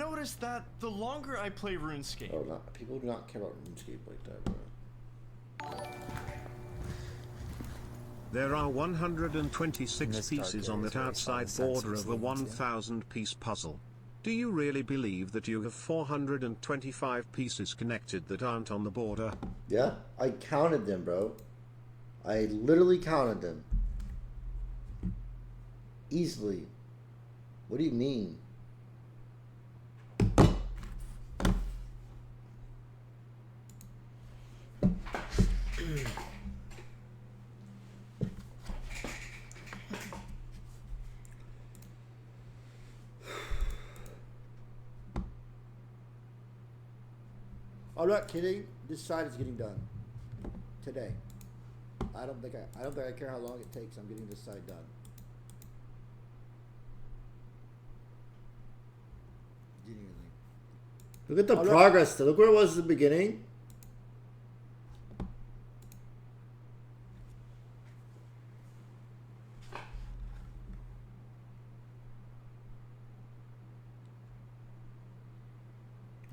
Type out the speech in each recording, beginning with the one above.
noticed that the longer I play RuneScape... Oh, not, people do not care about RuneScape like that, bro. There are 126 pieces on that outside border of a 1,000-piece puzzle. Do you really believe that you have 425 pieces connected that aren't on the border? Yeah, I counted them, bro. I literally counted them. Easily. What do you mean? I'm not kidding. This side is getting done today. I don't think I care how long it takes. I'm getting this side done. Look at the progress. Look where it was at the beginning.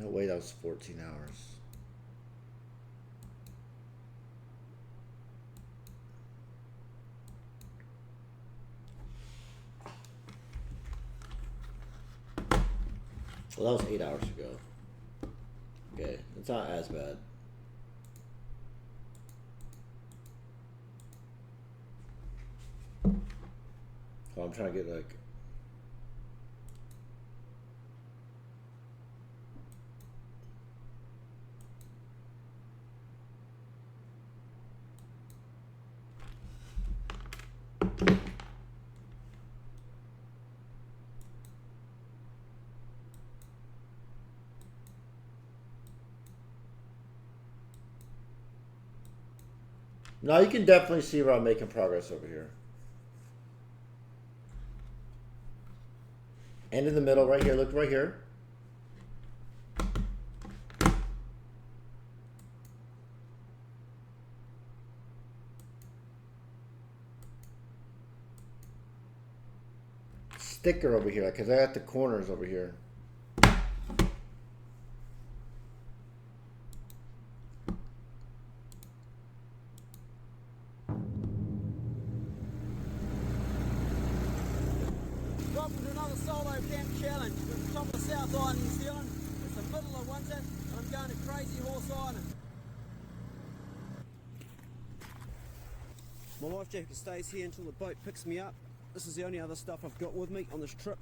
No way, that was 14 hours. Well, that was 8 hours ago. Okay, it's not as bad. So I'm trying to get like... Now you can definitely see where I'm making progress over here. And in the middle right here, look right here. Sticker over here, because I got the corners over here. Welcome to another solo camp challenge. We're at the top of the South Island, New Zealand. It's the middle of winter, and I'm going to Crazy Horse Island. My life jacket stays here until the boat picks me up. This is the only other stuff I've got with me on this trip.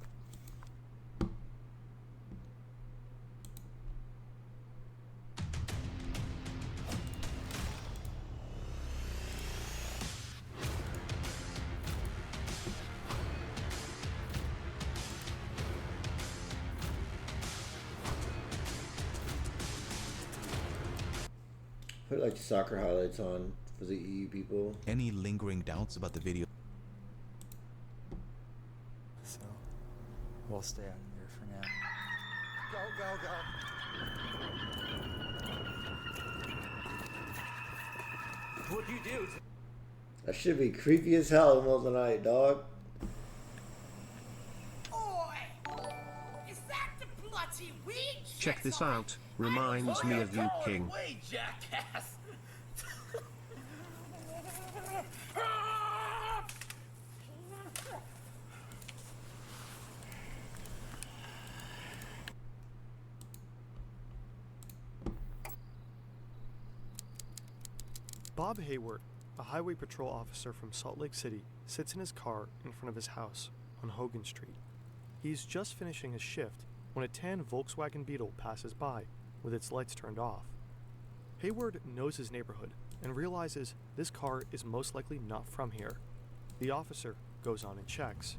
Put like soccer highlights on for the EU people. Any lingering doubts about the video? So, we'll stay out here for now. Go. What'd you do? That should be creepy as hell in the middle of the night, dog. Is that the bloody weed? Check this out. Reminds me of you, King. Way, jackass. Bob Hayward, a highway patrol officer from Salt Lake City, sits in his car in front of his house on Hogan Street. He's just finishing his shift when a tan Volkswagen Beetle passes by with its lights turned off. Hayward knows his neighborhood and realizes this car is most likely not from here. The officer goes on and checks.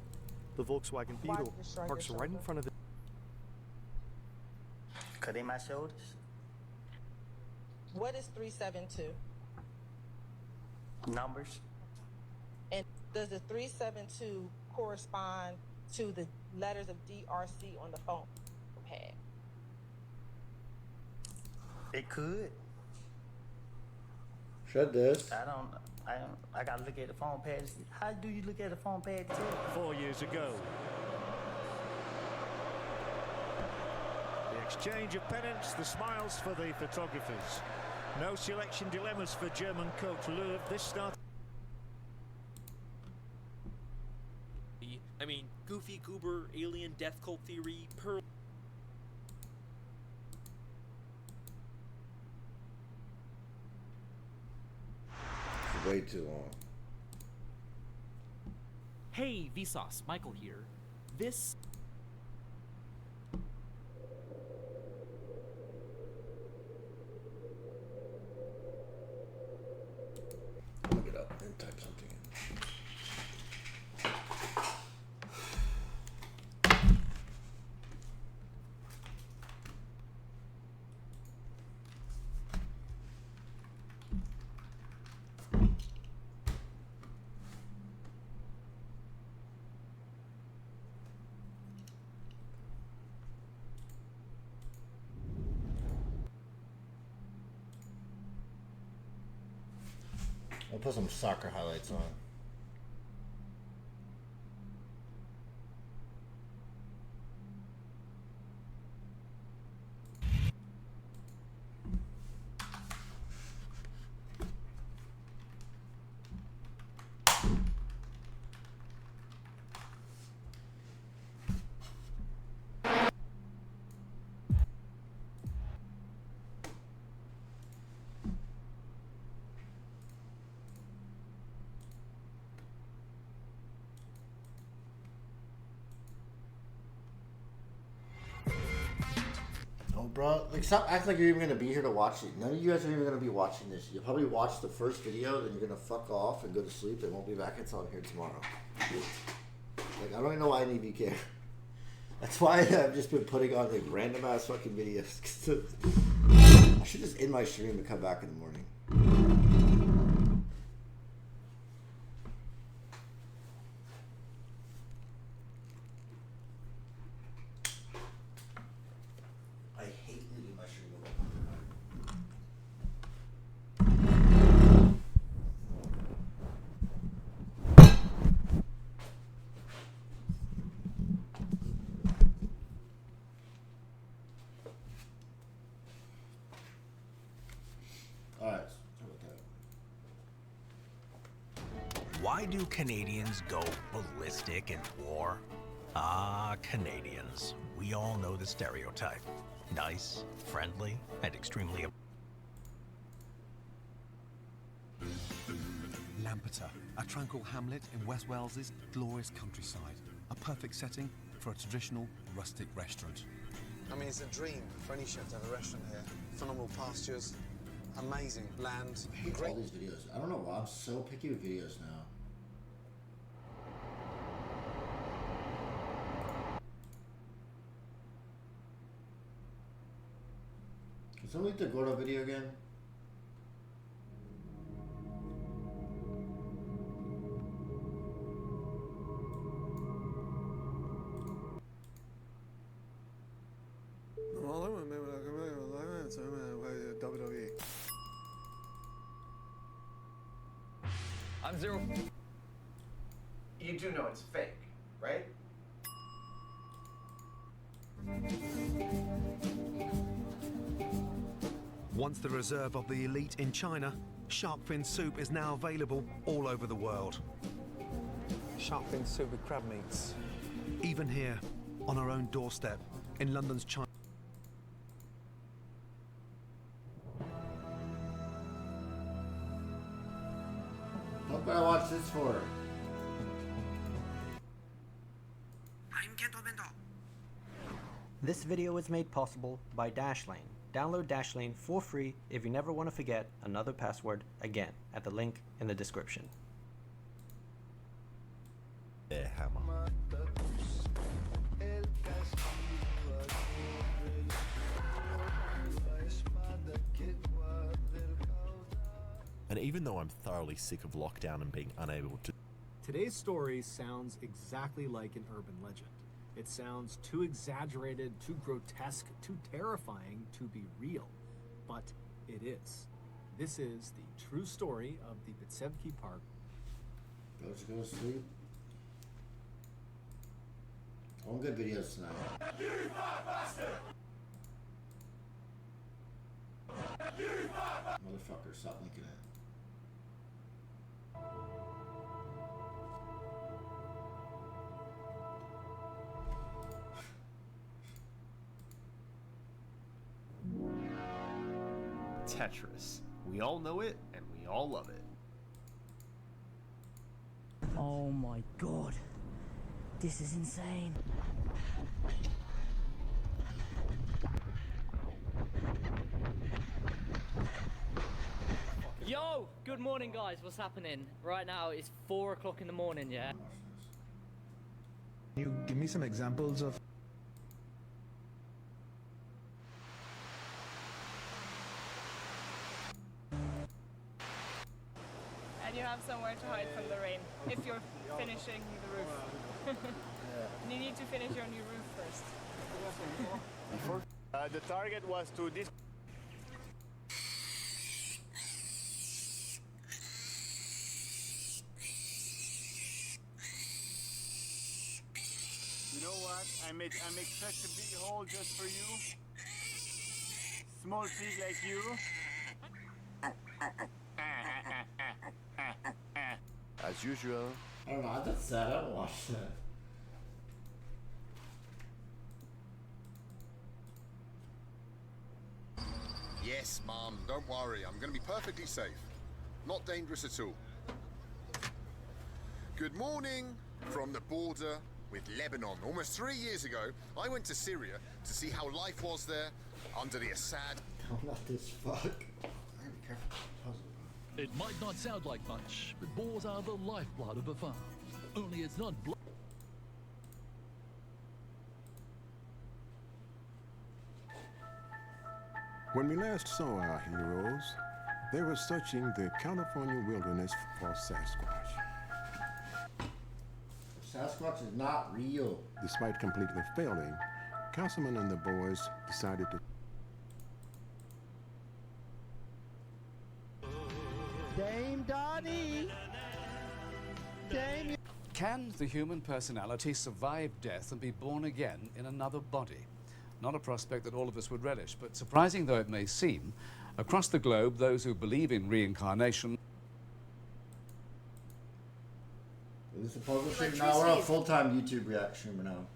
The Volkswagen Beetle parks right in front of the... Cutting my shoulders? What is 372? Numbers? And does the 372 correspond to the letters of DRC on the phone pad? It could. Shut this. I gotta look at the phone pad. How do you look at the phone pad to tell? 4 years ago. exchange of pennants, the smiles for the photographers. No selection dilemmas for German coach Löw. This start. I mean, Goofy, Goober, Alien, Death Cult Theory, Pearl. It's way too long. Hey, Vsauce, Michael here. This. Look it up and type something in. I'll put some soccer highlights on. Bro, like, stop acting like you're even gonna be here to watch it. None of you guys are even gonna be watching this. You'll probably watch the first video, then you're gonna fuck off and go to sleep and won't be back until I'm here tomorrow. Like, I don't even know why any of you care. That's why I've just been putting on like random ass fucking videos. I should just end my stream and come back in the morning. Why do Canadians go ballistic in war? Ah, Canadians. We all know the stereotype. Nice, friendly, and extremely... Lampeter, a tranquil hamlet in West Wales's glorious countryside. A perfect setting for a traditional rustic restaurant. I mean, it's a dream for any chef to have a restaurant here. Phenomenal pastures, amazing land. I hate all these videos. I don't know why I'm so picky with videos now. Can someone make the Gordo video again? WWE. I'm Zero. You do know it's fake, right? Once the reserve of the elite in China, shark fin soup is now available all over the world. Shark fin soup with crab meats. Even here, on our own doorstep, in London's China. What do I watch this for? This video was made possible by Dashlane. Download Dashlane for free if you never want to forget another password again at the link in the description. Hammer. And even though I'm thoroughly sick of lockdown and being unable to... Today's story sounds exactly like an urban legend. It sounds too exaggerated, too grotesque, too terrifying to be real. But it is. This is the true story of the Bitsevsky Park. Let's go to sleep. All good videos tonight. Motherfucker, stop linking it. Tetris. We all know it, and we all love it. Oh my god. This is insane. Yo, good morning guys, what's happening? Right now it's 4 o'clock in the morning, yeah? Can you give me some examples of and you have somewhere to hide from the rain if you're finishing the roof. And you need to finish your new roof first. The target was to this. You know what? I made such a big hole just for you. Small pig like you. As usual. I don't know, that's sad. I don't watch that. Yes, Mum, don't worry. I'm going to be perfectly safe. Not dangerous at all. Good morning from the border with Lebanon. Almost 3 years ago, I went to Syria to see how life was there under the Assad. I'm not this fuck. It might not sound like much, but boars are the lifeblood of a farm. Only it's not blood. When we last saw our heroes, they were searching the California wilderness for Sasquatch. Sasquatch is not real. Despite completely failing, Councilman and the boys decided to... Dame Dottie! Dame... Can the human personality survive death and be born again in another body? Not a prospect that all of us would relish, but surprising though it may seem, across the globe, those who believe in reincarnation... Is this a puzzle stream? No, we're on full-time YouTube reaction streamer now.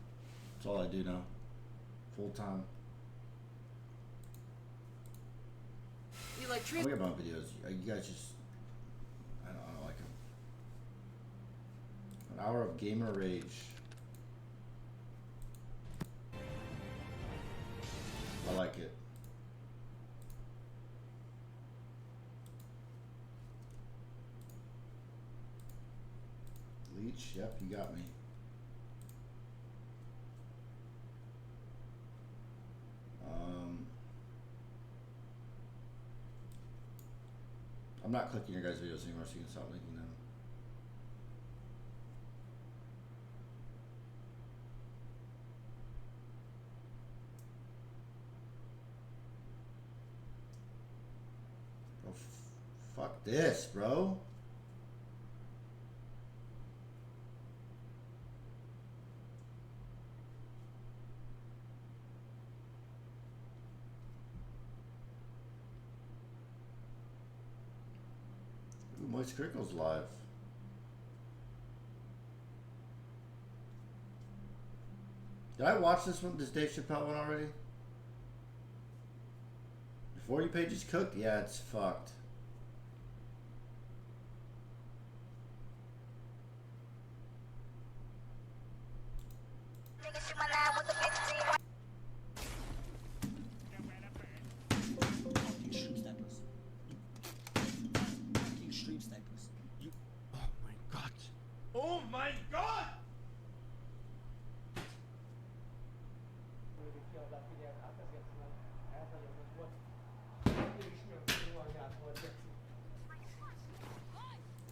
That's all I do now. Full-time. You like I look at my videos. You guys just... I don't like them. An hour of gamer rage. I like it. Leech, yep, you got me. I'm not clicking your guys' videos anymore, so you can stop linking them. Oh, fuck this, bro. Ooh, Moist Crickle's live. Did I watch this one, this Dave Chappelle one already? The 40 pages cooked? Yeah, it's fucked. Oh my god!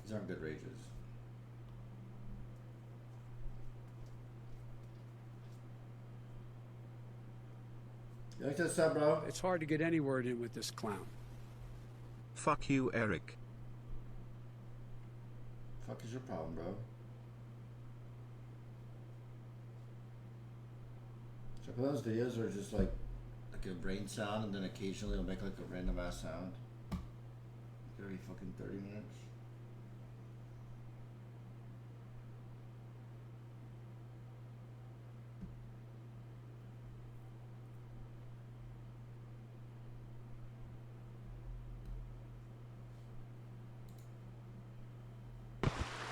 These aren't good rages. You like that sub, bro? It's hard to get any word in with this clown. Fuck you, Eric. Fuck is your problem, bro? Chapelle's videos are just like like a brain sound, and then occasionally it'll make like a random ass sound. Every fucking 30 minutes.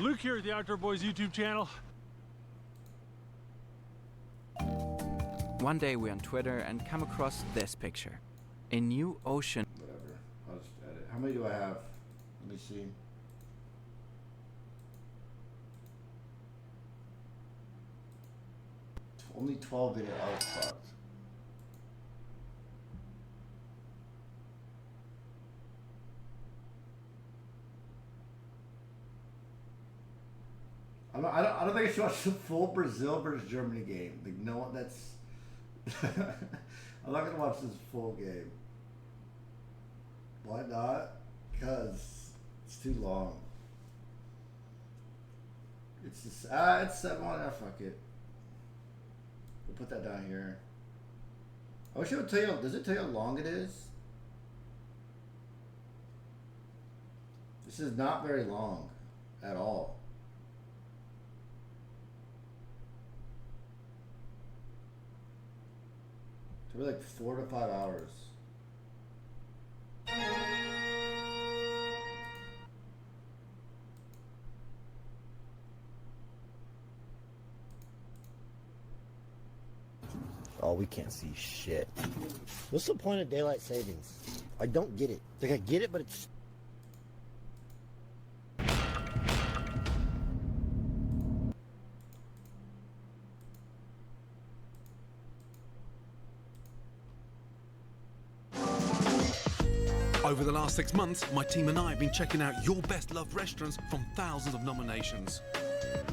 Luke here at the Outdoor Boys YouTube channel. One day we're on Twitter and come across this picture. A new ocean. Whatever. I'll just edit. How many do I have? Let me see. Only 12 video. Oh, fuck. I don't think I should watch the full Brazil versus Germany game. Like, no, that's. I'm not gonna watch this full game. Why not? Because it's too long. It's just it's 7-1. Fuck it. We'll put that down here. I wish it would tell you. Does it tell you how long it is? This is not very long at all. It's like 4 to 5 hours. Oh, we can't see shit. What's the point of daylight savings? I don't get it. Like, I get it, but it's... Over the last 6 months, my team and I have been checking out your best loved restaurants from thousands of nominations.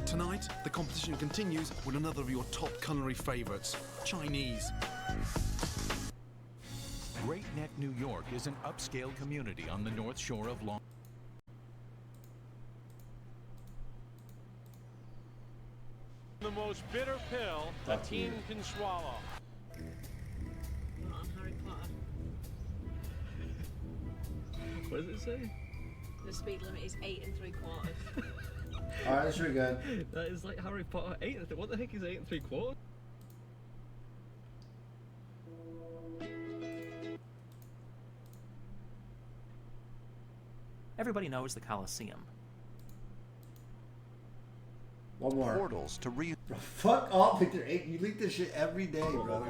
Tonight, the competition continues with another of your top culinary favorites, Chinese. Great Neck, New York is an upscale community on the North Shore of Long. The most bitter pill a teen can swallow. What does it say? The speed limit is 8 3/4. Alright, that's pretty good. That is like Harry Potter 8. What the heck is 8 3/4? Everybody knows the Colosseum. One more. Portals to re. Fuck off, Victor. You leak this shit every day, bro.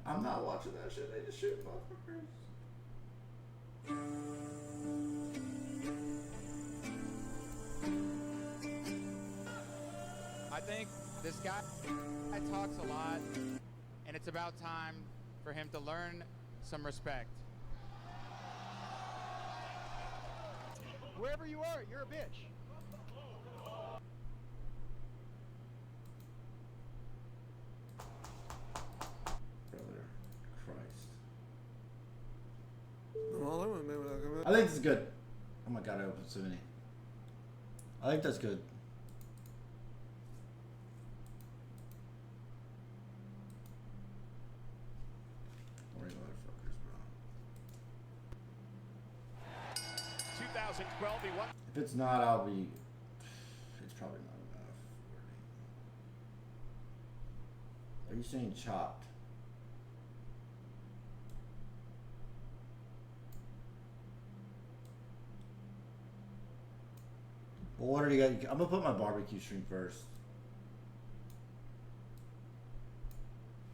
I'm not watching that shit. They just shoot motherfuckers. I think this guy talks a lot, and it's about time for him to learn some respect. Wherever you are, you're a bitch. Brother Christ. I think this is good. Oh my god, I opened so many. I think that's good. Worry motherfuckers, bro. 2012, he won. If it's not, I'll be. It's probably not enough. Are you saying chopped? Well, what do you got? I'm gonna put my barbecue stream first.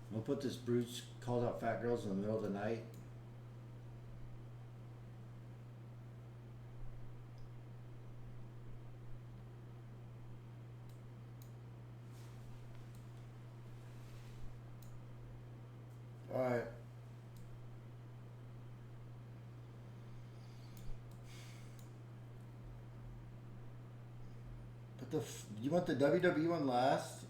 I'm gonna put this Bruce called out fat girls in the middle of the night. Alright. But you want the WWE one last?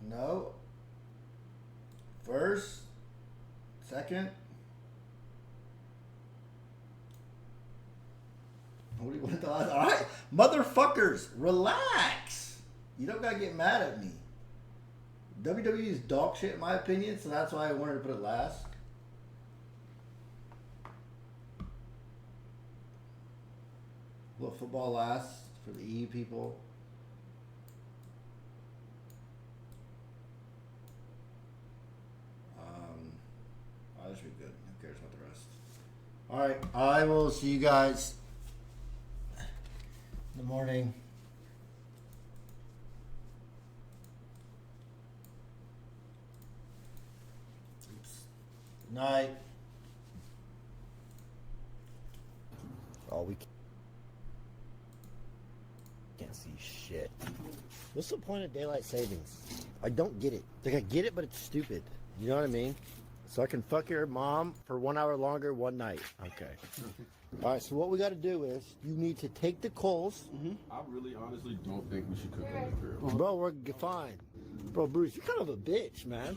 No. First? Second? What do you want the odds? All right, motherfuckers, relax. You don't gotta get mad at me. WWE is dog shit in my opinion, so that's why I wanted to put it last. Well, football last for the EU people. That should be good. Who cares about the rest? All right, I will see you guys in the morning. Oops. Good night. Oh, we can't see shit. What's the point of daylight savings? I don't get it. Like, I get it, but it's stupid. You know what I mean? So I can fuck your mom for 1 hour longer one night. Okay. All right, so what we got to do is you need to take the coals. I really honestly don't think we should cook on the grill. Bro, we're fine. Bro, Bruce, you're kind of a bitch, man.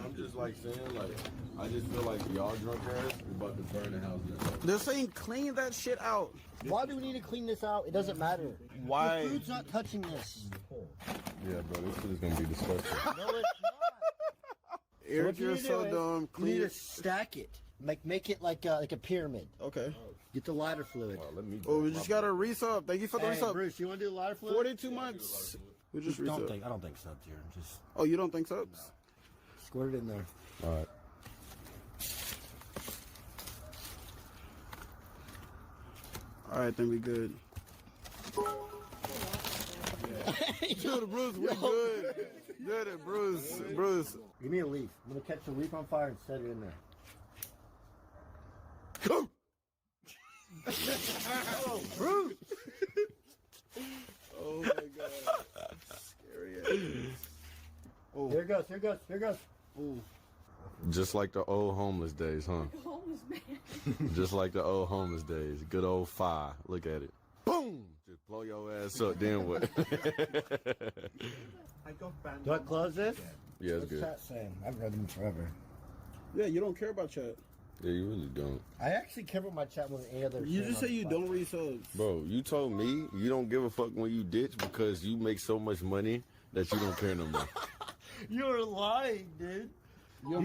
I'm just like saying, like, I just feel like y'all drunk ass is about to burn the house down. They're saying clean that shit out. Why do we need to clean this out? It doesn't matter. Why? The food's not touching this. Yeah, bro, this shit is gonna be disgusting. No, it's not. Eric, you're so dumb. You need to stack it. Make it like a pyramid. Okay. Get the lighter fluid. Oh, we just got to re-sub. Thank you for the Hey, re-sub. Bruce, you want to do the lighter fluid? 42 months. We just re-sub. I don't think subs here. Just Oh, you don't think subs? squirt it in there. All right. All right, then we good. Dude, Bruce, we good. Good, Bruce. Bruce. Give me a leaf. I'm gonna catch the leaf on fire and set it in there. Oh, Bruce! Oh my god. Scary ass. Oh. Here it goes, here it goes, here it goes. Ooh. Just like the old homeless days, huh? Homeless man. Just like the old homeless days. Good old fire. Look at it. Boom! Just blow your ass up, then what? Do I close this? Yeah, it's What's good. chat saying? I've read them forever. Yeah, you don't care about chat. Yeah, you really don't. I actually care about my chat more than any other. You thing just on say you the don't read subs. Bro, you told me you don't give a fuck when you ditch because you make so much money that you don't care no more. You're lying, dude. You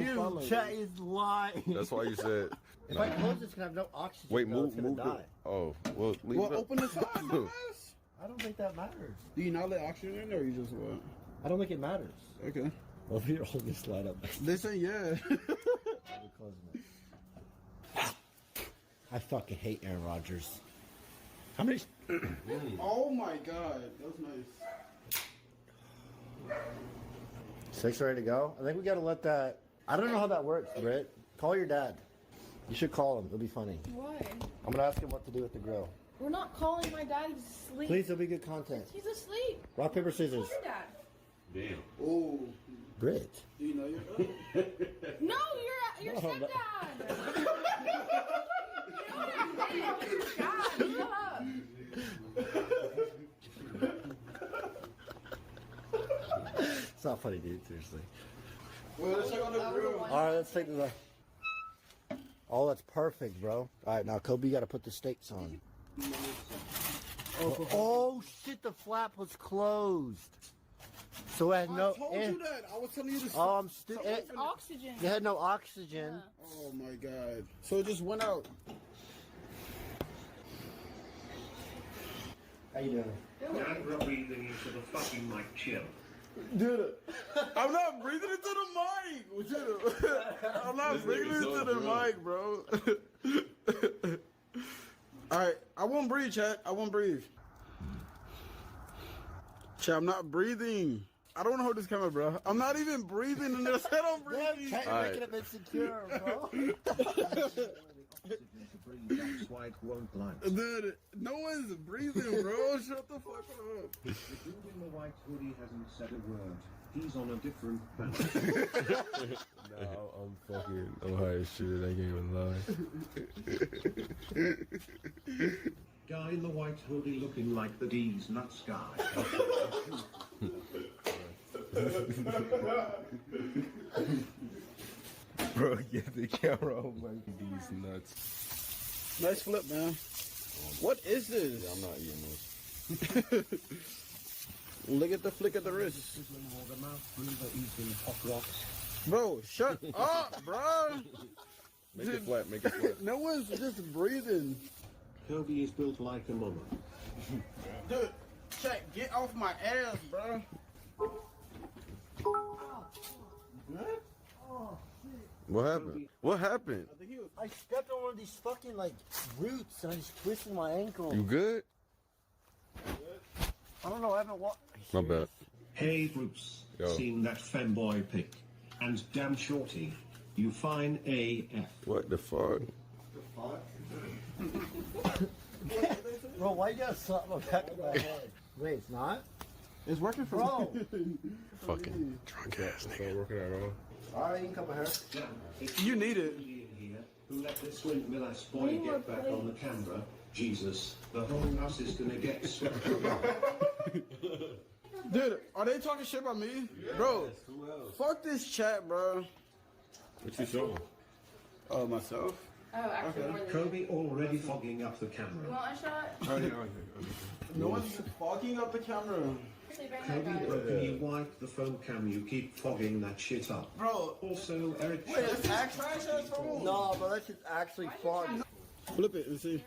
chat is lying. That's why you said. If I close this, can I have no oxygen? Wait, though, it's move gonna the. die. Oh, well, leave Well, it up. open the top, dumbass. I don't think that matters. Do you not let oxygen in, or you just what? I don't think it matters. Okay. Well, if you're holding this light up. They say yeah. We're closing it. I fucking hate Aaron Rodgers. How many? Oh my god, that was nice. 6 ready to go? I think we gotta let that. I don't know how that works, Britt. Call your dad. You should call him. It'll be funny. Why? I'm gonna ask him what to do with the grill. We're not calling my dad. He's asleep. Please, it'll be good content. He's asleep. Rock, paper, scissors. Call your dad. Damn. Oh. Britt. Do you know your dad? No, your stepdad. God, shut up. It's not funny, dude. Seriously. Well, let's check on the grill. All right, let's take the. Oh, that's perfect, bro. All right, now Kobe, you got to put the steaks on. Oh shit! The flap was closed, so it had no. I told you that. I was telling you to. Oh, I'm stupid. It's oxygen. It had no oxygen. Yeah. Oh my god! So it just went out. How you doing? Don't breathing into the fucking mic, chill. Dude, I'm not breathing into the mic. Dude, I'm not breathing into the mic, bro. All right, I won't breathe, chat. I won't breathe. Chat, I'm not breathing. I don't want to hold this camera, bro. I'm not even breathing, and I said I'm breathing. Chat, you're making him insecure, bro. That's why it won't line. Dude, no one's breathing, bro. Shut the fuck up. The dude in the white hoodie hasn't said a word. He's on a different planet. No, I'm fucking. I'm high as shit. I can't even lie. Guy in the white hoodie looking like the D's nuts guy. Bro, get the camera on my these nuts. Nice flip, man. What is this? Yeah, I'm not eating this. Look at the flick of the wrist. Bro, shut up, bro. Make it flat, make it flat. No one's just breathing. Kobe is built like a mama. Dude, check, get off my ass, bro. What happened? What happened? I stepped on one of these fucking like roots and I just twisted my ankle. You good? I don't know. I haven't walked. My bad. Hey Bruce, Yo. seen that femboy pic? And damn shorty, you fine AF. What the fuck? Bro, why you gotta slap my back of my head? Wait, it's not? It's working for Bro. me. Fucking drunk ass nigga. Working at all. Alright, you can come here. You need it. Who let this windmill ass boy get back on the camera? Jesus, the whole house is gonna get swept. Dude, are they talking shit about me? Bro, fuck this chat, bro. What you showing? Oh, myself? Oh, actually, more than Kobe already fogging up the You camera. want a shot? No one's fogging up the camera. Kobe, can you wipe the phone cam? You keep fogging that shit up. Bro. Also, Eric. Wait, it's actually No, but that's just actually fun. Flip it and see.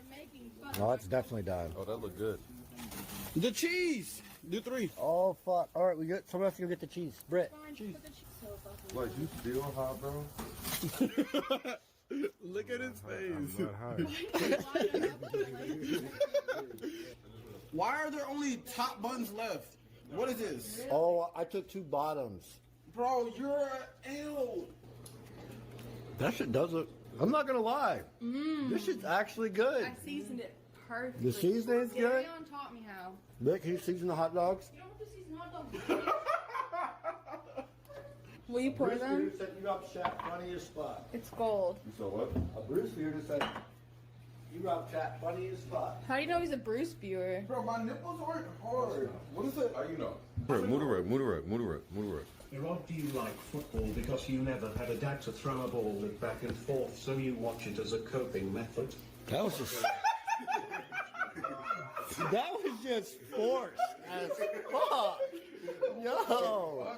No, it's definitely done. Oh, that look good. The cheese. Do 3. Oh, fuck. Alright, we good. Someone else can go get the cheese. Britt. Like, you still hot, bro? Look at his face. I'm not high. Why are there only top buns left? What is this? Oh, I took 2 bottoms. Bro, you're ill. That shit does look. I'm not gonna lie. This shit's actually good. I seasoned it perfectly. The seasoning's good? Darion taught me how. Look, can you season the hot dogs? You don't have to season hot dogs. Will you pour Bruce them? Feeder said you got chat funniest spot. It's gold. You saw what? Bruce Feeder said you got chat funniest spot. How do you know he's a Bruce viewer? Bro, my nipples aren't hard. What is it? How you know? Move the rug, move the rug, move the rug, move the rug. Rod, do you like football because you never had a dad to throw a ball with back and forth, so you watch it as a coping method? That was just. That was just forced as fuck. Yo.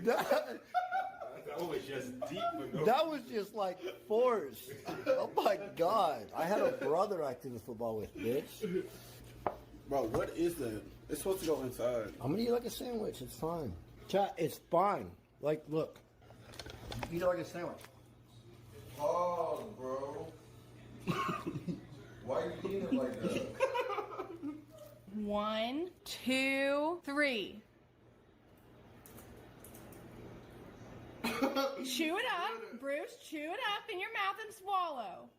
That was just deep. That was just like forced. Oh my god. I had a brother I played football with, bitch. Bro, what is that? It's supposed to go inside. I'm gonna eat like a sandwich. It's fine. Chat, it's fine. Like, look. Eat it like a sandwich. Oh, bro. Why are you eating it like that? 1, 2, 3. Chew it up, Bruce. Chew it up in your mouth and swallow.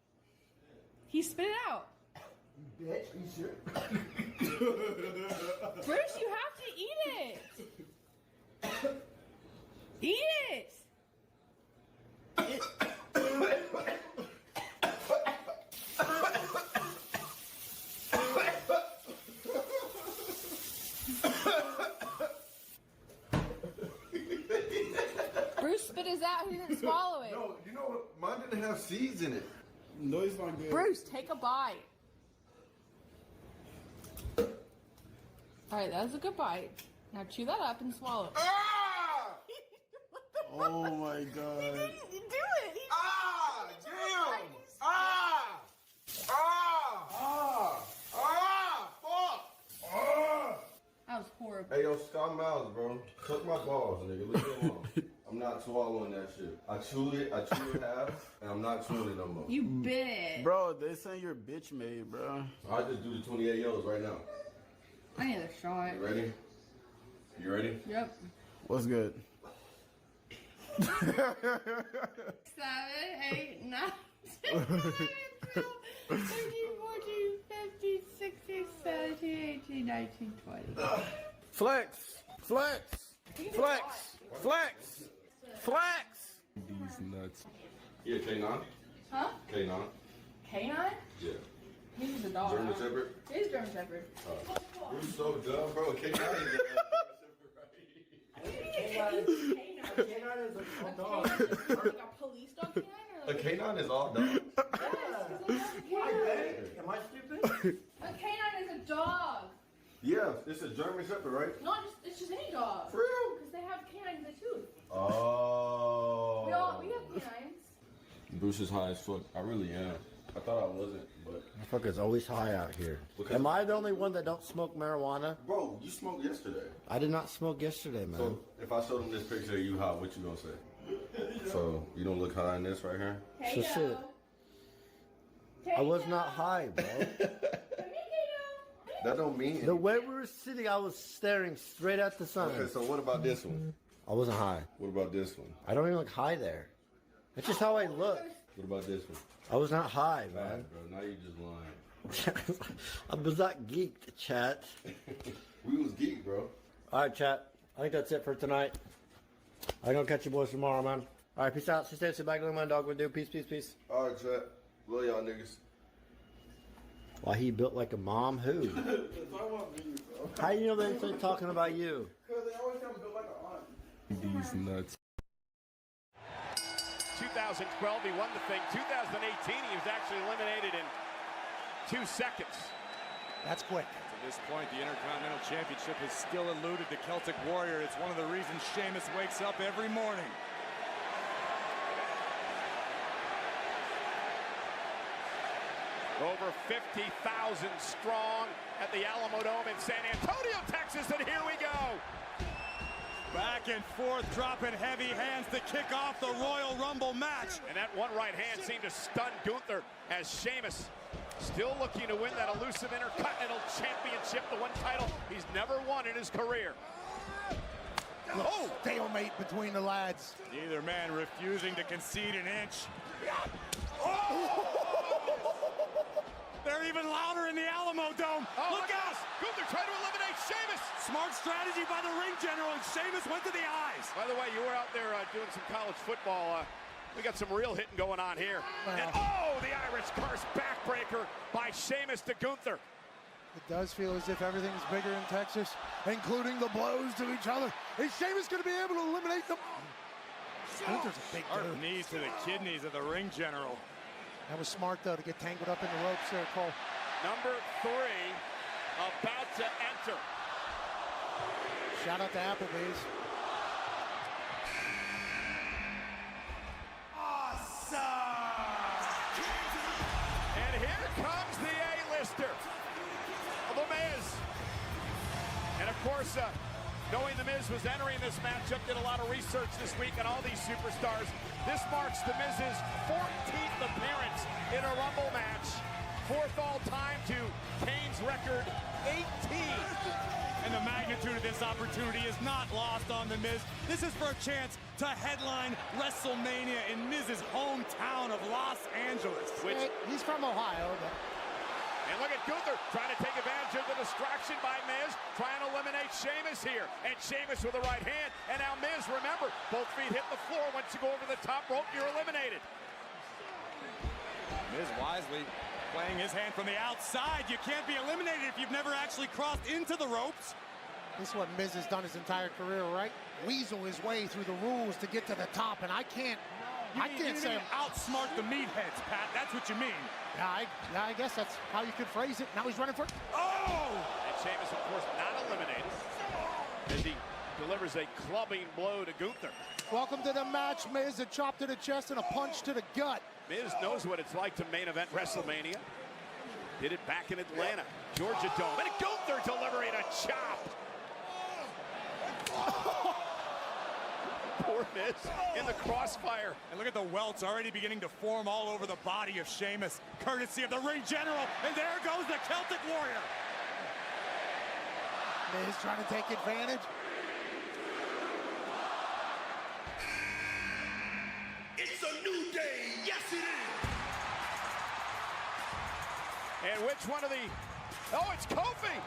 He spit it out. Bitch, you sure? Bruce, you have to eat it. Eat it. Bruce spit his out. He didn't swallow it. No, you know what? Mine didn't have seeds in it. No, it's not good. Bruce, take a bite. All right, that was a good bite. Now chew that up and swallow. Ah! Oh my god. He didn't do it. Ah! Damn! Ah! Ah! Ah! Ah! Fuck! Ah! That was horrible. Hey, yo, Scott Miles, bro. Cook my balls, nigga. Leave me alone. I'm not swallowing that shit. I chewed it half, and I'm not chewing it no more. You bit it. Bro, they saying you're bitch made, bro. I just do the 28 yellows right now. I need a shot. You ready? You ready? Yep. What's good? 7, 8, 9, 10, 11, 12, 13, 14, 15, 16, 17, 18, 19, 20. Flex! Flex! Flex! Flex! Flex! These nuts. Yeah, K9? Huh? K9? K9? Yeah. He's a dog. German Shepherd? He's German Shepherd. You're so dumb, bro. K9 is a German Shepherd, K9 is a dog. Like a police dog K9 or right? A K9 is all dogs. I bet. Am I stupid? A canine is a dog. Yeah, it's a German Shepherd, right? Not just, it's just any dog. For real? Because they have canines in the tooth. Oh. We have canines. Bruce is high as fuck. I really am. I thought I wasn't, but Motherfucker's always high out here. Am I the only one that don't smoke marijuana? Bro, you smoked yesterday. I did not smoke yesterday, man. So if I showed him this picture of you high, what you gonna say? So you don't look high in this right here? So shit. I was not high, bro. That don't mean anything. The way we were sitting, I was staring straight at the sun. Okay, so what about this one? I wasn't high. What about this one? I don't even look high there. That's just how I look. What about this one? I was not high, man. Bro, now you just lying. I was not geeked, chat. We was geek, bro. All right, chat. I think that's it for tonight. I'm gonna catch you boys tomorrow, man. All right, peace out. Stay safe. Sit back. Let my dog would do. Peace, peace, peace. All right, chat. Love y'all niggas. Why he built like a mom? Who? How you know they start talking about you? Because they always have built like an aunt. These nuts. 2012, he won the thing. 2018, he was actually eliminated in 2 seconds. That's quick. To this point, the Intercontinental Championship has still eluded the Celtic Warrior. It's one of the reasons Sheamus wakes up every morning. Over 50,000 strong at the Alamo Dome in San Antonio, Texas, and here we go. Back and forth, dropping heavy hands to kick off the Royal Rumble match. And that one right hand seemed to stun Gunther as Sheamus still looking to win that elusive Intercontinental Championship, the one title he's never won in his career. Oh, stalemate between the lads. Neither man refusing to concede an inch. They're even louder in the Alamo Dome. Look out! Gunther trying to eliminate Sheamus. Smart strategy by the ring general, and Sheamus went to the eyes. By the way, you were out there doing some college football. We got some real hitting going on here. And the Irish curse backbreaker by Sheamus to Gunther. It does feel as if everything's bigger in Texas, including the blows to each other. Is Sheamus going to be able to eliminate them? Gunther's a big dude. Knees to the kidneys of the ring general. That was smart, though, to get tangled up in the ropes there, Cole. Number 3 about to enter. Shout out to Applebee's. Awesome! And here comes the A-lister, The Miz. And of course, knowing The Miz was entering this matchup, did a lot of research this week on all these superstars. This marks The Miz's 14th appearance in a Rumble match. 4th all-time to Kane's record, 18. And the magnitude of this opportunity is not lost on The Miz. This is for a chance to headline WrestleMania in Miz's hometown of Los Angeles. He's from Ohio, but... And look at Gunther trying to take advantage of the distraction by Miz, trying to eliminate Sheamus here. And Sheamus with the right hand. And now Miz, remember, both feet hit the floor. Once you go over the top rope, you're eliminated. Miz wisely playing his hand from the outside. You can't be eliminated if you've never actually crossed into the ropes. This is what Miz has done his entire career, right? Weasel his way through the rules to get to the top, and I can't say outsmart the meatheads, Pat. That's what you mean. Yeah, I guess that's how you could phrase it. Now he's running for it. Oh! And Sheamus, of course, not eliminated as he delivers a clubbing blow to Gunther. Welcome to the match, Miz. A chop to the chest and a punch to the gut. Miz knows what it's like to main event WrestleMania. Did it back in Atlanta, Georgia Dome. And Gunther delivering a chop. Poor Miz in the crossfire. And look at the welts already beginning to form all over the body of Sheamus, courtesy of the ring general. And there goes the Celtic Warrior. Miz trying to take advantage. It's a new day. Yes, it is. And which one of the... Oh, it's Kofi.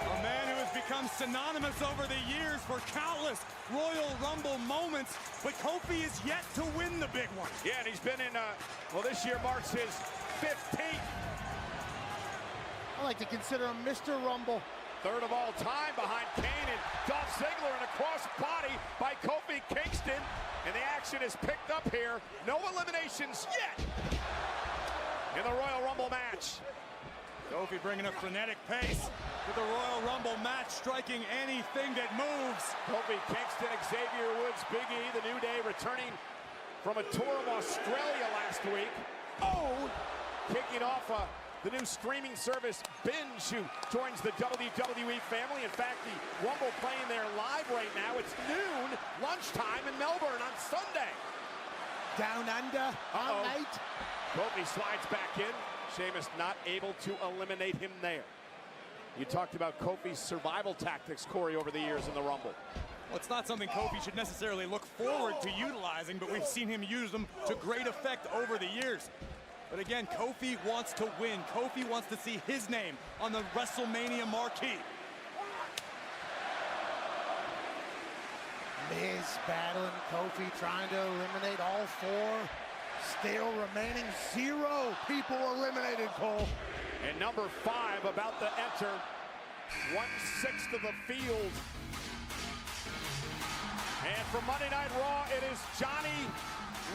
A man who has become synonymous over the years for countless Royal Rumble moments, but Kofi is yet to win the big one. Yeah, and he's been in, well, this year marks his 15th. I like to consider him Mr. Rumble. 3rd of all time behind Kane and Dolph Ziggler, and a cross body by Kofi Kingston. And the action is picked up here. No eliminations yet. in the Royal Rumble match. Kofi bringing a frenetic pace to the Royal Rumble match, striking anything that moves. Kofi Kingston, Xavier Woods, Big E, the New Day returning from a tour of Australia last week. Oh! Kicking off the new streaming service Binge, who joins the WWE family. In fact, the Rumble playing there live right now. It's noon, lunchtime in Melbourne on Sunday. Down under, all night. Kofi slides back in. Sheamus not able to eliminate him there. You talked about Kofi's survival tactics, Corey, over the years in the Rumble. Well, it's not something Kofi should necessarily look forward to utilizing, but we've seen him use them to great effect over the years. But again, Kofi wants to win. Kofi wants to see his name on the WrestleMania marquee. Miz battling Kofi, trying to eliminate all four. Still remaining 0 people eliminated, Cole. And number 5 about to enter 1/6 of the field. And for Monday Night Raw, it is Johnny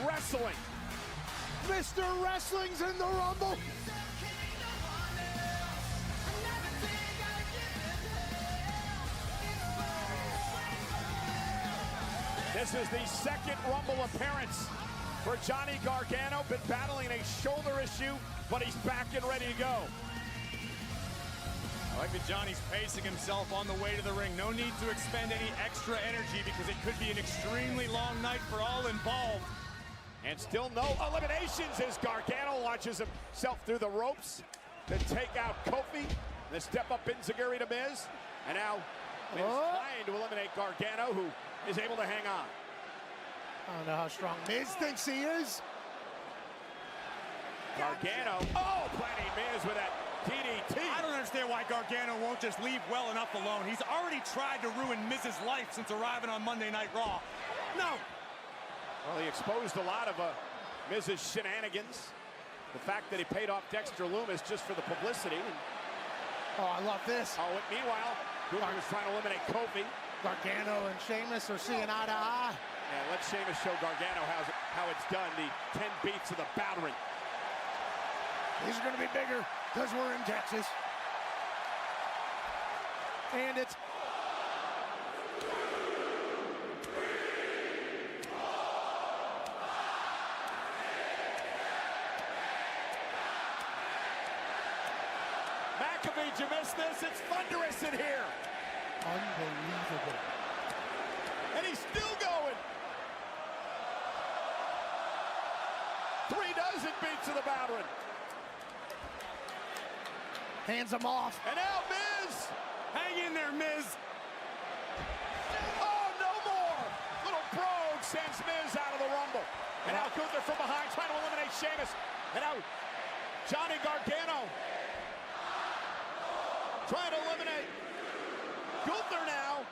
Wrestling. Mr. Wrestling's in the Rumble. This is the second Rumble appearance for Johnny Gargano. Been battling a shoulder issue, but he's back and ready to go. I like that Johnny's pacing himself on the way to the ring. No need to expend any extra energy because it could be an extremely long night for all involved. And still no eliminations as Gargano launches himself through the ropes to take out Kofi. The step up Enziguri to Miz. And now Miz trying to eliminate Gargano, who is able to hang on. I don't know how strong Miz thinks he is. Gargano, planting Miz with that DDT. I don't understand why Gargano won't just leave well enough alone. He's already tried to ruin Miz's life since arriving on Monday Night Raw. No. Well, he exposed a lot of Miz's shenanigans. The fact that he paid off Dexter Lumis just for the publicity. Oh, I love this. Oh, meanwhile, Gunther was trying to eliminate Kofi. Gargano and Sheamus are seeing eye to eye. Yeah, let Sheamus show Gargano how it's done. The 10 beats of the battering. These are going to be bigger because we're in Texas. And it's... McAfee, did you miss this? It's thunderous in here. Unbelievable. And he's still going. 3 dozen beats of the battering. Hands him off. And now Miz. Hang in there, Miz. Oh, no more. Little brogue sends Miz out of the Rumble. And now Gunther from behind trying to eliminate Sheamus. And now Johnny Gargano trying to eliminate Gunther now.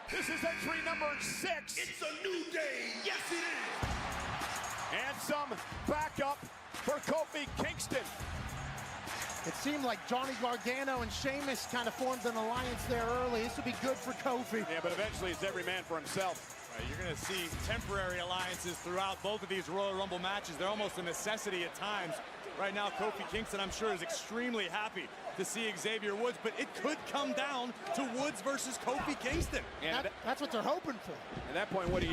This is entry number 6. It's a new day. Yes, it is. And some backup for Kofi Kingston. It seemed like Johnny Gargano and Sheamus kind of formed an alliance there early. This would be good for Kofi. Yeah, but eventually it's every man for himself. Right, you're going to see temporary alliances throughout both of these Royal Rumble matches. They're almost a necessity at times. Right now, Kofi Kingston, I'm sure, is extremely happy to see Xavier Woods, but it could come down to Woods versus Kofi Kingston. And that's what they're hoping for. At that point, what do?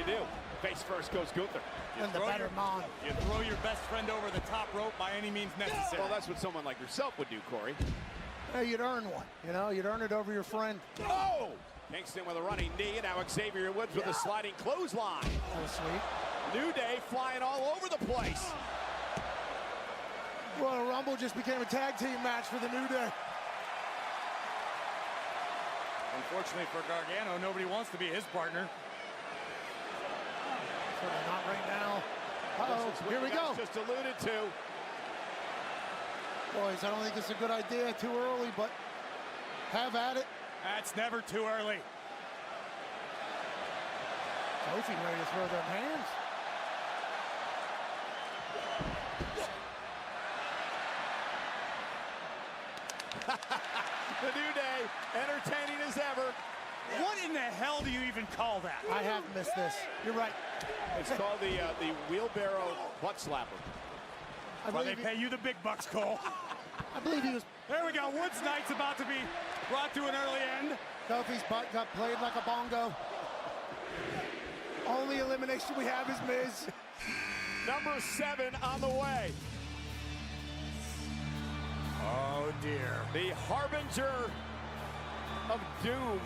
Face first goes Gunther. And the better man. You throw your best friend over the top rope by any means necessary. Well, that's what someone like yourself would do, Corey. Hey, you'd earn one. You know, you'd earn it over your friend. Oh! Kingston with a running knee, and now Xavier Woods with a sliding clothesline. That was sweet. New Day flying all over the place. Royal Rumble just became a tag team match for the New Day. Unfortunately for Gargano, nobody wants to be his partner. Not right now. Uh-oh, here we go. Just alluded to. Boys, I don't think it's a good idea too early, but have at it. That's never too early. Kofi ready to throw their hands. The New Day, entertaining as ever. What in the hell do you even call that? I have missed this. You're right. It's called the wheelbarrow butt slapper. Well, they pay you the big bucks, Cole. I believe he was. There we go. Woods Knight's about to be brought to an early end. Kofi's butt got played like a bongo. Only elimination we have is Miz. Number 7 on the way. Oh, dear. The harbinger of doom,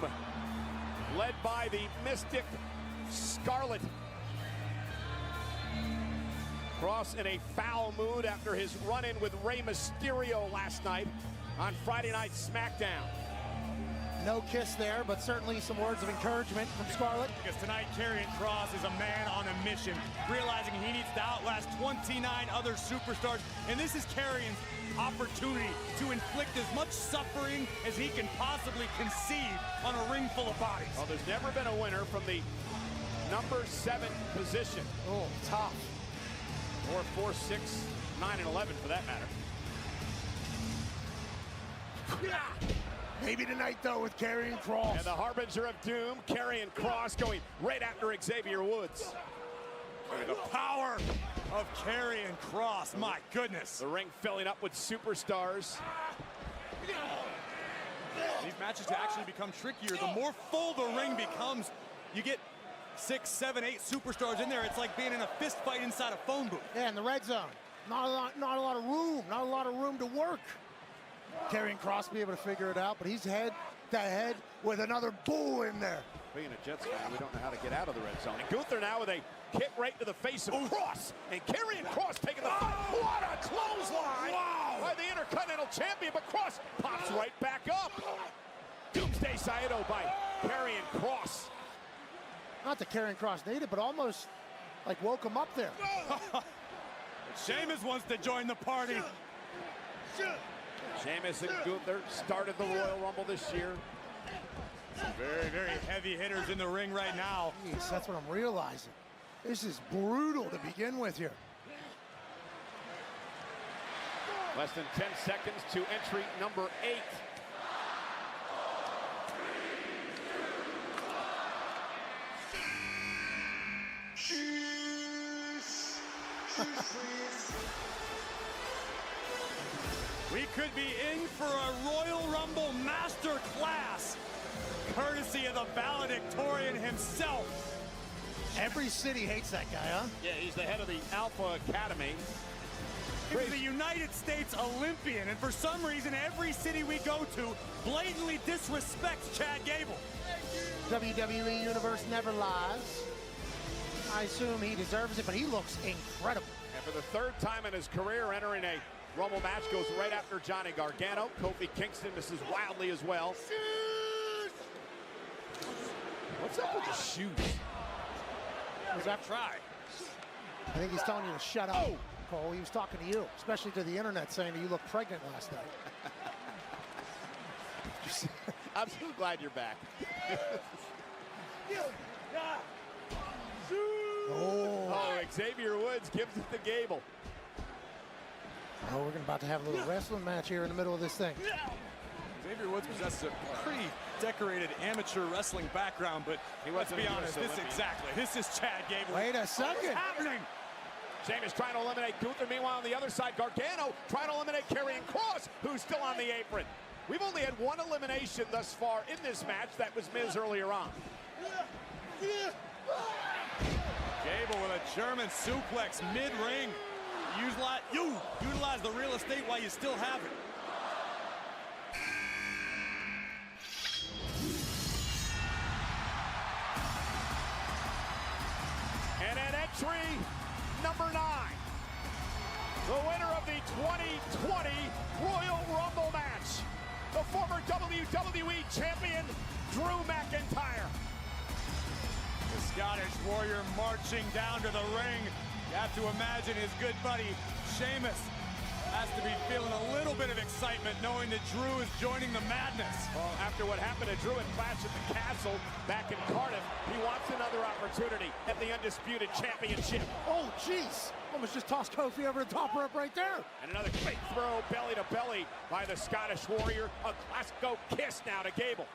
led by the mystic Scarlet. Cross in a foul mood after his run-in with Rey Mysterio last night on Friday Night SmackDown. No kiss there, but certainly some words of encouragement from Scarlet. Because tonight, Karrion Kross is a man on a mission, realizing he needs to outlast 29 other superstars, and this is Karrion's opportunity to inflict as much suffering as he can possibly conceive on a ring full of bodies. Well, there's never been a winner from the number 7 position. Oh, tough. Or 4, 6, 9, and 11 for that matter. Maybe tonight, though, with Karrion Kross. And the harbinger of doom, Karrion Kross, going right after Xavier Woods. The power of Karrion Kross, my goodness. The ring filling up with superstars. These matches to actually become trickier. The more full the ring becomes, you get 6, 7, 8 superstars in there. It's like being in a fist fight inside a phone booth. Yeah, in the red zone. Not a lot of room. Not a lot of room to work. Karrion Kross be able to figure it out, but he's head to head with another bull in there. Being a Jets fan, we don't know how to get out of the red zone. And Gunther now with a kick right to the face of Kross. And Karrion Kross taking the fight. What a clothesline by the Intercontinental Champion, but Kross pops right back up. Doomsday Saito by Karrion Kross. Not that Karrion Kross needed, but almost like woke him up there. Sheamus wants to join the party. Sheamus and Gunther started the Royal Rumble this year. Some very, very heavy hitters in the ring right now. Jeez, that's what I'm realizing. This is brutal to begin with here. Less than 10 seconds to entry number 8. We could be in for a Royal Rumble master class, courtesy of the valedictorian himself. Every city hates that guy, huh? Yeah, he's the head of the Alpha Academy. He's a United States Olympian, and for some reason, every city we go to blatantly disrespects Chad Gable. WWE Universe never lies. I assume he deserves it, but he looks incredible. And for the 3rd time in his career, entering a Rumble match, goes right after Johnny Gargano. Kofi Kingston misses wildly as well. What's up with the shoes? Was that try? I think he's telling you to shut up, Cole. He was talking to you, especially to the internet, saying that you looked pregnant last night. I'm so glad you're back. Oh, Xavier Woods gives it to Gable. Oh, we're about to have a little wrestling match here in the middle of this thing. Xavier Woods possesses a pretty decorated amateur wrestling background, but let's be honest, this is Chad Gable. Wait a second. What's happening? Sheamus trying to eliminate Gunther. Meanwhile, on the other side, Gargano trying to eliminate Karrion Kross, who's still on the apron. We've only had one elimination thus far in this match. That was Miz earlier on. Gable with a German suplex mid-ring. Utilize the real estate while you still have it. And at entry number 9, the winner of the 2020 Royal Rumble match, the former WWE Champion, Drew McIntyre. The Scottish Warrior marching down to the ring. You have to imagine his good buddy, Sheamus, has to be feeling a little bit of excitement knowing that Drew is joining the madness. Well, after what happened to Drew at Clash at the Castle back in Cardiff, he wants another opportunity at the Undisputed Championship. Oh, jeez. Almost just tossed Kofi over the top rope right there. And another great throw belly to belly by the Scottish Warrior. A Glasgow kiss now to Gable.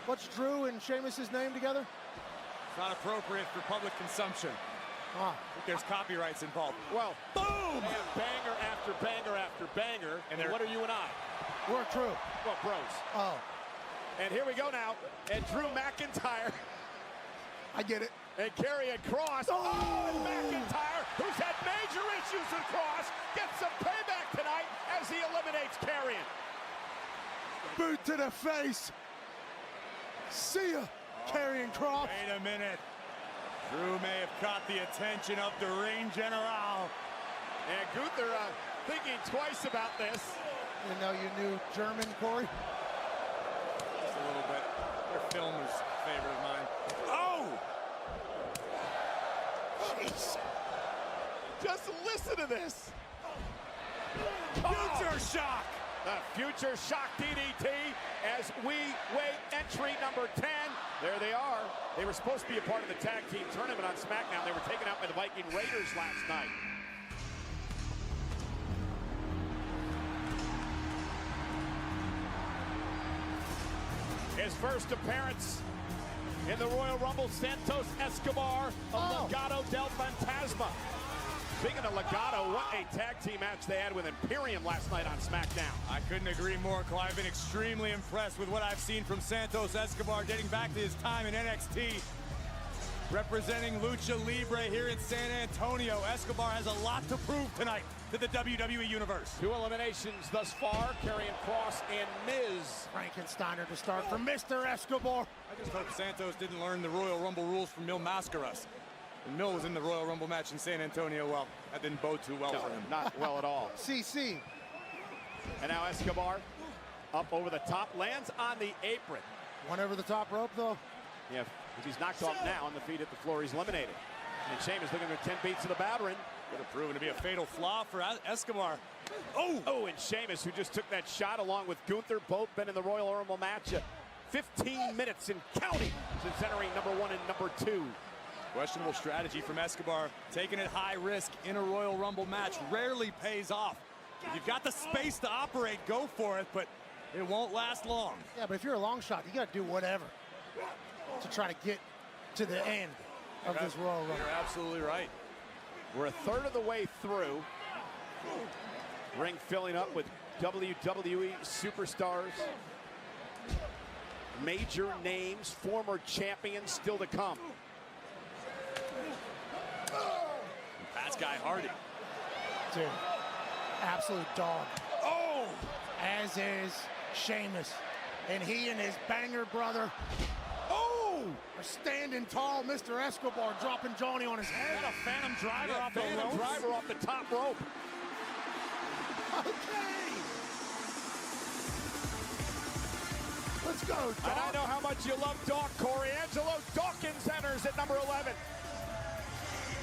What's Drew and Sheamus' name together? It's not appropriate for public consumption. There's copyrights involved. Well, boom! They have banger after banger after banger. And what are you and I? We're true. Well, bros. Oh. And here we go now. And Drew McIntyre. I get it. And Karrion Kross. Oh, and McIntyre, who's had major issues with Kross, gets some payback tonight as he eliminates Karrion. Boot to the face. See ya, Karrion Kross. Wait a minute. Drew may have caught the attention of the ring general. And Gunther thinking twice about this. You know you knew German, Corey? Just a little bit. Their film is a favorite of mine. Oh! Jeez. Just listen to this. Future shock. The future shock DDT as we wait entry number 10. There they are. They were supposed to be a part of the tag team tournament on SmackDown. They were taken out by the Viking Raiders last night. His first appearance in the Royal Rumble, Santos Escobar of Legado del Fantasma. Speaking of Legado, what a tag team match they had with Imperium last night on SmackDown. I couldn't agree more, Cole. I've been extremely impressed with what I've seen from Santos Escobar dating back to his time in NXT. Representing Lucha Libre here in San Antonio, Escobar has a lot to prove tonight to the WWE Universe. 2 eliminations thus far, Karrion Kross and Miz. Frankensteiner to start for Mr. Escobar. I just hope Santos didn't learn the Royal Rumble rules from Mil Mascaras. When Mil was in the Royal Rumble match in San Antonio, well, that didn't bode too well for him. Not well at all. CC. And now Escobar up over the top, lands on the apron. One over the top rope, though. Yeah, if he's knocked off now on the feet at the floor, he's eliminated. And Sheamus looking for 10 beats of the battering. Would have proven to be a fatal flaw for Escobar. Oh, and Sheamus, who just took that shot along with Gunther, both been in the Royal Rumble match. 15 minutes and counting since entering number 1 and number 2. Questionable strategy from Escobar. Taking it high risk in a Royal Rumble match rarely pays off. If you've got the space to operate, go for it, but it won't last long. Yeah, but if you're a long shot, you got to do whatever to try to get to the end of this Royal Rumble. You're absolutely right. We're a third of the way through. Ring filling up with WWE superstars. Major names, former champions still to come. That's Guy Hardy. Dude, absolute dog. Oh! As is Sheamus. And he and his banger brother are standing tall. Mr. Escobar dropping Johnny on his head. Got a Phantom Driver off the Phantom Driver off the top rope. Okay. Let's go, Doc. And I know how much you love Doc, Corey. Angelo Dawkins enters at number 11.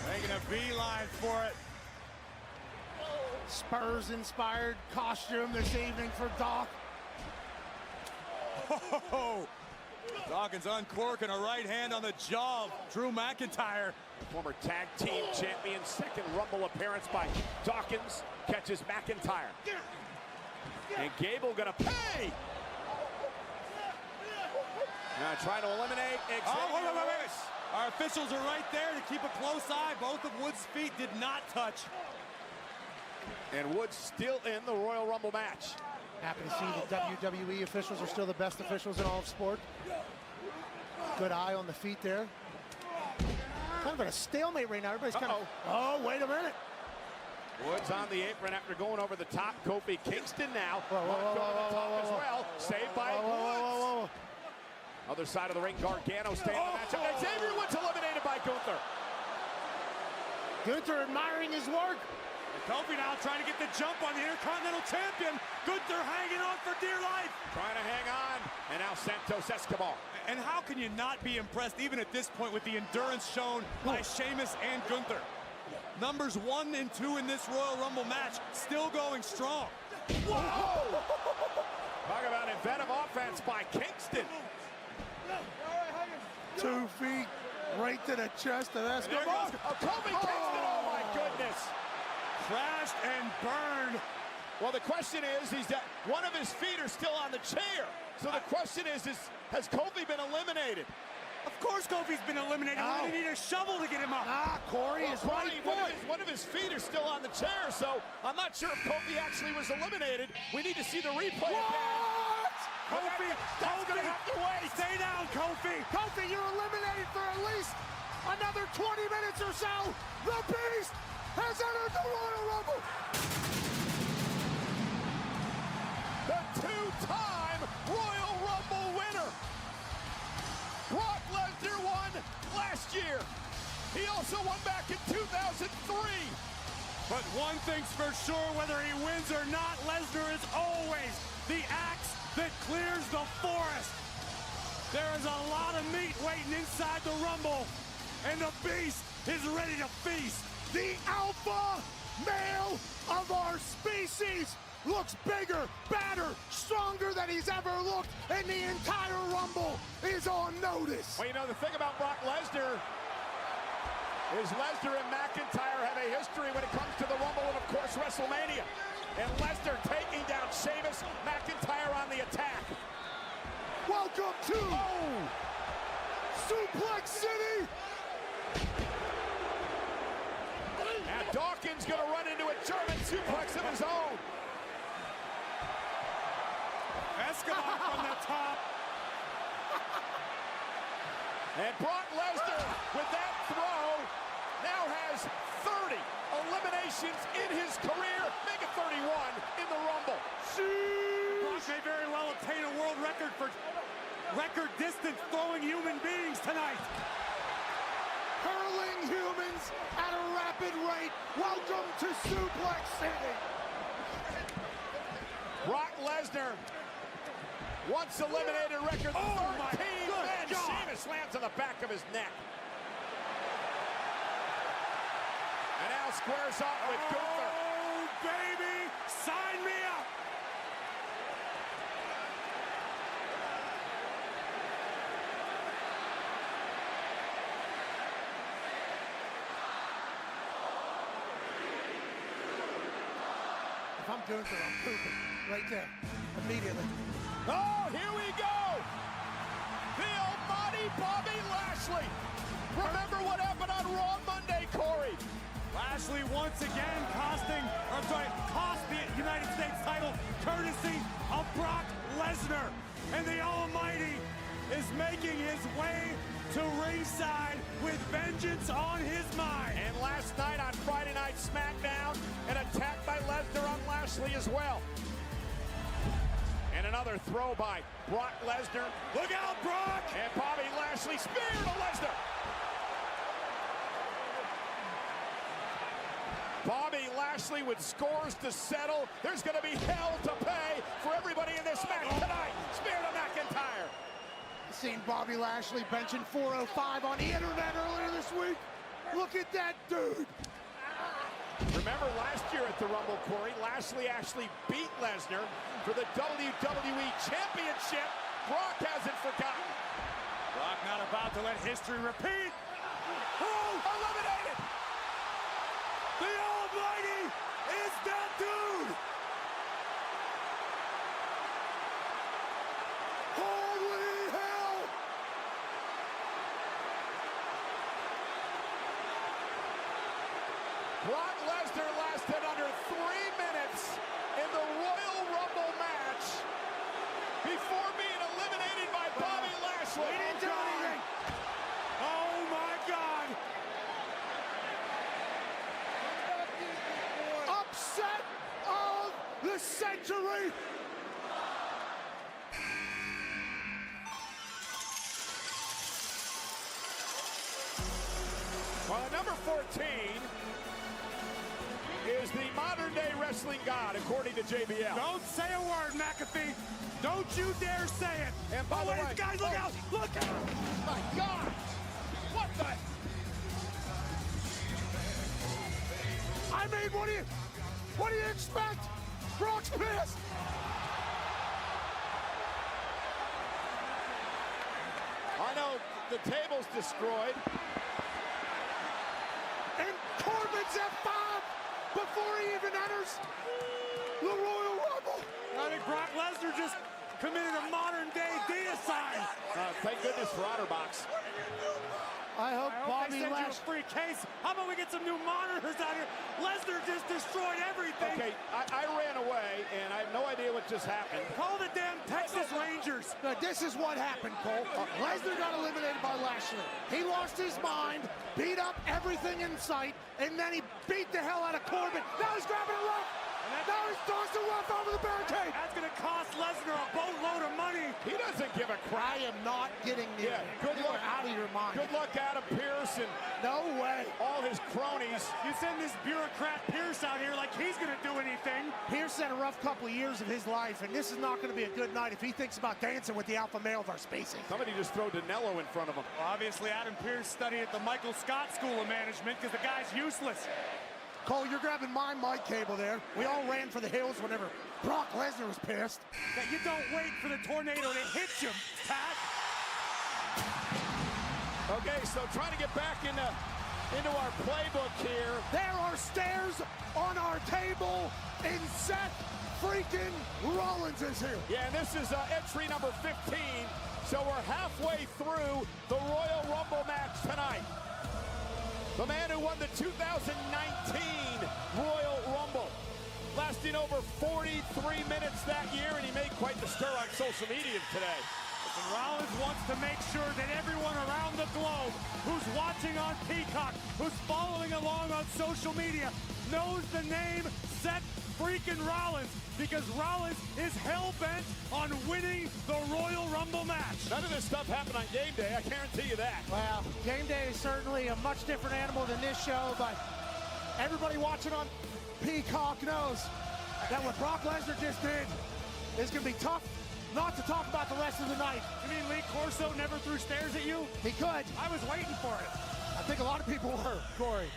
Making a beeline for it. Spurs-inspired costume this evening for Doc. Oh, Dawkins uncorking a right hand on the jaw of Drew McIntyre. Former tag team champion, second Rumble appearance by Dawkins, catches McIntyre. And Gable gonna pay. Now trying to eliminate Xavier Woods. Our officials are right there to keep a close eye. Both of Woods' feet did not touch. And Woods still in the Royal Rumble match. Happy to see the WWE officials are still the best officials in all of sport. Good eye on the feet there. Kind of at a stalemate right now. Everybody's kind of, oh, wait a minute. Woods on the apron after going over the top. Kofi Kingston now. Over the top as well. Saved by Woods. Other side of the ring, Gargano staying in the matchup. Xavier Woods eliminated by Gunther. Gunther admiring his work. Kofi now trying to get the jump on the Intercontinental Champion. Gunther hanging on for dear life. Trying to hang on. And now Santos Escobar. And how can you not be impressed, even at this point, with the endurance shown by Sheamus and Gunther? Numbers 1 and 2 in this Royal Rumble match, still going strong. Whoa! Talk about inventive offense by Kingston. 2 feet right to the chest of Escobar. Kofi Kingston, oh my goodness. Crashed and burned. Well, the question is, one of his feet are still on the chair. So the question is has Kofi been eliminated? Of course Kofi's been eliminated. We're gonna need a shovel to get him up. Corey is right foot. One of his feet is still on the chair, so I'm not sure if Kofi actually was eliminated. We need to see the replay again. Kofi, That's gonna have to wait. Stay down, Kofi. Kofi, you're eliminated for at least another 20 minutes or so. The Beast has entered the Royal Rumble. The two-time Royal Rumble winner. Brock Lesnar won last year. He also won back in 2003. But one thing's for sure, whether he wins or not, Lesnar is always the axe that clears the forest. There is a lot of meat waiting inside the Rumble, and the Beast is ready to feast. The alpha male of our species looks bigger, badder, stronger than he's ever looked, and the entire Rumble is on notice. Well, you know, the thing about Brock Lesnar is Lesnar and McIntyre have a history when it comes to the Rumble and, of course, WrestleMania. And Lesnar taking down Sheamus, McIntyre on the attack. Welcome to Suplex City. And Dawkins going to run into a German suplex of his own. Escobar from the top. And Brock Lesnar, with that throw, now has 30 eliminations in his career, make it 31 in the Rumble. Brock may very well obtain a world record for record distance throwing human beings tonight. Hurling humans at a rapid rate. Welcome to Suplex City. Brock Lesnar, once eliminated record 13, and Sheamus lands on the back of his neck. And now squares up with Gunther. Oh, baby, sign me up. If I'm Gunther, I'm pooping right there, immediately. Oh, here we go! The almighty Bobby Lashley. Remember what happened on Raw Monday, Corey? Lashley once again cost the United States title courtesy of Brock Lesnar. And the Almighty is making his way to ringside with vengeance on his mind. And last night on Friday Night SmackDown, an attack by Lesnar on Lashley as well. And another throw by Brock Lesnar. Look out, Brock! And Bobby Lashley spear to Lesnar. Bobby Lashley with scores to settle. There's going to be hell to pay for everybody in this match tonight. Spear to McIntyre. Seen Bobby Lashley benching 405 on the internet earlier this week. Look at that dude. Remember last year at the Rumble, Corey, Lashley actually beat Lesnar for the WWE Championship. Brock hasn't forgotten. Brock not about to let history repeat. Oh, eliminated. The Almighty is that dude. Holy hell. Brock Lesnar lasted under 3 minutes in the Royal Rumble match before being eliminated by Bobby Lashley. He didn't do anything. Oh my God. Upset of the century. Well, number 14 is the modern-day wrestling god, according to JBL. Don't say a word, McAfee. Don't you dare say it. And by the way, guys, look out! Look out! My God! What the? I mean, what do you expect? Brock's pissed. I know the table's destroyed. And Corbin's F5 before he even enters the Royal Rumble. I think Brock Lesnar just committed a modern-day deicide. Thank goodness for OtterBox. I hope Bobby they sent you a Lashley. free case. How about we get some new monitors out here? Lesnar just destroyed everything. Okay, I ran away, and I have no idea what just happened. Call the damn Texas Rangers. Now, this is what happened, Cole. Lesnar got eliminated by Lashley. He lost his mind, beat up everything in sight, and then he beat the hell out of Corbin. Now he's grabbing a rope. Now he's tossing a rope over the barricade. That's going to cost Lesnar a boatload of money. He doesn't give a crap. I am not getting near him. Good You luck. are out of your mind. Good luck, Adam Pearce, and no way. All his cronies. You send this bureaucrat Pearce out here like he's going to do anything. Pearce had a rough couple of years of his life, and this is not going to be a good night if he thinks about dancing with the alpha male of our species. Somebody just throw Danilo in front of him. Well, obviously, Adam Pearce studied at the Michael Scott School of Management because the guy's useless. Cole, you're grabbing my mic cable there. We all ran for the hills whenever Brock Lesnar was pissed. Now, you don't wait for the tornado to hit you, Pat. Okay, so trying to get back into our playbook here. There are stairs on our table, and Seth freaking Rollins is here. Yeah, and this is entry number 15, so we're halfway through the Royal Rumble match tonight. The man who won the 2019 Royal Rumble, lasting over 43 minutes that year, and he made quite the stir on social media today. And Rollins wants to make sure that everyone around the globe who's watching on Peacock, who's following along on social media, knows the name Seth freaking Rollins, because Rollins is hell-bent on winning the Royal Rumble match. None of this stuff happened on game day, I guarantee you that. Well, game day is certainly a much different animal than this show, but everybody watching on Peacock knows that what Brock Lesnar just did is going to be tough not to talk about the rest of the night. You mean Lee Corso never threw stairs at you? He could. I was waiting for it. I think a lot of people were, Corey.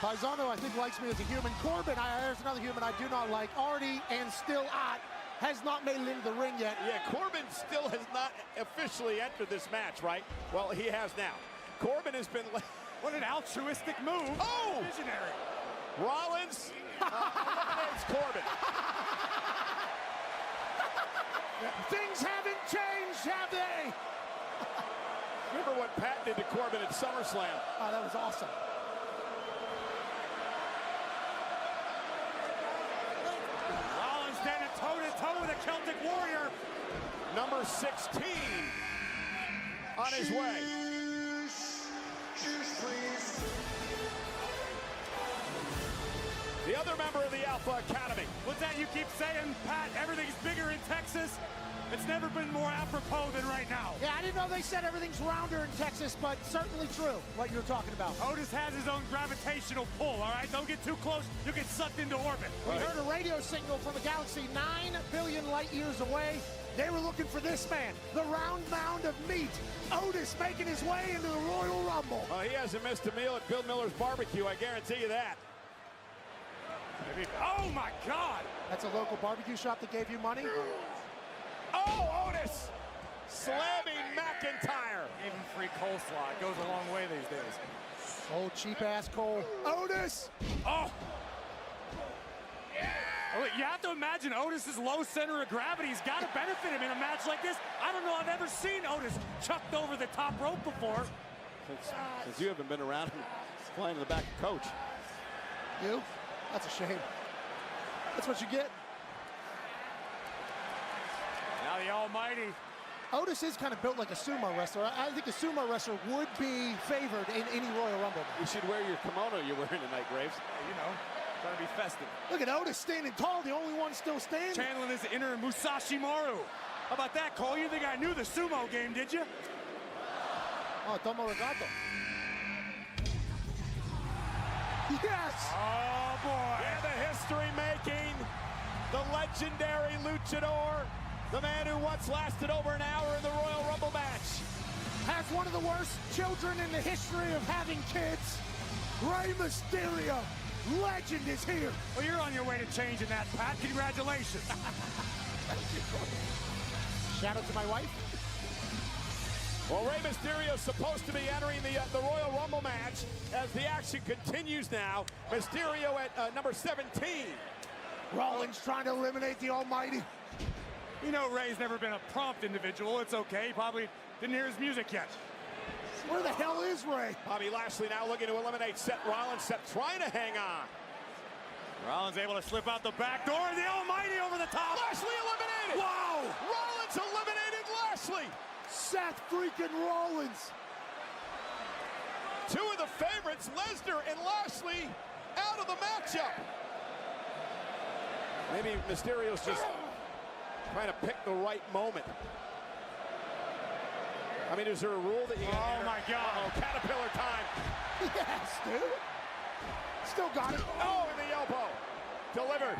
Paisano, I think, likes me as a human. Corbin, there's another human I do not like. Artie and still has not made it into the ring yet. Yeah, Corbin still has not officially entered this match, right? Well, he has now. Corbin has been... What an altruistic move. Oh! Visionary. Rollins eliminates Corbin. Things haven't changed, have they? Remember what Pat did to Corbin at SummerSlam. Oh, that was awesome. Rollins standing toe-to-toe with a Celtic Warrior. Number 16 on his way. The other member of the Alpha Academy. What's that you keep saying, Pat? Everything's bigger in Texas. It's never been more apropos than right now. Yeah, I didn't know they said everything's rounder in Texas, but certainly true, what you're talking about. Otis has his own gravitational pull, all right? Don't get too close. You'll get sucked into orbit. We heard a radio signal from a galaxy 9 billion light years away. They were looking for this man, the round mound of meat. Otis making his way into the Royal Rumble. Well, he hasn't missed a meal at Bill Miller's barbecue, I guarantee you that. Oh, my God. That's a local barbecue shop that gave you money? Oh, Otis! Slamming McIntyre. Even free coleslaw. It goes a long way these days. Old cheap-ass Cole. Otis! Oh! You have to imagine Otis's low center of gravity has got to benefit him in a match like this. I don't know I've ever seen Otis chucked over the top rope before. Since you haven't been around playing in the back of Coach. You? That's a shame. That's what you get. Now the almighty. Otis is kind of built like a sumo wrestler. I think a sumo wrestler would be favored in any Royal Rumble match. You should wear your kimono you're wearing tonight, Graves. You know, trying to be festive. Look at Otis standing tall, the only one still standing. Channeling his inner Musashi Maru. How about that, Cole? You think I knew the sumo game, did you? Oh, tomo regato. Yes! Oh, boy. And the history-making, the legendary luchador, the man who once lasted over an hour in the Royal Rumble match. Has one of the worst children in the history of having kids. Rey Mysterio, legend, is here. Well, you're on your way to changing that, Pat. Congratulations. Shout out to my wife. Well, Rey Mysterio is supposed to be entering the Royal Rumble match as the action continues now. Mysterio at number 17. Rollins trying to eliminate the almighty. You know Ray's never been a prompt individual. It's okay. He probably didn't hear his music yet. Where the hell is Ray? Bobby Lashley now looking to eliminate Seth Rollins. Seth trying to hang on. Rollins able to slip out the back door. The Almighty over the top. Lashley eliminated. Wow. Rollins eliminated Lashley. Seth freaking Rollins. Two of the favorites, Lesnar and Lashley, out of the matchup. Maybe Mysterio's just trying to pick the right moment. I mean, is there a rule that you got? Oh my God! Uh-oh, Caterpillar time. Yes, dude. Still got it. Oh, in the elbow. Delivered.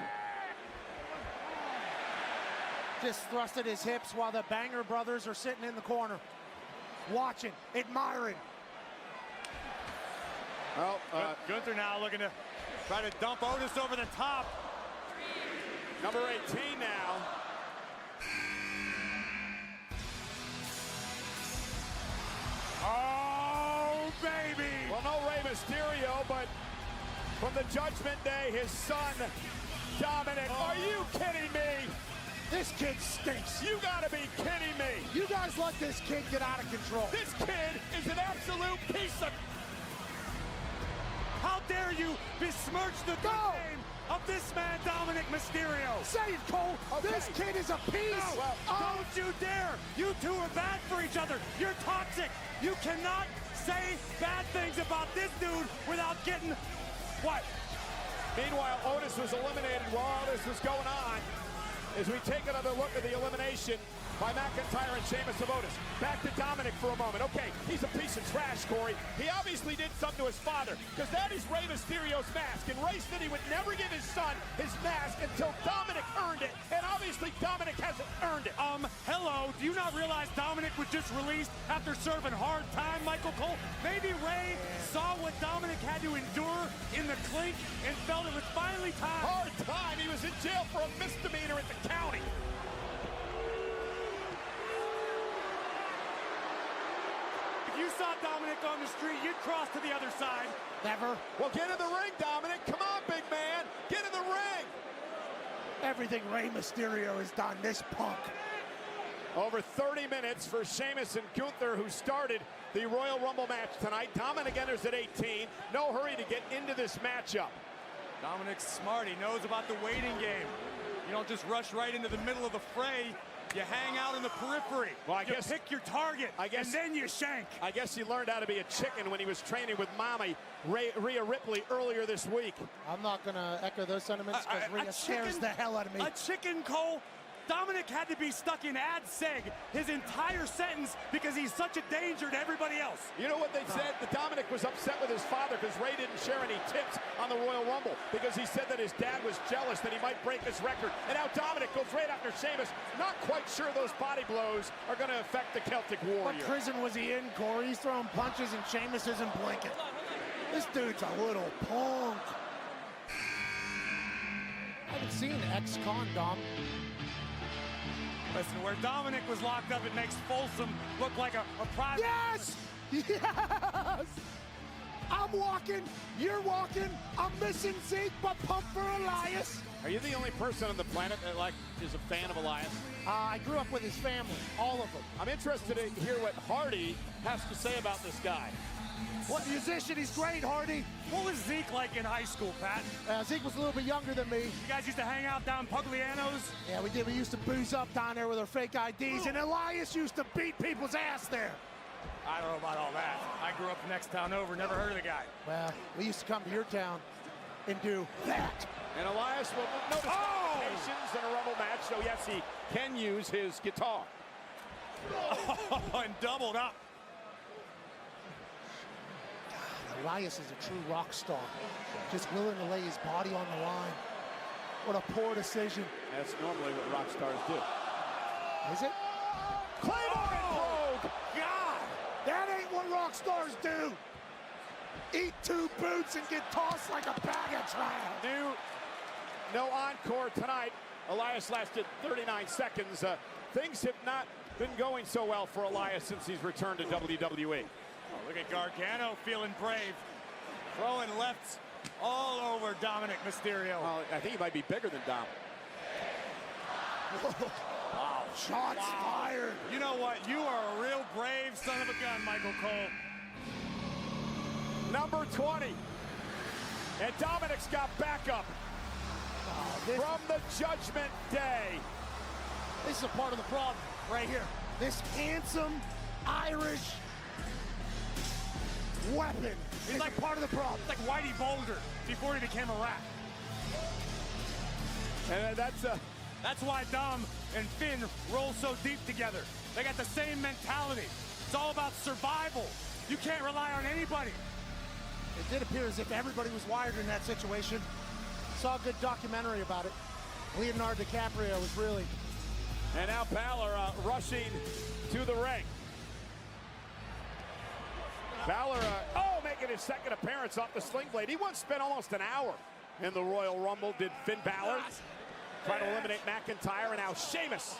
Just thrusted his hips while the Banger brothers are sitting in the corner, watching, admiring. Well, Gunther now looking to try to dump Otis over the top. Number 18 now. Oh, baby! Well, no Rey Mysterio, but from the Judgment Day, his son, Dominic. Are you kidding me? This kid stinks. You gotta be kidding me. You guys let this kid get out of control. This kid is an absolute piece of... How dare you besmirch the good name of this man, Dominic Mysterio? Say it, Cole. Okay. This kid is a piece. No, don't you dare. You two are bad for each other. You're toxic. You cannot say bad things about this dude without getting what? Meanwhile, Otis was eliminated while all this was going on. As we take another look at the elimination by McIntyre and Sheamus of Otis. Back to Dominic for a moment. Okay, he's a piece of trash, Corey. He obviously did something to his father, because that is Rey Mysterio's mask. And Rey said he would never give his son his mask until Dominic earned it. And obviously Dominic hasn't earned it. Hello, do you not realize Dominic was just released after serving hard time, Michael Cole? Maybe Rey saw what Dominic had to endure in the clink and felt it was finally time. Hard time? He was in jail for a misdemeanor at the county. If you saw Dominic on the street, you'd cross to the other side. Never. Well, get in the ring, Dominic. Come on, big man. Get in the ring. Everything Rey Mysterio has done, this punk. Over 30 minutes for Sheamus and Gunther, who started the Royal Rumble match tonight. Dominic enters at 18. No hurry to get into this matchup. Dominic's smart. He knows about the waiting game. You don't just rush right into the middle of the fray. You hang out in the periphery. Well, you pick your target, and then you shank. I guess he learned how to be a chicken when he was training with Mommy, Rhea Ripley, earlier this week. I'm not going to echo those sentiments because Rhea scares the hell out of me. A chicken, Cole? Dominic had to be stuck in ad seg his entire sentence because he's such a danger to everybody else. You know what they said? That Dominic was upset with his father because Rey didn't share any tips on the Royal Rumble because he said that his dad was jealous that he might break his record. And now Dominic goes right after Sheamus. Not quite sure those body blows are going to affect the Celtic Warrior. What prison was he in, Corey? He's throwing punches and Sheamus isn't blinking. This dude's a little punk. I haven't seen ex-con, Dom. Listen, where Dominic was locked up, it makes Folsom look like a private... Yes! Yes! I'm walking, you're walking, I'm missing Zeke, but pump for Elias. Are you the only person on the planet that is a fan of Elias? I grew up with his family, all of them. I'm interested to hear what Hardy has to say about this guy. What musician? He's great, Hardy. What was Zeke like in high school, Pat? Zeke was a little bit younger than me. You guys used to hang out down Pugliano's? Yeah, we did. We used to booze up down there with our fake IDs, and Elias used to beat people's ass there. I don't know about all that. I grew up the next town over, never heard of the guy. Well, we used to come to your town and do that. And Elias will notice complications in a Rumble match, so yes, he can use his guitar. And doubled up. Elias is a true rock star, just willing to lay his body on the line. What a poor decision. That's normally what rock stars do. Is it? Claymore and Rogue! God! That ain't what rock stars do! Eat two boots and get tossed like a bag of trash! No encore tonight. Elias lasted 39 seconds. Things have not been going so well for Elias since he's returned to WWE. Oh, look at Gargano feeling brave. Throwing lefts all over Dominic Mysterio. Well, I think he might be bigger than Dom. Wow. Shots fired. You know what? You are a real brave son of a gun, Michael Cole. Number 20. And Dominic's got backup from the Judgment Day. This is a part of the problem right here. This handsome Irish weapon is like part of the problem. It's like Whitey Boulder before he became a rat. And that's why Dom and Finn roll so deep together. They got the same mentality. It's all about survival. You can't rely on anybody. It did appear as if everybody was wired in that situation. Saw a good documentary about it. Leonardo DiCaprio was really. And now Balor rushing to the ring. Balor, making his second appearance off the sling blade. He once spent almost an hour in the Royal Rumble, did Finn Balor. Trying to eliminate McIntyre, and now Sheamus.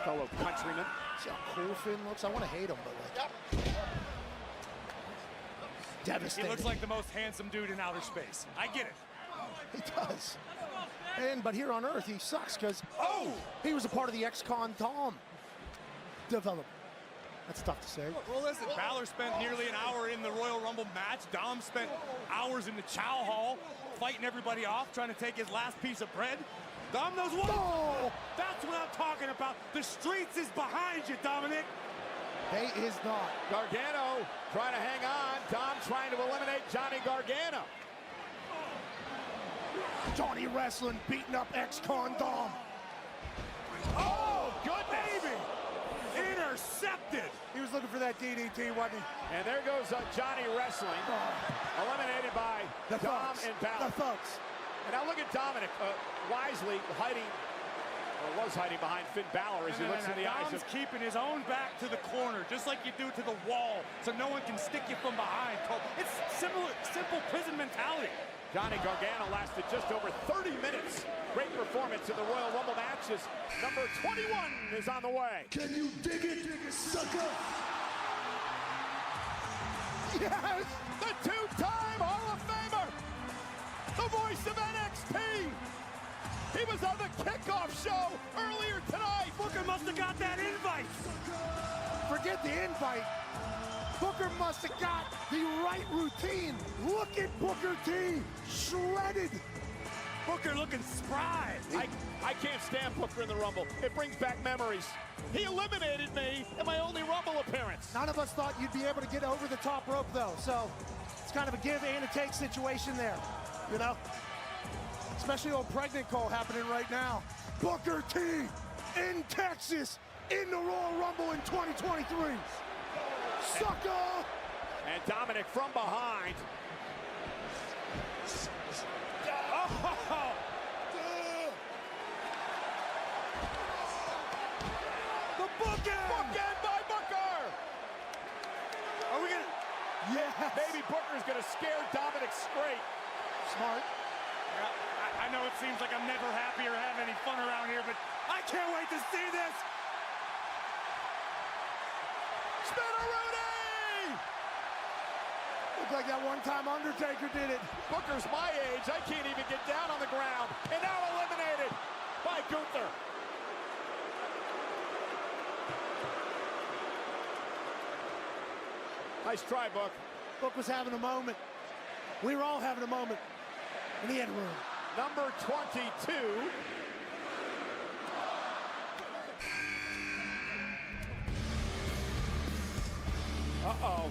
Fellow countryman. See how cool Finn looks? I want to hate him, but like... Devastating. He looks like the most handsome dude in outer space. I get it. He does. But here on Earth, he sucks because, he was a part of the ex-con Dom development. That's tough to say. Well, listen, Balor spent nearly an hour in the Royal Rumble match. Dom spent hours in the Chow Hall fighting everybody off, trying to take his last piece of bread. Dom knows what. Oh! That's what I'm talking about. The streets is behind you, Dominic. They is not. Gargano trying to hang on. Dom trying to eliminate Johnny Gargano. Johnny Wrestling beating up ex-con Dom. Oh, goodness. Baby. Intercepted. He was looking for that DDT, wasn't he? And there goes Johnny Wrestling. Eliminated by the Dom thugs. and Balor. The thugs. And now look at Dominic wisely hiding, or was hiding behind Finn Balor as he looks in the eyes of... Dom's keeping his own back to the corner, just like you do to the wall, so no one can stick you from behind. It's simple prison mentality. Johnny Gargano lasted just over 30 minutes. Great performance in the Royal Rumble matches. Number 21 is on the way. Can you dig it, sucker? Yes! The two-time Hall of Famer! The voice of NXT! He was on the kickoff show earlier tonight! Booker must have got that invite! Forget the invite. Booker must have got the right routine. Look at Booker T, shredded. Booker looking spry. I can't stand Booker in the Rumble. It brings back memories. He eliminated me in my only Rumble appearance. None of us thought you'd be able to get over the top rope, though. So it's kind of a give and a take situation there, you know? Especially old pregnant Cole happening right now. Booker T in Texas in the Royal Rumble in 2023. Sucker! And Dominic from behind. Oh! The bookend! Bookend by Booker! Are we gonna... Yes! Maybe Booker's gonna scare Dominic straight. Smart. I know it seems like I'm never happy or have any fun around here, but I can't wait to see this! Spinneroonie! Looked like that one time Undertaker did it. Booker's my age. I can't even get down on the ground. And now eliminated by Gunther. Nice try, Book. Book was having a moment. We were all having a moment in the end room. Number 22. Uh-oh.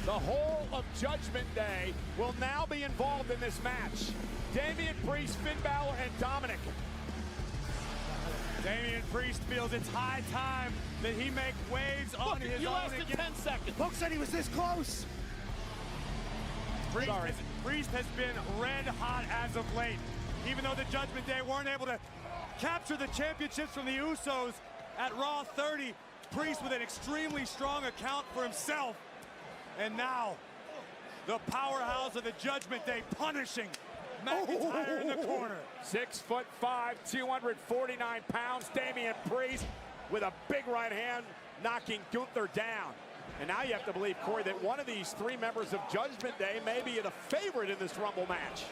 The whole of Judgment Day will now be involved in this match. Damian Priest, Finn Balor, and Dominic. Damian Priest feels it's high time that he make waves on his you own lasted again. 10 seconds. Book said he was this close. Priest has been red hot as of late. Even though the Judgment Day weren't able to capture the championships from the Usos at Raw 30, Priest with an extremely strong account for himself. And now, the powerhouse of the Judgment Day punishing McIntyre in the corner. 6'5", 249 pounds, Damian Priest with a big right hand knocking Gunther down. And now you have to believe, Corey, that one of these three members of Judgment Day may be the favorite in this Rumble match.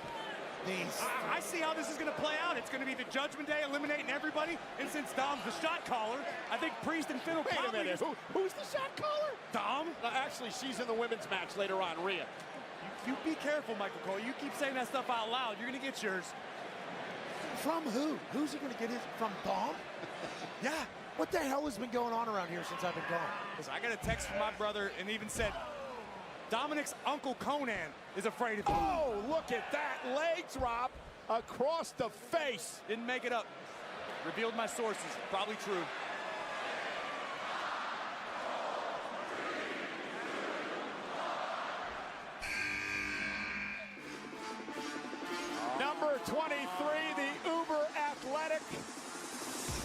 these. I see how this is going to play out. It's going to be the Judgment Day eliminating everybody, and since Dom's the shot caller, I think Priest and Finn will Wait a probably... minute, who's the shot caller? Dom? Actually, she's in the women's match later on, Rhea. You be careful, Michael Cole. You keep saying that stuff out loud, you're going to get yours. From who? Who's he going to get his? From Dom? Yeah. What the hell has been going on around here since I've been gone? Listen, I got a text from my brother and even said, Dominic's uncle Conan is afraid of him. Oh, look at that leg drop across the face. Didn't make it up. Revealed my sources. Probably true. Number 23, the uber athletic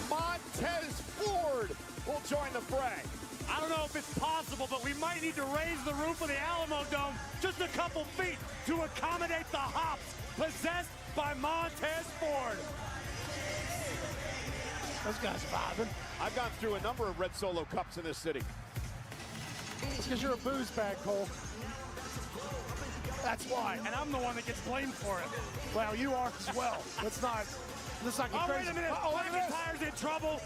Montez Ford will join the fray. I don't know if it's possible, but we might need to raise the roof of the Alamo Dome just a couple feet to accommodate the hops possessed by Montez Ford. Those guys vibing. I've gone through a number of Red Solo Cups in this city. It's because you're a booze bag, Cole. That's why. And I'm the one that gets blamed for it. Well, you are as well. Let's not get Oh, crazy. wait a minute. McIntyre's in trouble.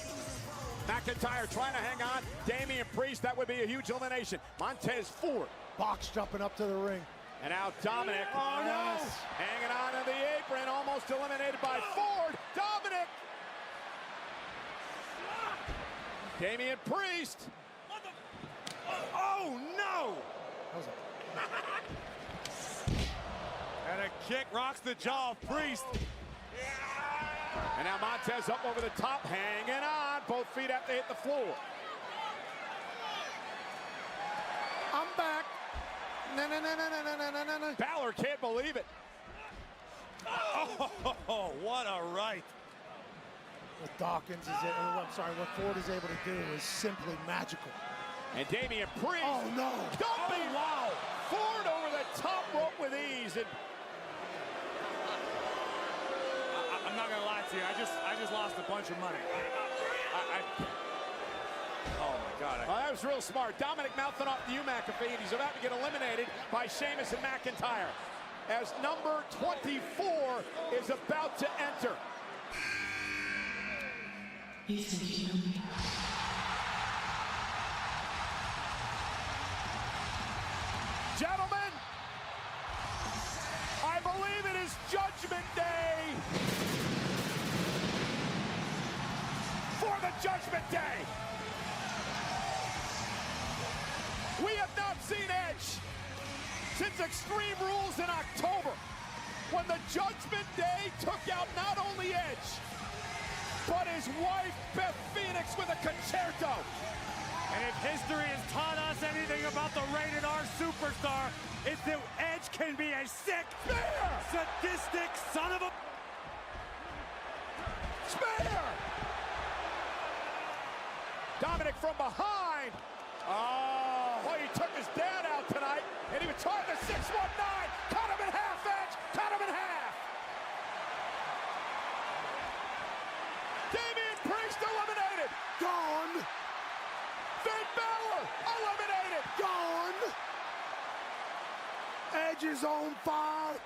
McIntyre trying to hang on. Damian Priest, that would be a huge elimination. Montez Ford. Box jumping up to the ring. And now Dominic. Oh, no. Hanging on to the apron, almost eliminated by Ford. Dominic. Damian Priest. Oh, no. And a kick rocks the jaw of Priest. And now Montez up over the top, hanging on. Both feet have to hit the floor. I'm back. No. Balor can't believe it. Oh, what a right. What Dawkins what Ford is able to do is simply magical. And Damian Priest. Oh, no. Dumping. Oh, wow. Ford over the top rope with ease. And I'm not gonna lie to you. I just lost a bunch of money. Oh my God. that was real smart. Dominic mouthing off to you, McAfee, and he's about to get eliminated by Sheamus and McIntyre as number 24 is about to enter. Gentlemen, I believe it is Judgment Day for the Judgment Day. We have not seen Edge since Extreme Rules in October, when the Judgment Day took out not only Edge, but his wife, Beth Phoenix, with a concerto. And if history has taught us anything about the rated R superstar, it's that Edge can be a sick, sadistic son of a... Spear! Dominic from behind. Oh, he took his dad out tonight, and he was trying to 619. Cut him in half, Edge. Cut him in half. Damian Priest eliminated. Gone. Finn Balor eliminated. Gone. Edge is on fire.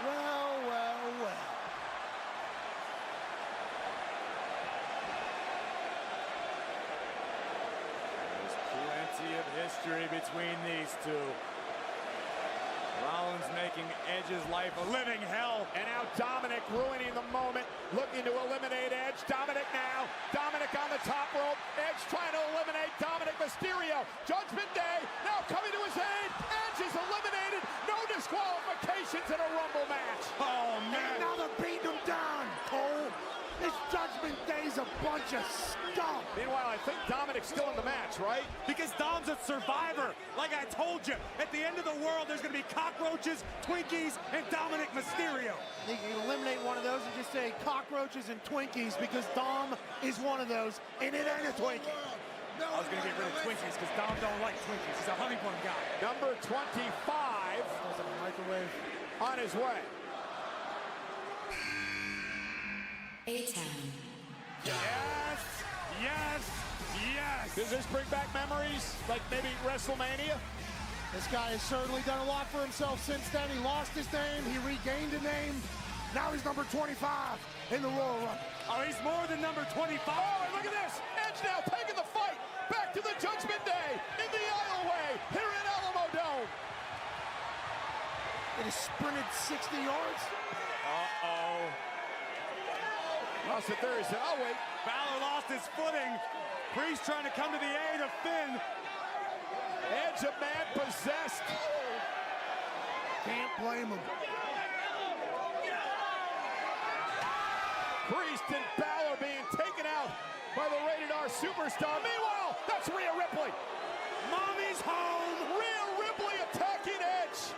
Well. There's plenty of history between these two. Rollins making Edge's life a living hell. And now Dominic ruining the moment, looking to eliminate Edge. Dominic now. Dominic on the top rope. Edge trying to eliminate Dominic Mysterio. Judgment Day now coming to his aid. Edge is eliminated. No disqualifications in a Rumble match. Oh, man. And now they're beating him down, Cole. This Judgment Day's a bunch of scum. Meanwhile, I think Dominic's still in the match, right? Because Dom's a survivor. Like I told you, at the end of the world, there's going to be cockroaches, Twinkies, and Dominic Mysterio. You can eliminate one of those and just say cockroaches and Twinkies, because Dom is one of those, and it ain't a Twinkie. I was going to get rid of Twinkies because Dom don't like Twinkies. He's a honeycomb guy. Number 25 microwave on his way. A-Town. Yes! Does this bring back memories, like maybe WrestleMania? This guy has certainly done a lot for himself since then. He lost his name, he regained a name. Now he's number 25 in the Royal Rumble. Oh, he's more than number 25. Oh, and look at this. Edge now taking the fight back to the Judgment Day in the aisleway here in Alamo Dome. It has sprinted 60 yards. Uh-oh. Austin Theory said, oh, wait. Balor lost his footing. Priest trying to come to the aid of Finn. Edge a man possessed. Can't blame him. Priest and Balor being taken out by the Rated R Superstar. Meanwhile, that's Rhea Ripley. Mommy's home. Rhea Ripley attacking Edge.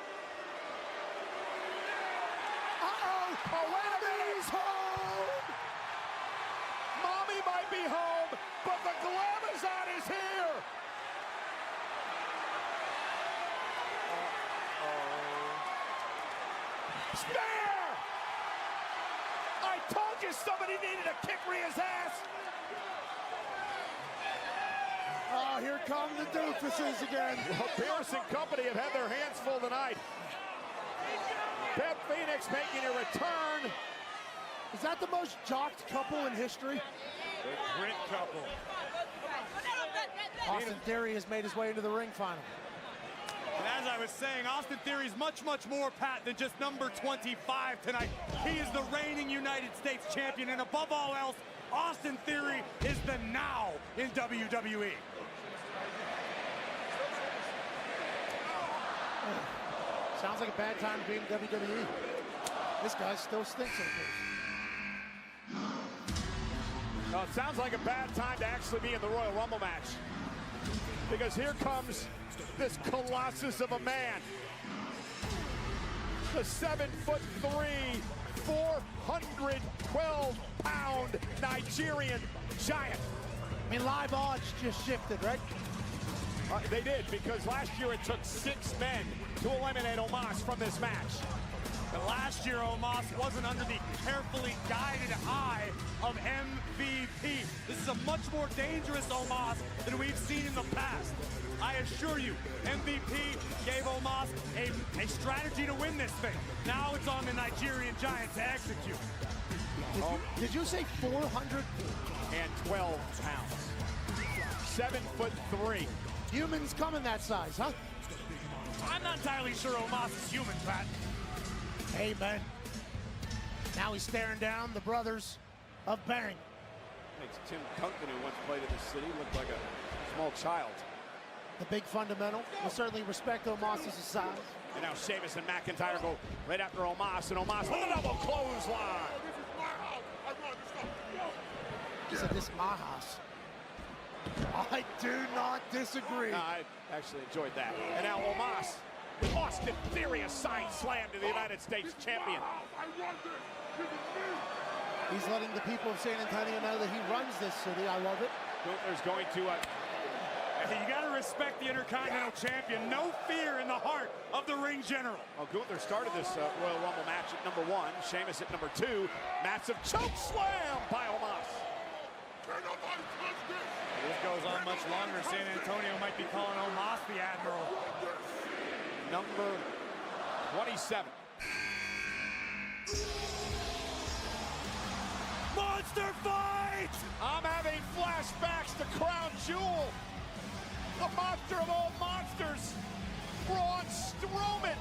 Uh-oh. Oh, wait a minute. Mommy's home. Mommy might be home, but the Glamazon is here. Spear! I told you somebody needed to kick Rhea's ass. Oh, here come the doofuses again. Well, Pierce and company have had their hands full tonight. Beth Phoenix making a return. Is that the most jocked couple in history? The grit couple. Austin Theory has made his way into the ring finally. And as I was saying, Austin Theory is much, much more, Pat, than just number 25 tonight. He is the reigning United States champion, and above all else, Austin Theory is the now in WWE. Sounds like a bad time to be in WWE. This guy still stinks on this. Well, it sounds like a bad time to actually be in the Royal Rumble match. Because here comes this colossus of a man. The 7'3", 412-pound Nigerian giant. I mean, live odds just shifted, right? They did, because last year it took 6 men to eliminate Omos from this match. And last year, Omos wasn't under the carefully guided eye of MVP. This is a much more dangerous Omos than we've seen in the past. I assure you, MVP gave Omos a strategy to win this thing. Now it's on the Nigerian Giant to execute. Did you say 412 pounds? 7'3". Humans come in that size, huh? I'm not entirely sure Omos is human, Pat. Amen. Now he's staring down the brothers of Bang. Makes Tim Duncan, who once played in the city, look like a small child. The big fundamental. We'll certainly respect Omos' size. And now Sheamus and McIntyre go right after Omos, and Omos with a double clothesline. He said, this is my house. I do not disagree. I actually enjoyed that. And now Omos, Austin Theory, a side slam to the United States champion. He's letting the people of San Antonio know that he runs this city. I love it. Gunther's going to... You got to respect the Intercontinental Champion. No fear in the heart of the ring general. Well, Gunther started this Royal Rumble match at number 1. Sheamus at number 2. Massive choke slam by Omos. If this goes on much longer, San Antonio might be calling Omos the Admiral. Number 27. Monster fight! I'm having flashbacks to Crown Jewel. The monster of all monsters, Braun Strowman.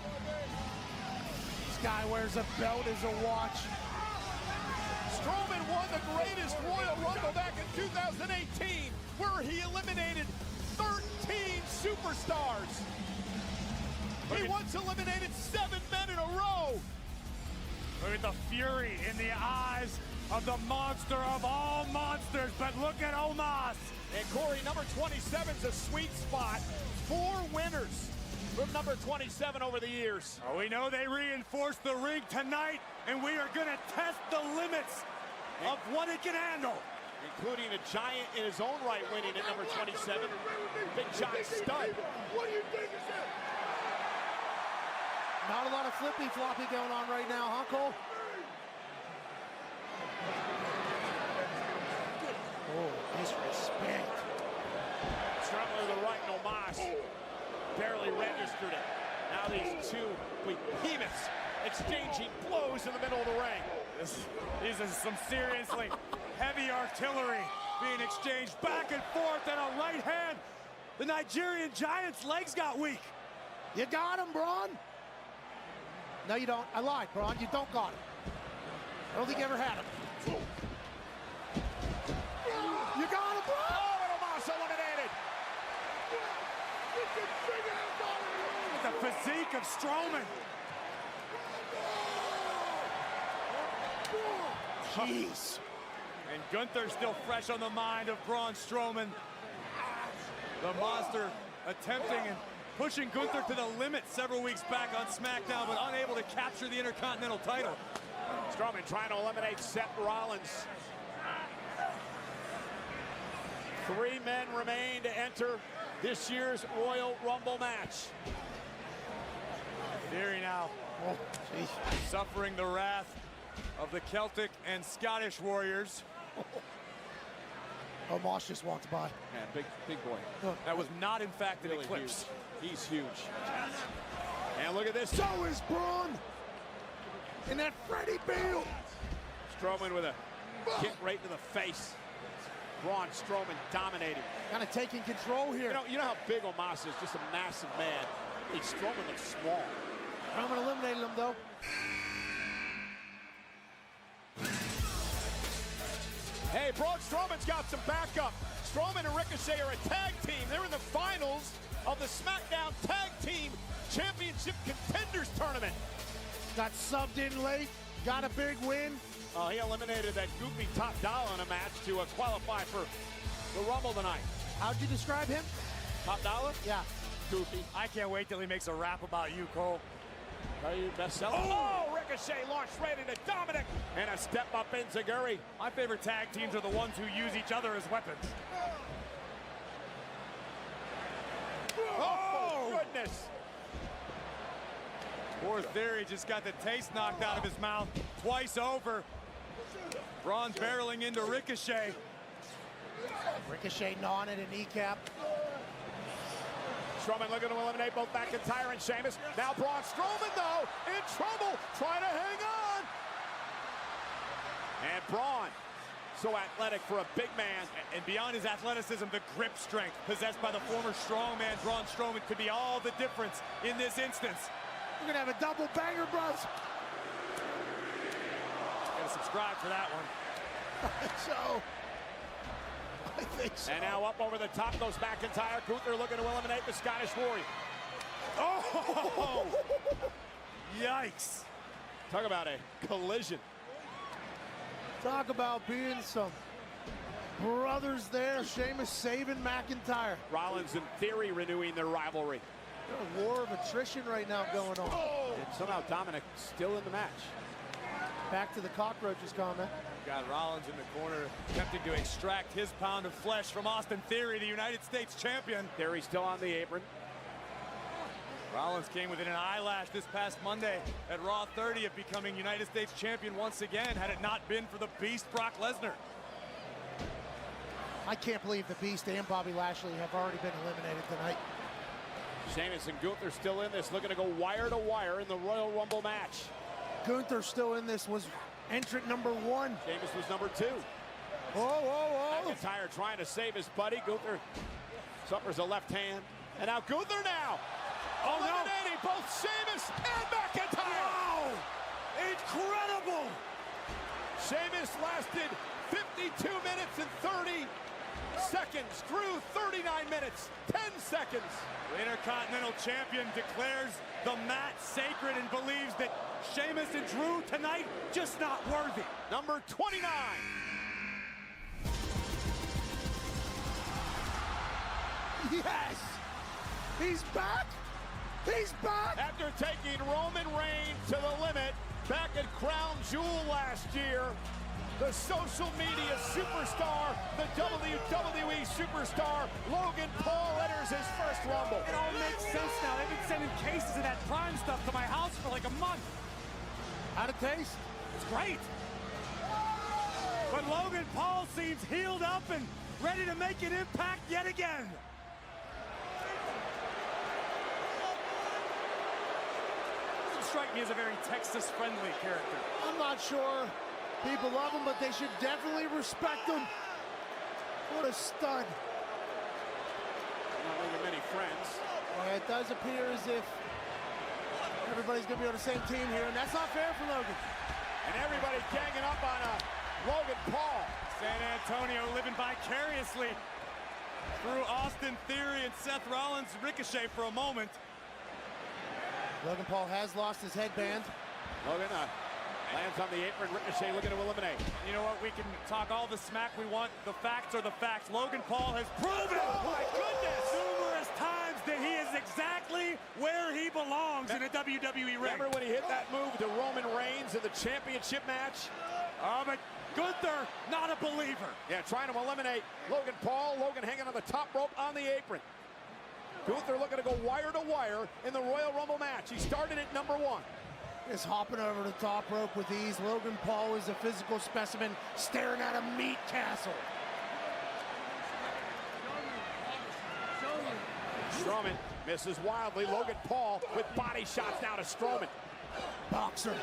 This guy wears a belt as a watch. Strowman won the greatest Royal Rumble back in 2018, where he eliminated 13 superstars. He once eliminated 7 men in a row. Look at the fury in the eyes of the monster of all monsters, but look at Omos. And Corey, number 27's a sweet spot. 4 winners from number 27 over the years. Oh, we know they reinforced the ring tonight, and we are going to test the limits of what it can handle. Including a giant in his own right winning at number 27. Big John Studd. What do you think is that? Not a lot of flippy-floppy going on right now, huh, Cole? Oh, disrespect. right, and Omos barely registered it. Now these two behemoths exchanging blows in the middle of the ring. These are some seriously heavy artillery being exchanged back and forth, and a right hand. The Nigerian Giant's legs got weak. You got him, Braun. No, you don't. I lied, Braun. You don't got him. I don't think you ever had him. You got him, Braun. Oh, and Omos eliminated. The physique of Strowman. Jeez. And Gunther still fresh on the mind of Braun Strowman. The monster attempting and pushing Gunther to the limit several weeks back on SmackDown, but unable to capture the Intercontinental title. Strowman trying to eliminate Seth Rollins. 3 men remain to enter this year's Royal Rumble match. Theory now suffering the wrath of the Celtic and Scottish Warriors. Omos just walked by. Man, big boy. That was not, in fact, an Really eclipse. huge. He's huge. And look at this. So is Braun. And that Freddie Beal. Strowman with a kick right to the face. Braun Strowman dominating. Kind of taking control here. You know how big Omos is, just a massive man. Strowman looks small. Strowman eliminated him, though. Hey, Braun Strowman's got some backup. Strowman and Ricochet are a tag team. They're in the finals of the SmackDown Tag Team Championship Contenders Tournament. Got subbed in late. Got a big win. He eliminated that goofy Top Dollar in a match to qualify for the Rumble tonight. How'd you describe him? Top Dollar? Yeah. Goofy. I can't wait till he makes a rap about you, Cole. Are you bestseller? Oh, Ricochet launched right into Dominic. And a step up in Zaguri. My favorite tag teams are the ones who use each other as weapons. Oh, goodness. Poor Theory just got the taste knocked out of his mouth twice over. Braun barreling into Ricochet. Ricochet gnawing at a kneecap. Strowman looking to eliminate both McIntyre and Sheamus. Now Braun Strowman, though, in trouble, trying to hang on. And Braun, so athletic for a big man. And beyond his athleticism, the grip strength possessed by the former strongman Braun Strowman could be all the difference in this instance. We're going to have a double banger, bros. Gotta subscribe for that one. I think so. And now up over the top goes McIntyre. Gunther looking to eliminate the Scottish Warrior. Oh! Yikes. Talk about a collision. Talk about being some brothers there. Sheamus saving McIntyre. Rollins and Theory renewing their rivalry. A war of attrition right now going on. And somehow Dominic still in the match. Back to the cockroaches comment. Got Rollins in the corner, attempting to extract his pound of flesh from Austin Theory, the United States champion. Theory still on the apron. Rollins came within an eyelash this past Monday at Raw 30 of becoming United States champion once again, had it not been for the Beast Brock Lesnar. I can't believe the Beast and Bobby Lashley have already been eliminated tonight. Sheamus and Gunther still in this, looking to go wire to wire in the Royal Rumble match. Gunther still in this, was entrant number 1. Sheamus was number 2. Oh. McIntyre trying to save his buddy. Gunther suffers a left hand. And now Gunther now. Eliminating both Sheamus and McIntyre. Wow! Incredible! Sheamus lasted 52 minutes and 30 seconds. Drew 39 minutes, 10 seconds. The Intercontinental Champion declares the mat sacred and believes that Sheamus and Drew tonight just not worthy. Number 29. Yes! He's back! He's back! After taking Roman Reigns to the limit back at Crown Jewel last year, the social media superstar, the WWE superstar, Logan Paul enters his first Rumble. It all makes sense now. They've been sending cases of that Prime stuff to my house for like a month. How'd it taste? It's great. But Logan Paul seems healed up and ready to make an impact yet again. strike me as a very Texas-friendly character. I'm not sure people love him, but they should definitely respect him. What a stud. Not making many friends. Well, it does appear as if everybody's going to be on the same team here, and that's not fair for Logan. And everybody ganging up on Logan Paul. San Antonio living vicariously through Austin Theory and Seth Rollins. Ricochet for a moment. Logan Paul has lost his headband. Logan lands on the apron. Ricochet looking to eliminate. You know what? We can talk all the smack we want. The facts are the facts. Logan Paul has proven, oh my goodness, numerous times that he is exactly where he belongs in a WWE ring. Remember when he hit that move to Roman Reigns in the championship match? Oh, but Gunther, not a believer. Yeah, trying to eliminate Logan Paul. Logan hanging on the top rope on the apron. Gunther looking to go wire to wire in the Royal Rumble match. He started at number 1. Just hopping over the top rope with ease. Logan Paul is a physical specimen staring at a meat castle. Strowman misses wildly. Logan Paul with body shots now to Strowman. Boxer.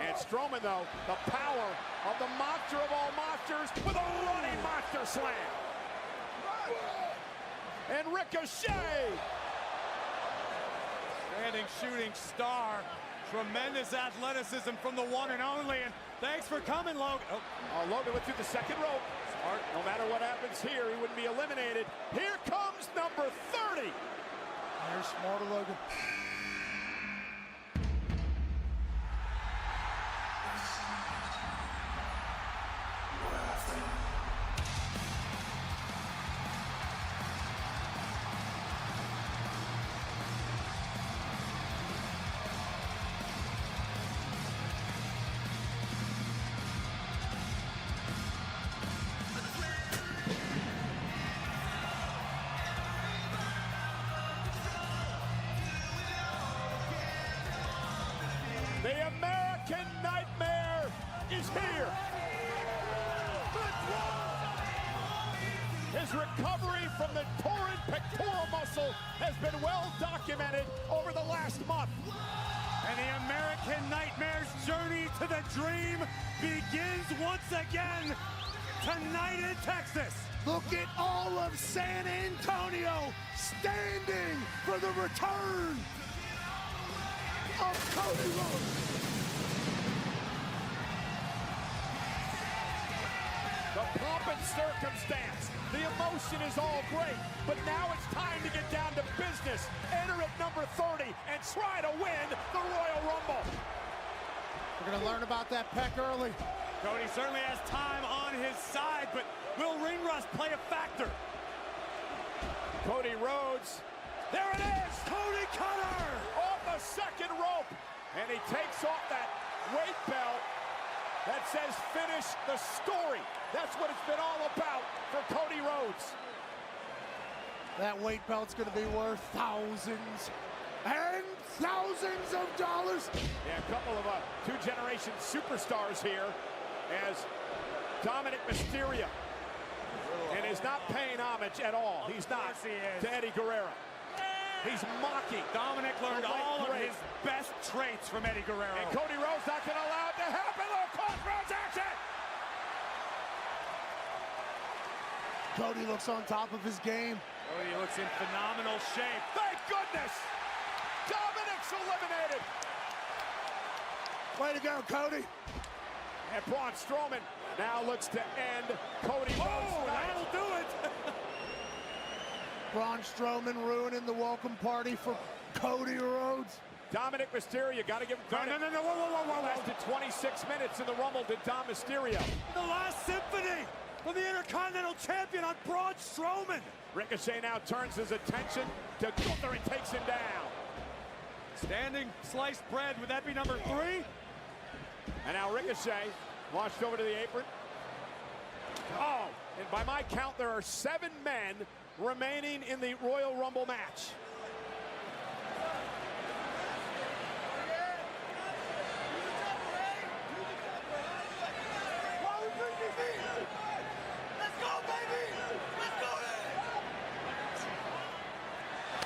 And Strowman, though, the power of the monster of all monsters with a running monster slam. And Ricochet. Standing shooting star. Tremendous athleticism from the one and only. And thanks for coming, Logan. Oh, Logan went through the second rope. Smart. No matter what happens here, he wouldn't be eliminated. Here comes number 30. There's smarter Logan. The American Nightmare is here. His recovery from the torn pectoral muscle has been well documented over the last month. And the American Nightmare's journey to the dream begins once again tonight in Texas. Look at all of San Antonio standing for the return of Cody Rhodes. The pomp and circumstance, the emotion is all great, but now it's time to get down to business. Enter at number 30 and try to win the Royal Rumble. We're going to learn about that pec early. Cody certainly has time on his side, but will ring rust play a factor? Cody Rhodes, there it is! Cody Cutter! Off the second rope, and he takes off that weight belt that says finish the story. That's what it's been all about for Cody Rhodes. That weight belt's going to be worth thousands and thousands of dollars. Yeah, a couple of two-generation superstars here as Dominic Mysterio. And is not paying homage at all. He's not to Eddie Guerrero. He's mocking. Dominic learned all of his best traits from Eddie Guerrero. And Cody Rhodes not going to allow it to happen. Little crossroads action. Cody looks on top of his game. Cody looks in phenomenal shape. Thank goodness. Dominic's eliminated. Way to go, Cody. And Braun Strowman now looks to end Cody Rhodes' night. That'll do it. Braun Strowman ruining the welcome party for Cody Rhodes. Dominic Mysterio, got to give him credit. No, whoa. Lasted 26 minutes in the Rumble to Dom Mysterio. The last symphony for the Intercontinental Champion on Braun Strowman. Ricochet now turns his attention to Gunther and takes him down. Standing sliced bread, would that be number 3? And now Ricochet launched over to the apron. Oh, and by my count, there are 7 men remaining in the Royal Rumble match.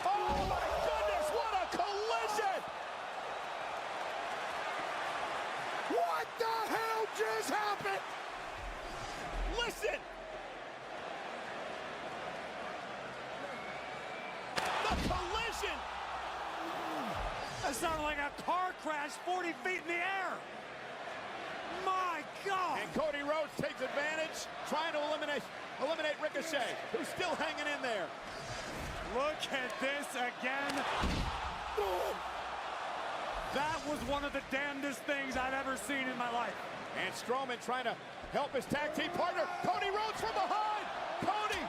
Oh my goodness, what a collision! collision! The collision! That sounded like a car crash 40 feet in the air. My God! And Cody Rhodes takes advantage, trying to eliminate Ricochet, who's still hanging in there. Look at this again. That was one of the damnedest things I've ever seen in my life. And Strowman trying to help his tag team partner, Cody Rhodes from behind. Cody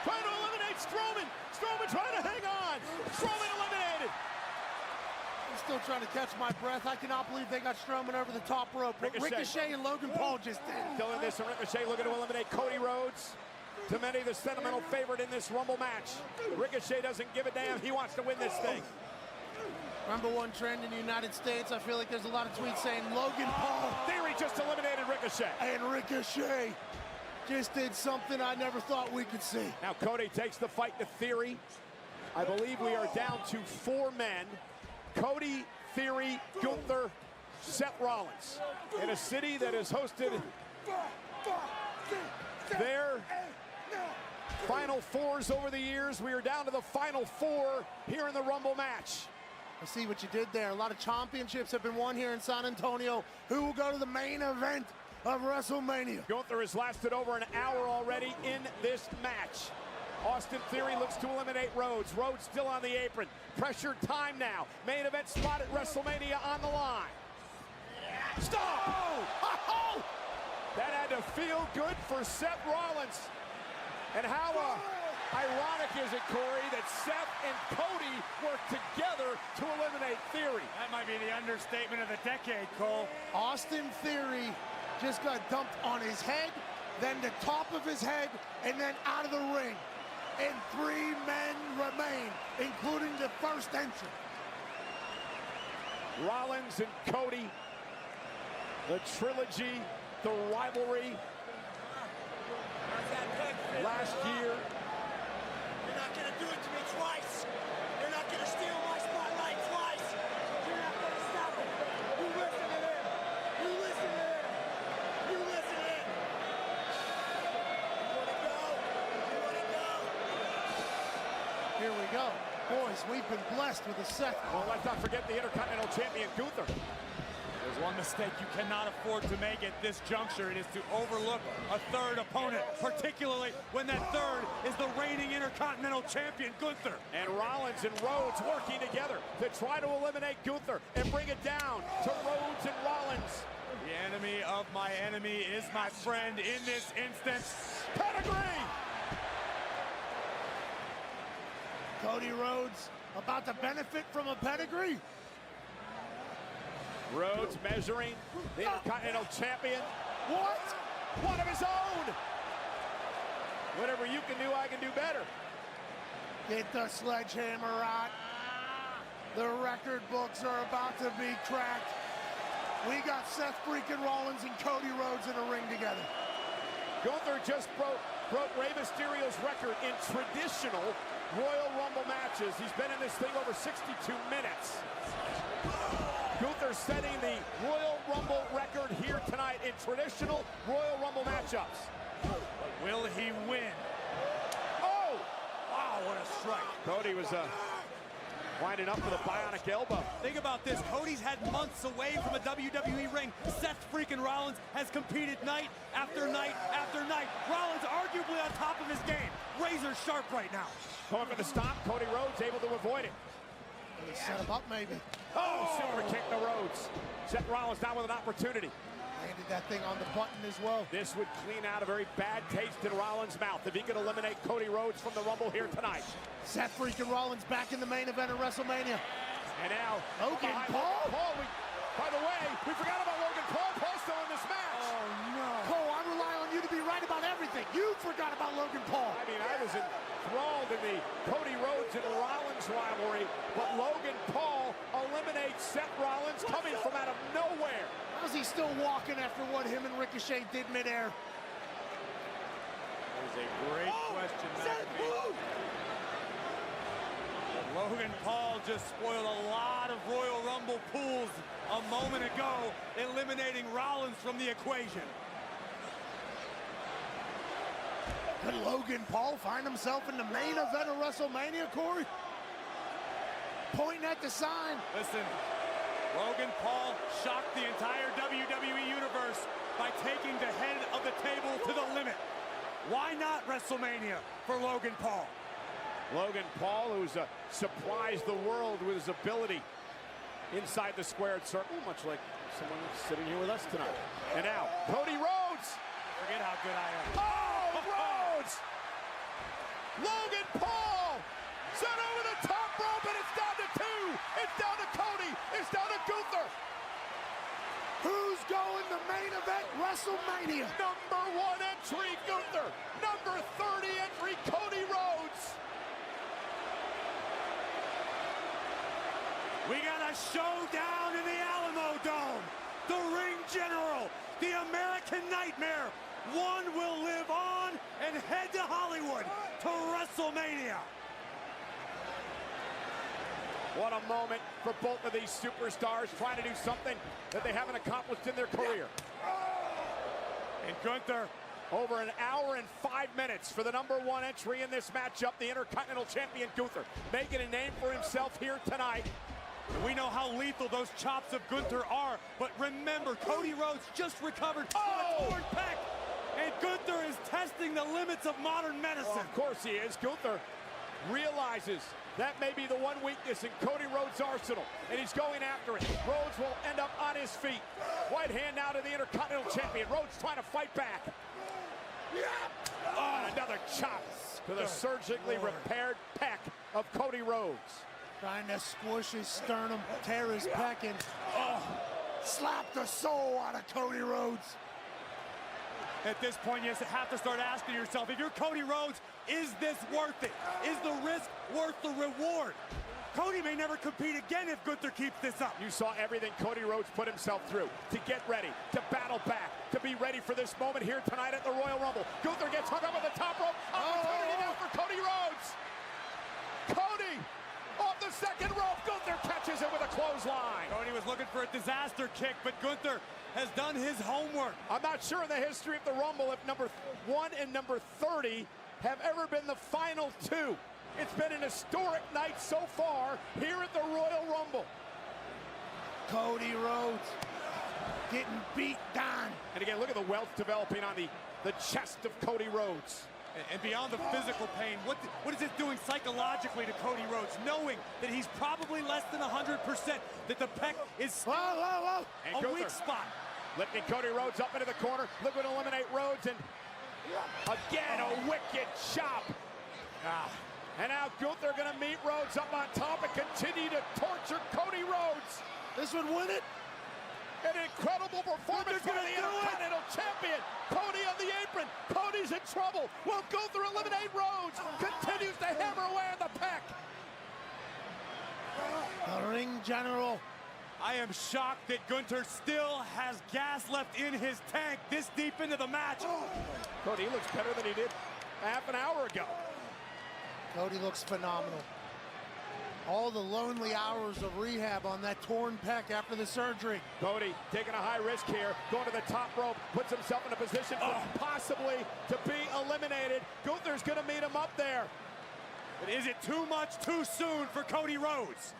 trying to eliminate Strowman. Strowman trying to hang on. Strowman eliminated. I'm still trying to catch my breath. I cannot believe they got Strowman over the top rope. Ricochet and Logan Paul just did. Still in this, and Ricochet looking to eliminate Cody Rhodes. To many, the sentimental favorite in this Rumble match. Ricochet doesn't give a damn. He wants to win this thing. #1 trend in the United States. I feel like there's a lot of tweets saying Logan Paul. Theory just eliminated Ricochet. And Ricochet just did something I never thought we could see. Now Cody takes the fight to Theory. I believe we are down to 4 men. Cody, Theory, Gunther, Seth Rollins. In a city that has hosted their Final Fours over the years. We are down to the Final 4 here in the Rumble match. I see what you did there. A lot of championships have been won here in San Antonio. Who will go to the main event of WrestleMania? Gunther has lasted over an hour already in this match. Austin Theory looks to eliminate Rhodes. Rhodes still on the apron. Pressured time now. Main event spot at WrestleMania on the line. Stop! Oh! That had to feel good for Seth Rollins. And how ironic is it, Corey, that Seth and Cody work together to eliminate Theory? That might be the understatement of the decade, Cole. Austin Theory just got dumped on his head, then the top of his head, and then out of the ring. And 3 men remain, including the first entrant. Rollins and Cody, the trilogy, the rivalry. Last year. You're not going to do it to me twice. You're not going to steal my spotlight twice. You're not going to stop it. You listen to him. You listen to him. You listen to him. You want to go? You want to go? Here we go. Boys, we've been blessed with a Seth. Well, let's not forget the Intercontinental Champion, Gunther. There's one mistake you cannot afford to make at this juncture. It is to overlook a third opponent, particularly when that third is the reigning Intercontinental Champion, Gunther. And Rollins and Rhodes working together to try to eliminate Gunther and bring it down to Rhodes and Rollins. The enemy of my enemy is my friend in this instance. Pedigree! Cody Rhodes about to benefit from a pedigree. Rhodes measuring the Intercontinental Champion. What? One of his own! Whatever you can do, I can do better. Get the sledgehammer out. The record books are about to be cracked. We got Seth freaking Rollins and Cody Rhodes in a ring together. Gunther just broke Rey Mysterio's record in traditional Royal Rumble matches. He's been in this thing over 62 minutes. Gunther setting the Royal Rumble record here tonight in traditional Royal Rumble matchups. But will he win? Oh! Wow, what a strike. Cody was winding up with a bionic elbow. Think about this. Cody's had months away from a WWE ring. Seth freaking Rollins has competed night after night after night. Rollins arguably on top of his game. Razor sharp right now. Going for the stop. Cody Rhodes able to avoid it. Set him up, maybe. Oh, super kick to Rhodes. Seth Rollins now with an opportunity. Landed that thing on the button as well. This would clean out a very bad taste in Rollins' mouth if he could eliminate Cody Rhodes from the Rumble here tonight. Seth freaking Rollins back in the main event of WrestleMania. And now, Logan Paul. By the way, we forgot about Logan Paul. Paul's still in this match. Oh, no. Cole, I rely on you to be right about everything. You forgot about Logan Paul. I mean, I was enthralled in the Cody Rhodes and Rollins rivalry, but Logan Paul eliminates Seth Rollins coming from out of nowhere. How's he still walking after what him and Ricochet did midair? That is a great question, Matt. Logan Paul just spoiled a lot of Royal Rumble pools a moment ago, eliminating Rollins from the equation. Could Logan Paul find himself in the main event of WrestleMania, Corey? Pointing at the sign. Listen, Logan Paul shocked the entire WWE universe by taking the head of the table to the limit. Why not WrestleMania for Logan Paul? Logan Paul, who's surprised the world with his ability inside the squared circle, much like someone sitting here with us tonight. And now, Cody Rhodes. Forget how good I am. Oh, Rhodes! Logan Paul sent over the top rope, and it's down to 2. It's down to Cody. It's down to Gunther. Who's going to main event WrestleMania? Number 1 entry, Gunther. Number 30 entry, Cody Rhodes. We got a showdown in the Alamo Dome. The Ring General, the American Nightmare. One will live on and head to Hollywood to WrestleMania. What a moment for both of these superstars trying to do something that they haven't accomplished in their career. And Gunther, over an hour and 5 minutes for the number 1 entry in this matchup, the Intercontinental Champion Gunther, making a name for himself here tonight. We know how lethal those chops of Gunther are, but remember, Cody Rhodes just recovered from a torn pec, and Gunther is testing the limits of modern medicine. Well, of course he is. Gunther realizes that may be the one weakness in Cody Rhodes' arsenal, and he's going after it. Rhodes will end up on his feet. Right hand now to the Intercontinental Champion. Rhodes trying to fight back. Oh, another chop to the surgically repaired pec of Cody Rhodes. Trying to squish his sternum, tear his pec, and slap the soul out of Cody Rhodes. At this point, you have to start asking yourself, if you're Cody Rhodes, is this worth it? Is the risk worth the reward? Cody may never compete again if Gunther keeps this up. You saw everything Cody Rhodes put himself through to get ready, to battle back, to be ready for this moment here tonight at the Royal Rumble. Gunther gets hung up on the top rope. Opportunity now for Cody Rhodes. Cody off the second rope. Gunther catches it with a clothesline. Cody was looking for a disaster kick, but Gunther has done his homework. I'm not sure in the history of the Rumble if number 1 and number 30 have ever been the final 2. It's been an historic night so far here at the Royal Rumble. Cody Rhodes getting beat down. And again, look at the wealth developing on the chest of Cody Rhodes. And beyond the physical pain, what is it doing psychologically to Cody Rhodes, knowing that he's probably less than 100%, that the pec is a weak spot? Lifting Cody Rhodes up into the corner, looking to eliminate Rhodes, and again, a wicked chop. And now Gunther going to meet Rhodes up on top and continue to torture Cody Rhodes. This would win it. An incredible performance by the Intercontinental Champion. Cody on the apron. Cody's in trouble. Will Gunther eliminate Rhodes? Continues to hammer away on the pec. The Ring General. I am shocked that Gunther still has gas left in his tank this deep into the match. Cody looks better than he did half an hour ago. Cody looks phenomenal. All the lonely hours of rehab on that torn pec after the surgery. Cody taking a high risk here, going to the top rope, puts himself in a position for possibly to be eliminated. Gunther's going to meet him up there. But is it too much too soon for Cody Rhodes?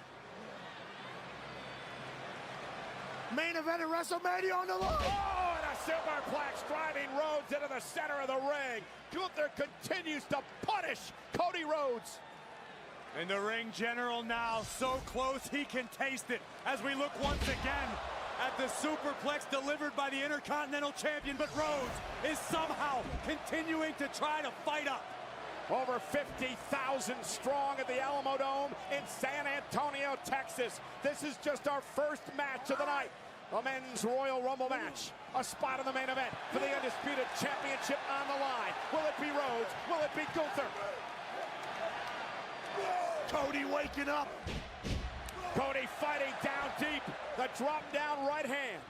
Main event of WrestleMania on the line. Oh, and a superplex driving Rhodes into the center of the ring. Gunther continues to punish Cody Rhodes. And the Ring General now so close he can taste it as we look once again at the superplex delivered by the Intercontinental Champion, but Rhodes is somehow continuing to try to fight up. Over 50,000 strong at the Alamo Dome in San Antonio, Texas. This is just our first match of the night. A men's Royal Rumble match. A spot in the main event for the Undisputed Championship on the line. Will it be Rhodes? Will it be Gunther? Cody waking up. Cody fighting down deep. The drop down right hand.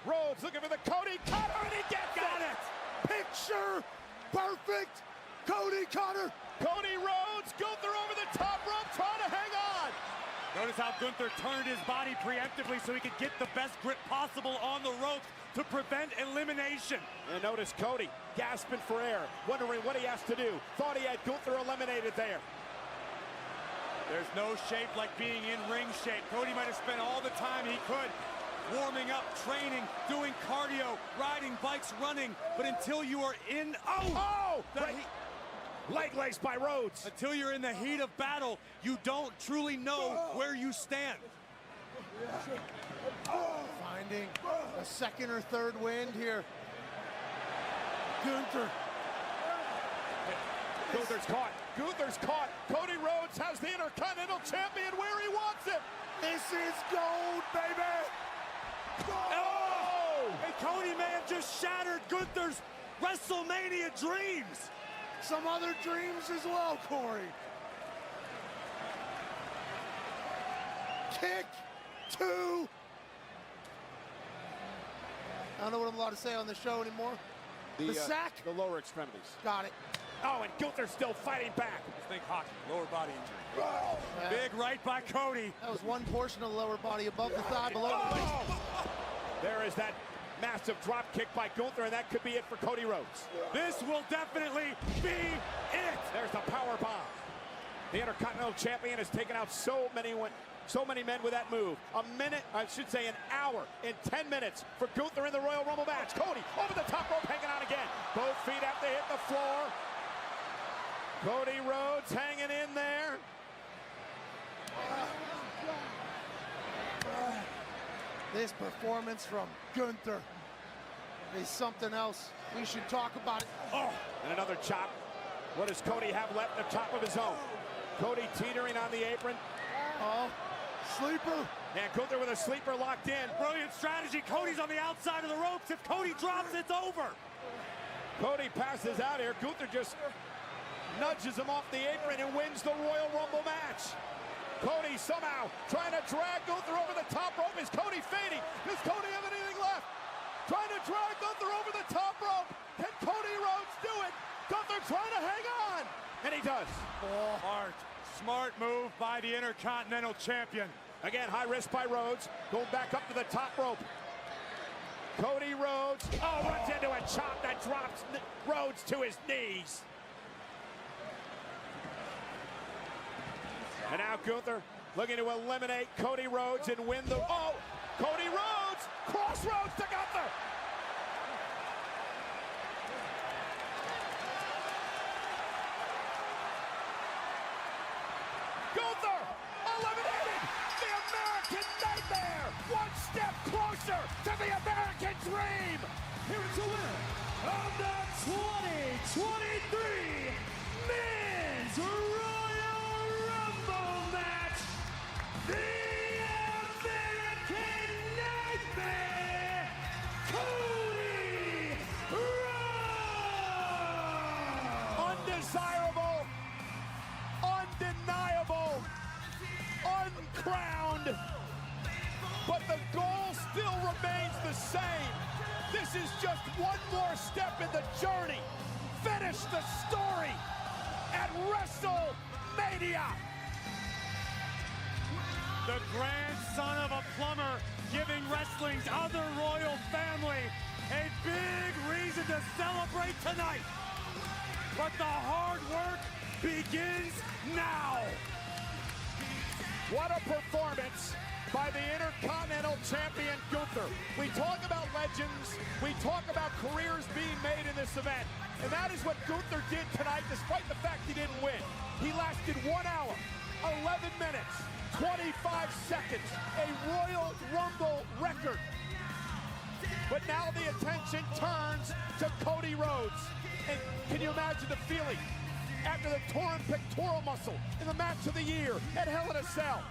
Rhodes looking for the Cody cutter, and he gets it. Picture perfect. Cody cutter. Cody Rhodes, Gunther over the top rope, trying to hang on. Notice how Gunther turned his body preemptively so he could get the best grip possible on the ropes to prevent elimination. And notice Cody gasping for air, wondering what he has to do. Thought he had Gunther eliminated there. There's no shape like being in ring shape. Cody might have spent all the time he could warming up, training, doing cardio, riding bikes, running, but until you are in... Leg laced by Rhodes. Until you're in the heat of battle, you don't truly know where you stand. Finding a second or third wind here. Gunther. Gunther's caught. Gunther's caught. Cody Rhodes has the Intercontinental Champion where he wants it. This is gold, baby. Oh! And Cody may have just shattered Gunther's WrestleMania dreams. Some other dreams as well, Corey. Kick 2. I don't know what I'm allowed to say on the show anymore. The sack. The lower extremities. Got it. Oh, and Gunther's still fighting back. Just think hockey, lower body injury. Big right by Cody. That was one portion of the lower body, above the thigh, below the waist. There is that massive drop kick by Gunther, and that could be it for Cody Rhodes. This will definitely be it. There's the power bomb. The Intercontinental Champion has taken out so many men with that move. A minute, I should say an hour and 10 minutes for Gunther in the Royal Rumble match. Cody over the top rope, hanging on again. Both feet have to hit the floor. Cody Rhodes hanging in there. This performance from Gunther is something else. We should talk about it. Oh, and another chop. What does Cody have left at the top of his own? Cody teetering on the apron. Oh, sleeper. And Gunther with a sleeper locked in. Brilliant strategy. Cody's on the outside of the ropes. If Cody drops, it's over. Cody passes out here. Gunther just nudges him off the apron and wins the Royal Rumble match. Cody somehow trying to drag Gunther over the top rope. Is Cody fading? Does Cody have anything left? Trying to drag Gunther over the top rope. Can Cody Rhodes do it? Gunther trying to hang on. And he does. Smart move by the Intercontinental Champion. Again, high risk by Rhodes. Going back up to the top rope. Cody Rhodes. Oh, runs into a chop that drops Rhodes to his knees. And now Gunther looking to eliminate Cody Rhodes and win the... Oh! Cody Rhodes! Crossroads to Gunther! Gunther eliminated the American Nightmare! One step closer to the American Dream! Here is the winner of the 2023 Men's Royal Rumble match, the American Nightmare, Cody Rhodes! Undesirable, undeniable, uncrowned, but the goal still remains the same. This is just one more step in the journey. Finish the story at WrestleMania. The grandson of a plumber giving wrestling's other royal family a big reason to celebrate tonight. But the hard work begins now. What a performance by the Intercontinental Champion Gunther. We talk about legends, we talk about careers being made in this event, and that is what Gunther did tonight despite the fact he didn't win. He lasted 1 hour, 11 minutes, 25 seconds, a Royal Rumble record. But now the attention turns to Cody Rhodes. And can you imagine the feeling after the torn pectoral muscle in the match of the year at Hell in a Cell?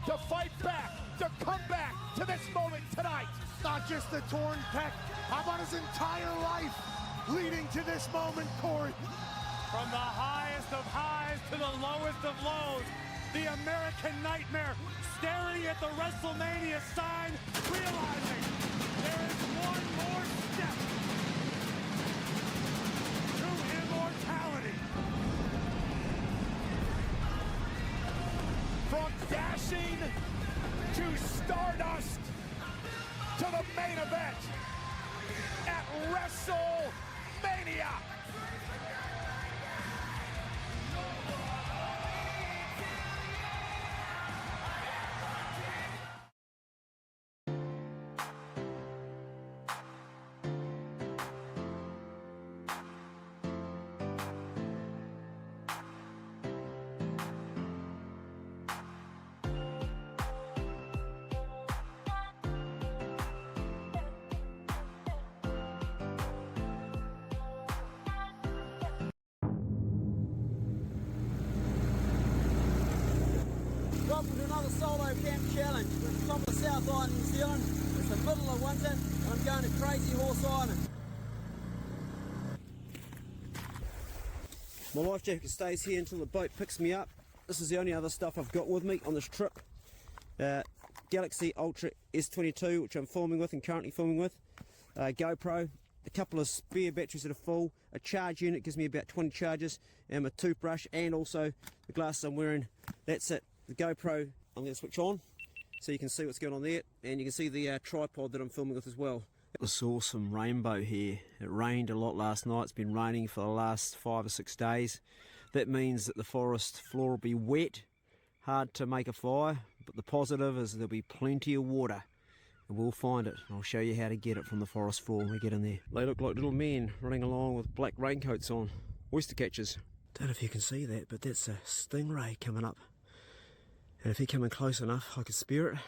To fight back, to come back to this moment tonight. Not just the torn pec, how about his entire life leading to this moment, Corey? From the highest of highs to the lowest of lows, the American Nightmare staring at the WrestleMania sign, realizing there is one more step to immortality. From come dashing to Stardust to the main event at WrestleMania. Welcome to another solo camp challenge. We're at the top of the South Island, New Zealand. It's the middle of winter and I'm going to Crazy Horse Island. My life jacket stays here until the boat picks me up. This is the only other stuff I've got with me on this trip. Galaxy Ultra S22, which I'm filming with and currently filming with. GoPro, a couple of spare batteries that are full, a charge unit gives me about 20 charges, and my toothbrush, and also the glasses I'm wearing. That's it. The GoPro I'm going to switch on so you can see what's going on there, and you can see the tripod that I'm filming with as well. This awesome rainbow here. It rained a lot last night. It's been raining for the last 5 or 6 days. That means that the forest floor will be wet, hard to make a fire, but the positive is there'll be plenty of water, and we'll find it. I'll show you how to get it from the forest floor when we get in there. They look like little men running along with black raincoats on, oyster catchers. Don't know if you can see that, but that's a stingray coming up. And if he came in close enough, I could spear it.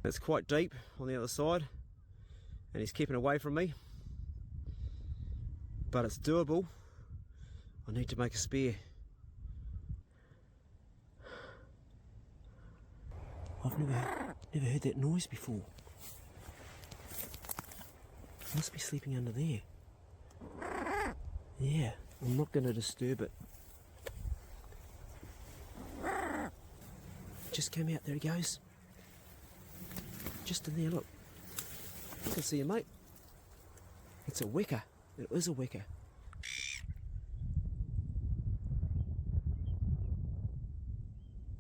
It's quite deep on the other side, and he's keeping away from me. But it's doable. I need to make a spear. I've never heard that noise before. Must be sleeping under there. Yeah, I'm not going to disturb it. Just came out, there he goes. Just in there, look. I can see you, mate. It's a wicker. It is a wicker.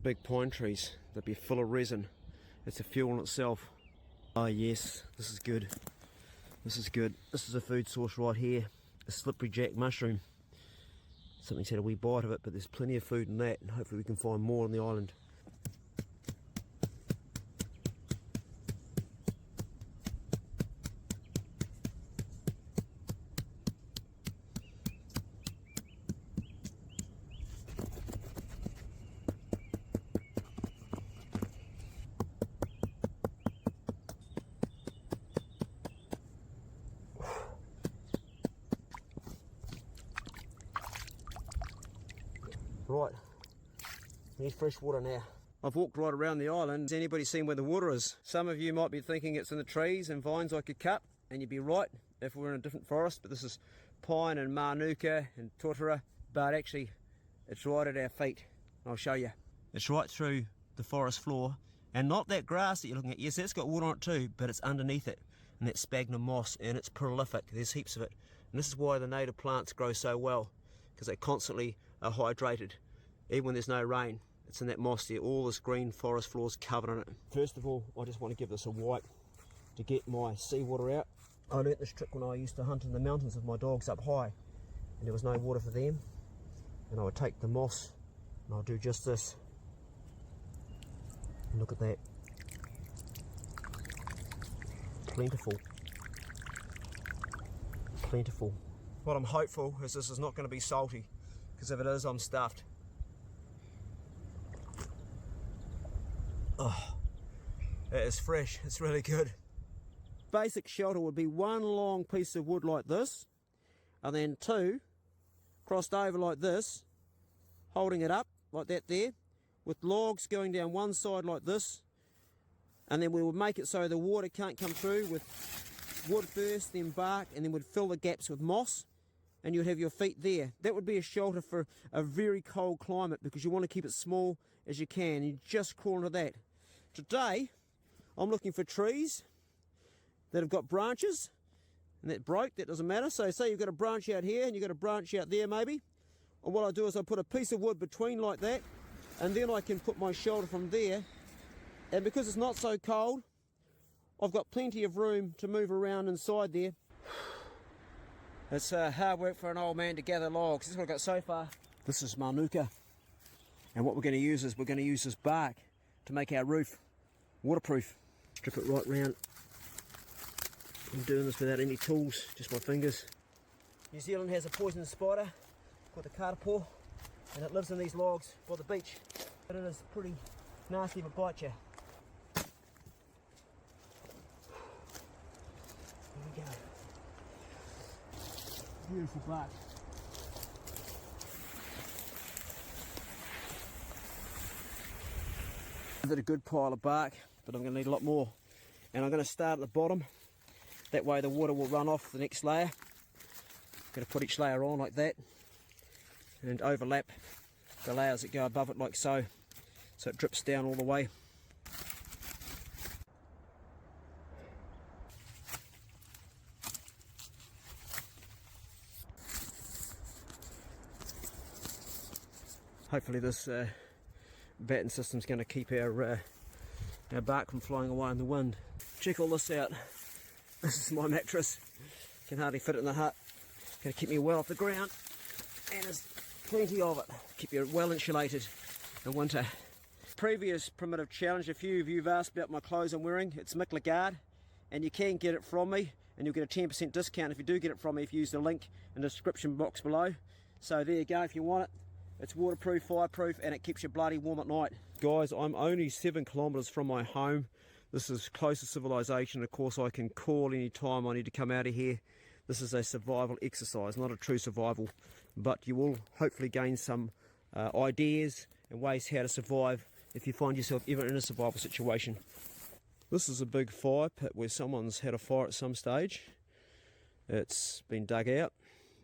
Big pine trees, they'd be full of resin. It's a fuel in itself. Oh yes, this is good. This is good. This is a food source right here. A slippery jack mushroom. Something's had a wee bite of it, but there's plenty of food in that, and hopefully we can find more on the island. Right, we need fresh water now. I've walked right around the island. Has anybody seen where the water is? Some of you might be thinking it's in the trees and vines I could cut, and you'd be right if we were in a different forest, but this is pine and manuka and totara, but actually it's right at our feet. I'll show you. It's right through the forest floor, and not that grass that you're looking at. Yes, that's got water on it too, but it's underneath it, and that sphagnum moss, and it's prolific. There's heaps of it, and this is why the native plants grow so well, because they constantly are hydrated, even when there's no rain. It's in that moss there, all this green forest floor is covered in it. First of all, I just want to give this a wipe to get my seawater out. I learnt this trick when I used to hunt in the mountains with my dogs up high, and there was no water for them, and I would take the moss and I'll do just this. And look at that. Plentiful. Plentiful. What I'm hopeful is this is not going to be salty, because if it is, I'm stuffed. Oh, it is fresh. It's really good. Basic shelter would be one long piece of wood like this, and then two crossed over like this, holding it up like that there, with logs going down one side like this, and then we would make it so the water can't come through with wood first, then bark, and then we'd fill the gaps with moss, and you'd have your feet there. That would be a shelter for a very cold climate, because you want to keep it small as you can. You just crawl into that. Today, I'm looking for trees that have got branches, and that broke, that doesn't matter. So say you've got a branch out here, and you've got a branch out there maybe. And what I do is I put a piece of wood between like that, and then I can put my shelter from there. And because it's not so cold, I've got plenty of room to move around inside there. It's hard work for an old man to gather logs. This is what I've got so far. This is Manuka. And what we're going to use is we're going to use this bark to make our roof waterproof. Strip it right round. I'm doing this without any tools, just my fingers. New Zealand has a poisonous spider called the karapo, and it lives in these logs by the beach. But it is pretty nasty if it bites you. Here we go. Beautiful bark. I've got a good pile of bark, but I'm going to need a lot more. And I'm going to start at the bottom. That way the water will run off the next layer. I'm going to put each layer on like that and overlap the layers that go above it like so. So it drips down all the way. Hopefully this batten system's going to keep our bark from flying away in the wind. Check all this out. This is my mattress. Can hardly fit it in the hut. Going to keep me well off the ground, and there's plenty of it. Keep you well insulated in winter. Previous primitive challenge, a few of you have asked about my clothes I'm wearing. It's Mick Lagarde, and you can get it from me, and you'll get a 10% discount if you do get it from me if you use the link in the description box below. So there you go if you want it. It's waterproof, fireproof, and it keeps you bloody warm at night. Guys, I'm only 7 kilometres from my home. This is close to civilization. Of course, I can call any time I need to come out of here. This is a survival exercise, not a true survival, but you will hopefully gain some ideas and ways how to survive if you find yourself ever in a survival situation. This is a big fire pit where someone's had a fire at some stage. It's been dug out,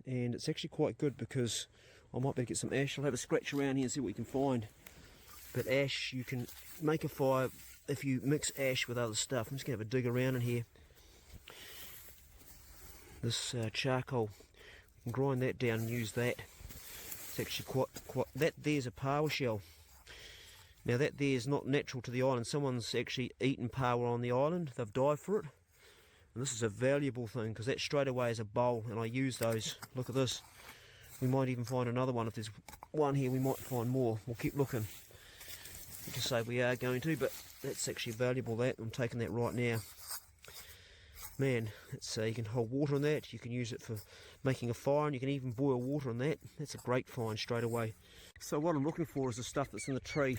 and it's actually quite good because I might be able to get some ash. I'll have a scratch around here and see what we can find. But ash, you can make a fire if you mix ash with other stuff. I'm just going to have a dig around in here. This charcoal, you can grind that down and use that. It's actually quite that there's a power shell. Now that there is not natural to the island. Someone's actually eaten power on the island. They've died for it. And this is a valuable thing because that straight away is a bowl, and I use those. Look at this. We might even find another one. If there's one here, we might find more. We'll keep looking. Not to say we are going to, but that's actually valuable. That I'm taking that right now. Man, it's you can hold water in that. You can use it for making a fire, and you can even boil water in that. That's a great find straight away. So what I'm looking for is the stuff that's in the tree.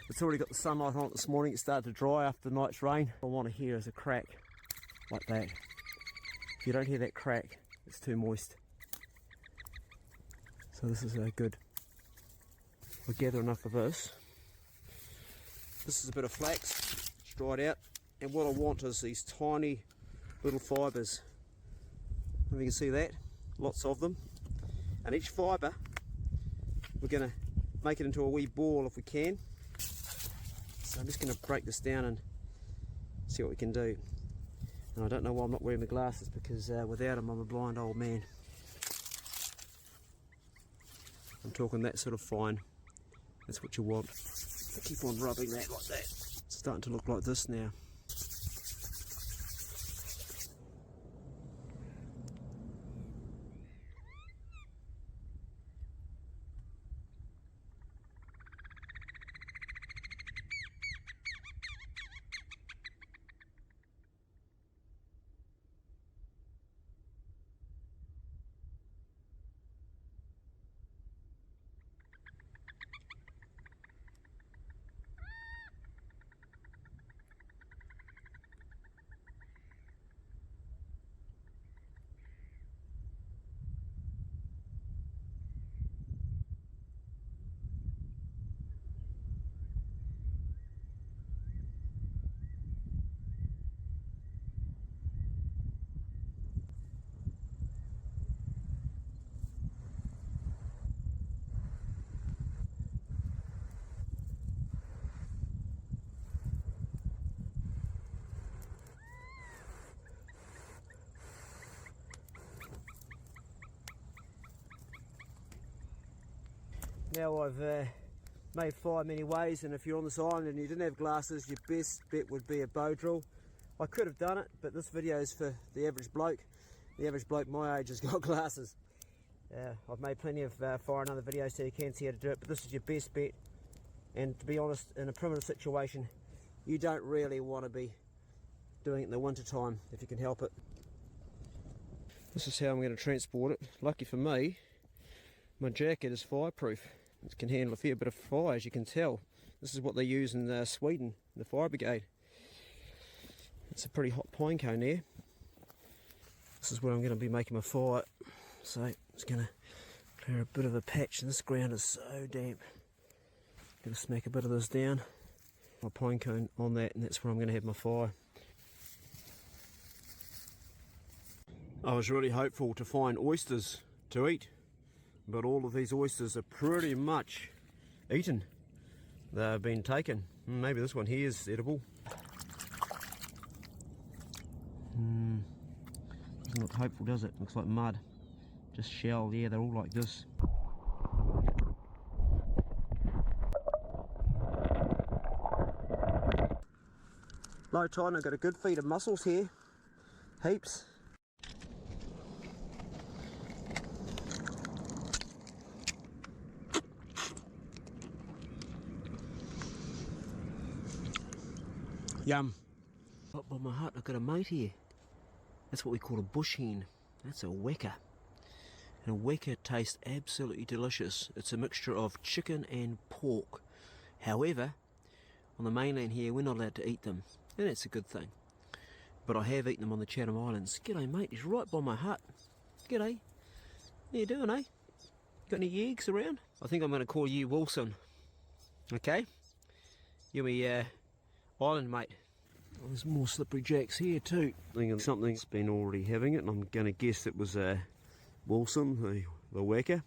It's already got the sunlight on it this morning. It started to dry after the night's rain. What I want to hear is a crack like that. If you don't hear that crack, it's too moist. So this is good. We'll gather enough of this. This is a bit of flax, it's dried out, and what I want is these tiny little fibres. If you can see that, lots of them. And each fibre, we're going to make it into a wee ball if we can. So I'm just going to break this down and see what we can do. And I don't know why I'm not wearing my glasses, because without them I'm a blind old man. I'm talking that sort of fine. That's what you want. Keep on rubbing that like that. It's starting to look like this now. Now I've made fire many ways, and if you're on this island and you didn't have glasses, your best bet would be a bow drill. I could have done it, but this video is for the average bloke. The average bloke my age has got glasses. I've made plenty of fire and other videos so you can see how to do it, but this is your best bet. And to be honest, in a primitive situation, you don't really want to be doing it in the winter time if you can help it. This is how I'm going to transport it. Lucky for me, my jacket is fireproof. It can handle a fair bit of fire, as you can tell. This is what they use in Sweden, the fire brigade. It's a pretty hot pine cone there. This is where I'm going to be making my fire. So I'm just going to clear a bit of a patch. This ground is so damp. Going to smack a bit of this down. My pine cone on that, and that's where I'm going to have my fire. I was really hopeful to find oysters to eat, but all of these oysters are pretty much eaten. They've been taken. Maybe this one here is edible. Doesn't look hopeful, does it? Looks like mud. Just shell, yeah, they're all like this. Low tide, I've got a good feed of mussels here. Heaps. Yum. Up by my hut, I've got a mate here. That's what we call a bush hen. That's a weka. And a weka tastes absolutely delicious. It's a mixture of chicken and pork. However, on the mainland here, we're not allowed to eat them. And that's a good thing. But I have eaten them on the Chatham Islands. G'day mate, he's right by my hut. G'day. How you doing, eh? Got any eggs around? I think I'm going to call you Wilson. Okay? You're my island mate. Oh, there's more slippery jacks here too. I think something's been already having it, and I'm going to guess it was Wilson, the whacker.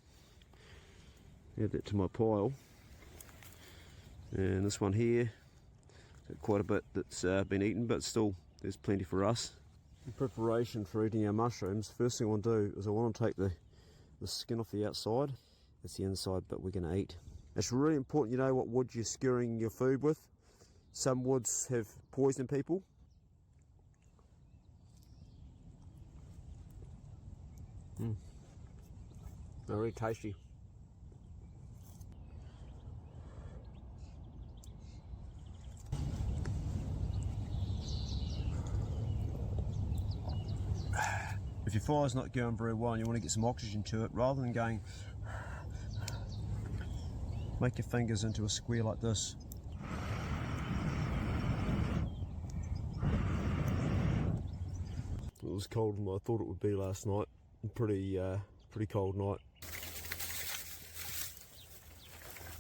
Add that to my pile. And this one here, got quite a bit that's been eaten, but still there's plenty for us. In preparation for eating our mushrooms, first thing I want to do is I want to take the skin off the outside. That's the inside bit we're going to eat. It's really important you know what wood you're skewering your food with. Some woods have poisoned people. They're really tasty. If your fire's not going very well and you want to get some oxygen to it, rather than going, make your fingers into a square like this. It was colder than I thought it would be last night. Pretty cold night.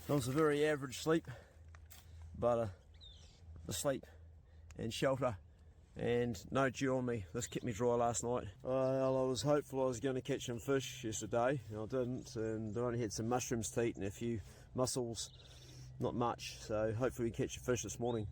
That was a very average sleep, but the sleep and shelter and no dew on me. This kept me dry last night. I was hopeful I was going to catch some fish yesterday, and I didn't, and I only had some mushrooms to eat and a few mussels, not much, so hopefully we catch a fish this morning.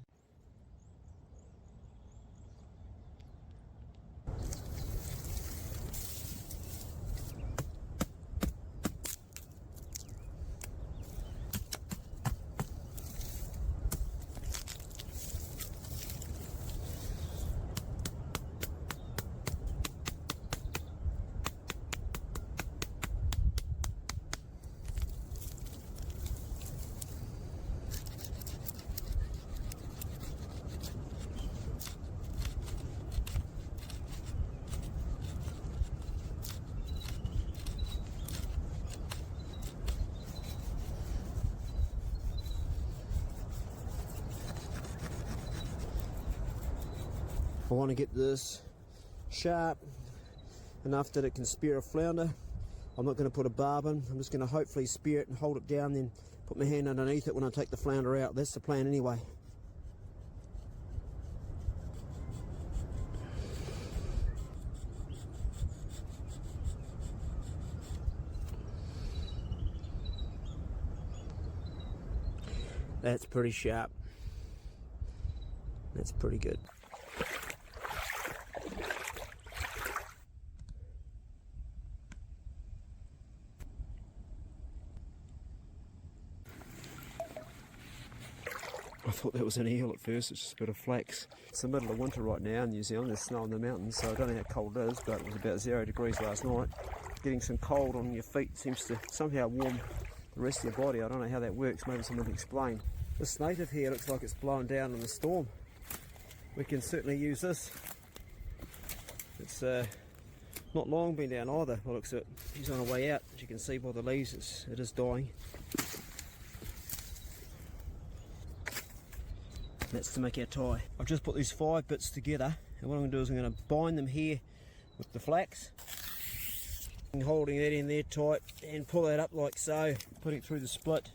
I want to get this sharp enough that it can spear a flounder. I'm not going to put a barb in. I'm just going to hopefully spear it and hold it down, then put my hand underneath it when I take the flounder out. That's the plan anyway. That's pretty sharp. That's pretty good. thought that was an eel at first, it's just a bit of flax. It's the middle of winter right now in New Zealand, there's snow in the mountains, so I don't know how cold it is, but it was about 0 degrees last night. Getting some cold on your feet seems to somehow warm the rest of your body. I don't know how that works, maybe someone can explain. This native here looks like it's blowing down in the storm. We can certainly use this. It's not long been down either, by the looks of it. He's on the way out, as you can see by the leaves, it is dying. That's to make our tie. I've just put these 5 bits together, and what I'm going to do is I'm going to bind them here with the flax. And holding that in there tight, and pull that up like so, putting it through the split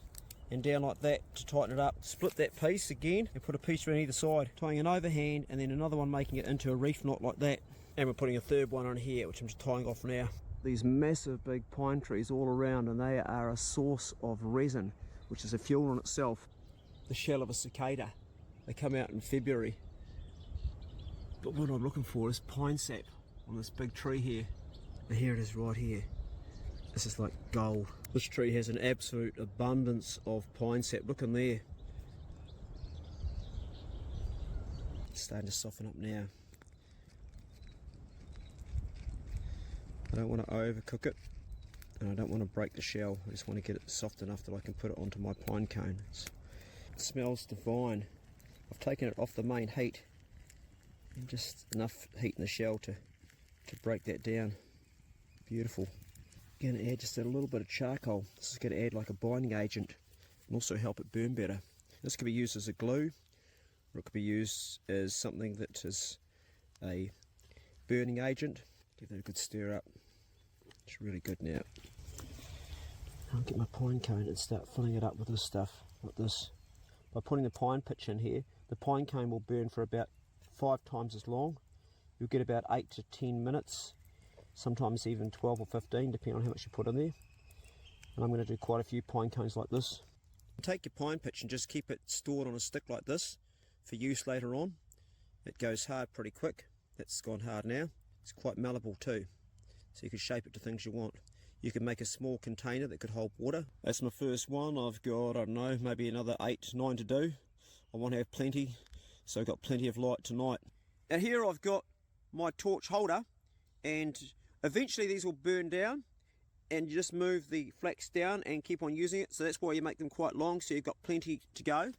and down like that to tighten it up. Split that piece again and put a piece around either side, tying an overhand and then another one making it into a reef knot like that. And we're putting a third one on here, which I'm just tying off now. These massive big pine trees all around, and they are a source of resin, which is a fuel in itself. The shell of a cicada. They come out in February. But what I'm looking for is pine sap on this big tree here. And here it is right here. This is like gold. This tree has an absolute abundance of pine sap. Look in there. It's starting to soften up now. I don't want to overcook it, and I don't want to break the shell. I just want to get it soft enough that I can put it onto my pine cone. It smells divine. I've taken it off the main heat, and just enough heat in the shell to break that down. Beautiful. I'm going to add just a little bit of charcoal. This is going to add like a binding agent and also help it burn better. This could be used as a glue, or it could be used as something that is a burning agent. Give that a good stir up. It's really good now. I'll get my pine cone and start filling it up with this stuff, like this. By putting the pine pitch in here, the pine cone will burn for about 5 times as long. You'll get about 8 to 10 minutes, sometimes even 12 or 15, depending on how much you put in there. And I'm going to do quite a few pine cones like this. Take your pine pitch and just keep it stored on a stick like this for use later on. It goes hard pretty quick. That's gone hard now. It's quite malleable too, so you can shape it to things you want. You can make a small container that could hold water. That's my first one. I've got, I don't know, maybe another 8, 9 to do. I want to have plenty, so I've got plenty of light tonight. And here I've got my torch holder, and eventually these will burn down, and you just move the flax down and keep on using it. So that's why you make them quite long, so you've got plenty to go.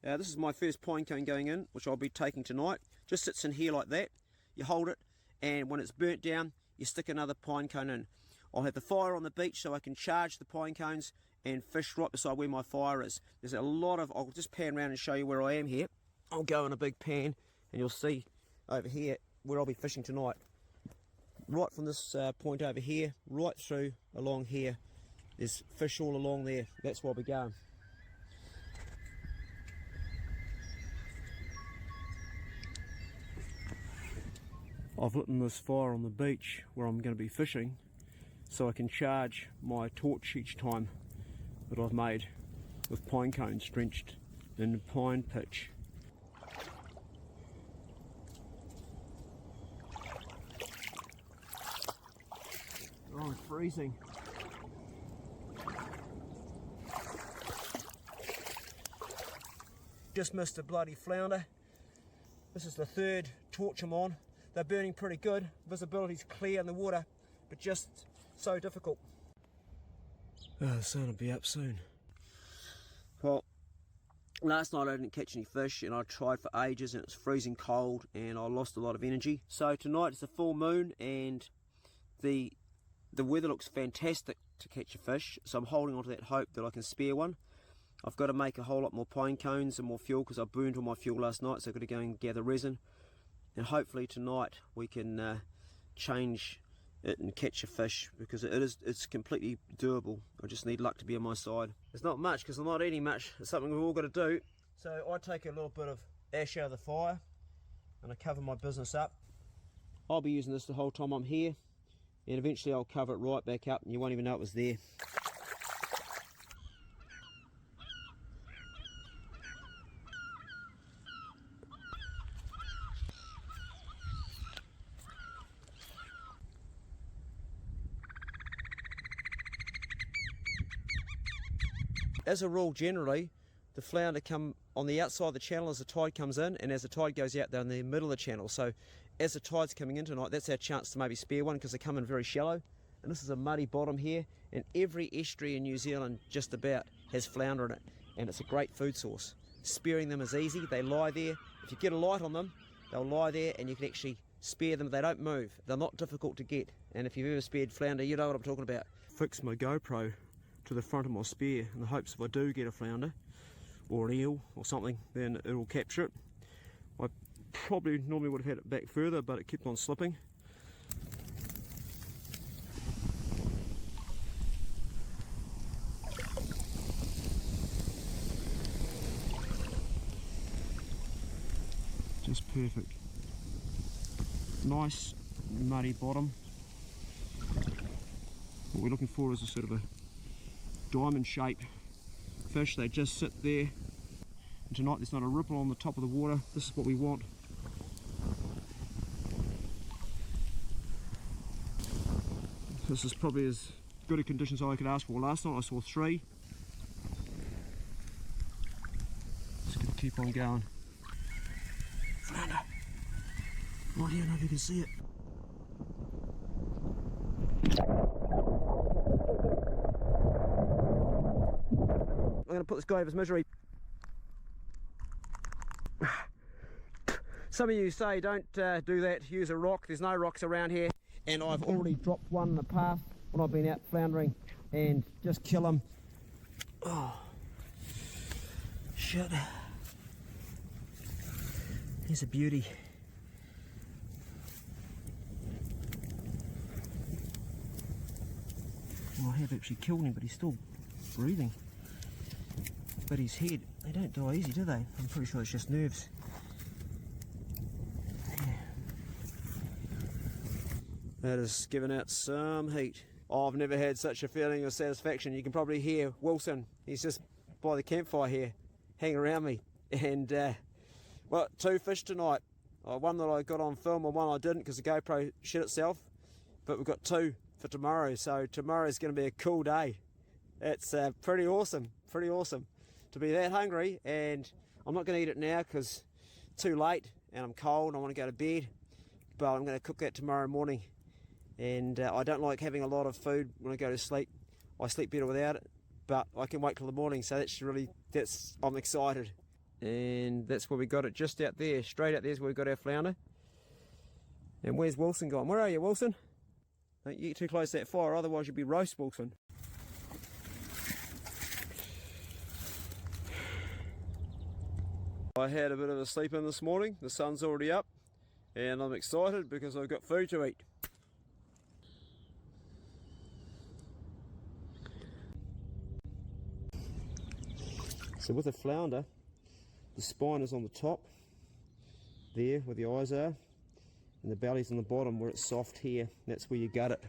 This is my first pine cone going in, which I'll be taking tonight. Just sits in here like that. You hold it, and when it's burnt down, you stick another pine cone in. I'll have the fire on the beach so I can charge the pine cones and fish right beside where my fire is. There's a lot of, I'll just pan around and show you where I am here. I'll go in a big pan and you'll see over here where I'll be fishing tonight. Right from this point over here, right through along here, there's fish all along there. That's where I'll be going. I've lit this fire on the beach where I'm going to be fishing so I can charge my torch each time that I've made with pine cones drenched in pine pitch. Oh, it's freezing. Just missed a bloody flounder. This is the 3rd torch I'm on. They're burning pretty good. Visibility's clear in the water, but just so difficult. Oh, the sun will be up soon. Well, last night I didn't catch any fish, and I tried for ages, and it was freezing cold, and I lost a lot of energy. So tonight it's a full moon, and the weather looks fantastic to catch a fish. So I'm holding on to that hope that I can spare one. I've got to make a whole lot more pine cones and more fuel because I burned all my fuel last night, so I've got to go and gather resin. And hopefully tonight we can change it and catch a fish, because it's completely doable. I just need luck to be on my side. It's not much because I'm not eating much. It's something we've all got to do. So I take a little bit of ash out of the fire and I cover my business up. I'll be using this the whole time I'm here, and eventually I'll cover it right back up and you won't even know it was there. As a rule, generally, the flounder come on the outside of the channel as the tide comes in, and as the tide goes out, they're in the middle of the channel. So as the tide's coming in tonight, that's our chance to maybe spare one because they come in very shallow. And this is a muddy bottom here, and every estuary in New Zealand just about has flounder in it, and it's a great food source. Spearing them is easy. They lie there. If you get a light on them, they'll lie there and you can actually spare them. They don't move. They're not difficult to get. And if you've ever spared flounder, you know what I'm talking about. Fix my GoPro to the front of my spear in the hopes if I do get a flounder or an eel or something, then it'll capture it. I probably normally would have had it back further, but it kept on slipping. Just perfect. Nice muddy bottom. What we're looking for is a sort of a diamond shaped fish. They just sit there. And tonight there's not a ripple on the top of the water. This is what we want. This is probably as good a conditions I could ask for. Last night I saw 3. Just gonna keep on going. Flounder. Right here, I don't know if you can see it. I'm going to put this guy over his misery. Some of you say don't do that, use a rock. There's no rocks around here. And I've already dropped one in the path when I've been out floundering and just kill him. Oh, shit. He's a beauty. Well, I have actually killed him, but he's still breathing. But his head, they don't die easy, do they? I'm pretty sure it's just nerves. Yeah. That is giving out some heat. Oh, I've never had such a feeling of satisfaction. You can probably hear Wilson. He's just by the campfire here, hanging around me. And, well, 2 fish tonight. One that I got on film and one I didn't because the GoPro shit itself. But we've got 2 for tomorrow, so tomorrow's going to be a cool day. It's pretty awesome to be that hungry, and I'm not going to eat it now because it's too late and I'm cold and I want to go to bed, but I'm going to cook that tomorrow morning. And I don't like having a lot of food when I go to sleep. I sleep better without it, but I can wait till the morning, so I'm excited. And that's where we got it, just out there, straight out there is where we got our flounder. And where's Wilson gone? Where are you, Wilson? Don't you get too close to that fire, otherwise you'll be roast, Wilson. I had a bit of a sleep in this morning. The sun's already up and I'm excited because I've got food to eat. So with a flounder, the spine is on the top there where the eyes are, and the belly's on the bottom where it's soft here. That's where you gut it.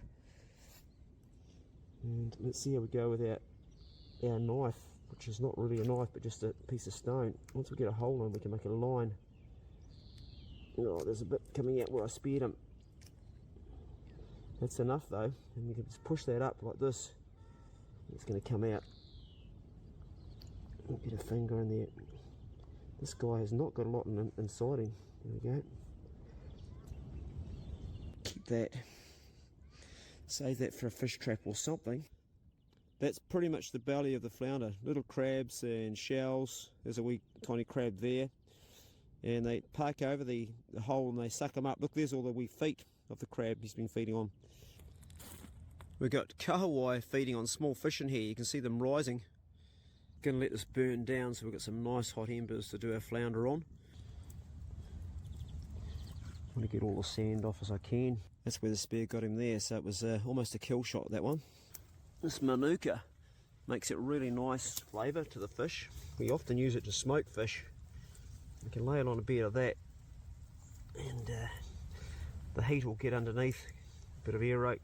And let's see how we go with our knife, which is not really a knife but just a piece of stone. Once we get a hole in, we can make a line. Oh, there's a bit coming out where I speared him. That's enough though, and we can just push that up like this. It's going to come out. I'll get a finger in there. This guy has not got a lot inside him. There we go. Keep that. Save that for a fish trap or something. That's pretty much the belly of the flounder. Little crabs and shells. There's a wee tiny crab there. And they park over the hole and they suck them up. Look, there's all the wee feet of the crab he's been feeding on. We've got kahawai feeding on small fish in here. You can see them rising. Going to let this burn down so we've got some nice hot embers to do our flounder on. I want to get all the sand off as I can. That's where the spear got him there, so it was almost a kill shot, that one. This manuka makes it really nice flavour to the fish. We often use it to smoke fish. We can lay it on a bit of that and the heat will get underneath, a bit of air rake.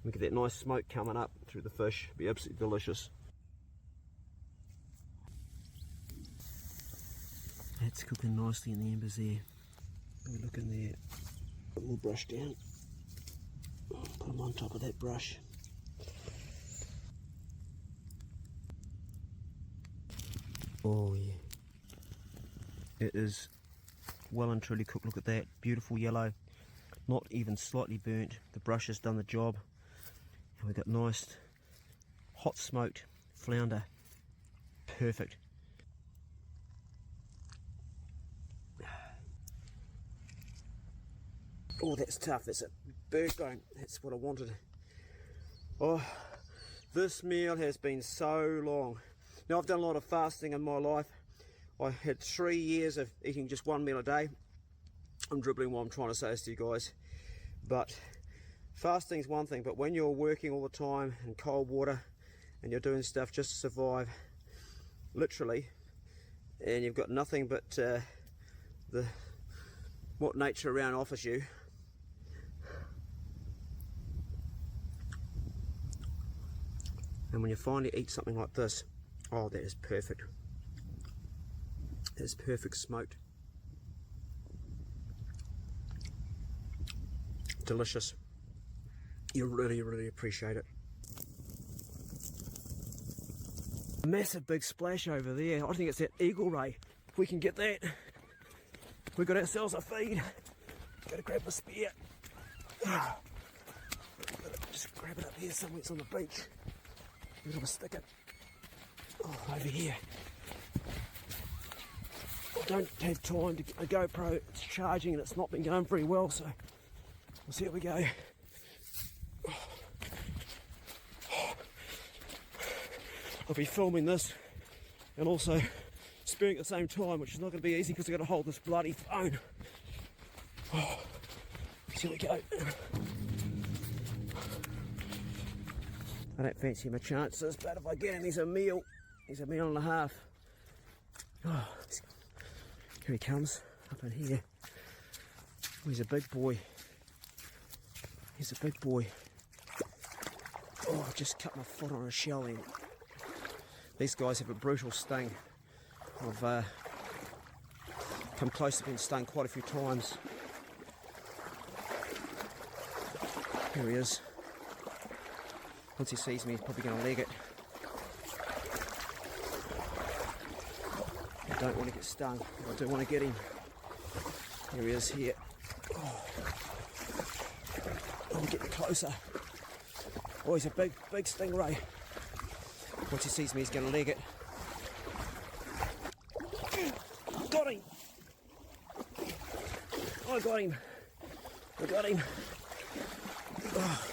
We get that nice smoke coming up through the fish. It'll be absolutely delicious. That's cooking nicely in the embers there. Look in there. Put a little brush down. Put them on top of that brush. Oh yeah. It is well and truly cooked. Look at that, beautiful yellow, not even slightly burnt. The brush has done the job. And we've got nice hot smoked flounder. Perfect. Oh, that's tough. That's a bird bone. That's what I wanted. Oh, this meal has been so long. Now, I've done a lot of fasting in my life. I had 3 years of eating just one meal a day. I'm dribbling what I'm trying to say this to you guys. But fasting's one thing, but when you're working all the time in cold water and you're doing stuff just to survive, literally, and you've got nothing but what nature around offers you. And when you finally eat something like this, oh, that is perfect. That is perfect smoked. Delicious. You really, really appreciate it. Massive big splash over there. I think it's that eagle ray. If we can get that, we've got ourselves a feed. Gotta grab the spear. Just grab it up here somewhere. It's on the beach. We're gonna stick it. Oh, over here. I don't have time to get a GoPro. It's charging and it's not been going very well, so we'll see how we go. I'll be filming this and also spearing at the same time, which is not going to be easy because I've got to hold this bloody phone. Oh, here we go. I don't fancy my chances, but if I get him, he's a meal and a half. Oh, here he comes, up in here. Oh, he's a big boy. He's a big boy. Oh, I just cut my foot on a shell end. These guys have a brutal sting. I've come close to being stung quite a few times. Here he is. Once he sees me, he's probably going to leg it. I don't want to get stung. I do want to get him. Here he is here. Oh, I'm getting closer. Oh, he's a big stingray. Once he sees me, he's going to leg it. Got him! I got him. I got him. Oh,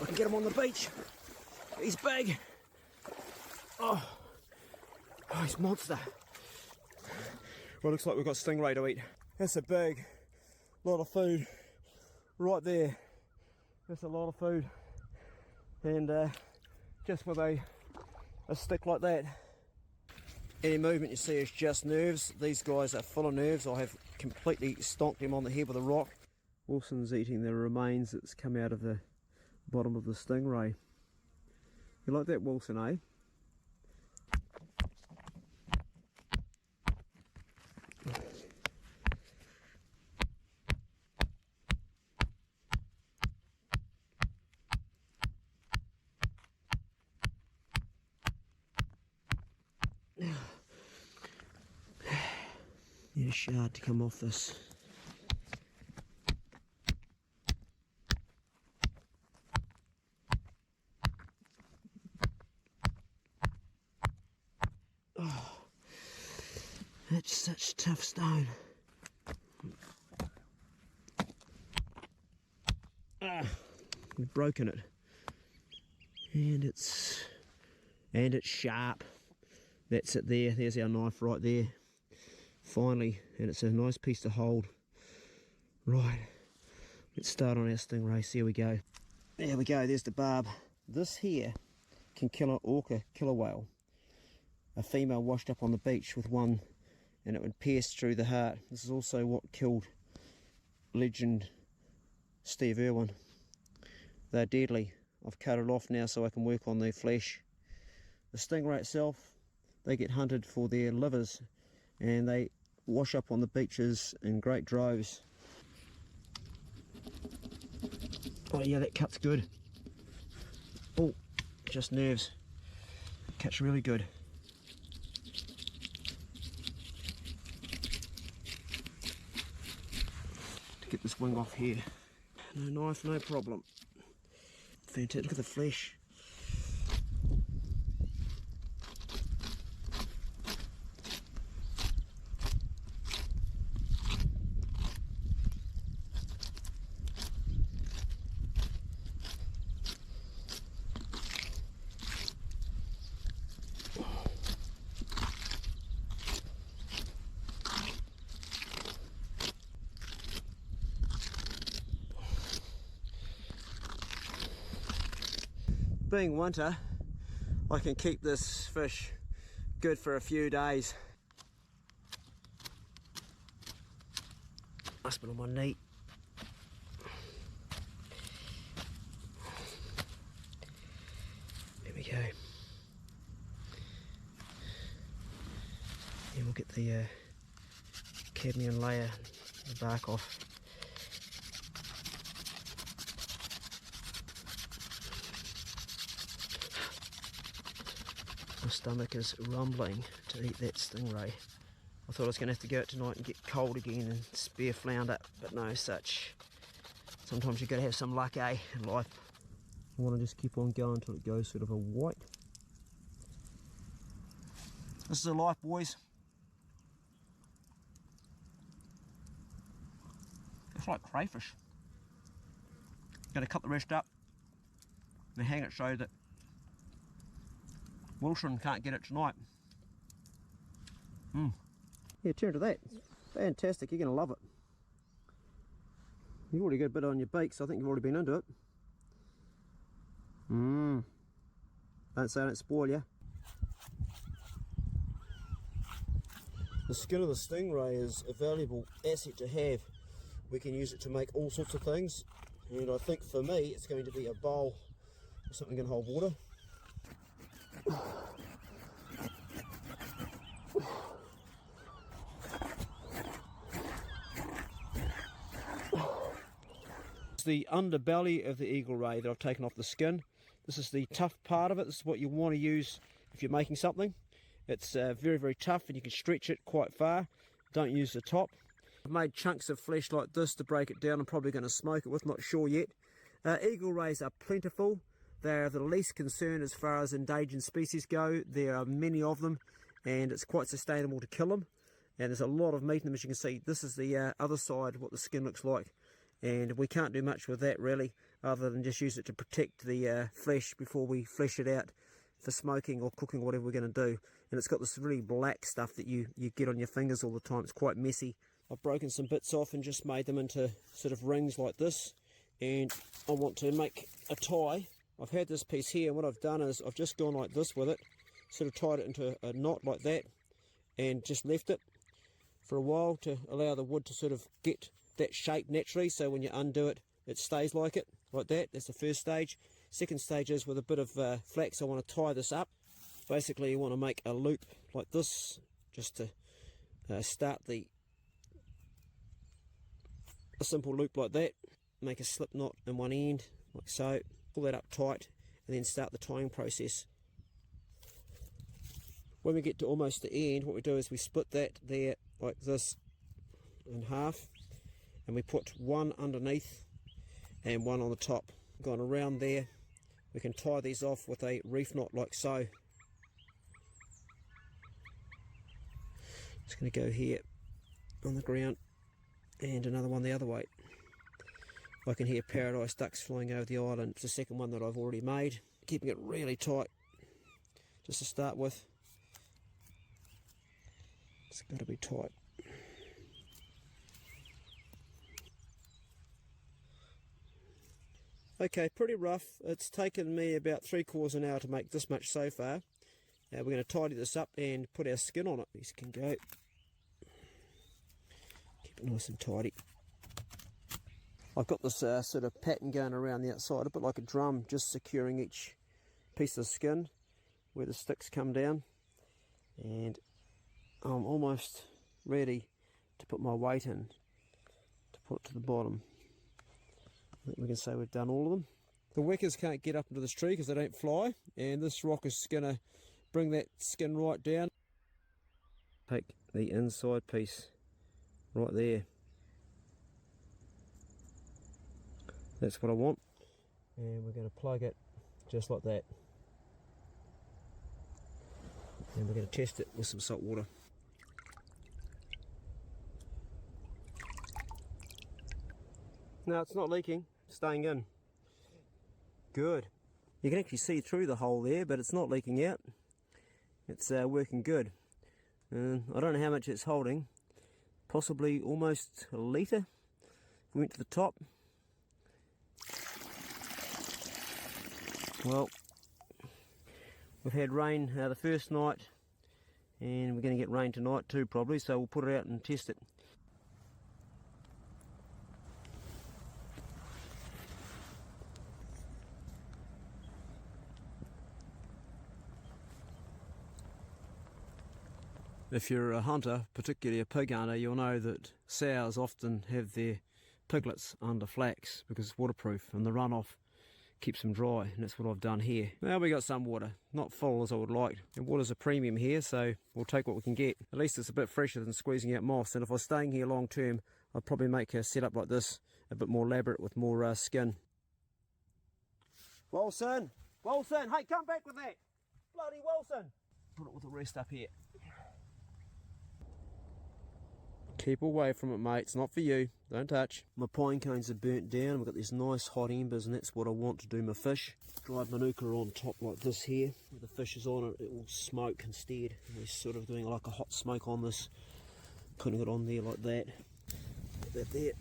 I can get him on the beach. He's big. Oh, he's a monster. Well, looks like we've got stingray to eat. That's a big lot of food right there. That's a lot of food. And just with a stick like that, any movement you see is just nerves. These guys are full of nerves. I have completely stonked him on the head with a rock. Wilson's eating the remains that's come out of the bottom of the stingray. You like that, Wilson, eh? Need a shard to come off this. Oh, that's such tough stone. We've broken it, and it's sharp. That's it there. There's our knife right there. Finally, and it's a nice piece to hold. Right, let's start on our stingrays. Here we go. There we go, there's the barb. This here can kill an orca killer whale. A female washed up on the beach with one, and it would pierce through the heart. This is also what killed legend Steve Irwin. They're deadly. I've cut it off now so I can work on their flesh. The stingray itself, they get hunted for their livers, and they wash up on the beaches in great droves. Oh yeah, that cut's good. Oh, just nerves. Cut's really good. this wing off here. No knife, no problem. Fantastic, look at the flesh. Being winter, I can keep this fish good for a few days. Nice bit on my knee. There we go. And we'll get the cadmium layer, the bark off. My stomach is rumbling to eat that stingray. I thought I was going to have to go out tonight and get cold again and spare flounder, but no such. Sometimes you've got to have some luck, eh, in life. I want to just keep on going until it goes sort of a white. This is a life, boys. It's like crayfish. Got to cut the rest up and hang it so that Wilson can't get it tonight. Yeah, turn to that. It's fantastic. You're going to love it. You've already got a bit on your beak, so I think you've already been into it. Don't say I don't spoil you. The skin of the stingray is a valuable asset to have. We can use it to make all sorts of things, and I think for me it's going to be a bowl or something going to hold water. It's the underbelly of the eagle ray that I've taken off the skin. This is the tough part of it. This is what you want to use if you're making something. It's very, very tough and you can stretch it quite far. Don't use the top. I've made chunks of flesh like this to break it down. I'm probably going to smoke it with, not sure yet. Eagle rays are plentiful. They are the least concern as far as endangered species go. There are many of them and it's quite sustainable to kill them. And there's a lot of meat in them, as you can see. This is the other side, what the skin looks like. And we can't do much with that really, other than just use it to protect the flesh before we flesh it out for smoking or cooking or whatever we're going to do. And it's got this really black stuff that you get on your fingers all the time. It's quite messy. I've broken some bits off and just made them into sort of rings like this. And I want to make a tie. I've had this piece here, and what I've done is I've just gone like this with it, sort of tied it into a knot like that, and just left it for a while to allow the wood to sort of get that shape naturally, so when you undo it, it stays like it, like that. That's the first stage. Second stage is with a bit of flax, I want to tie this up. Basically, you want to make a loop like this, just to start a simple loop like that. Make a slip knot in one end, like so. Pull that up tight, and then start the tying process. When we get to almost the end, what we do is we split that there like this in half, and we put one underneath and one on the top. Going around there, we can tie these off with a reef knot like so. It's going to go here on the ground, and another one the other way. I can hear paradise ducks flying over the island. It's the second one that I've already made. Keeping it really tight just to start with. It's got to be tight. Okay, pretty rough. It's taken me about 3/4 an hour to make this much so far. We're going to tidy this up and put our skin on it. These can go. Keep it nice and tidy. I've got this sort of pattern going around the outside, a bit like a drum, just securing each piece of skin where the sticks come down. And I'm almost ready to put my weight in to put it to the bottom. I think we can say we've done all of them. The weckers can't get up into this tree because they don't fly, and this rock is going to bring that skin right down. Take the inside piece right there. That's what I want. And we're going to plug it just like that. And we're going to test it with some salt water. No, it's not leaking, it's staying in. Good. You can actually see through the hole there, but it's not leaking out. It's working good. I don't know how much it's holding. Possibly almost a litre. If we went to the top. Well, we've had rain the first night, and we're going to get rain tonight too probably, so we'll put it out and test it. If you're a hunter, particularly a pig hunter, you'll know that sows often have their piglets under flax because it's waterproof and the runoff keeps them dry, and that's what I've done here. Now we got some water, not full as I would like, and water's a premium here, so we'll take what we can get. At least it's a bit fresher than squeezing out moss, and if I was staying here long term, I'd probably make a setup like this a bit more elaborate with more skin. Wilson! Wilson! Hey, come back with that! Bloody Wilson! Put it with the rest up here. Keep away from it, mate. It's not for you. Don't touch. My pine cones are burnt down. We've got these nice hot embers, and that's what I want to do my fish. Dried manuka on top like this here. Where the fish is on it, it will smoke instead. And we're sort of doing like a hot smoke on this. Putting it on there like that. Like that there.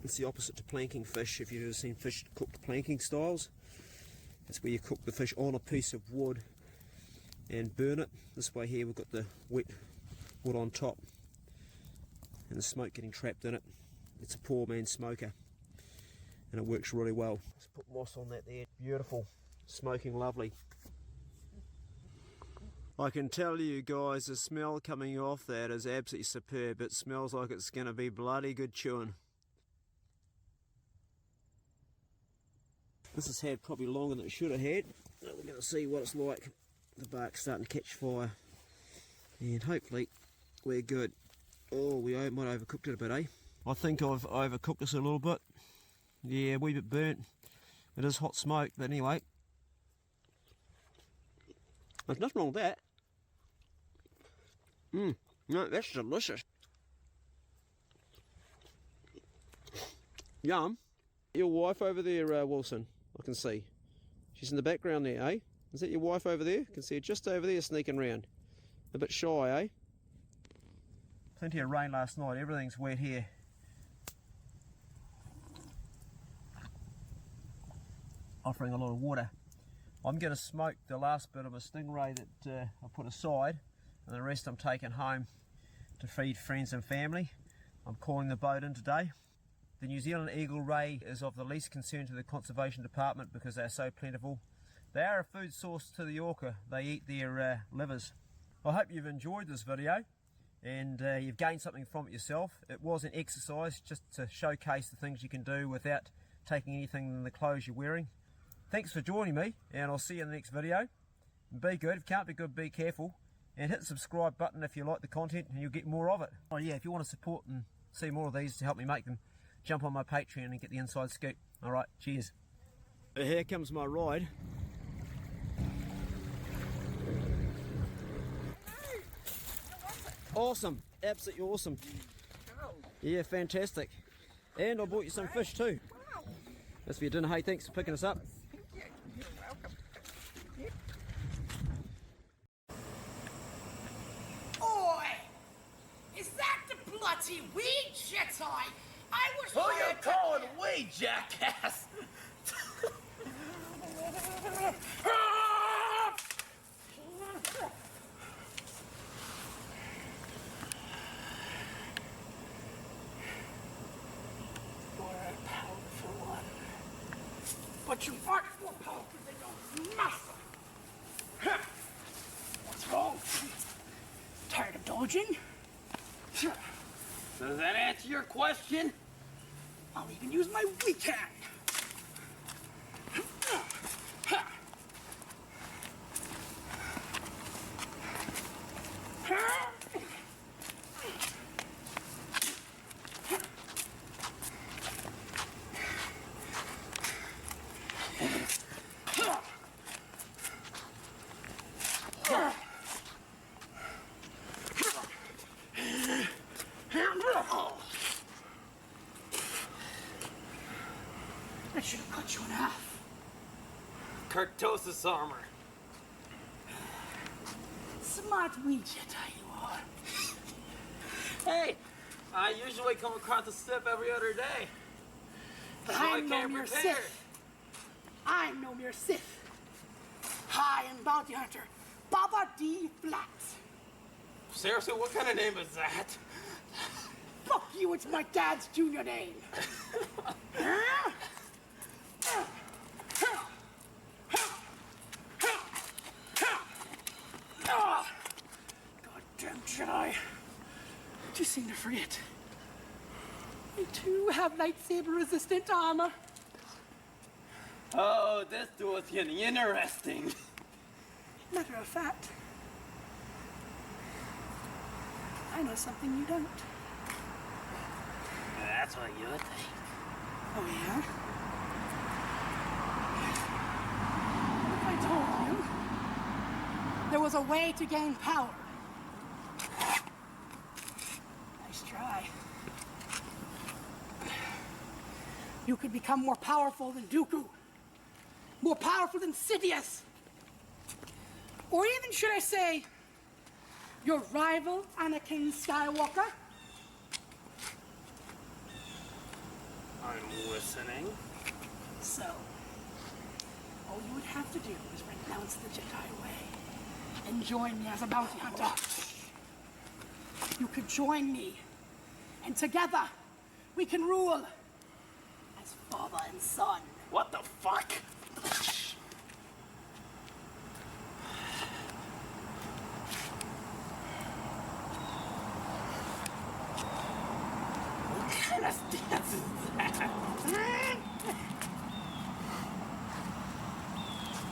It's the opposite to planking fish. If you've ever seen fish cooked planking styles, that's where you cook the fish on a piece of wood and burn it. This way here we've got the wet wood on top and the smoke getting trapped in it. It's a poor man's smoker and it works really well. Let's put moss on that there. Beautiful, smoking lovely. I can tell you guys, the smell coming off that is absolutely superb. It smells like it's going to be bloody good chewing. This has had probably longer than it should have had. We're going to see what it's like. The bark's starting to catch fire, and hopefully we're good. Oh, we might have overcooked it a bit, eh? I think I've overcooked this a little bit. Yeah, a wee bit burnt. It is hot smoke, but anyway. There's nothing wrong with that. No, that's delicious. Yum. Your wife over there, Wilson, I can see. She's in the background there, eh? Is that your wife over there? I can see her just over there sneaking around. A bit shy, eh? Plenty of rain last night, everything's wet here. Offering a lot of water. I'm going to smoke the last bit of a stingray that I put aside, and the rest I'm taking home to feed friends and family. I'm calling the boat in today. The New Zealand eagle ray is of the least concern to the Conservation Department because they're so plentiful. They are a food source to the orca. They eat their livers. I hope you've enjoyed this video and you've gained something from it yourself. It was an exercise just to showcase the things you can do without taking anything than the clothes you're wearing. Thanks for joining me, and I'll see you in the next video. Be good. If you can't be good, be careful. And hit the subscribe button if you like the content and you'll get more of it. Oh yeah, if you want to support and see more of these to help me make them, jump on my Patreon and get the inside scoop. Alright, cheers. Here comes my ride. Awesome, absolutely awesome. Yeah, fantastic. And I bought you some fish too. That's for your dinner. Hey, thanks for picking us up. You're welcome. Oi! Is that the bloody weed shit I was Who you calling weed, jackass? But you aren't more powerful than your master. What's wrong? Tired of dodging? Does that answer your question? I'll even use my weak hand. I should have cut you in half. Kurtosis armor. Smart Ouija, you are. Hey, I usually come across the slip every other day. So I I'm no can't mere prepare. Sith. I'm no mere Sith. I am bounty hunter Baba D. Flats. Seriously, what kind of name is that? Fuck you, it's my dad's junior name. Goddamn Jedi. You seem to forget. I too have lightsaber-resistant armor. Oh, this duel's getting interesting. Matter of fact, I know something you don't. That's what you think. Oh, yeah? What if I told you there was a way to gain power? Nice try. You could become more powerful than Dooku. More powerful than Sidious. Or even, should I say, your rival, Anakin Skywalker? I'm listening. So, all you would have to do is renounce the Jedi way and join me as a bounty hunter. You could join me, and together we can rule as father and son. What the fuck? What kind of stance is that?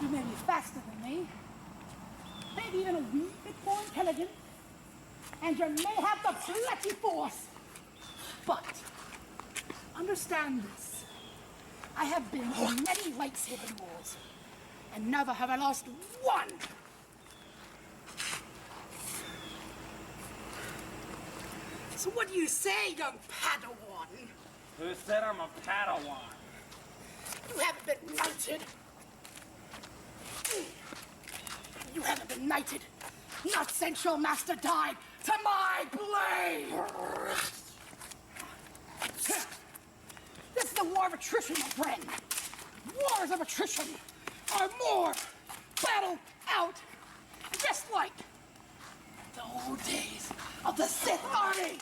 You may be faster than me, maybe even a wee bit more intelligent, and you may have the bloody force. But understand this. I have been on many lightsaber duels, and never have I lost one. So what do you say, young Padawan? Who said I'm a Padawan? You haven't been knighted. You haven't been knighted. Not since your master died to my blade. This is the war of attrition, my friend. Wars of attrition are more battled out, just like the old days of the Sith Army.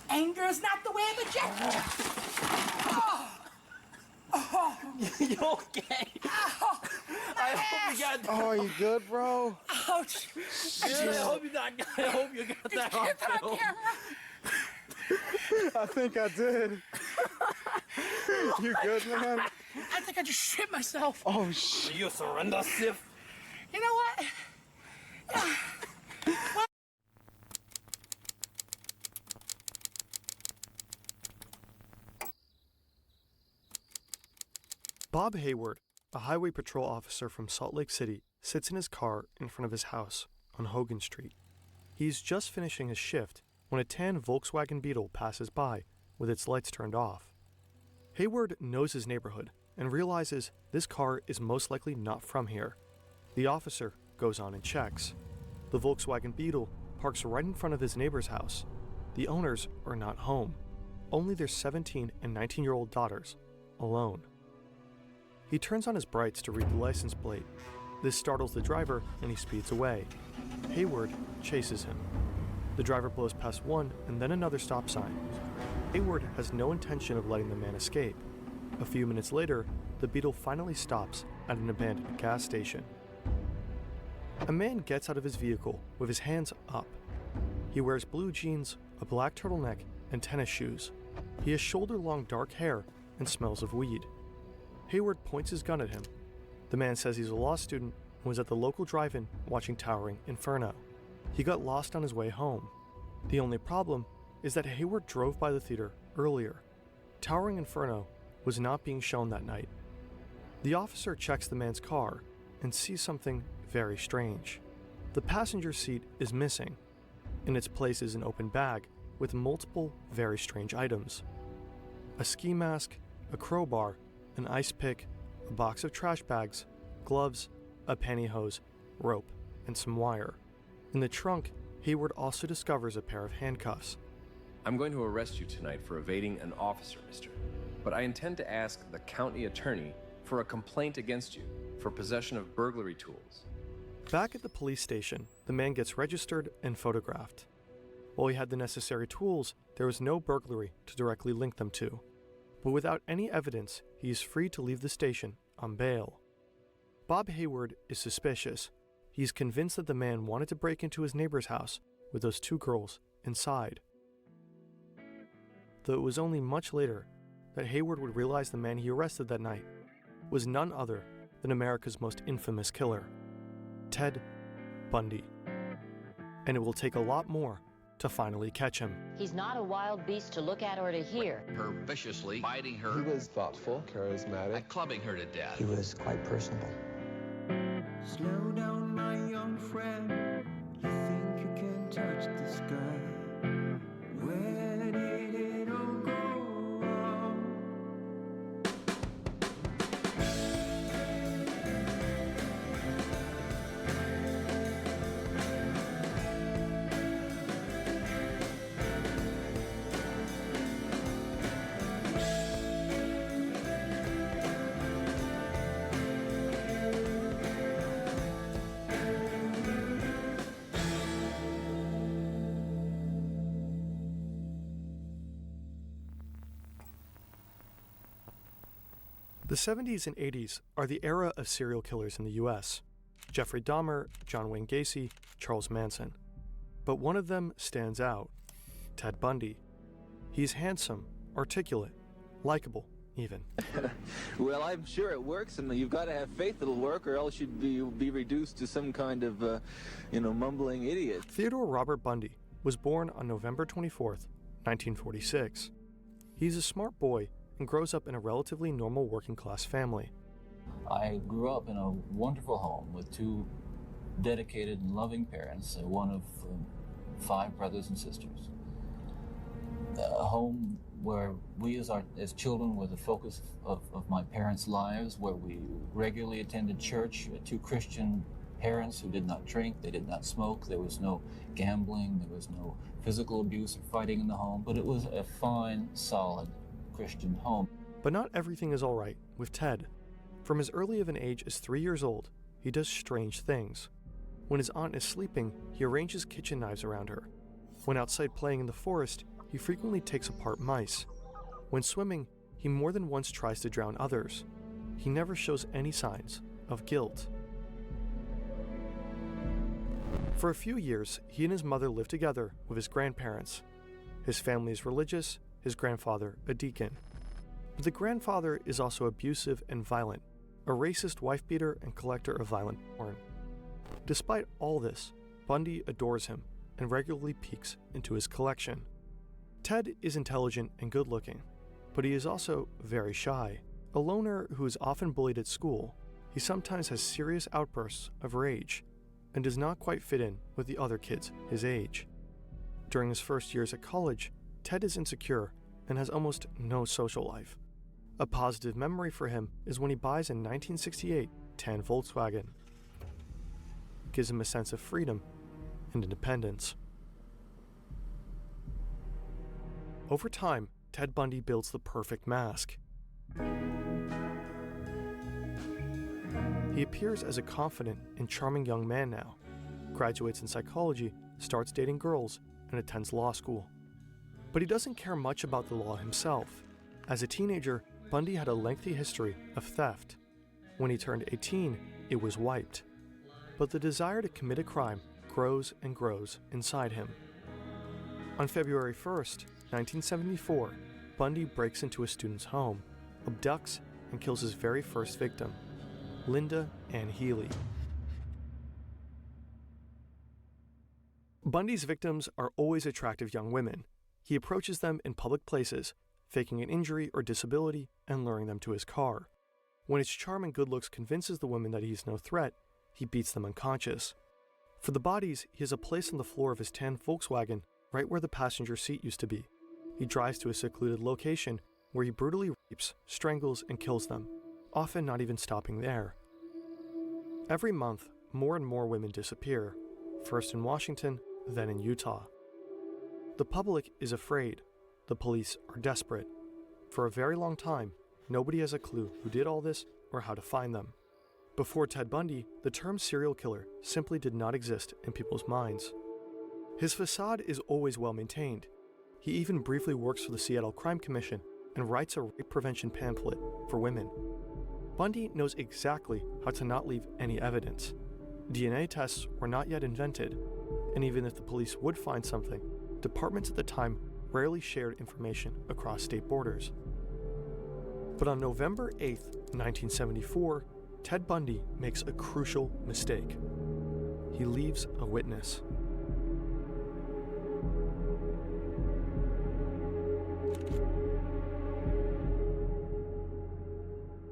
Anger is not the way of the Jedi. You okay? I hope you got. Oh, you good, bro? Ouch! I hope you got. I hope you got that on film. I think I did. You good, man? I think I just shit myself. Oh, shit. Do you surrender, Sith? You know what? Bob Hayward, a highway patrol officer from Salt Lake City, sits in his car in front of his house on Hogan Street. He's just finishing his shift when a tan Volkswagen Beetle passes by with its lights turned off. Hayward knows his neighborhood and realizes this car is most likely not from here. The officer goes on and checks. The Volkswagen Beetle parks right in front of his neighbor's house. The owners are not home, only their 17 and 19-year-old daughters, alone. He turns on his brights to read the license plate. This startles the driver and he speeds away. Hayward chases him. The driver blows past one and then another stop sign. Hayward has no intention of letting the man escape. A few minutes later, the Beetle finally stops at an abandoned gas station. A man gets out of his vehicle with his hands up. He wears blue jeans, a black turtleneck, and tennis shoes. He has shoulder-long dark hair and smells of weed. Hayward points his gun at him. The man says he's a law student and was at the local drive-in watching Towering Inferno. He got lost on his way home. The only problem is that Hayward drove by the theater earlier. Towering Inferno was not being shown that night. The officer checks the man's car and sees something very strange. The passenger seat is missing. In its place is an open bag with multiple very strange items. A ski mask, a crowbar, an ice pick, a box of trash bags, gloves, a pantyhose, rope, and some wire. In the trunk, Hayward also discovers a pair of handcuffs. I'm going to arrest you tonight for evading an officer, mister. But I intend to ask the county attorney for a complaint against you for possession of burglary tools. Back at the police station, the man gets registered and photographed. While he had the necessary tools, there was no burglary to directly link them to. But without any evidence, he is free to leave the station on bail. Bob Hayward is suspicious. He is convinced that the man wanted to break into his neighbor's house with those two girls inside. Though it was only much later that Hayward would realize the man he arrested that night was none other than America's most infamous killer, Ted Bundy. And it will take a lot more to finally catch him. He's not a wild beast to look at or to hear. Her viciously, biting her. He was thoughtful, charismatic. And clubbing her to death. He was quite personable. Slow down, my young friend. You think you can touch the sky? Where did it all go wrong? The 70s and 80s are the era of serial killers in the US. Jeffrey Dahmer, John Wayne Gacy, Charles Manson. But one of them stands out, Ted Bundy. He's handsome, articulate, likable, even. Well, I'm sure it works, and you've got to have faith it'll work, or else you'd be reduced to some kind of, mumbling idiot. Theodore Robert Bundy was born on November 24th, 1946. He's a smart boy and grows up in a relatively normal working-class family. I grew up in a wonderful home with two dedicated and loving parents, one of 5 brothers and sisters. A home where we as children were the focus of my parents' lives, where we regularly attended church, 2 Christian parents who did not drink, they did not smoke, there was no gambling, there was no physical abuse or fighting in the home, but it was a fine, solid Christian home. But not everything is all right with Ted. From as early of an age as 3 years old, he does strange things. When his aunt is sleeping, he arranges kitchen knives around her. When outside playing in the forest, he frequently takes apart mice. When swimming, he more than once tries to drown others. He never shows any signs of guilt. For a few years, he and his mother lived together with his grandparents. His family is religious, his grandfather a deacon. But the grandfather is also abusive and violent, a racist wife-beater and collector of violent porn. Despite all this, Bundy adores him and regularly peeks into his collection. Ted is intelligent and good-looking, but he is also very shy. A loner who is often bullied at school, he sometimes has serious outbursts of rage and does not quite fit in with the other kids his age. During his first years at college, Ted is insecure and has almost no social life. A positive memory for him is when he buys a 1968 tan Volkswagen. It gives him a sense of freedom and independence. Over time, Ted Bundy builds the perfect mask. He appears as a confident and charming young man now, graduates in psychology, starts dating girls, and attends law school. But he doesn't care much about the law himself. As a teenager, Bundy had a lengthy history of theft. When he turned 18, it was wiped. But the desire to commit a crime grows and grows inside him. On February 1st, 1974, Bundy breaks into a student's home, abducts, and kills his very first victim, Linda Ann Healy. Bundy's victims are always attractive young women. He approaches them in public places, faking an injury or disability and luring them to his car. When his charm and good looks convinces the women that he is no threat, he beats them unconscious. For the bodies, he has a place on the floor of his tan Volkswagen right where the passenger seat used to be. He drives to a secluded location where he brutally rapes, strangles, and kills them, often not even stopping there. Every month, more and more women disappear, first in Washington, then in Utah. The public is afraid. The police are desperate. For a very long time, nobody has a clue who did all this or how to find them. Before Ted Bundy, the term serial killer simply did not exist in people's minds. His facade is always well maintained. He even briefly works for the Seattle Crime Commission and writes a rape prevention pamphlet for women. Bundy knows exactly how to not leave any evidence. DNA tests were not yet invented, and even if the police would find something, departments at the time rarely shared information across state borders. But on November 8, 1974, Ted Bundy makes a crucial mistake. He leaves a witness.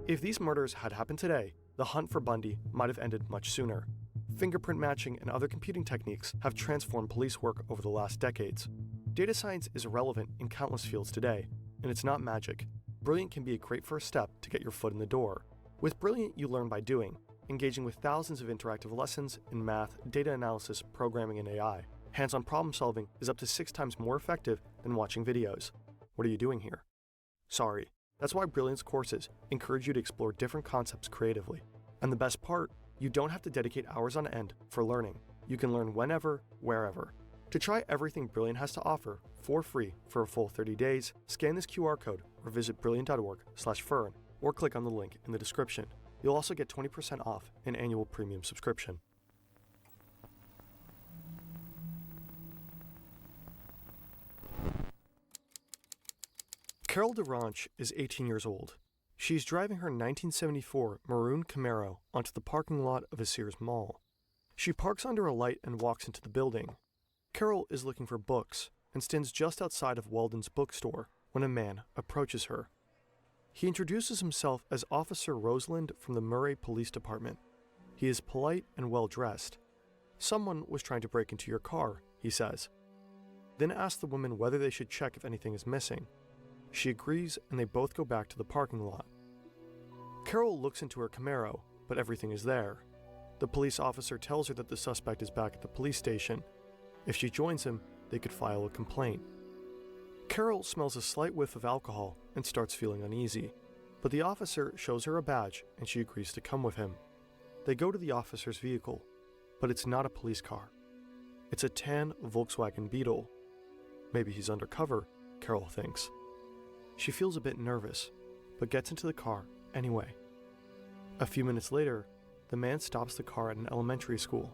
If these murders had happened today, the hunt for Bundy might have ended much sooner. Fingerprint matching and other computing techniques have transformed police work over the last decades. Data science is relevant in countless fields today, and it's not magic. Brilliant can be a great first step to get your foot in the door. With Brilliant, you learn by doing, engaging with thousands of interactive lessons in math, data analysis, programming, and AI. Hands-on problem solving is up to 6 times more effective than watching videos. What are you doing here? Sorry. That's why Brilliant's courses encourage you to explore different concepts creatively. And the best part, you don't have to dedicate hours on end for learning. You can learn whenever, wherever. To try everything Brilliant has to offer for free for a full 30 days, scan this QR code or visit brilliant.org/fern or click on the link in the description. You'll also get 20% off an annual premium subscription. Carol DeRanch is 18 years old. She's driving her 1974 maroon Camaro onto the parking lot of a Sears mall. She parks under a light and walks into the building. Carol is looking for books and stands just outside of Walden's bookstore when a man approaches her. He introduces himself as Officer Roseland from the Murray Police Department. He is polite and well-dressed. "Someone was trying to break into your car," he says. Then asks the woman whether they should check if anything is missing. She agrees, and they both go back to the parking lot. Carol looks into her Camaro, but everything is there. The police officer tells her that the suspect is back at the police station. If she joins him, they could file a complaint. Carol smells a slight whiff of alcohol and starts feeling uneasy, but the officer shows her a badge and she agrees to come with him. They go to the officer's vehicle, but it's not a police car. It's a tan Volkswagen Beetle. Maybe he's undercover, Carol thinks. She feels a bit nervous, but gets into the car anyway. A few minutes later, the man stops the car at an elementary school.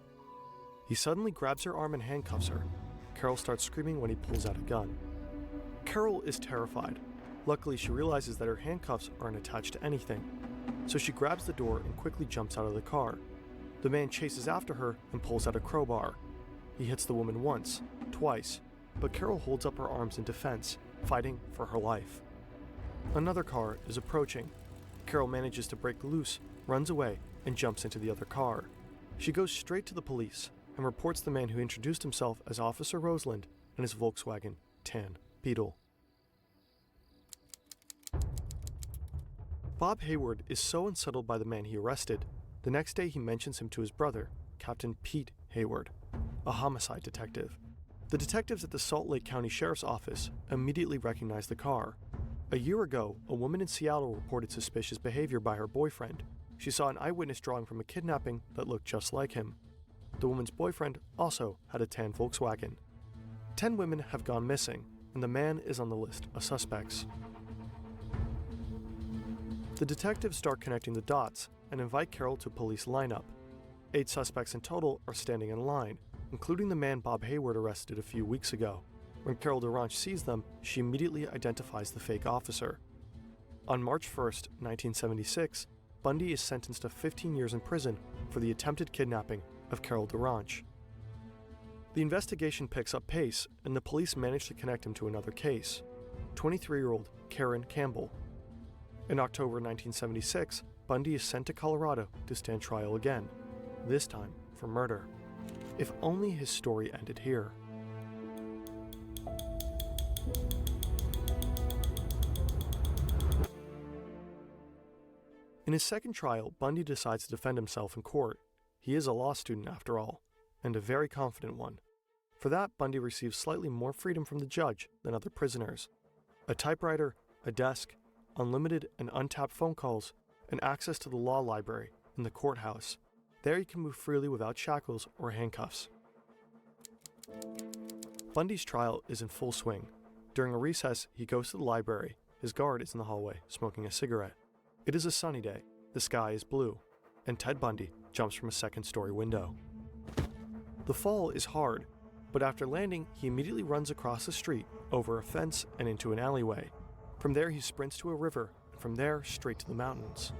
He suddenly grabs her arm and handcuffs her. Carol starts screaming when he pulls out a gun. Carol is terrified. Luckily, she realizes that her handcuffs aren't attached to anything, so she grabs the door and quickly jumps out of the car. The man chases after her and pulls out a crowbar. He hits the woman once, twice, but Carol holds up her arms in defense, fighting for her life. Another car is approaching. Carol manages to break loose, runs away, and jumps into the other car. She goes straight to the police and reports the man who introduced himself as Officer Roseland and his Volkswagen tan Beetle. Bob Hayward is so unsettled by the man he arrested, the next day he mentions him to his brother, Captain Pete Hayward, a homicide detective. The detectives at the Salt Lake County Sheriff's Office immediately recognize the car. A year ago, a woman in Seattle reported suspicious behavior by her boyfriend. She saw an eyewitness drawing from a kidnapping that looked just like him. The woman's boyfriend also had a tan Volkswagen. 10 women have gone missing, and the man is on the list of suspects. The detectives start connecting the dots and invite Carol to a police lineup. 8 suspects in total are standing in line, including the man Bob Hayward arrested a few weeks ago. When Carol DeRanch sees them, she immediately identifies the fake officer. On March 1st, 1976, Bundy is sentenced to 15 years in prison for the attempted kidnapping of Carol DeRanch. The investigation picks up pace, and the police manage to connect him to another case, 23-year-old Karen Campbell. In October 1976, Bundy is sent to Colorado to stand trial again. this time for murder. If only his story ended here. In his second trial, Bundy decides to defend himself in court. He is a law student after all, and a very confident one. For that, Bundy receives slightly more freedom from the judge than other prisoners. A typewriter, a desk, unlimited and untapped phone calls, and access to the law library in the courthouse. There he can move freely without shackles or handcuffs. Bundy's trial is in full swing. During a recess, he goes to the library. His guard is in the hallway, smoking a cigarette. It is a sunny day, the sky is blue, and Ted Bundy jumps from a second-story window. The fall is hard, but after landing, he immediately runs across the street, over a fence, and into an alleyway. From there, he sprints to a river, and from there, straight to the mountains.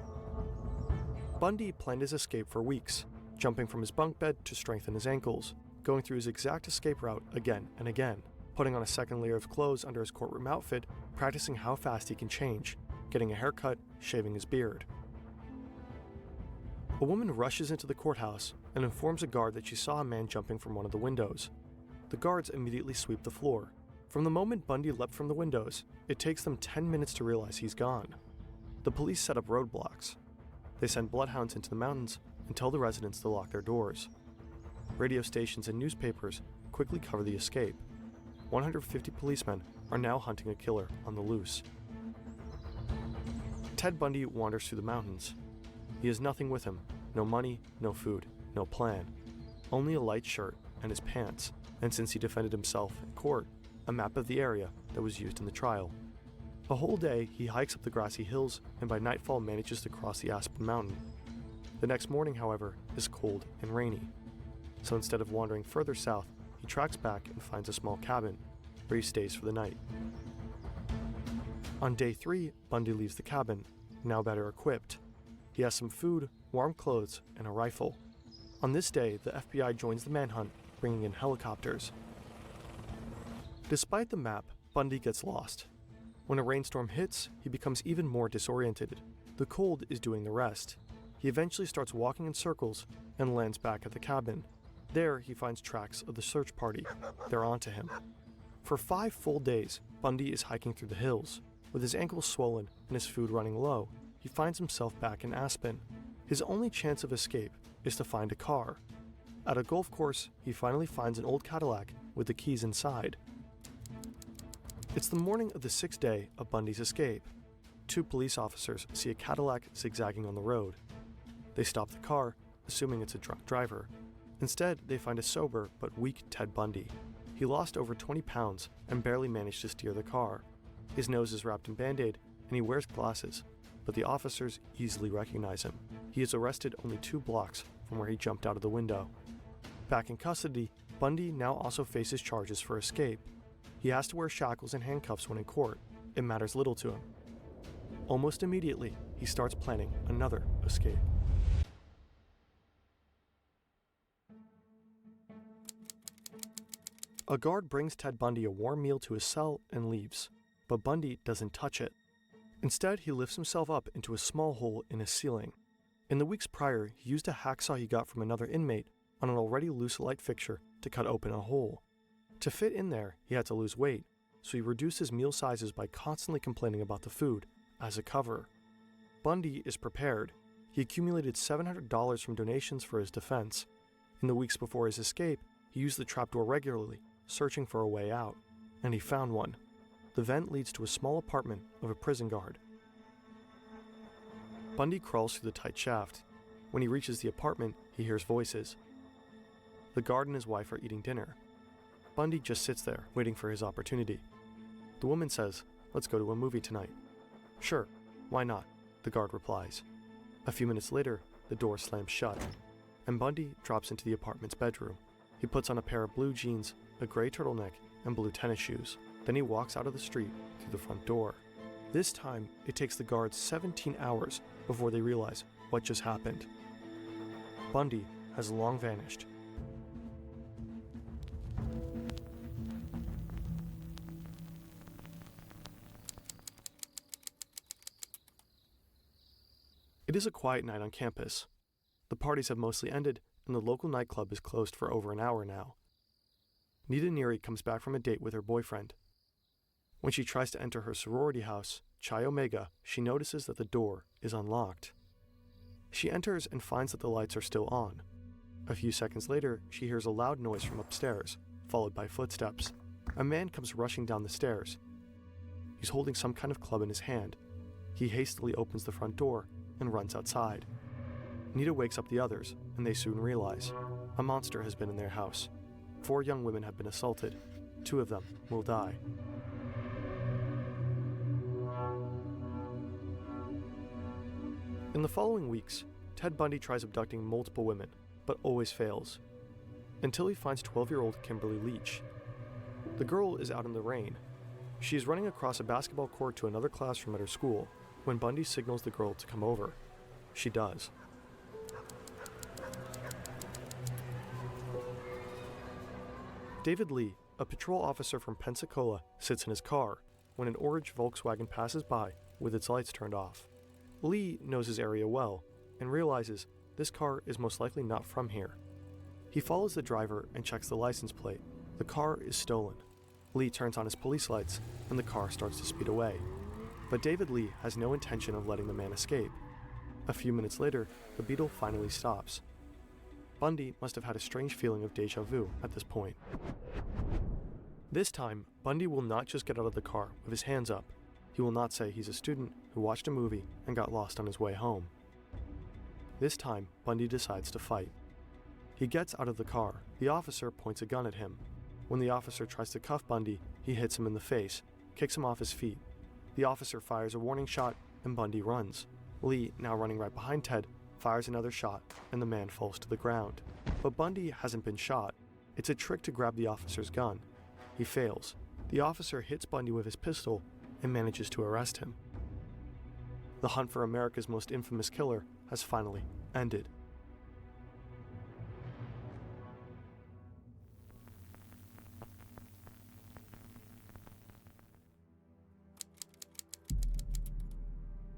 Bundy planned his escape for weeks, jumping from his bunk bed to strengthen his ankles, going through his exact escape route again and again, putting on a second layer of clothes under his courtroom outfit, practicing how fast he can change, getting a haircut, shaving his beard. A woman rushes into the courthouse and informs a guard that she saw a man jumping from one of the windows. The guards immediately sweep the floor. From the moment Bundy leapt from the windows, it takes them 10 minutes to realize he's gone. The police set up roadblocks. They send bloodhounds into the mountains and tell the residents to lock their doors. Radio stations and newspapers quickly cover the escape. 150 policemen are now hunting a killer on the loose. Ted Bundy wanders through the mountains. He has nothing with him, no money, no food, no plan. Only a light shirt and his pants, and since he defended himself in court, a map of the area that was used in the trial. A whole day, he hikes up the grassy hills and by nightfall manages to cross the Aspen Mountain. The next morning, however, is cold and rainy. So instead of wandering further south, he tracks back and finds a small cabin, where he stays for the night. On day 3, Bundy leaves the cabin, now better equipped. He has some food, warm clothes, and a rifle. On this day, the FBI joins the manhunt, bringing in helicopters. Despite the map, Bundy gets lost. When a rainstorm hits, he becomes even more disoriented. The cold is doing the rest. He eventually starts walking in circles and lands back at the cabin. There, he finds tracks of the search party. They're onto him. For 5 full days, Bundy is hiking through the hills. With his ankles swollen and his food running low, he finds himself back in Aspen. His only chance of escape is to find a car. At a golf course, he finally finds an old Cadillac with the keys inside. It's the morning of the 6th day of Bundy's escape. 2 police officers see a Cadillac zigzagging on the road. They stop the car, assuming it's a drunk driver. Instead, they find a sober but weak Ted Bundy. He lost over 20 pounds and barely managed to steer the car. His nose is wrapped in Band-Aid and he wears glasses, but the officers easily recognize him. He is arrested only 2 blocks from where he jumped out of the window. Back in custody, Bundy now also faces charges for escape. He has to wear shackles and handcuffs when in court. It matters little to him. Almost immediately, he starts planning another escape. A guard brings Ted Bundy a warm meal to his cell and leaves, but Bundy doesn't touch it. Instead, he lifts himself up into a small hole in his ceiling. In the weeks prior, he used a hacksaw he got from another inmate on an already loose light fixture to cut open a hole. To fit in there, he had to lose weight, so he reduced his meal sizes by constantly complaining about the food, as a cover. Bundy is prepared. He accumulated $700 from donations for his defense. In the weeks before his escape, he used the trapdoor regularly, searching for a way out, and he found one. The vent leads to a small apartment of a prison guard. Bundy crawls through the tight shaft. When he reaches the apartment, he hears voices. The guard and his wife are eating dinner. Bundy just sits there, waiting for his opportunity. The woman says, "Let's go to a movie tonight." "Sure, why not?" the guard replies. A few minutes later, the door slams shut, and Bundy drops into the apartment's bedroom. He puts on a pair of blue jeans, a gray turtleneck, and blue tennis shoes. Then he walks out of the street through the front door. This time, it takes the guards 17 hours before they realize what just happened. Bundy has long vanished. It is a quiet night on campus. The parties have mostly ended, and the local nightclub is closed for over an hour now. Nita Neary comes back from a date with her boyfriend. When she tries to enter her sorority house, Chi Omega, she notices that the door is unlocked. She enters and finds that the lights are still on. A few seconds later, she hears a loud noise from upstairs, followed by footsteps. A man comes rushing down the stairs. He's holding some kind of club in his hand. He hastily opens the front door and runs outside. Nita wakes up the others, and they soon realize a monster has been in their house. 4 young women have been assaulted. 2 of them will die. In the following weeks, Ted Bundy tries abducting multiple women, but always fails, until he finds 12-year-old Kimberly Leach. The girl is out in the rain. She is running across a basketball court to another classroom at her school when Bundy signals the girl to come over. She does. David Lee, a patrol officer from Pensacola, sits in his car when an orange Volkswagen passes by with its lights turned off. Lee knows his area well and realizes this car is most likely not from here. He follows the driver and checks the license plate. The car is stolen. Lee turns on his police lights and the car starts to speed away. But David Lee has no intention of letting the man escape. A few minutes later, the Beetle finally stops. Bundy must have had a strange feeling of deja vu at this point. This time, Bundy will not just get out of the car with his hands up. He will not say he's a student who watched a movie and got lost on his way home. This time, Bundy decides to fight. He gets out of the car. The officer points a gun at him. When the officer tries to cuff Bundy, he hits him in the face, kicks him off his feet. The officer fires a warning shot, and Bundy runs. Lee, now running right behind Ted, fires another shot, and the man falls to the ground. But Bundy hasn't been shot. It's a trick to grab the officer's gun. He fails. The officer hits Bundy with his pistol and manages to arrest him. The hunt for America's most infamous killer has finally ended.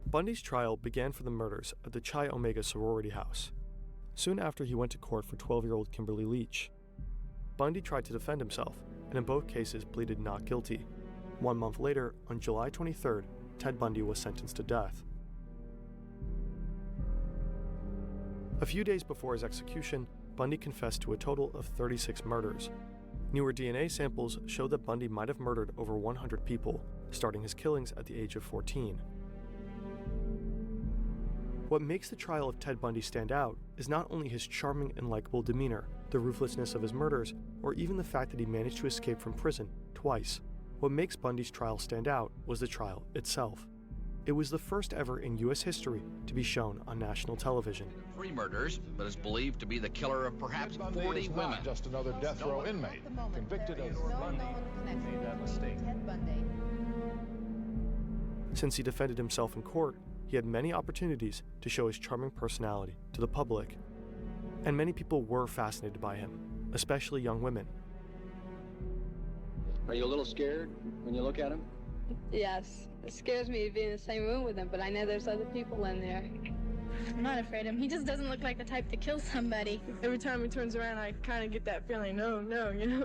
Bundy's trial began for the murders at the Chi Omega sorority house. Soon after, he went to court for 12-year-old Kimberly Leach. Bundy tried to defend himself, and in both cases pleaded not guilty. 1 month later, on July 23rd, Ted Bundy was sentenced to death. A few days before his execution, Bundy confessed to a total of 36 murders. Newer DNA samples show that Bundy might have murdered over 100 people, starting his killings at the age of 14. What makes the trial of Ted Bundy stand out is not only his charming and likable demeanor, the ruthlessness of his murders, or even the fact that he managed to escape from prison twice. What makes Bundy's trial stand out was the trial itself. It was the first ever in U.S. history to be shown on national television. 3 murders, but is believed to be the killer of perhaps 40 women. Just another death row inmate, convicted of Since he defended himself in court, he had many opportunities to show his charming personality to the public. And many people were fascinated by him, especially young women. Are you a little scared when you look at him? Yes, it scares me to be in the same room with him, but I know there's other people in there. I'm not afraid of him. He just doesn't look like the type to kill somebody. Every time he turns around, I kind of get that feeling, no, you know,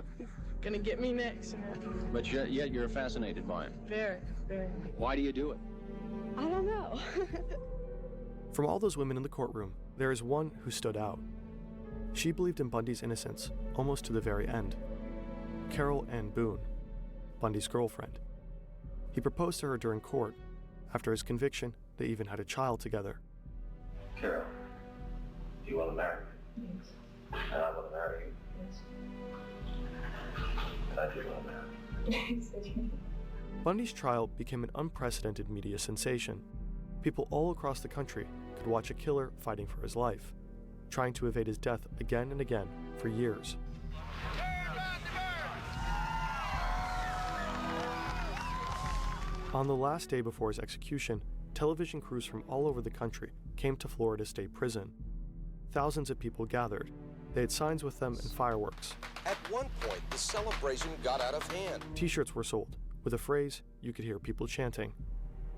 gonna get me next. You know? But yet you're fascinated by him. Very, very. Why do you do it? I don't know. From all those women in the courtroom, there is one who stood out. She believed in Bundy's innocence almost to the very end. Carol Ann Boone, Bundy's girlfriend. He proposed to her during court. After his conviction, they even had a child together. Carol, do you want to marry me? Yes. And I want to marry you. Yes. And I do want to marry you. Bundy's trial became an unprecedented media sensation. People all across the country could watch a killer fighting for his life, trying to evade his death again and again for years. On the last day before his execution, television crews from all over the country came to Florida State Prison. Thousands of people gathered. They had signs with them and fireworks. At one point, the celebration got out of hand. T-shirts were sold. With a phrase, you could hear people chanting,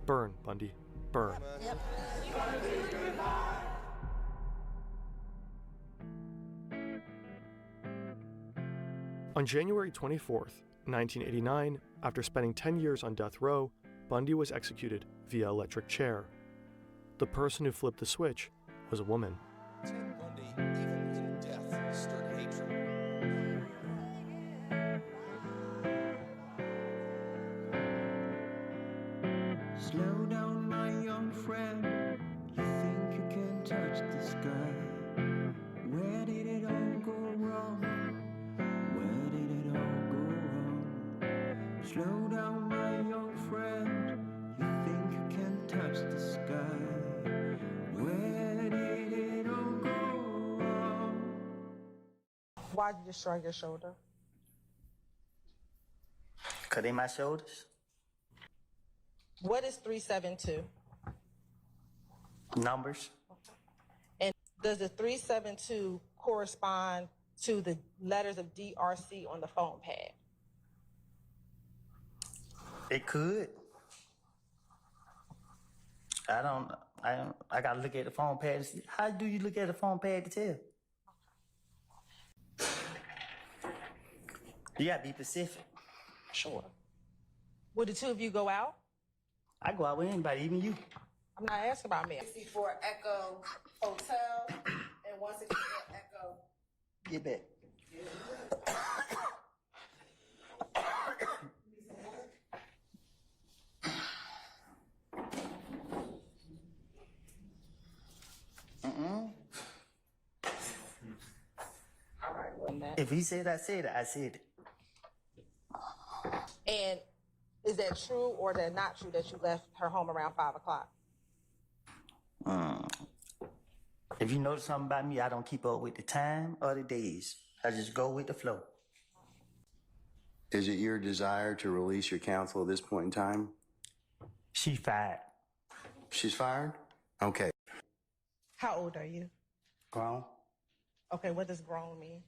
"Burn, Bundy, burn." On January 24th, 1989, after spending 10 years on death row, Bundy was executed via electric chair. The person who flipped the switch was a woman. Ted Bundy, even in death, stirred hatred. Slow down, my young friend. You think you can touch the sky? Where did it all go wrong? Where did it all go wrong? Slow down, my young friend. You think you can touch the sky? Where did it all go wrong? Why did you shrug your shoulder? Cut in my shoulders. What is 372? Numbers. And does the 372 correspond to the letters of DRC on the phone pad? It could. I gotta look at the phone pad and see. How do you look at the phone pad to tell? You gotta be specific. Sure. Would the two of you go out? I go out with anybody, even you. I'm not asking about me. 64 Echo Hotel and 164 Echo. Get back. If he said I said it, I said it. And is that true or that not true that you left her home around 5 o'clock? If you notice something about me, I don't keep up with the time or the days. I just go with the flow. Is it your desire to release your counsel at this point in time? She fired. She's fired? Okay. How old are you? Grown. Okay, what does grown mean?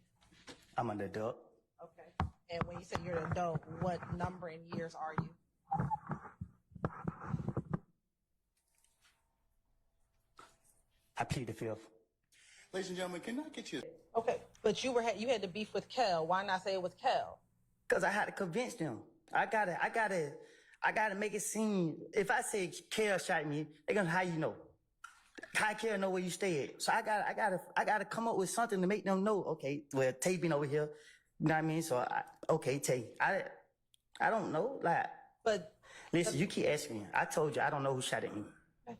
I'm an adult. Okay. And when you say you're an adult, what number in years are you? I plead the fifth. Ladies and gentlemen, can I get you? Okay, but you had the beef with Kel. Why not say it was Kel? Because I had to convince them. I gotta make it seem. If I say Kel shot me, they're gonna, how you know? How Kel know where you stay at? So I gotta come up with something to make them know. Okay, well, Tay been over here. You know what I mean? So okay, Tay. I don't know, like. But listen, you keep asking me. I told you I don't know who shot at me. Okay.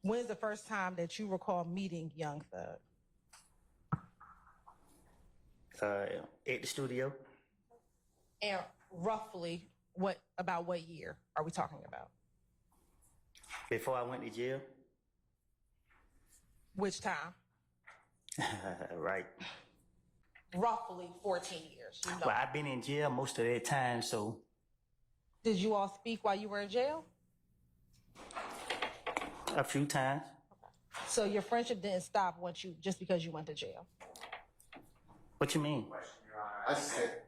When's the first time that you recall meeting Young Thug? At the studio. And roughly, what year are we talking about? Before I went to jail. Which time? Right. Roughly 14 years. You know. Well, I've been in jail most of that time, so. Did you all speak while you were in jail? A few times. Okay. So your friendship didn't stop just because you went to jail? What you mean? I said.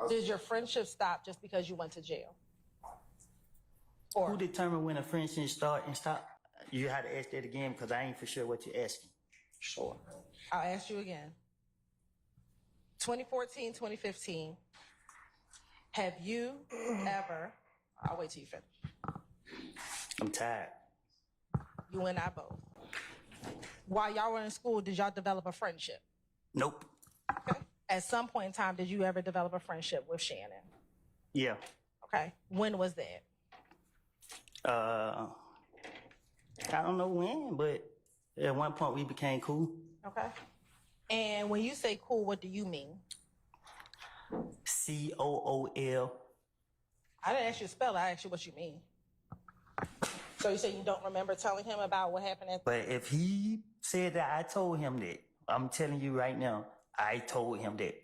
Did your friendship stop just because you went to jail? Or who determined when a friendship start and stop? You had to ask that again because I ain't for sure what you're asking. Sure. I'll ask you again. 2014, 2015, have you ever, I'll wait till you finish. I'm tired. You and I both. While y'all were in school, did y'all develop a friendship? Nope. Okay. At some point in time, did you ever develop a friendship with Shannon? Yeah. Okay. When was that? I don't know when, but at one point we became cool. Okay. And when you say cool, what do you mean? COOL. I didn't ask you to spell it. I asked you what you mean. So you say you don't remember telling him about what happened at... But if he said that I told him that, I'm telling you right now, I told him that.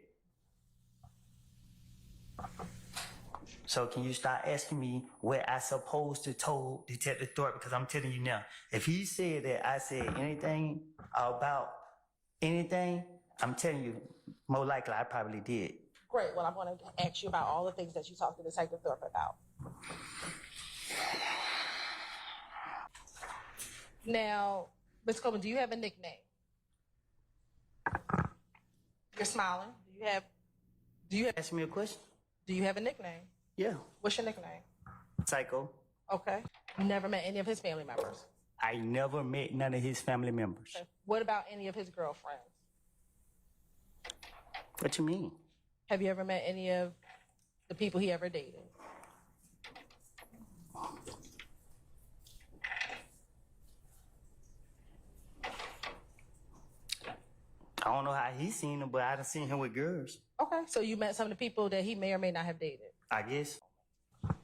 So can you start asking me what I supposed to told Detective Thorpe? Because I'm telling you now, if he said that I said anything about anything, I'm telling you, more likely I probably did. Great. Well, I'm going to ask you about all the things that you talked to Detective Thorpe about. Now, Ms. Coleman, do you have a nickname? You're smiling. Do you ask me a question? Do you have a nickname? Yeah. What's your nickname? Psycho. Okay. You never met any of his family members? I never met none of his family members. Okay. What about any of his girlfriends? What you mean? Have you ever met any of the people he ever dated? I don't know how he seen him, but I done seen him with girls. Okay. So you met some of the people that he may or may not have dated? I guess. You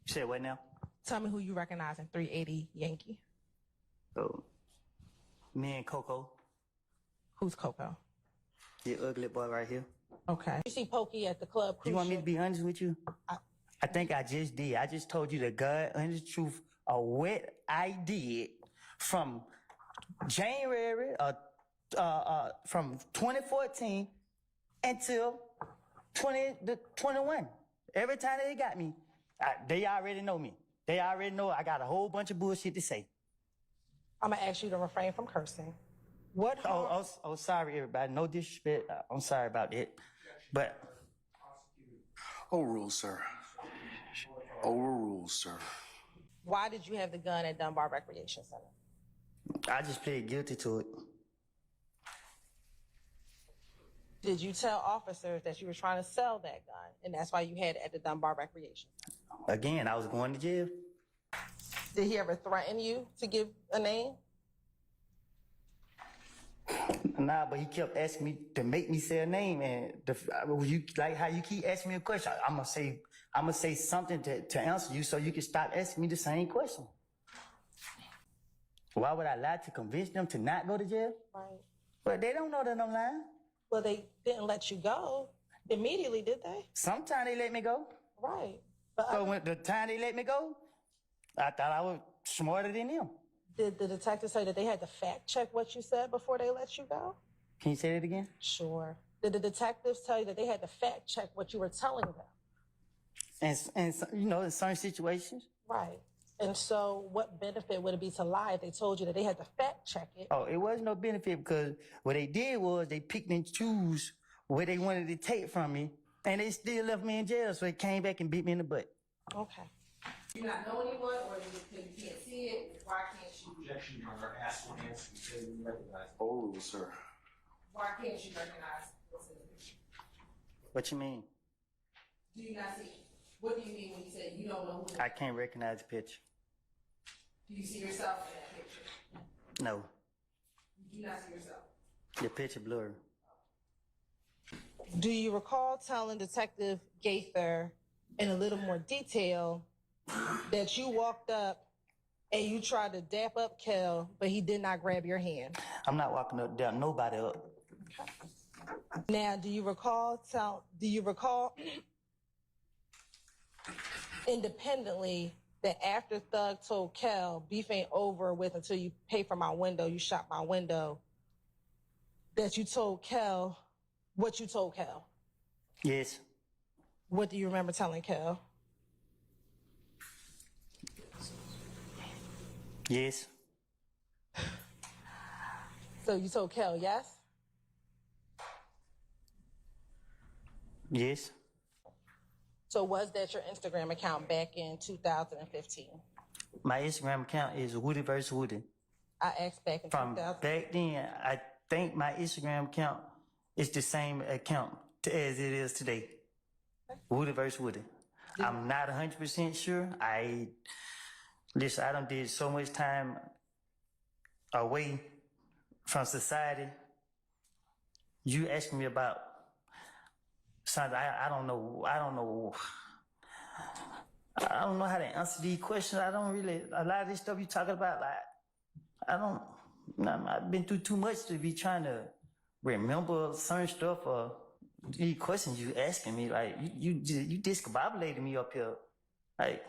said what now? Tell me who you recognize in 380 Yankee. Oh, me and Coco. Who's Coco? The ugly boy right here. Okay. You see Pokey at the club. You want me to be honest with you? I think I just did. I just told you the God, honest truth of what I did from January from 2014 until 2021. Every time they got me, they already know me. They already know I got a whole bunch of bullshit to say. I'm gonna ask you to refrain from cursing. What? Oh, sorry, everybody. No disrespect. I'm sorry about that. But overruled, sir. Overruled, sir. Why did you have the gun at Dunbar Recreation Center? I just plead guilty to it. Did you tell officers that you were trying to sell that gun, and that's why you had it at the Dunbar Recreation Center? Again, I was going to jail. Did he ever threaten you to give a name? Nah, but he kept asking me to make me say a name, and you like how you keep asking me a question. I'm gonna say something to answer you, so you can stop asking me the same question. Why would I lie to convince them to not go to jail? Right. But they don't know that I'm lying. Well, they didn't let you go immediately, did they? Sometimes they let me go. Right. So when the time they let me go, I thought I was smarter than them. Did the detective say that they had to fact check what you said before they let you go? Can you say that again? Sure. Did the detectives tell you that they had to fact check what you were telling them? And you know, in certain situations. Right. And so what benefit would it be to lie if they told you that they had to fact check it? Oh, it wasn't no benefit because what they did was they picked and chose where they wanted to take from me, and they still left me in jail, so they came back and beat me in the butt. Okay. Do you not know anyone, or you can't see it? Why can't you? Objection, Your Honor. Ask one answer because you recognize. Overruled, sir. Why can't you recognize what's in the picture? What you mean? Do you not see? What do you mean when you say you don't know who? I can't recognize the picture. Do you see yourself in that picture? No. You do not see yourself. The picture blurry. Do you recall telling Detective Gaither in a little more detail that you walked up and you tried to dap up Kel, but he did not grab your hand? I'm not walking up, down nobody up. Now, do you recall independently that after Thug told Kel, beef ain't over with until you pay for my window, you shot my window, that you told Kel what you told Kel? Yes. What do you remember telling Kel? Yes. So you told Kel, yes? Yes. So was that your Instagram account back in 2015? My Instagram account is Woody vs. Woody. I asked back in From 2000. back then, I think my Instagram account is the same account as it is today. Woody vs. Woody. I'm not 100% sure. I done did so much time away from society. You asking me about something I don't know. I don't know how to answer these questions. A lot of this stuff you talking about, I've been through too much to be trying to remember certain stuff or these questions you asking me. Like, you discombobulated me up here. Like,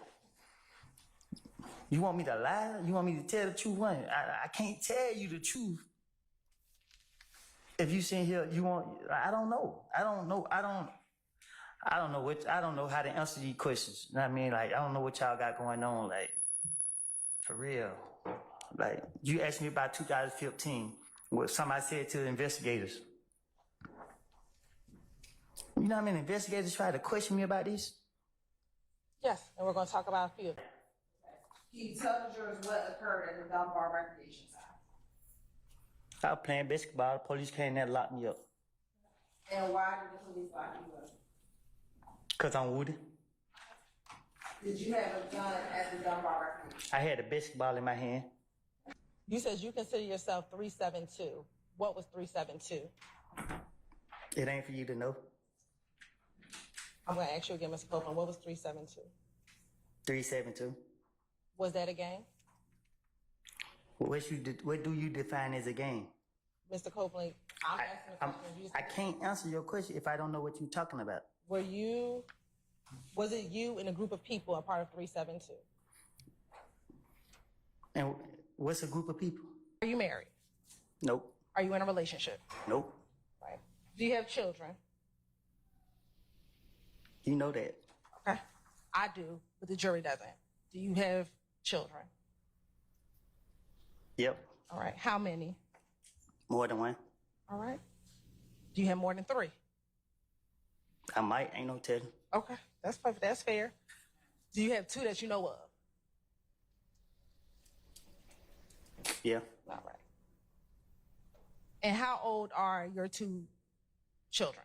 you want me to lie? You want me to tell the truth? I can't tell you the truth. If you sitting here, I don't know. I don't know how to answer these questions. You know what I mean? Like, I don't know what y'all got going on. Like, for real. Like, you asked me about 2015, what somebody said to the investigators. You know how many investigators tried to question me about this? Yes, and we're going to talk about a few. Can you tell the jurors what occurred at the Dunbar Recreation Center? I was playing basketball. The police came there and locked me up. And why did the police lock you up? Because I'm wounded. Did you have a gun at the Dunbar Recreation? I had a basketball in my hand. You said you consider yourself 372. What was 372? It ain't for you to know. I'm going to ask you again, Mr. Copeland. What was 372? 372. Was that a game? What do you define as a game? Mr. Copeland, I'm asking a question. I can't answer your question if I don't know what you're talking about. Was it you and a group of people a part of 372? And what's a group of people? Are you married? Nope. Are you in a relationship? Nope. Right. Do you have children? You know that. Okay. I do, but the jury doesn't. Do you have children? Yep. All right. How many? More than one. All right. Do you have more than 3? I might, ain't no telling. Okay. That's perfect. That's fair. Do you have 2 that you know of? Yeah. All right. And how old are your 2 children?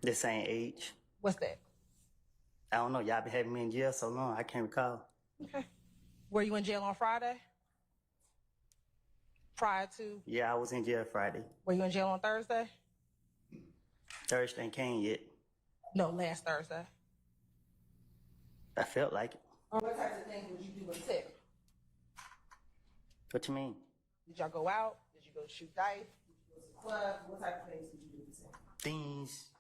The same age. What's that? I don't know. Y'all been having me in jail so long, I can't recall. Okay. Were you in jail on Friday? Prior to? Yeah, I was in jail Friday. Were you in jail on Thursday? Thursday ain't came yet. No, last Thursday. I felt like it. What types of things would you do with Tip? What you mean? Did y'all go out? Did you go shoot dice? Did you go to the club? What type of things did you do with Tip? Things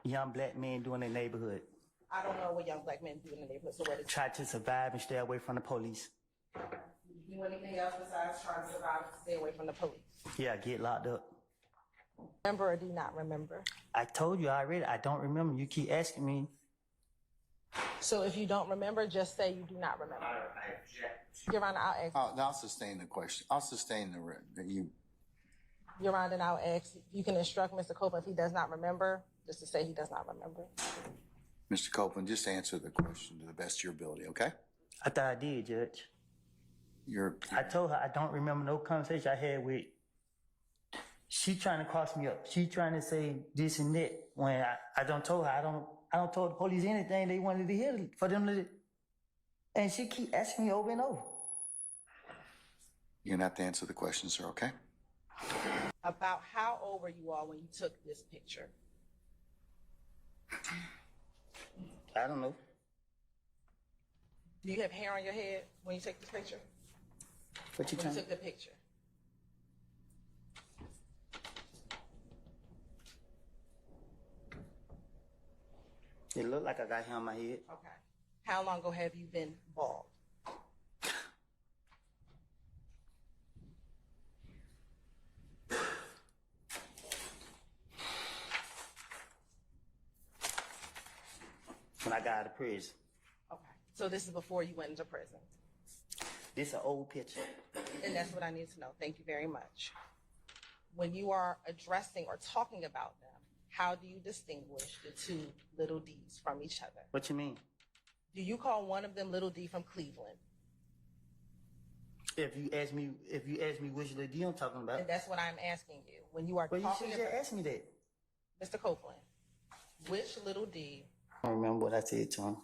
young black men do in their neighborhood. I don't know what young black men do in the neighborhood, so what is Try to survive and stay away from the police. Did you do anything else besides trying to survive and stay away from the police? Yeah, get locked up. Remember or do not remember? I told you already, I don't remember. You keep asking me. So if you don't remember, just say you do not remember. Your Honor, I'll ask. I'll sustain the question. I'll sustain you. Your Honor, then I'll ask. You can instruct Mr. Copeland if he does not remember, just to say he does not remember. Mr. Copeland, just answer the question to the best of your ability, okay? I thought I did, Judge. I told her I don't remember no conversation I had with. She trying to cross me up. She trying to say this and that when I don't told her I don't told the police anything they wanted to hear for them to. And she keep asking me over and over. You're gonna have to answer the question, sir, okay? About how old were you all when you took this picture? I don't know. Do you have hair on your head when you take this picture? What you when trying? You took the picture. It looked like I got hair on my head. Okay. How long ago have you been bald? When I got out of prison. Okay. So this is before you went into prison. This is an old picture. And that's what I need to know. Thank you very much. When you are addressing or talking about them, how do you distinguish the 2 little D's from each other? What you mean? Do you call one of them little D from Cleveland? If you ask me which little D I'm talking about. And that's what I'm asking you. When you are Well, talking you should just ask me that. Mr. Copeland, which little D? I don't remember what I said to him.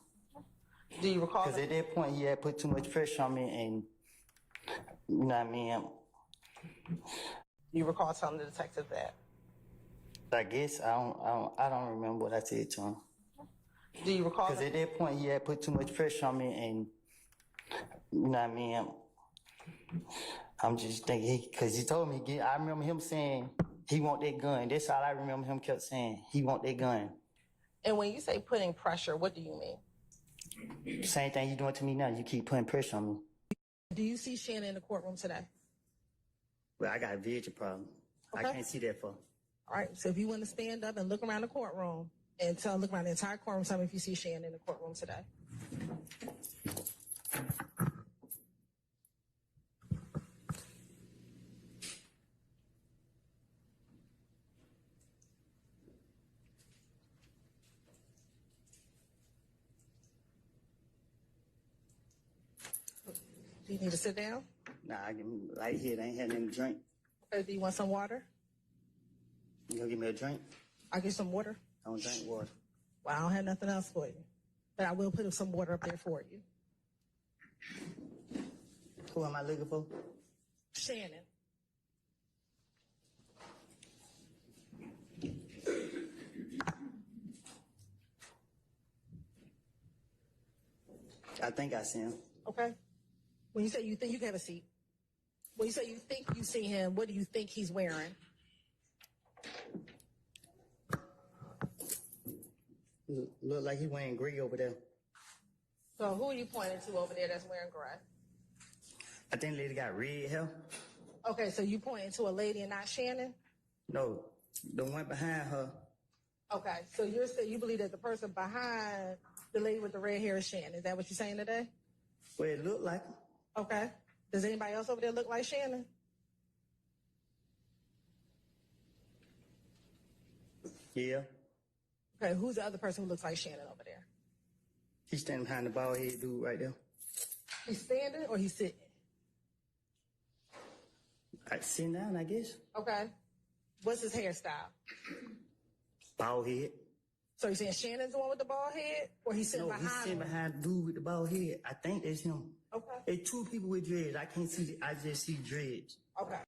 Do you recall? Because at that point, he had put too much pressure on me, and you know what I mean. Do you recall telling the detective that? I guess I don't remember what I said to him. Do you recall? Because at that point, he had put too much pressure on me, and you know what I mean. I'm just thinking because he told me. I remember him saying he want that gun. That's all I remember him kept saying. He want that gun. And when you say putting pressure, what do you mean? Same thing you doing to me now. You keep putting pressure on me. Do you see Shannon in the courtroom today? Well, I got a vision problem. Okay. I can't see that far. All right. So if you want to stand up and look around the courtroom and look around the entire courtroom, tell me if you see Shannon in the courtroom today. Do you need to sit down? Nah, I can right here. They ain't had nothing to drink. Okay, do you want some water? You gonna give me a drink? I'll get some water. I don't drink water. Well, I don't have nothing else for you. But I will put some water up there for you. Who am I looking for? Shannon. I think I see him. Okay. When you say you think, you can have a seat. When you say you think you see him, what do you think he's wearing? Look like he wearing gray over there. So who are you pointing to over there that's wearing gray? I think the lady got red hair. Okay, so you pointing to a lady and not Shannon? No, the one behind her. Okay, so you're saying you believe that the person behind the lady with the red hair is Shannon. Is that what you're saying today? Well, it looked like. Okay. Does anybody else over there look like Shannon? Yeah. Okay, who's the other person who looks like Shannon over there? He's standing behind the bald head dude right there. He's standing or he's sitting? Sitting down, I guess. Okay. What's his hairstyle? Bald head. So you're saying Shannon's the one with the bald head? Or he's sitting behind he's sitting him? behind the dude with the bald head. I think that's him. Okay. It's two people with dreads. I can't see, I just see dreads. Okay.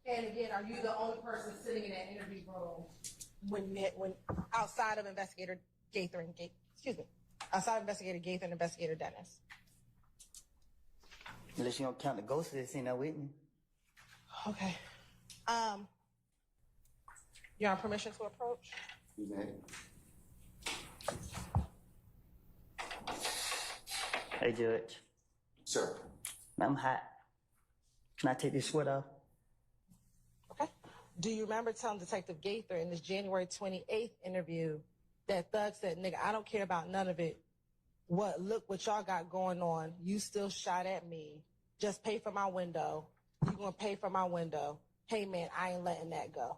And again, are you the only person sitting in that interview room when outside of Investigator Gaither and outside of Investigator Gaither and Investigator Dennis? Unless you don't count the ghosts that's in there with me. Okay. You're on permission to approach? Hey, Judge. Sir. I'm hot. Can I take this sweat off? Okay. Do you remember telling Detective Gaither in this January 28th interview that Thug said, nigga, I don't care about none of it. Look what y'all got going on. You still shot at me. Just pay for my window. You gonna pay for my window. Hey man, I ain't letting that go.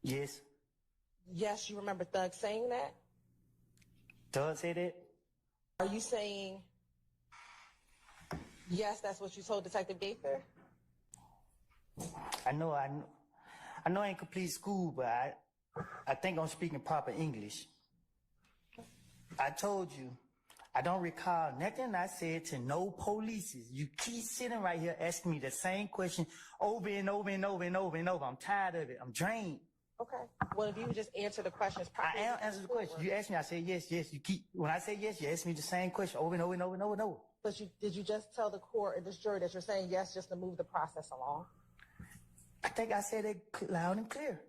Yes. Yes, you remember Thug saying that? Thug said it? Are you saying, yes, that's what you told Detective Gaither? I know I ain't complete school, but I think I'm speaking proper English. I told you, I don't recall nothing I said to no police. You keep sitting right here asking me the same question over and over and over and over and over. I'm tired of it. I'm drained. Okay. Well, if you would just answer the questions properly. I am answering the question. You asked me, I said yes, yes. When I say yes, you ask me the same question over and over and over and over and over. But did you just tell the court or this jury that you're saying yes just to move the process along? I think I said it loud and clear.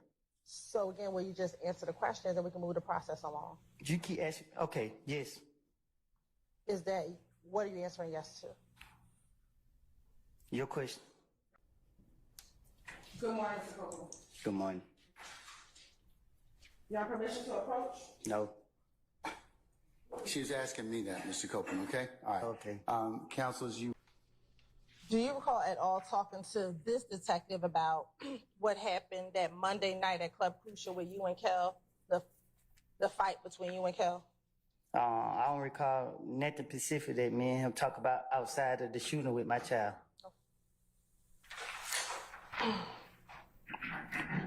So again, will you just answer the questions and we can move the process along? You keep asking, okay, yes. What are you answering yes to? Your question. Good morning, Mr. Copeland. Good morning. You have permission to approach? No. She was asking me that, Mr. Copeland, okay? All right. Okay. Counselors, Do you recall at all talking to this detective about what happened that Monday night at Club Crucial with you and Kel, the fight between you and Kel? I don't recall nothing specific that me and him talk about outside of the shooting with my child.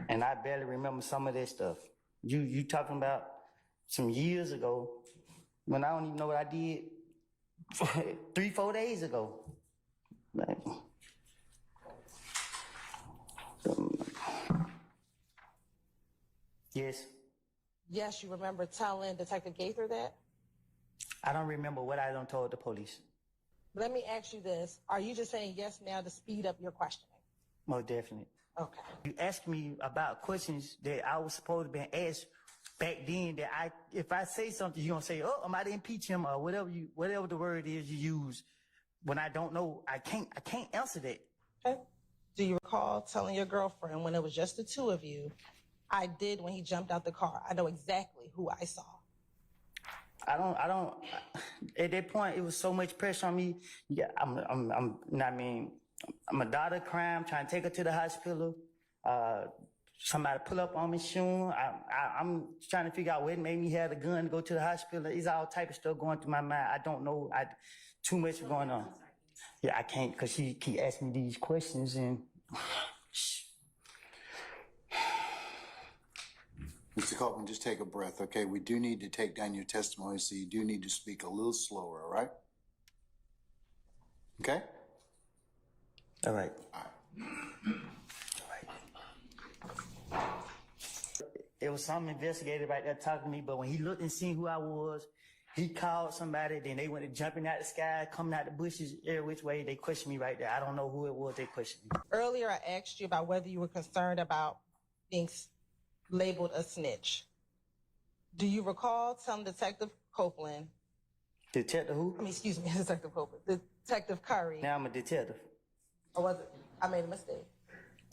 And I barely remember some of that stuff. You talking about some years ago when I don't even know what I did 3-4 days ago. Like, yes. Yes, you remember telling Detective Gaither that? I don't remember what I done told the police. Let me ask you this. Are you just saying yes now to speed up your questioning? Most definitely. Okay. You asked me about questions that I was supposed to be asked back then that if I say something, you're gonna say, oh, I might impeach him or whatever the word is you use. When I don't know, I can't answer that. Okay. Do you recall telling your girlfriend when it was just the two of you, I did when he jumped out the car. I know exactly who I saw. I don't, at that point, it was so much pressure on me. Yeah, I'm a daughter crying, trying to take her to the hospital. somebody pull up on me soon. I'm trying to figure out what made me have the gun to go to the hospital. It's all type of stuff going through my mind. I don't know. Too much going on. Yeah, I can't because she keep asking me these questions and. Mr. Copeland, just take a breath, okay? We do need to take down your testimony, so you do need to speak a little slower, all right? Okay? All right. There was some investigator right there talking to me, but when he looked and seen who I was, he called somebody, then they went jumping out the sky, coming out the bushes, every which way. They questioned me right there. I don't know who it was they questioned me. Earlier, I asked you about whether you were concerned about being labeled a snitch. Do you recall telling Detective Copeland? Detective who? Excuse me, Detective Copeland. Detective Curry. Now I'm a detective. Or was it? I made a mistake.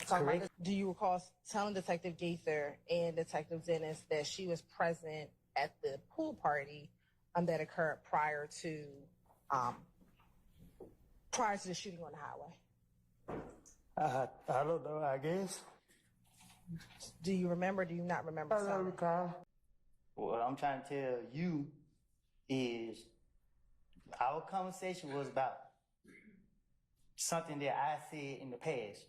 Correct. Do you recall telling Detective Gaither and Detective Dennis that she was present at the pool party that occurred prior to the shooting on the highway? I don't know, I guess. Do you remember? Do you not remember? I don't recall. What I'm trying to tell you is our conversation was about something that I said in the past.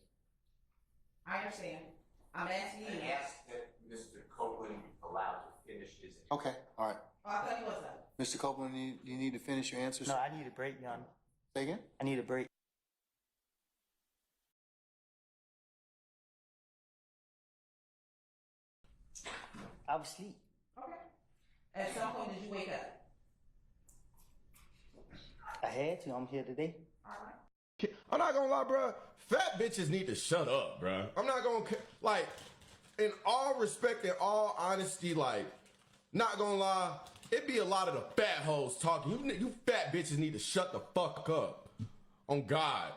I understand. I'm asking you. I asked that Mr. Copeland be allowed to finish his answer. Okay, all right. Oh, I thought he was done. Mr. Copeland, you need to finish your answers? No, I need a break, Your Honor. Say again? I need a break. I was asleep. Okay. At some point, did you wake up? I had to. I'm here today. All right. I'm not gonna lie, bro. Fat bitches need to shut up, bro. I'm not gonna, like, in all respect and all honesty, like, not gonna lie, it be a lot of the fat hoes talking. You fat bitches need to shut the fuck up. On God.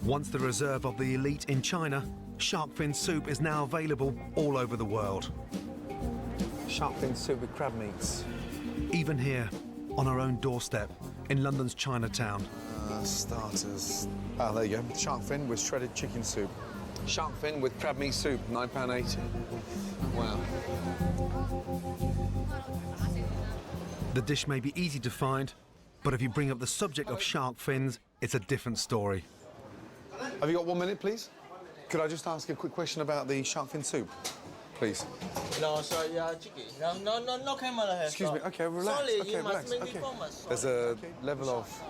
Once the reserve of the elite in China, shark fin soup is now available all over the world. Shark fin soup with crab meats. Even here, on our own doorstep, in London's Chinatown. Starters. Oh, there you go. Shark fin with shredded chicken soup. Shark fin with crab meat soup, £9.80. Wow. The dish may be easy to find, but if you bring up the subject of shark fins, it's a different story. Have you got 1 minute, please? Could I just ask a quick question about the shark fin soup, please? No, sorry, no camera here. Excuse me, okay, relax. Sorry, okay, you relax. must make okay. me famous. There's a level of,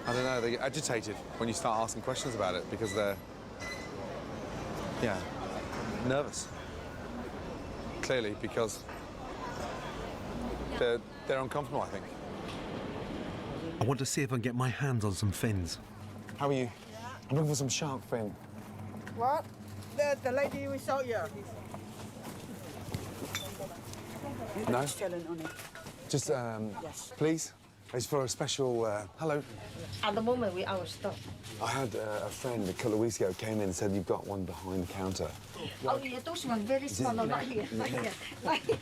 I don't know, they get agitated when you start asking questions about it because they're, yeah, nervous. Clearly, because they're uncomfortable, I think. I want to see if I can get my hands on some fins. How are you? I'm looking for some shark fin. What? The lady we saw you. No? Chilling on it. Just, Yes. please? It's for a special, hello. At the moment, we out of stock. I had a friend a couple of weeks ago came in and said you've got one behind the counter. Oh, yeah, those ones very small, no, not here. Not here. Not here.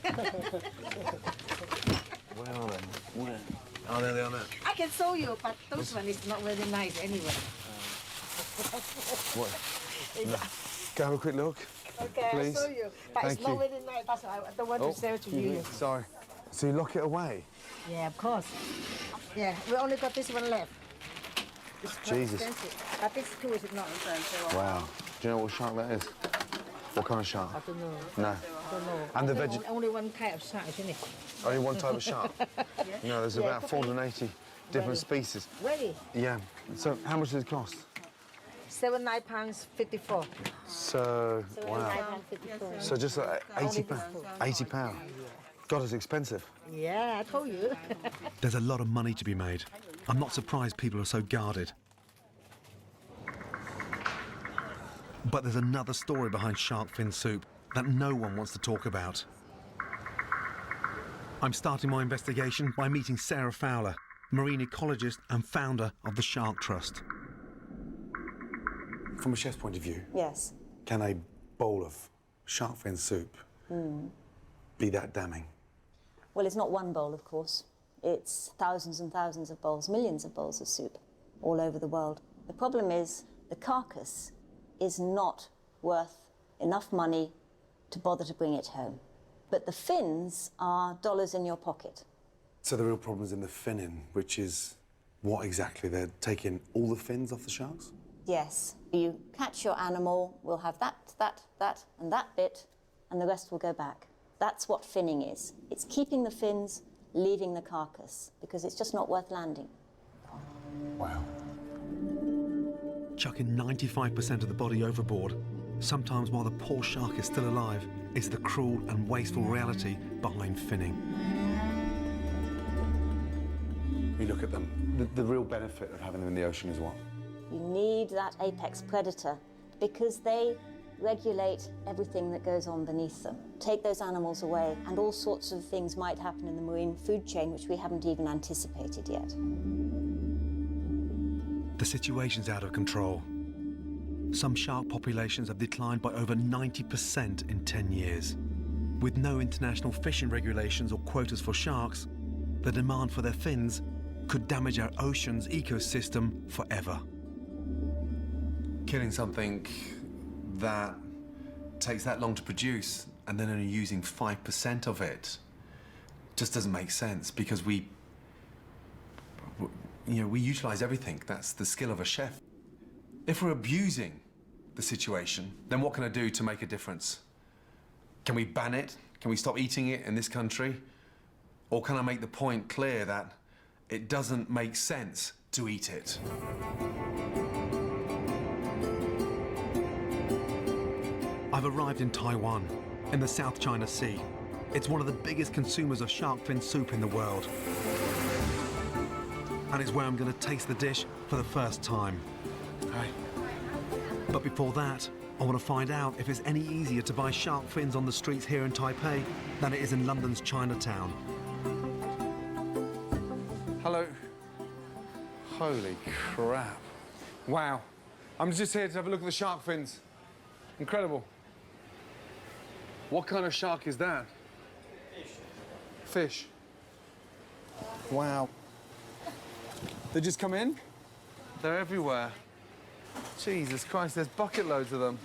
Where are they? Where? Oh, there they are now. I can show you, but those one is not very nice anyway. What? No. Go have a quick look. Okay, please. I'll show you. But Thank it's not you. very nice. That's why I don't want to sell to you. Sorry. So you lock it away? Yeah, of course. Yeah, we only got this one left. It's quite Jesus. expensive. But this too is not expensive. Wow. Do you know what shark that is? What kind of shark? I don't know. No. I don't know. And the Only one type of shark, isn't it? Only one type of shark? No, there's Yeah, about 480 different species. Really? Yeah. So how much does it cost? £79.54. So, wow. £79.54. So just like £80. £80. God, it's expensive. Yeah, I told you. There's a lot of money to be made. I'm not surprised people are so guarded. But there's another story behind shark fin soup that no one wants to talk about. I'm starting my investigation by meeting Sarah Fowler, marine ecologist and founder of the Shark Trust. From a chef's point of view, Yes. can a bowl of shark fin soup be that damning? Well, it's not one bowl, of course. It's thousands and thousands of bowls, millions of bowls of soup all over the world. The problem is The carcass is not worth enough money to bother to bring it home. But the fins are dollars in your pocket. So the real problem is in the finning, which is what exactly? They're taking all the fins off the sharks? Yes. You catch your animal, we'll have that, and that bit, and the rest will go back. That's what finning is. It's keeping the fins, leaving the carcass, because it's just not worth landing. Wow. Chucking 95% of the body overboard, sometimes while the poor shark is still alive, is the cruel and wasteful reality behind finning. You look at them, the real benefit of having them in the ocean is what? You need that apex predator because they regulate everything that goes on beneath them. Take those animals away and all sorts of things might happen in the marine food chain which we haven't even anticipated yet. The situation's out of control. Some shark populations have declined by over 90% in 10 years. With no international fishing regulations or quotas for sharks, the demand for their fins could damage our ocean's ecosystem forever. Killing something that takes that long to produce and then only using 5% of it just doesn't make sense because we utilize everything. That's the skill of a chef. If we're abusing the situation, then what can I do to make a difference? Can we ban it? Can we stop eating it in this country? Or can I make the point clear that it doesn't make sense to eat it? I've arrived in Taiwan, in the South China Sea. It's one of the biggest consumers of shark fin soup in the world. And it's where I'm going to taste the dish for the first time. Hi. But before that, I want to find out if it's any easier to buy shark fins on the streets here in Taipei than it is in London's Chinatown. Hello. Holy crap. Wow. I'm just here to have a look at the shark fins. Incredible. What kind of shark is that? Fish. Wow. They just come in? They're everywhere. Jesus Christ, there's bucket loads of them.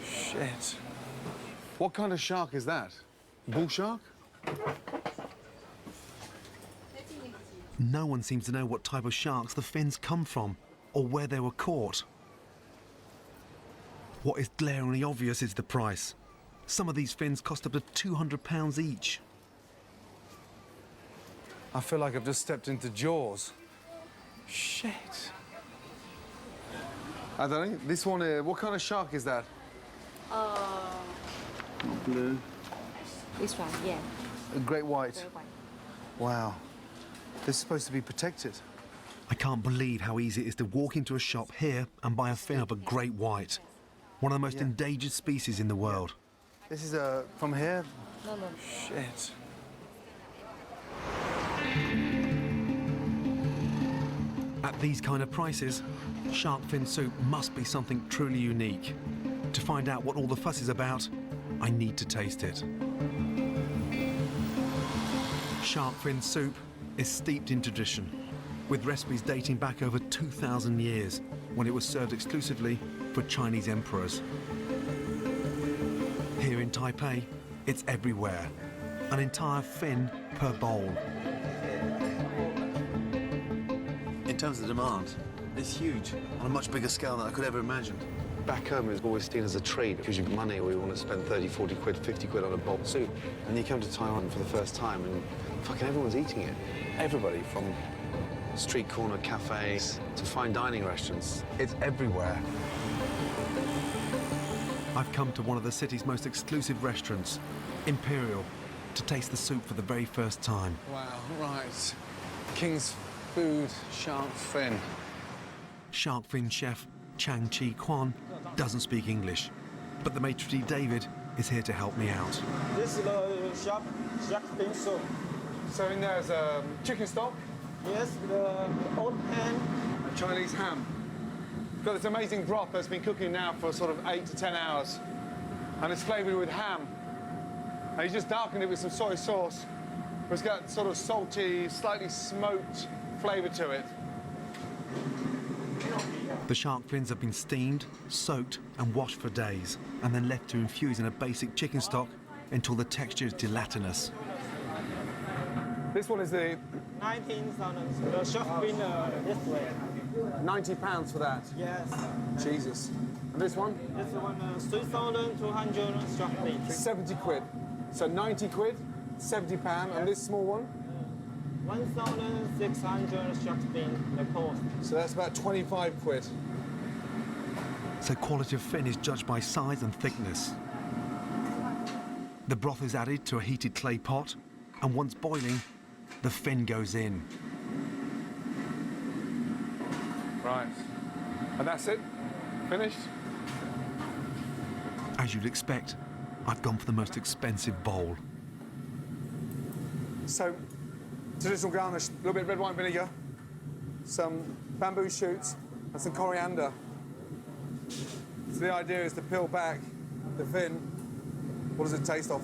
Shit. What kind of shark is that? Bull shark? No one seems to know what type of sharks the fins come from or where they were caught. What is glaringly obvious is the price. Some of these fins cost up to £200 each. I feel like I've just stepped into Jaws. Shit. I don't know. This one here, what kind of shark is that? Blue. This one, yeah. A great white. Wow. This is supposed to be protected. I can't believe how easy it is to walk into a shop here and buy a fin of a great white. One of the most endangered species in the world. This is from here? No. Shit. At these kind of prices, shark fin soup must be something truly unique. To find out what all the fuss is about, I need to taste it. Shark fin soup is steeped in tradition, with recipes dating back over 2,000 years, when it was served exclusively for Chinese emperors. Here in Taipei, it's everywhere, an entire fin per bowl. In terms of demand, it's huge, on a much bigger scale than I could ever imagine. Back home, it's always seen as a trade because you've got money or you want to spend 30, 40 quid, 50 quid on a bowl of soup. And you come to Taiwan for the first time and fucking everyone's eating it. Everybody, from street corner cafes to fine dining restaurants. It's everywhere. I've come to one of the city's most exclusive restaurants, Imperial, to taste the soup for the very first time. Wow, right. King's Food shark fin. Shark fin chef Chang Chi Kwan doesn't speak English, but the maitre d' David is here to help me out. This is the shark fin soup. So in there's chicken stock? Yes, the old pan. A Chinese ham. Got this amazing broth that's been cooking now for sort of 8 to 10 hours. And it's flavoured with ham. And you just darkened it with some soy sauce. It's got sort of salty, slightly smoked flavour to it. The shark fins have been steamed, soaked and washed for days, and then left to infuse in a basic chicken stock until the texture is gelatinous. This one is the 19,000. The shark fin this way. £90 for that. Yes. Jesus. And this one? This one 3,200 shark fin. 70 quid. So 90 quid, £70, and this small one? 1,600 shark fin, the cost. So that's about 25 quid. So quality of fin is judged by size and thickness. The broth is added to a heated clay pot, and once boiling, the fin goes in. Right. And that's it? Finished? As you'd expect, I've gone for the most expensive bowl. So, traditional garnish, a little bit of red wine vinegar, some bamboo shoots, and some coriander. So the idea is to peel back the fin. What does it taste of?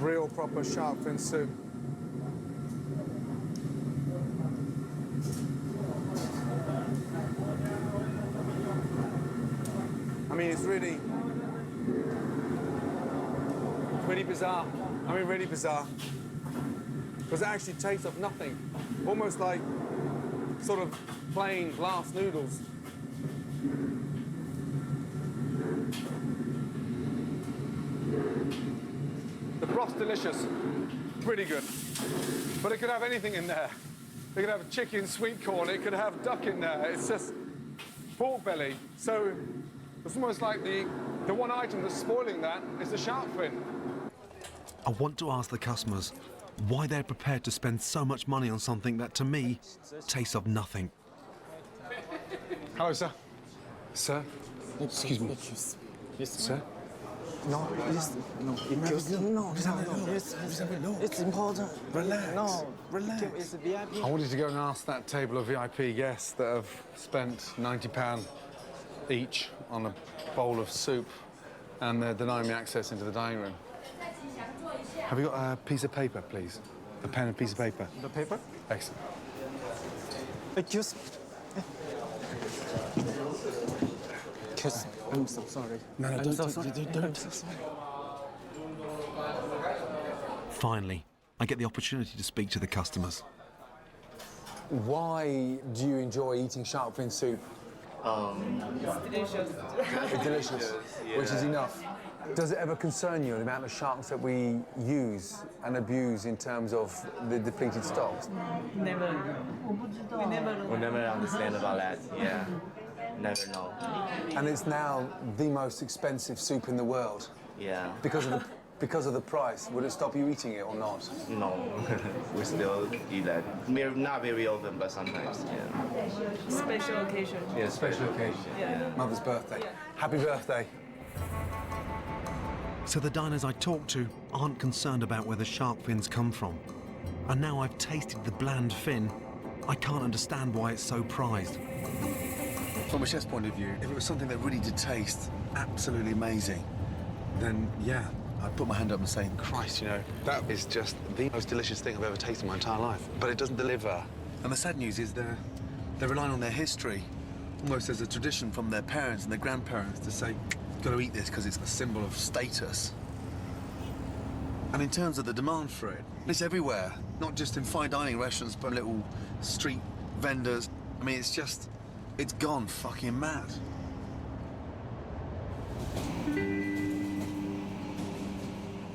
Real proper shark fin soup. I mean, it's really bizarre. I mean, really bizarre. Because it actually tastes of nothing. Almost like sort of plain glass noodles. The broth's delicious. Pretty good. But it could have anything in there. It could have chicken, sweet corn, it could have duck in there. It's just pork belly. So it's almost like the one item that's spoiling that is the shark fin. I want to ask the customers why they're prepared to spend so much money on something that, to me, tastes of nothing. Hello, sir. Sir? Excuse me. Yes, sir? No, yes, no, it's important. Relax. No, relax. It's a VIP. I wanted to go and ask that table of VIP guests that have spent £90 each on a bowl of soup, and they're denying me access into the dining room. Have you got a piece of paper, please? A pen and piece of paper. The paper? Excellent. Excuse. I'm so sorry. No, I'm don't. so sorry. Finally, I get the opportunity to speak to the customers. Why do you enjoy eating shark fin soup? It's delicious. It's delicious, which is enough. Does it ever concern you the amount of sharks that we use and abuse in terms of the depleted stocks? Never. We'll never understand about that. Yeah. Never know. And it's now the most expensive soup in the world. Yeah. Because of the price. Would it stop you eating it or not? No. We still eat that. Not very often, but sometimes. Yeah. Special occasion. Yeah, special occasion. Yeah. Mother's birthday. Yeah. Happy birthday. So the diners I talk to aren't concerned about where the shark fins come from. And now I've tasted the bland fin, I can't understand why it's so prized. From a chef's point of view, if it was something that really did taste absolutely amazing, then yeah, I'd put my hand up and say, Christ, you know, that is just the most delicious thing I've ever tasted in my entire life. But it doesn't deliver. And the sad news is they're relying on their history, almost as a tradition from their parents and their grandparents to say, you've got to eat this because it's a symbol of status. And in terms of the demand for it, it's everywhere, not just in fine dining restaurants, but little street vendors. I mean, it's gone fucking mad.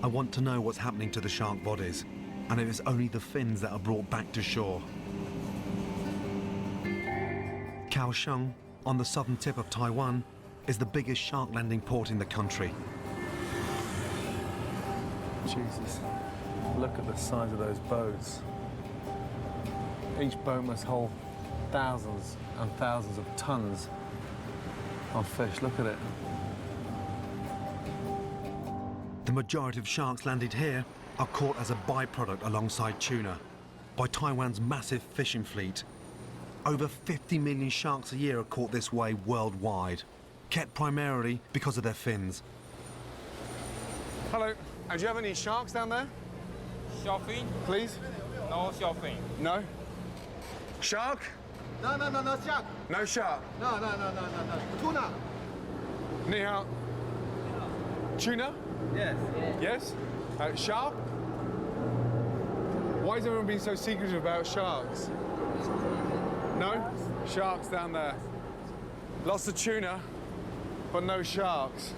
I want to know what's happening to the shark bodies, and if it's only the fins that are brought back to shore. Kaohsiung, on the southern tip of Taiwan, is the biggest shark landing port in the country. Jesus, look at the size of those boats. Each boat must hold thousands and thousands of tons of fish. Look at it. The majority of sharks landed here are caught as a byproduct alongside tuna by Taiwan's massive fishing fleet. Over 50 million sharks a year are caught this way worldwide, kept primarily because of their fins. Hello, do you have any sharks down there? Shark fin? Please? No shark fin. No? Shark? No, shark. No shark? No. Tuna. Ni hao. Tuna? Yes. Yes? Shark? Why is everyone being so secretive about sharks? No? Sharks down there. Lots of tuna, but no sharks.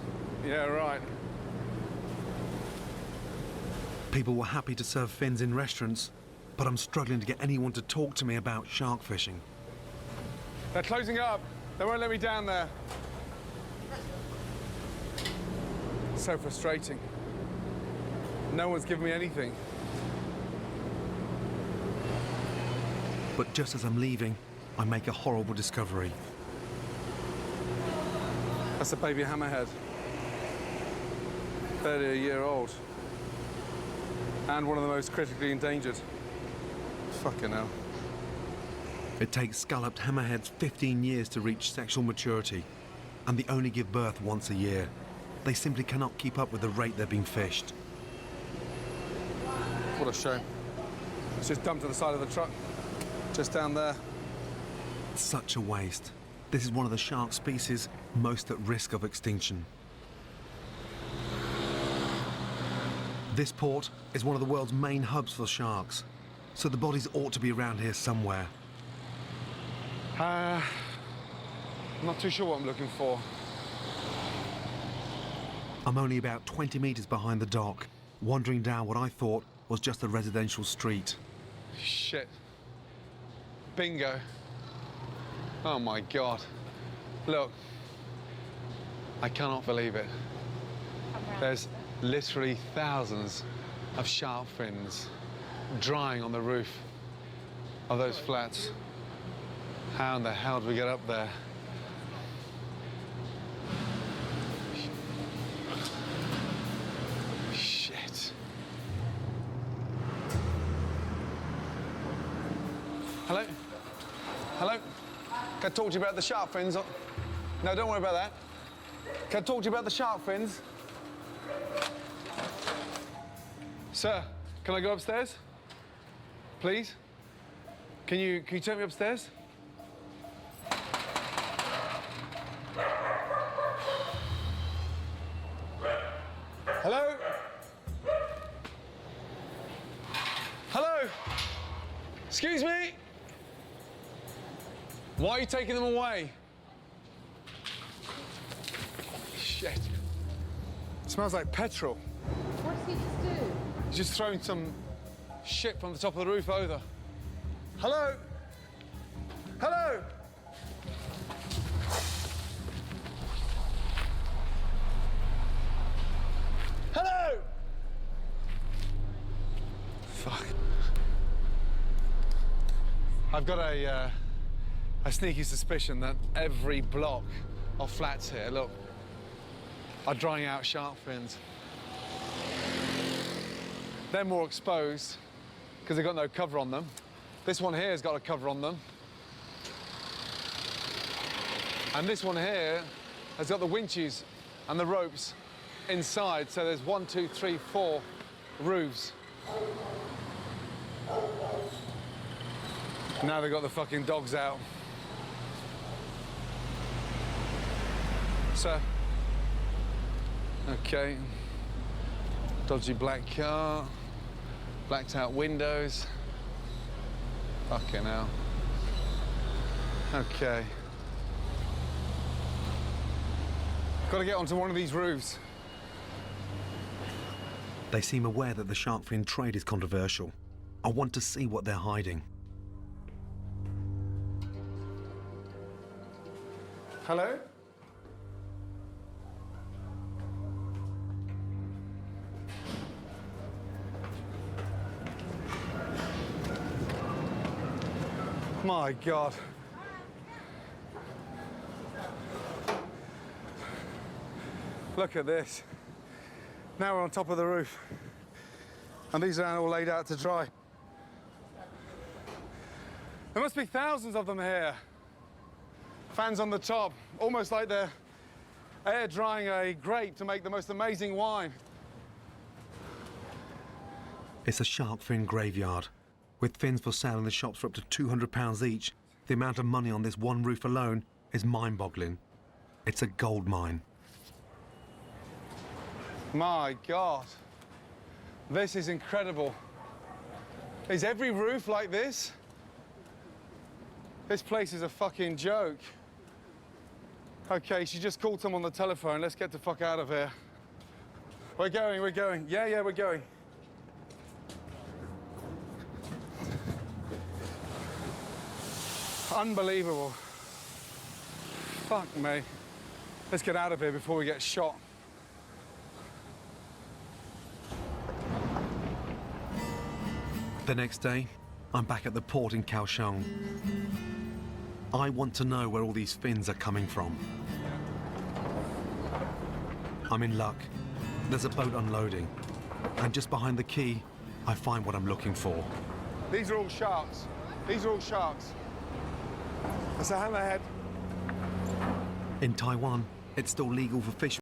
Yeah, right. People were happy to serve fins in restaurants, but I'm struggling to get anyone to talk to me about shark fishing. They're closing up. They won't let me down there. So frustrating. No one's given me anything. But just as I'm leaving, I make a horrible discovery. That's a baby hammerhead. Barely a year old. And one of the most critically endangered. Fucking hell. It takes scalloped hammerheads 15 years to reach sexual maturity, and they only give birth once a year. They simply cannot keep up with the rate they're being fished. What a shame. It's just dumped to the side of the truck. Just down there. Such a waste. This is one of the shark species most at risk of extinction. This port is one of the world's main hubs for sharks, so the bodies ought to be around here somewhere. I'm not too sure what I'm looking for. I'm only about 20 meters behind the dock, wandering down what I thought was just a residential street. Shit. Bingo. Oh my God. Look. I cannot believe it. There's literally thousands of shark fins drying on the roof of those flats. How in the hell did we get up there? Shit. Hello? Hello? Can I talk to you about the shark fins? No, don't worry about that. Can I talk to you about the shark fins? Sir, can I go upstairs? Please? Can you take me upstairs? Hello? Hello? Excuse me? Why are you taking them away? Shit. It smells like petrol. What did he just do? He's just throwing some shit from the top of the roof over. Hello? Hello? Hello? Fuck. I've got a sneaky suspicion that every block of flats here, look, are drying out shark fins. They're more exposed because they've got no cover on them. This one here has got a cover on them. And this one here has got the winches and the ropes inside. So there's 1, 2, 3, 4 roofs. Now they've got the fucking dogs out. Sir. Okay. Dodgy black car. Blacked out windows. Fucking hell. Okay. Got to get onto one of these roofs. They seem aware that the shark fin trade is controversial. I want to see what they're hiding. Hello? My God. Look at this. Now we're on top of the roof. And these are all laid out to dry. There must be thousands of them here. Fans on the top, almost like they're air drying a grape to make the most amazing wine. It's a shark fin graveyard, with fins for sale in the shops for up to £200 each, The amount of money on this one roof alone is mind-boggling. It's a gold mine. My God. This is incredible. Is every roof like this? This place is a fucking joke. Okay, she just called someone on the telephone. Let's get the fuck out of here. We're going. Yeah, we're going. Unbelievable. Fuck me. Let's get out of here before we get shot. The next day, I'm back at the port in Kaohsiung. I want to know where all these fins are coming from. I'm in luck. There's a boat unloading. And just behind the quay, I find what I'm looking for. These are all sharks. These are all sharks. That's a hammerhead. In Taiwan, it's still legal for fish.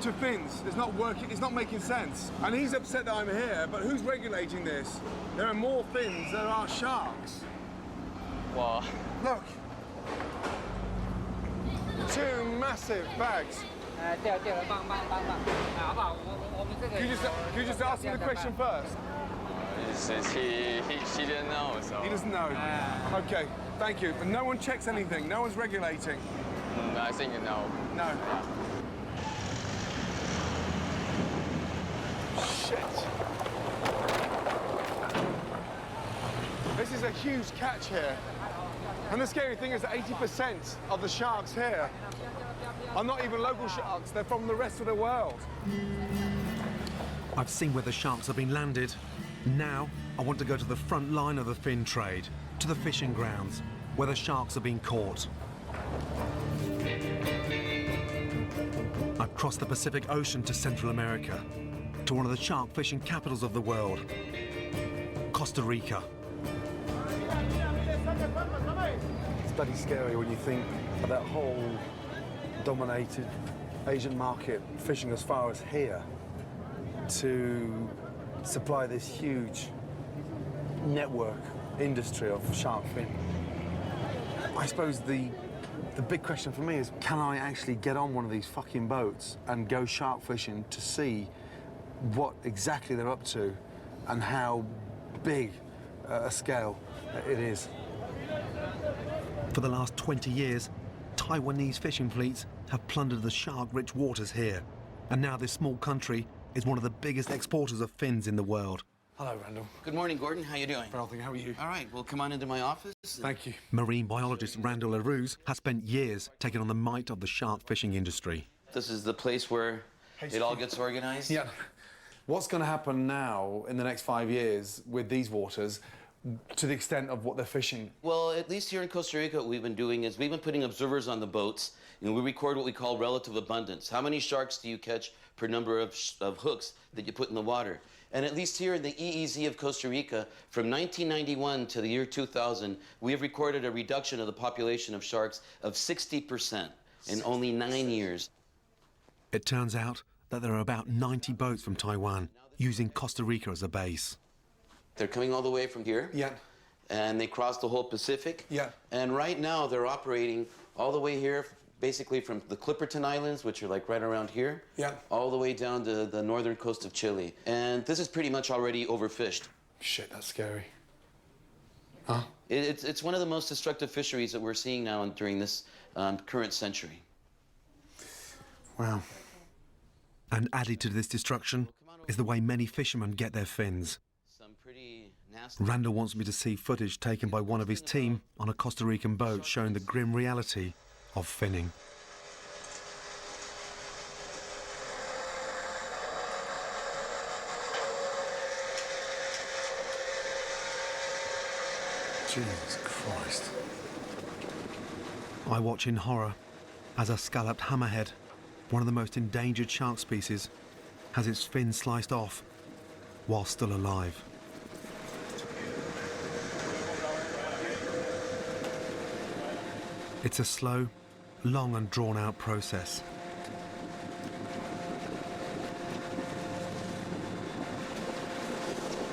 To fins. It's not working, it's not making sense. And he's upset that I'm here, but who's regulating this? There are more fins than there are sharks. Wow. Look. 2 massive bags. Can you just ask him the question first? He didn't know, so... He doesn't know? Okay, thank you. And no one checks anything? No one's regulating? I think no. No. Shit. This is a huge catch here. And the scary thing is that 80% of the sharks here are not even local sharks. They're from the rest of the world. I've seen where the sharks have been landed. Now, I want to go to the front line of the fin trade, to the fishing grounds, where the sharks are being caught. I've crossed the Pacific Ocean to Central America, to one of the shark fishing capitals of the world, Costa Rica. It's bloody scary when you think of that whole dominated Asian market fishing as far as here to supply this huge network industry of shark fin. I suppose the big question for me is, can I actually get on one of these fucking boats and go shark fishing to see what exactly they're up to and how big a scale it is? For the last 20 years, Taiwanese fishing fleets have plundered the shark-rich waters here. And now this small country is one of the biggest exporters of fins in the world. Hello, Randall. Good morning, Gordon. How you doing? Well, how are you? All right, well, come on into my office. Thank you. Marine biologist Randall LaRuse has spent years taking on the might of the shark fishing industry. This is the place where it all gets organized? Yeah. What's going to happen now in the next 5 years with these waters to the extent of what they're fishing? Well, at least here in Costa Rica, what we've been doing is we've been putting observers on the boats, and we record what we call relative abundance. How many sharks do you catch per number of hooks that you put in the water? And at least here in the EEZ of Costa Rica, from 1991 to the year 2000, we have recorded a reduction of the population of sharks of 60% in only 9 years. It turns out that there are about 90 boats from Taiwan using Costa Rica as a base. They're coming all the way from here. Yeah. And they cross the whole Pacific. Yeah. And right now they're operating all the way here, basically from the Clipperton Islands, which are like right around here, yeah, all the way down to the northern coast of Chile. And this is pretty much already overfished. Shit, that's scary. Huh? It's one of the most destructive fisheries that we're seeing now during this current century. Wow. And added to this destruction is the way many fishermen get their fins. Some pretty nasty... Randall wants me to see footage taken by one of his team on a Costa Rican boat showing the grim reality of finning. Jesus Christ. I watch in horror as a scalloped hammerhead, one of the most endangered shark species, has its fin sliced off while still alive. It's a slow, long and drawn-out process.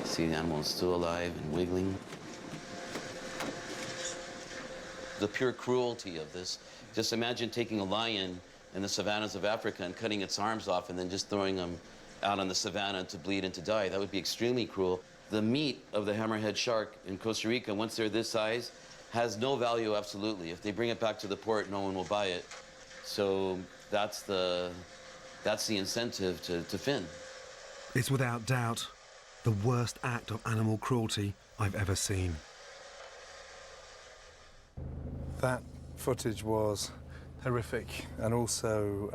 See the animal is still alive and wiggling. The pure cruelty of this. Just imagine taking a lion in the savannas of Africa and cutting its arms off and then just throwing them out on the savannah to bleed and to die. That would be extremely cruel. The meat of the hammerhead shark in Costa Rica, once they're this size, has no value absolutely. If they bring it back to the port, no one will buy it. So that's the incentive to fin. It's without doubt the worst act of animal cruelty I've ever seen. That footage was horrific, and also,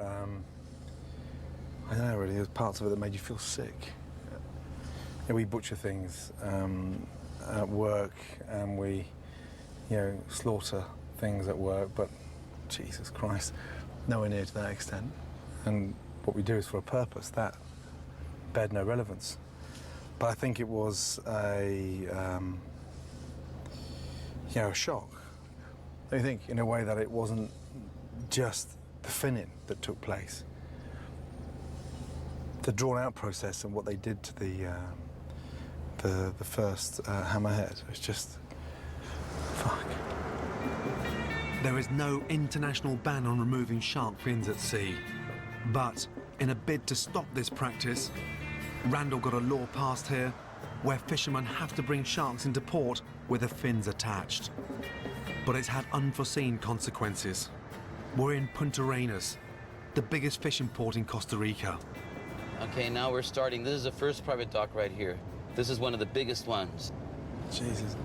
I don't know really, there's parts of it that made you feel sick. Yeah, we butcher things at work, and we, slaughter things at work, but Jesus Christ, nowhere near to that extent. And what we do is for a purpose. That bears no relevance. But I think it was a shock. I think, in a way, that it wasn't just the finning that took place. The drawn-out process and what they did to the first hammerhead was just... fuck. There is no international ban on removing shark fins at sea. But in a bid to stop this practice, Randall got a law passed here where fishermen have to bring sharks into port with the fins attached. But it's had unforeseen consequences. We're in Punta Arenas, the biggest fishing port in Costa Rica. Okay, now we're starting. This is the first private dock right here. This is one of the biggest ones. Jesus.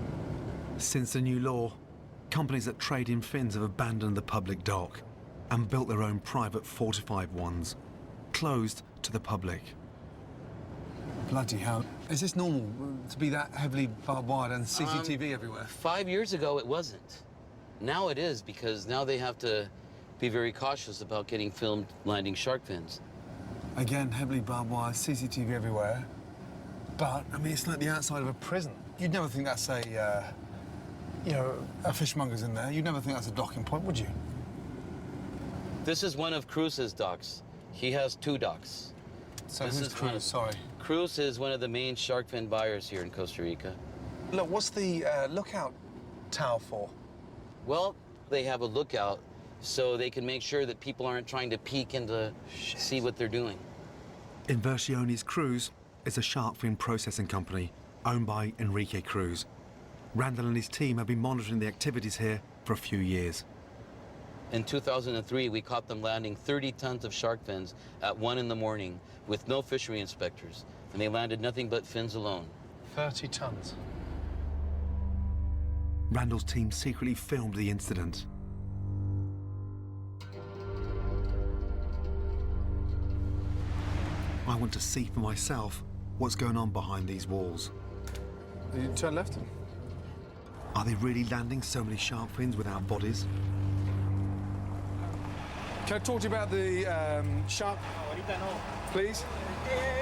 Since the new law, companies that trade in fins have abandoned the public dock and built their own private fortified ones, closed to the public. Bloody hell. Is this normal to be that heavily barbed wire and CCTV everywhere? 5 years ago, it wasn't. Now it is, because now they have to be very cautious about getting filmed landing shark fins. Again, heavily barbed wire, CCTV everywhere. But, I mean, it's like the outside of a prison. You'd never think that's a fishmonger's in there. You'd never think that's a docking point, would you? This is one of Cruz's docks. He has 2 docks. So who's Cruz? Sorry. Cruz is one of the main shark fin buyers here in Costa Rica. Look, what's the lookout tower for? Well, they have a lookout so they can make sure that people aren't trying to peek in to see what they're doing. Inversiones Cruz is a shark fin processing company owned by Enrique Cruz. Randall and his team have been monitoring the activities here for a few years. In 2003, we caught them landing 30 tons of shark fins at 1 in the morning with no fishery inspectors, and they landed nothing but fins alone. 30 tons. Randall's team secretly filmed the incident. I want to see for myself what's going on behind these walls. You turn left. Are they really landing so many shark fins without bodies? Can I talk to you about the shark, please?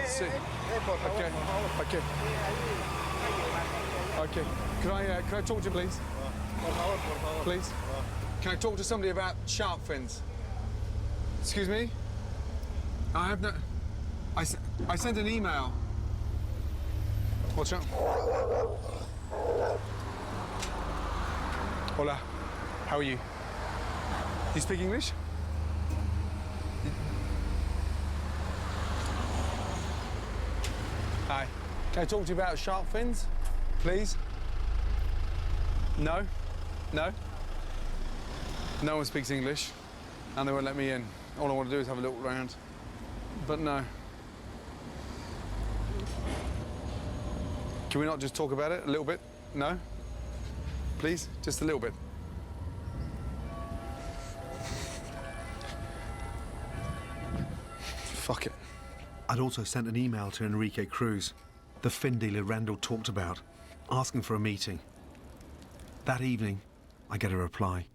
Sí. Okay. Okay. Okay. Can I talk to you, please? Please. Can I talk to somebody about shark fins? Excuse me? I have no... I sent an email. What's up? Hola. How are you? You speak English? Hi. Can I talk to you about shark fins, please? No. No. No one speaks English, and they won't let me in. All I want to do is have a look around. But no. Can we not just talk about it a little bit? No? Please? Just a little bit. Fuck it. I'd also sent an email to Enrique Cruz, the fin dealer Randall talked about, asking for a meeting. That evening, I get a reply.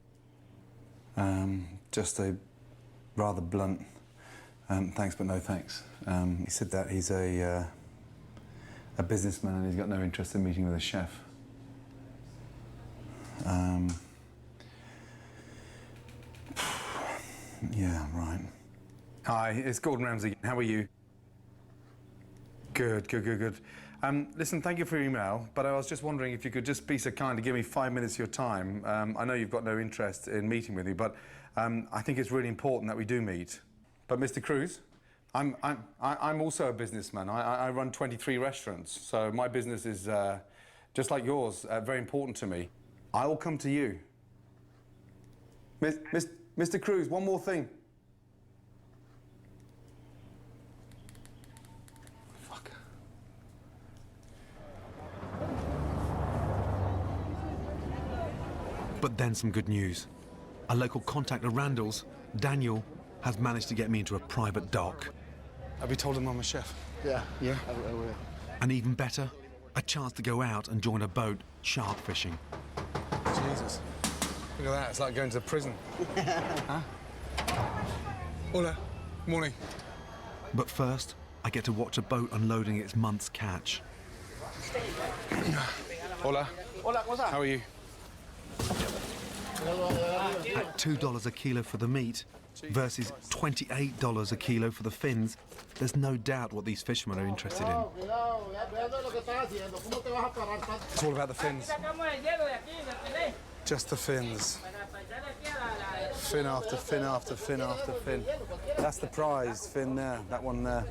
Just a rather blunt, thanks but no thanks. He said that he's a businessman and he's got no interest in meeting with a chef. Yeah, right. Hi, it's Gordon Ramsay. How are you? Good, good, good, good. Listen, thank you for your email, but I was just wondering if you could just be so kind to give me 5 minutes of your time. I know you've got no interest in meeting with me, but I think it's really important that we do meet. But Mr. Cruz, I'm also a businessman. I run 23 restaurants, so my business is, just like yours, very important to me. I will come to you. Mr. Cruz, one more thing. Fuck. But then some good news. A local contact of Randall's, Daniel, has managed to get me into a private dock. Have you told him I'm a chef? Yeah. Yeah? I will. And even better, a chance to go out and join a boat shark fishing. Jesus. Look at that, it's like going to prison. Huh? Hola. Morning. But first, I get to watch a boat unloading its month's catch. Hola. How are you? At $2 a kilo for the meat versus $28 a kilo for the fins, there's no doubt what these fishermen are interested in. It's all about the fins. Just the fins. Fin after fin after fin after fin. That's the prize, fin there, that one there.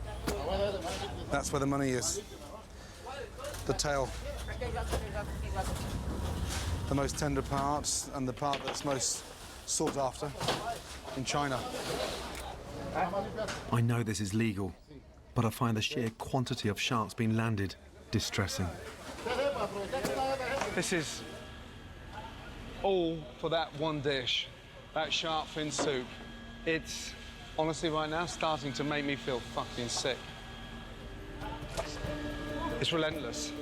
That's where the money is. The tail. The most tender part and the part that's most sought after in China. I know this is legal, but I find the sheer quantity of sharks being landed distressing. This is all for that one dish, that shark fin soup. It's honestly right now starting to make me feel fucking sick. It's relentless.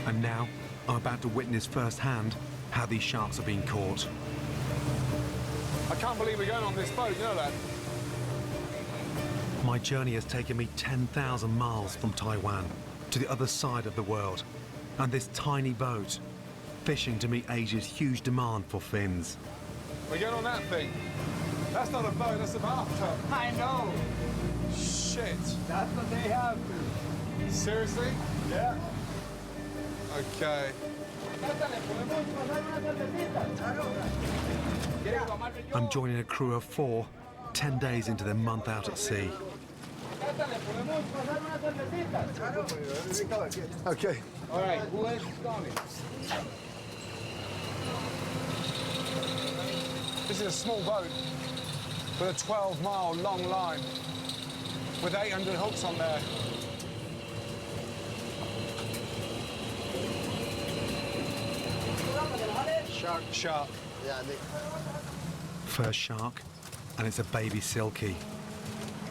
And now, I'm about to witness firsthand how these sharks are being caught. I can't believe we're going on this boat, you know that? My journey has taken me 10,000 miles from Taiwan to the other side of the world. And this tiny boat, fishing to meet Asia's huge demand for fins. We're going on that thing. That's not a boat, that's a bathtub. I know. Shit. That's what they have. Seriously? Yeah. Okay. I'm joining a crew of 4, 10 days into their month out at sea. Okay. All right, who else is coming? This is a small boat with a 12-mile long line with 800 hooks on there. Shark. First shark, and it's a baby silkie,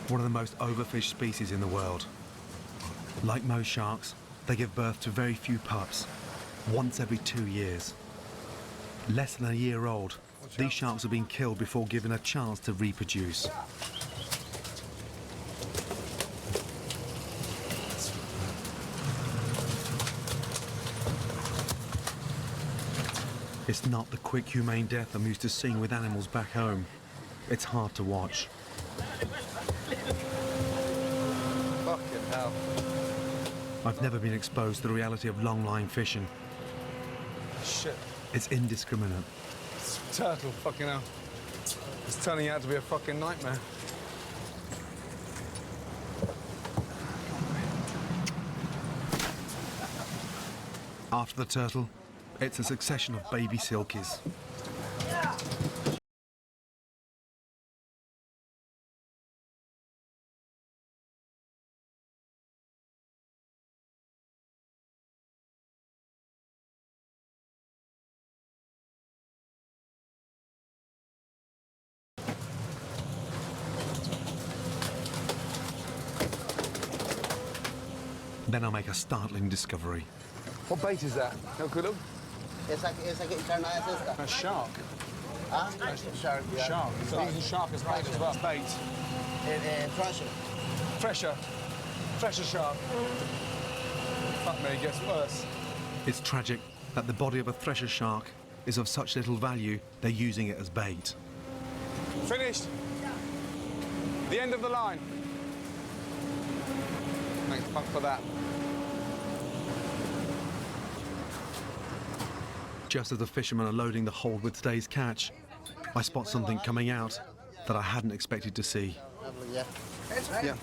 one of the most overfished species in the world. Like most sharks, they give birth to very few pups, once every 2 years. Less than a year old, these sharks are being killed before given a chance to reproduce. It's not the quick, humane death I'm used to seeing with animals back home. It's hard to watch. Fucking hell. I've never been exposed to the reality of long-line fishing. Shit. It's indiscriminate. It's turtle, fucking hell. It's turning out to be a fucking nightmare. After the turtle, it's a succession of baby silkies. Then I make a startling discovery. What bait is that? Have a quick look. A shark. Shark, yeah. Shark. So using shark as bait as well. Bait. Thresher. Thresher shark. Fuck me, gets worse. It's tragic that the body of a thresher shark is of such little value, they're using it as bait. Finished. The end of the line. Thanks, fuck for that. Just as the fishermen are loading the hold with today's catch, I spot something coming out that I hadn't expected to see. Yeah. You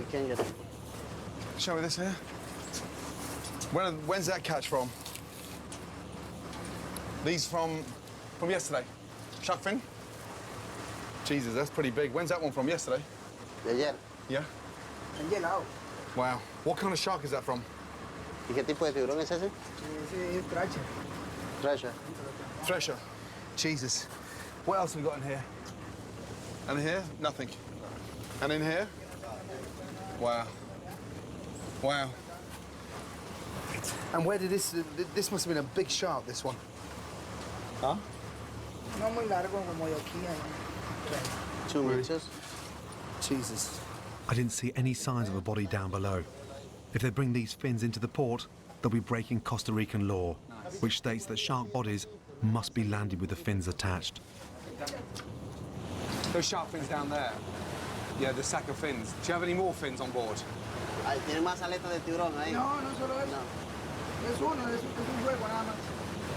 can get it. Show me this here. When's that catch from? These from yesterday. Shark fin? Jesus, that's pretty big. When's that one from? Yesterday? Yeah. Yeah? Wow. What kind of shark is that from? ¿Y qué tipo de tiburón es ese? Es Thresher. Thresher. Jesus. What else have we got in here? And in here? Nothing. And in here? Wow. Wow. And where did this must have been a big shark, this one. Huh? No muy largo como de aquí. 2 meters. Jesus. I didn't see any signs of a body down below. If they bring these fins into the port, they'll be breaking Costa Rican law, which states that shark bodies must be landed with the fins attached. Those shark fins down there. Yeah, the sack of fins. Do you have any more fins on board? ¿Tiene más aletas de tiburón ahí? No, no solo eso. Es uno, es un juego nada más.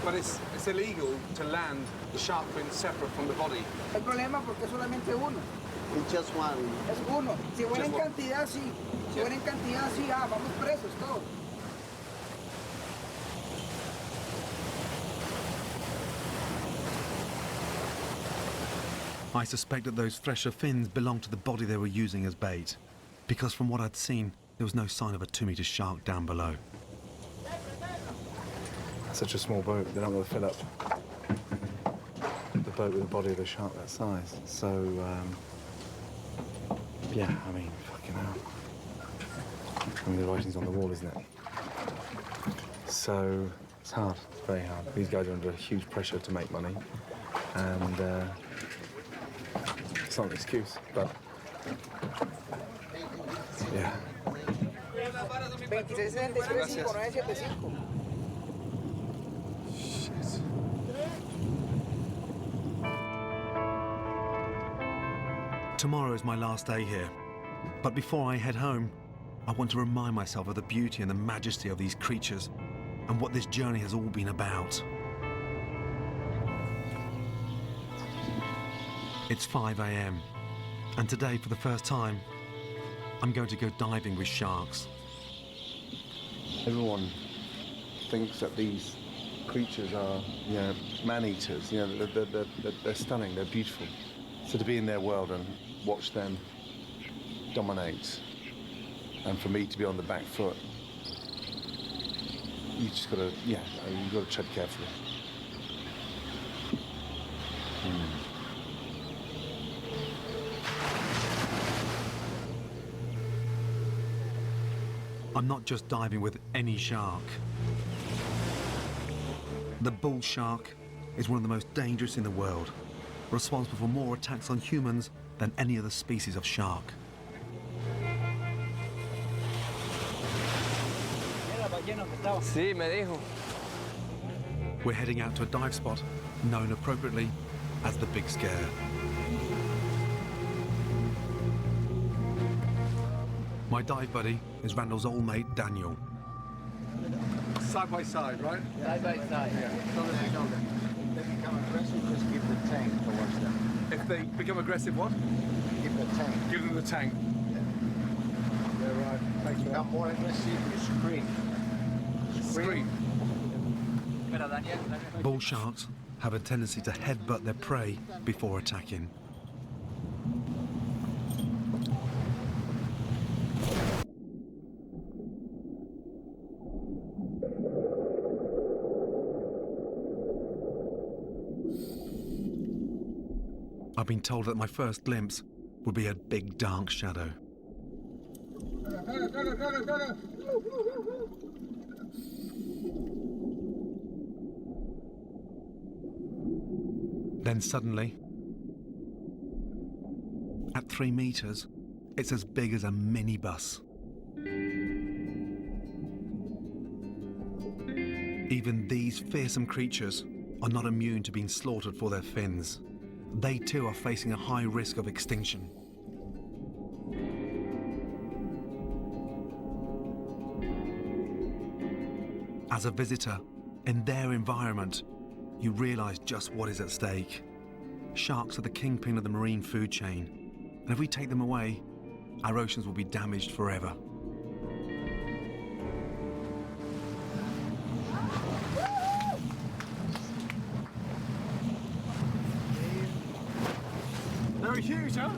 But it's illegal to land the shark fin separate from the body. El problema porque es solamente uno. It's just one. Es uno. Si fuera en cantidad, sí. Si fuera en cantidad, sí. Vamos presos todos. I suspect that those thresher fins belong to the body they were using as bait, because from what I'd seen, there was no sign of a 2-meter shark down below. Such a small boat, they're not going to fill up the boat with the body of a shark that size. So, yeah, I mean, fucking hell. I mean, the writing's on the wall, isn't it? So, it's hard. It's very hard. These guys are under huge pressure to make money, and it's not an excuse, but yeah. 26.73.5975. Tomorrow is my last day here, but before I head home, I want to remind myself of the beauty and the majesty of these creatures and what this journey has all been about. It's 5 a.m. and today, for the first time, I'm going to go diving with sharks. Everyone thinks that these creatures are, you know, man-eaters. You know, they're stunning, they're beautiful. So to be in their world and watch them dominate, and for me to be on the back foot, you just gotta, yeah, you've got to tread carefully. I'm not just diving with any shark. The bull shark is one of the most dangerous in the world, responsible for more attacks on humans than any other species of shark. Sí, me dijo. We're heading out to a dive spot known appropriately as the Big Scare. My dive buddy is Randall's old mate, Daniel. Side by side, right? Side by side. Shoulder to shoulder. If they become aggressive, just give the tank towards them. If they become aggressive, what? Give the tank. Give them the tank. Yeah, right. Thanks for that. Become more aggressive, you scream. Scream? Bull sharks have a tendency to headbutt their prey before attacking. I've been told that my first glimpse would be a big dark shadow. Then suddenly, at 3 meters, it's as big as a minibus. Even these fearsome creatures are not immune to being slaughtered for their fins. They too are facing a high risk of extinction. As a visitor, in their environment, you realize just what is at stake. Sharks are the kingpin of the marine food chain, and if we take them away, our oceans will be damaged forever. They're huge, huh?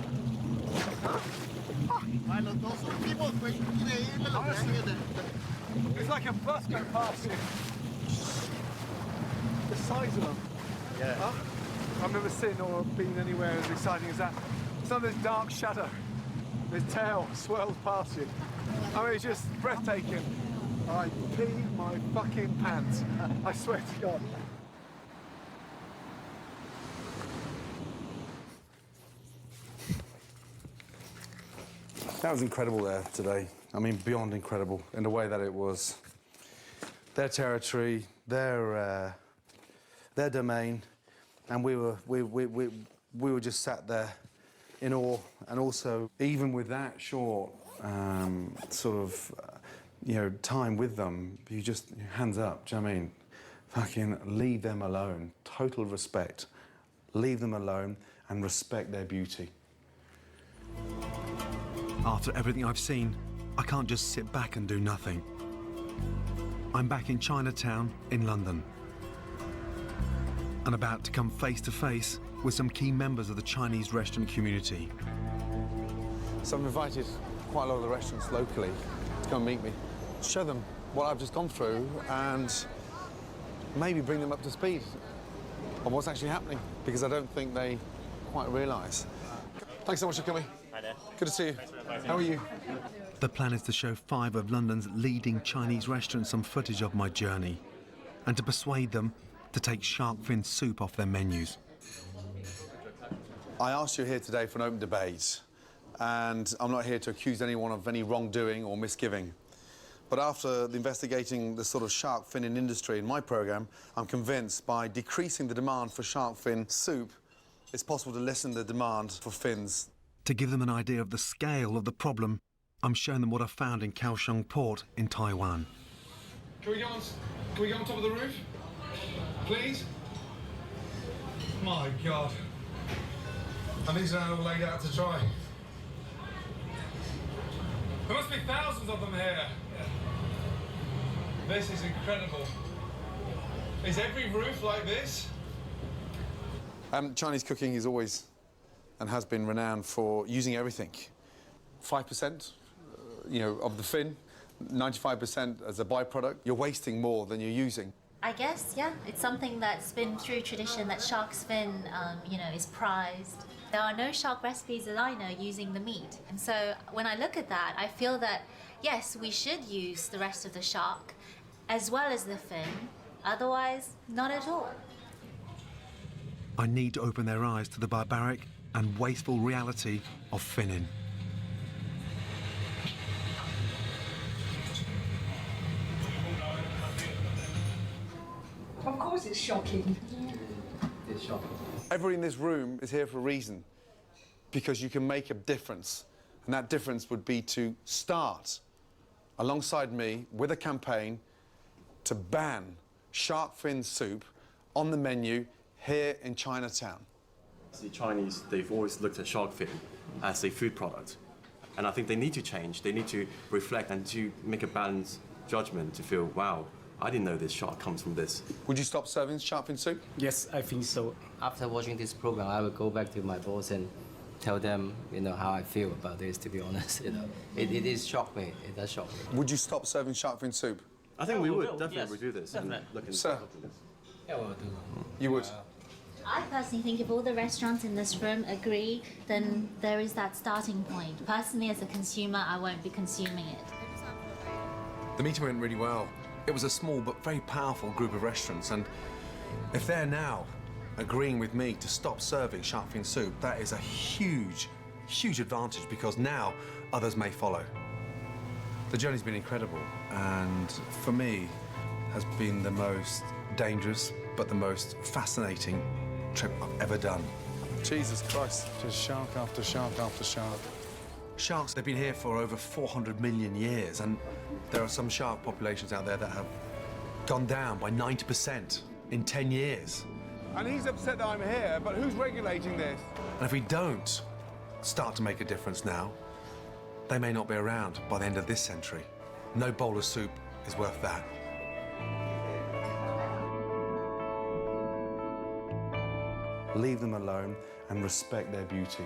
It's like a bus going past you. The size of them. Yeah. Huh? I've never seen or been anywhere as exciting as that. It's on this dark shadow. This tail swirls past you. I mean, it's just breathtaking. I pee my fucking pants. I swear to God. That was incredible there today. I mean, beyond incredible in the way that it was their territory, their domain, and we were just sat there in awe. And also, even with that short time with them, you just hands up. Do you know what I mean? Fucking leave them alone. Total respect. Leave them alone and respect their beauty. After everything I've seen, I can't just sit back and do nothing. I'm back in Chinatown in London and about to come face to face with some key members of the Chinese restaurant community. So I've invited quite a lot of the restaurants locally to come meet me, show them what I've just gone through and maybe bring them up to speed on what's actually happening, because I don't think they quite realise. Thanks so much for coming. Hi there. Good to see you. How are you? The plan is to show 5 of London's leading Chinese restaurants some footage of my journey and to persuade them to take shark fin soup off their menus. I asked you here today for an open debate, and I'm not here to accuse anyone of any wrongdoing or misgiving. But after investigating the sort of shark finning industry in my programme, I'm convinced by decreasing the demand for shark fin soup, it's possible to lessen the demand for fins. To give them an idea of the scale of the problem, I'm showing them what I found in Kaohsiung Port in Taiwan. Can we go on top of the roof? Please? My God. And these are all laid out to dry. There must be thousands of them here. This is incredible. Is every roof like this? Chinese cooking is always and has been renowned for using everything. 5%, of the fin, 95% as a byproduct. You're wasting more than you're using. I guess, yeah, it's something that's been through tradition that shark's fin, is prized. There are no shark recipes that I know using the meat. And so when I look at that, I feel that, yes, we should use the rest of the shark as well as the fin. Otherwise, not at all. I need to open their eyes to the barbaric and wasteful reality of finning. Of course it's shocking. It's shocking. Everybody in this room is here for a reason, because you can make a difference. And that difference would be to start, alongside me, with a campaign to ban shark fin soup on the menu here in Chinatown. The Chinese, they've always looked at shark fin as a food product. And I think they need to change. They need to reflect and to make a balanced judgment to feel, wow, I didn't know this shark comes from this. Would you stop serving shark fin soup? Yes, I think so. After watching this program, I will go back to my boss and tell them, how I feel about this, to be honest. It is shocked me. It does shock me. Would you stop serving shark fin soup? I think we would definitely review this. Definitely. Sir, Yeah, we'll do. you would? I personally think if all the restaurants in this room agree, then there is that starting point. Personally, as a consumer, I won't be consuming it. The meeting went really well. It was a small but very powerful group of restaurants, and if they're now agreeing with me to stop serving shark fin soup, that is a huge, huge advantage, because now others may follow. The journey's been incredible, and for me, has been the most dangerous but the most fascinating trip I've ever done. Jesus Christ. Just shark after shark after shark. Sharks, they've been here for over 400 million years, and there are some shark populations out there that have gone down by 90% in 10 years. And he's upset that I'm here, but who's regulating this? And if we don't start to make a difference now, they may not be around by the end of this century. No bowl of soup is worth that. Leave them alone and respect their beauty.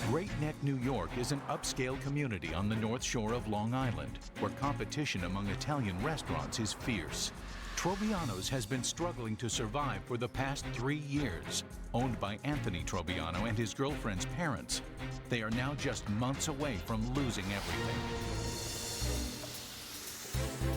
Great Neck, New York is an upscale community on the North Shore of Long Island, where competition among Italian restaurants is fierce. Troviano's has been struggling to survive for the past 3 years. Owned by Anthony Troviano and his girlfriend's parents, they are now just months away from losing everything.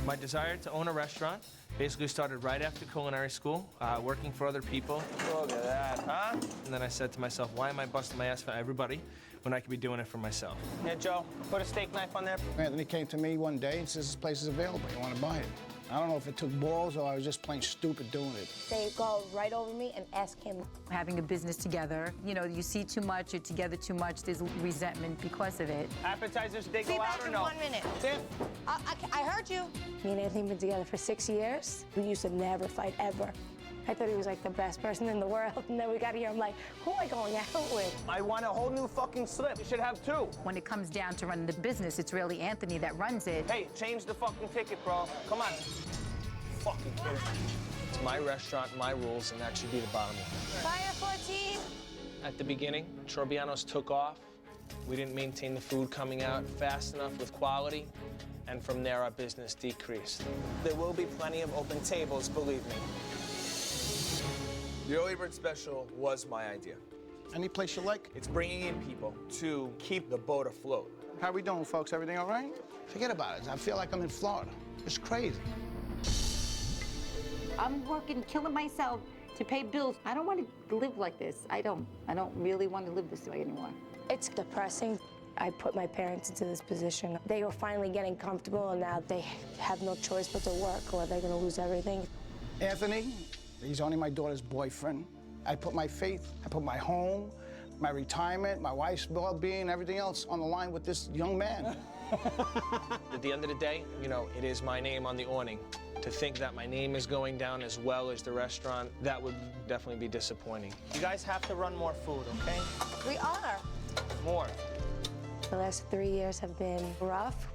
My desire to own a restaurant basically started right after culinary school, working for other people. Look at that, huh? And then I said to myself, why am I busting my ass for everybody when I could be doing it for myself? Yeah, Joe, put a steak knife on there. Anthony came to me one day and says, this place is available. You want to buy it? I don't know if it took balls or I was just plain stupid doing it. They go right over me and ask him. Having a business together, you see too much, you're together too much, there's resentment because of it. Appetizers, they go out or no? 1 minute. Tim? I heard you. Me and Anthony have been together for 6 years. We used to never fight, ever. I thought he was like the best person in the world, and then we got here, I'm like, who am I going out with? I want a whole new fucking slip. You should have 2. When it comes down to running the business, it's really Anthony that runs it. Hey, change the fucking ticket, bro. Come on. Fucking kid. It's my restaurant, my rules, and that should be the bottom line. Fire 14. At the beginning, Troviano's took off. We didn't maintain the food coming out fast enough with quality, and from there our business decreased. There will be plenty of open tables, believe me. The early bird special was my idea. Any place you like? It's bringing in people to keep the boat afloat. How we doing, folks? Everything all right? Forget about it. I feel like I'm in Florida. It's crazy. I'm working, killing myself to pay bills. I don't want to live like this. I don't really want to live this way anymore. It's depressing. I put my parents into this position. They were finally getting comfortable, and now they have no choice but to work, or they're going to lose everything. Anthony, he's only my daughter's boyfriend. I put my faith, I put my home, my retirement, my wife's well-being, everything else on the line with this young man. At the end of the day, it is my name on the awning. To think that my name is going down as well as the restaurant, that would definitely be disappointing. You guys have to run more food, okay? We are. More. The last 3 years have been rough.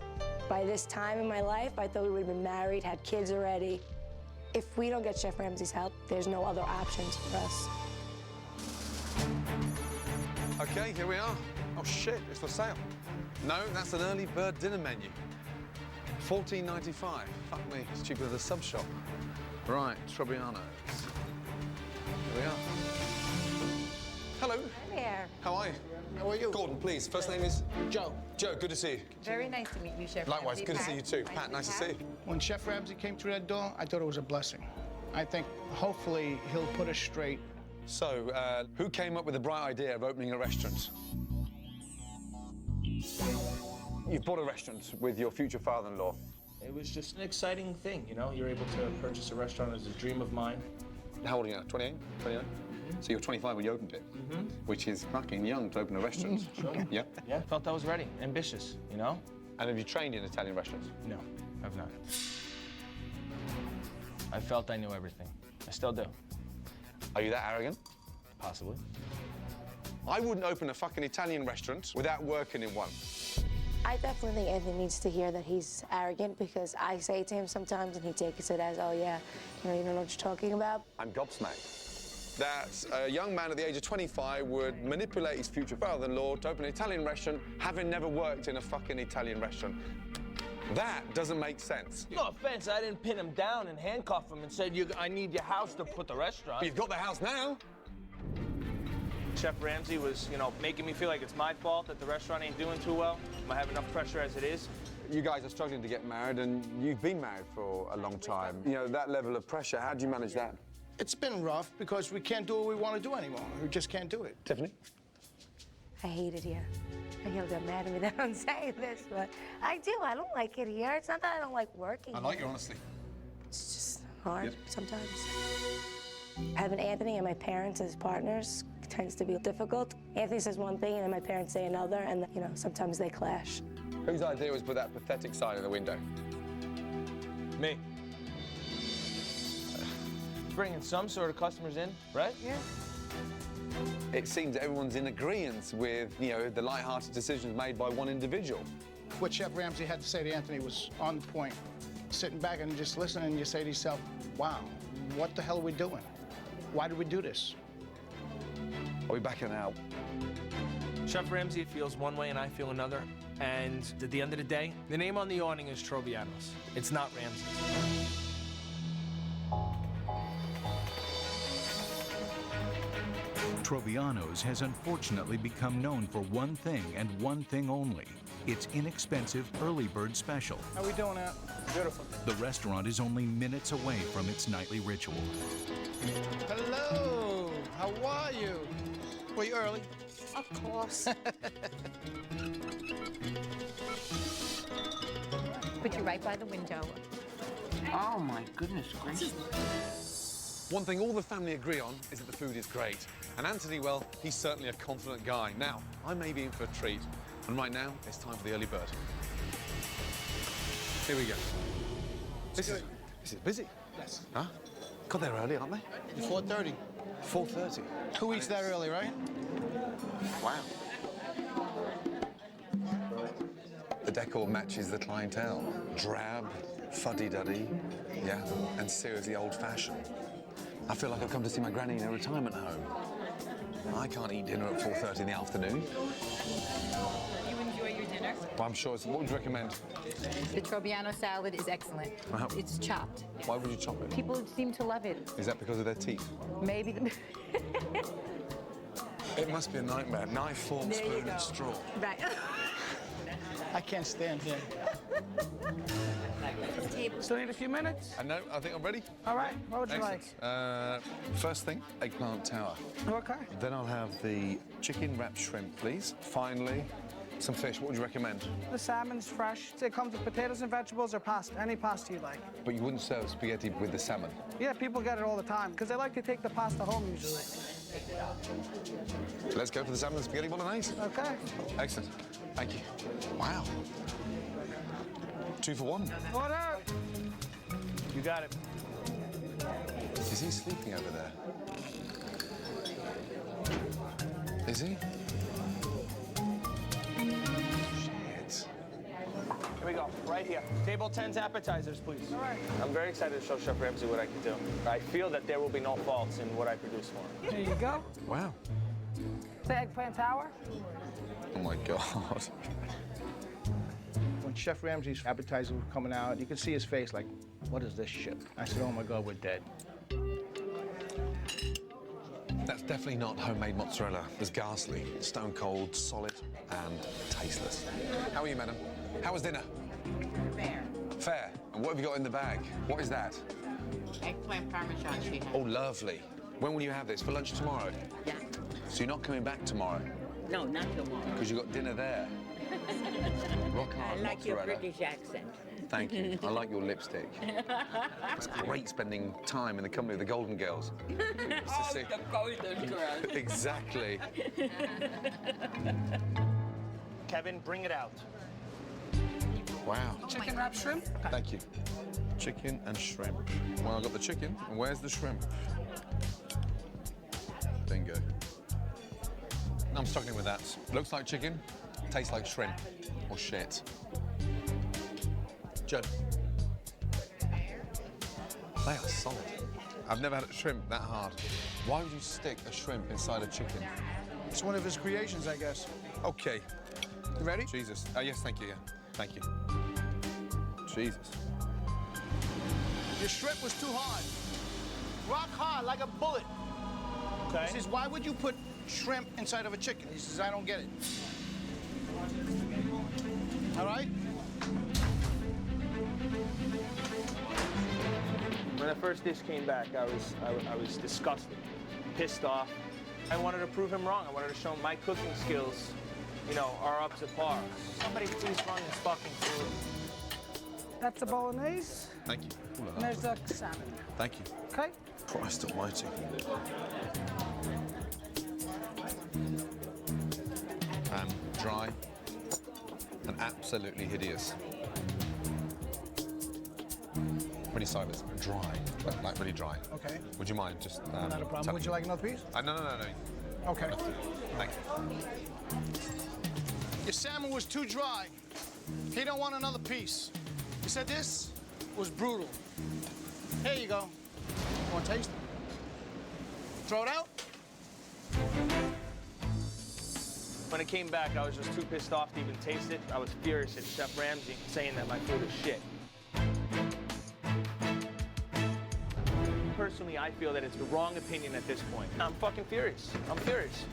By this time in my life, I thought we would have been married, had kids already. If we don't get Chef Ramsay's help, there's no other options for us. Okay, here we are. Oh shit, it's for sale. No, that's an early bird dinner menu. $14.95. Fuck me, it's cheaper than the sub shop. Right, Troviano's. Here we are. Hello. Hi there. How are you? How are you? Gordon, please. First name is? Joe. Joe, good to see you. Very nice to meet you, Chef Likewise, Ramsay. good to see you too. Pat, Pat, nice to see you. When Chef Ramsay came through that door, I thought it was a blessing. I think hopefully he'll put us straight. So, who came up with the bright idea of opening a restaurant? You've bought a restaurant with your future father-in-law. It was just an exciting thing, you know? You're able to purchase a restaurant as a dream of mine. How old are you now? 28? 29? So you're 25 when you opened it, which is fucking young to open a restaurant. Sure. Yeah? Yeah, felt I was ready, ambitious, you know? And have you trained in Italian restaurants? No, I've not. I felt I knew everything. I still do. Are you that arrogant? Possibly. I wouldn't open a fucking Italian restaurant without working in one. I definitely think Anthony needs to hear that he's arrogant because I say to him sometimes and he takes it as, oh yeah, you don't know what you're talking about. I'm gobsmacked that a young man at the age of 25 would manipulate his future father-in-law to open an Italian restaurant, having never worked in a fucking Italian restaurant. That doesn't make sense. No offense, I didn't pin him down and handcuff him and said, I need your house to put the restaurant. But you've got the house now. Chef Ramsay was, you know, making me feel like it's my fault that the restaurant ain't doing too well. I have enough pressure as it is. You guys are struggling to get married, and you've been married for a long time. You know, that level of pressure, how do you manage that? It's been rough because we can't do what we want to do anymore. We just can't do it. Tiffany? I hate it here. He'll get mad at me that I'm saying this, but I do. I don't like it here. It's not that I don't like working. I like your honesty. It's just hard sometimes. Having Anthony and my parents as partners tends to be difficult. Anthony says one thing and then my parents say another, and you know, sometimes they clash. Whose idea was put that pathetic sign in the window? Me. Bringing some sort of customers in, right? Yeah. It seems everyone's in agreement with, you know, the light-hearted decisions made by one individual. What Chef Ramsay had to say to Anthony was on point. Sitting back and just listening, and you say to yourself, wow, what the hell are we doing? Why did we do this? Are we backing out? Chef Ramsay feels one way and I feel another. And at the end of the day, the name on the awning is Troviano's. It's not Ramsay's. Troviano's has unfortunately become known for one thing and one thing only, its inexpensive early bird special. How we doing that? Beautiful. The restaurant is only minutes away from its nightly ritual. Hello, how are you? Were you early? Of course. Put you right by the window. Oh my goodness gracious. One thing all the family agree on is that the food is great. And Anthony, well, he's certainly a confident guy. Now, I may be in for a treat. And right now, it's time for the early bird. Here we go. This is busy. Yes. Huh? God, they're early, aren't they? 4:30. 4:30. Who eats that early, right? Wow. The decor matches the clientele. Drab, fuddy-duddy, yeah, and seriously old-fashioned. I feel like I've come to see my granny in a retirement home. I can't eat dinner at 4:30 in the afternoon. You enjoy your dinner? Well, I'm sure. What would you recommend? The Troviano salad is excellent. Wow. It's chopped. Why would you chop it? People seem to love it. Is that because of their teeth? Maybe. It must be a nightmare. Knife, fork, There you spoon, go. and straw. Right. I can't stand here. Still need a few minutes? No, I think I'm ready. All right, what would you Excellent. First thing, eggplant tower. like? Okay. Then I'll have the chicken wrapped shrimp, please. Finally, some fish. What would you recommend? The salmon's fresh. It comes with potatoes and vegetables or pasta, any pasta you like. But you wouldn't serve spaghetti with the salmon. Yeah, people get it all the time because they like to take the pasta home usually. Let's go for the salmon and spaghetti bolognese. Okay. Excellent. Thank you. Wow. 2 for 1. Order. You got it. Is he sleeping over there? Is he? Shit. Here we go, right here. Table 10's appetizers, please. All right. I'm very excited to show Chef Ramsay what I can do. I feel that there will be no faults in what I produce for him. There you go. Wow. The eggplant tower. Oh my God. When Chef Ramsay's appetizer was coming out, you could see his face like, what is this shit? I said, oh my God, we're dead. That's definitely not homemade mozzarella. It's ghastly, stone cold, solid, and tasteless. How are you, madam? How was dinner? Fair. Fair. And what have you got in the bag? What is that? Eggplant Parmesan she has. Oh, lovely. When will you have this? For lunch tomorrow? Yeah. So you're not coming back tomorrow? No, not tomorrow. Because you've got dinner there? Rock hard I like your mozzarella. British accent. Thank you. I like your lipstick. It's great spending time in the company of the Golden Girls. Oh, the Golden Girls. Exactly. Kevin, bring it out. Wow. Chicken wrap shrimp? Thank you. Chicken and shrimp. Well, I've got the chicken, and where's the shrimp? Bingo. I'm struggling with that. Looks like chicken, tastes like shrimp. Or shit. Joe. They are solid. I've never had a shrimp that hard. Why would you stick a shrimp inside a chicken? It's one of his creations, I guess. Okay. You ready? Jesus. Yes, thank you, yeah. Thank you. Jesus. Your shrimp was too hard. Rock hard, like a bullet. Okay. He says, why would you put shrimp inside of a chicken? He says, I don't get it. All right? When the first dish came back, I was disgusted, pissed off. I wanted to prove him wrong. I wanted to show him my cooking skills, you know, are up to par. Somebody please run this fucking food. That's the bolognese. Thank you. Ooh, And there's the salmon. Thank you. Okay? Christ almighty. Dry and absolutely hideous. Really sorry, but it's dry, like really dry. Okay. Would you mind just Not a problem. Would you like another piece? No. Okay. Thank you. Your salmon was too dry. He don't want another piece. He said this was brutal. Here you go. You want to taste it? Throw it out? When it came back, I was just too pissed off to even taste it. I was furious at Chef Ramsay saying that my food is shit. Personally, I feel that it's the wrong opinion at this point. I'm fucking furious. I'm furious.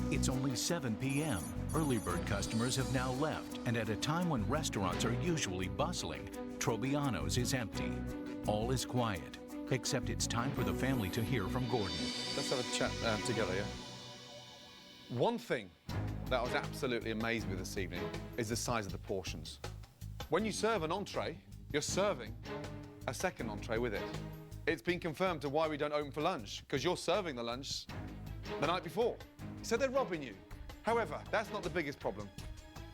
It's only 7 p.m. Early bird customers have now left, and at a time when restaurants are usually bustling, Trobiano's is empty. All is quiet, except it's time for the family to hear from Gordon. Let's have a chat together, yeah? One thing that I was absolutely amazed with this evening is the size of the portions. When you serve an entree, you're serving a second entree with it. It's been confirmed to why we don't open for lunch, because you're serving the lunch the night before. So they're robbing you. However, that's not the biggest problem.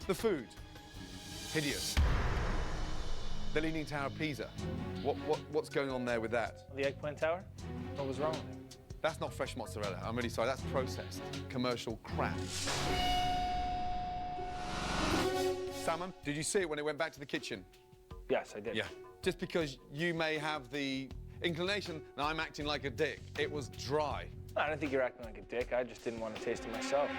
The food, hideous. The Leaning Tower of Pisa, what's going on there with that? The eggplant tower? What was wrong with it? That's not fresh mozzarella. I'm really sorry. That's processed commercial crap. Salmon, did you see it when it went back to the kitchen? Yes, I did. Yeah. Just because you may have the inclination that I'm acting like a dick, it was dry. I don't think you're acting like a dick. I just didn't want to taste it myself.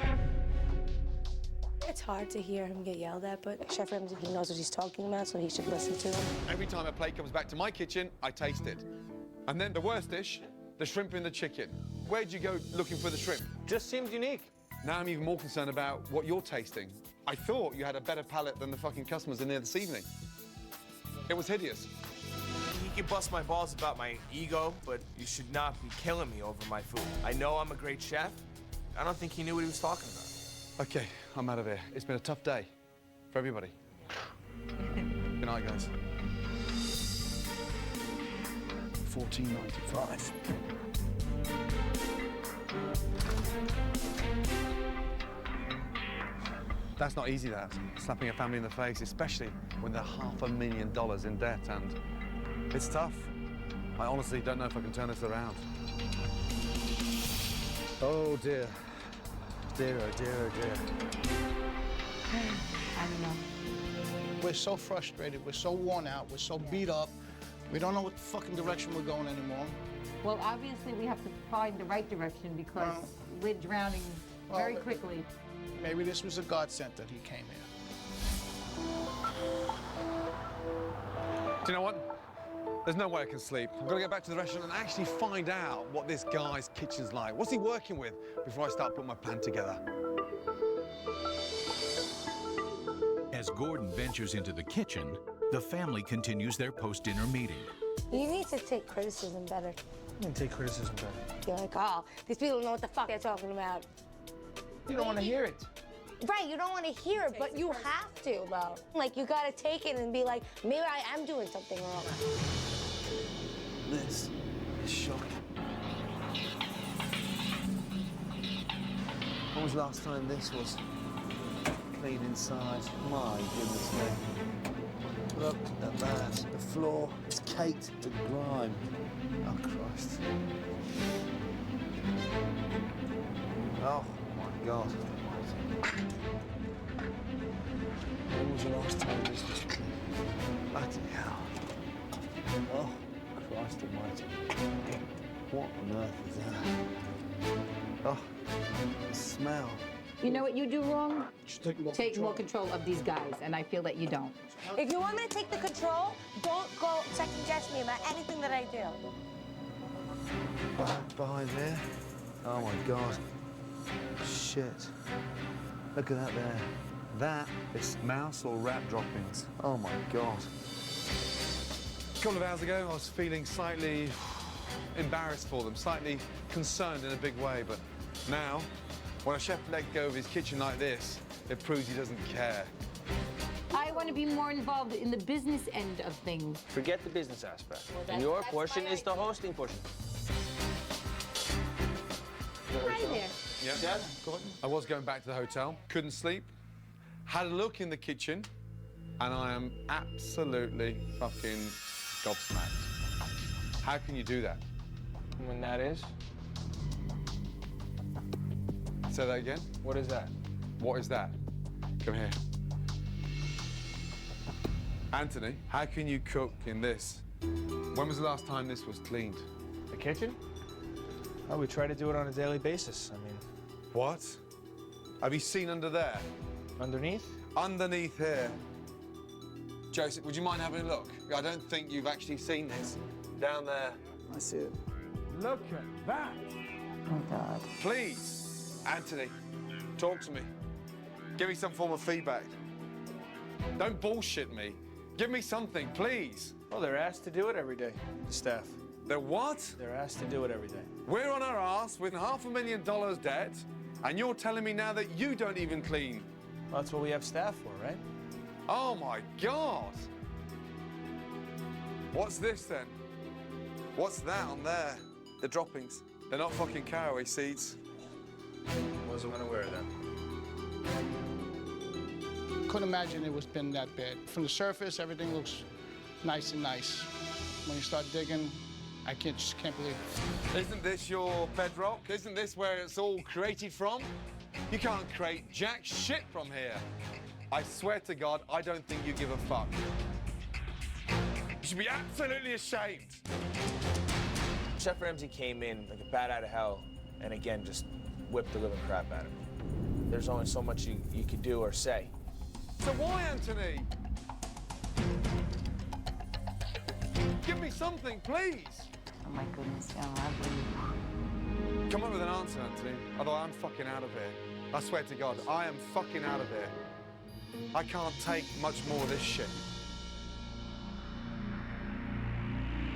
It's hard to hear him get yelled at, but Chef Ramsay, he knows what he's talking about, so he should listen to him. Every time a plate comes back to my kitchen, I taste it. And then the worst dish, the shrimp in the chicken. Where'd you go looking for the shrimp? Just seems unique. Now I'm even more concerned about what you're tasting. I thought you had a better palate than the fucking customers in there this evening. It was hideous. You can bust my balls about my ego, but you should not be killing me over my food. I know I'm a great chef. I don't think he knew what he was talking about. Okay, I'm out of here. It's been a tough day for everybody. Good night, guys. $14.95. That's not easy, that. Slapping a family in the face, especially when they're $500,000 in debt, and it's tough. I honestly don't know if I can turn this around. Oh, dear. Dear, oh, dear, oh, dear. I don't know. We're so frustrated. We're so worn out. We're so beat up. We don't know what fucking direction we're going anymore. Well, obviously, we have to find the right direction because we're drowning very quickly. Maybe this was a godsend that he came here. Do you know what? There's no way I can sleep. I've got to get back to the restaurant and actually find out what this guy's kitchen's like. What's he working with before I start putting my plan together? As Gordon ventures into the kitchen, the family continues their post-dinner meeting. You need to take criticism better. You can take criticism better. You're like, oh, these people don't know what the fuck they're talking about. You don't want to hear it. Right, you don't want to hear it, but you have to, though. Like, you got to take it and be like, maybe I am doing something wrong. This is shocking. When was the last time this was clean inside? My goodness me. Look at that. The floor is caked with grime. Oh, Christ. Oh, my God. When was the last time this was clean? Bloody hell. Oh, Christ almighty. What on earth is that? Oh, the smell. You know what you do wrong? Take more control of these guys, and I feel that you don't. If you want me to take the control, don't go second guess me about anything that I do. Behind there? Oh, my God. Shit. Look at that there. That is mouse or rat droppings. Oh, my God. A couple of hours ago, I was feeling slightly embarrassed for them, slightly concerned in a big way, but now, when a chef let go of his kitchen like this, it proves he doesn't care. I want to be more involved in the business end of things. Forget the business aspect. And your portion is the hosting portion. Hi there. Yeah. Dad? I was going back to the hotel, couldn't sleep, had a look in the kitchen, and I am absolutely fucking gobsmacked. How can you do that? When that is? Say that again? What is that? What is that? Come here. Anthony, how can you cook in this? When was the last time this was cleaned? The kitchen? Oh, we try to do it on a daily basis. I mean... What? Have you seen under there? Underneath? Underneath here. Joseph, would you mind having a look? I don't think you've actually seen this. Down there. I see it. Look at that! Oh, God. Please, Anthony, talk to me. Give me some form of feedback. Don't bullshit me. Give me something, please. Well, they're asked to do it every day, the staff. They're what? They're asked to do it every day. We're on our ass with $500,000 debt, and you're telling me now that you don't even clean. Well, that's what we have staff for, right? Oh, my God. What's this, then? What's that on there? The droppings. They're not fucking caraway seeds. Wasn't unaware of that. Couldn't imagine it was been that bad. From the surface, everything looks nice and nice. When you start digging, I just can't believe it. Isn't this your bedrock? Isn't this where it's all created from? You can't create jack shit from here. I swear to God, I don't think you give a fuck. You should be absolutely ashamed. Chef Ramsay came in like a bat out of hell, and again, just whipped the living crap out of me. There's only so much you could do or say. So why, Anthony? Give me something, please. Oh, my goodness. Yeah, I believe. Come up with an answer, Anthony. Otherwise, I'm fucking out of here. I swear to God, I am fucking out of here. I can't take much more of this shit.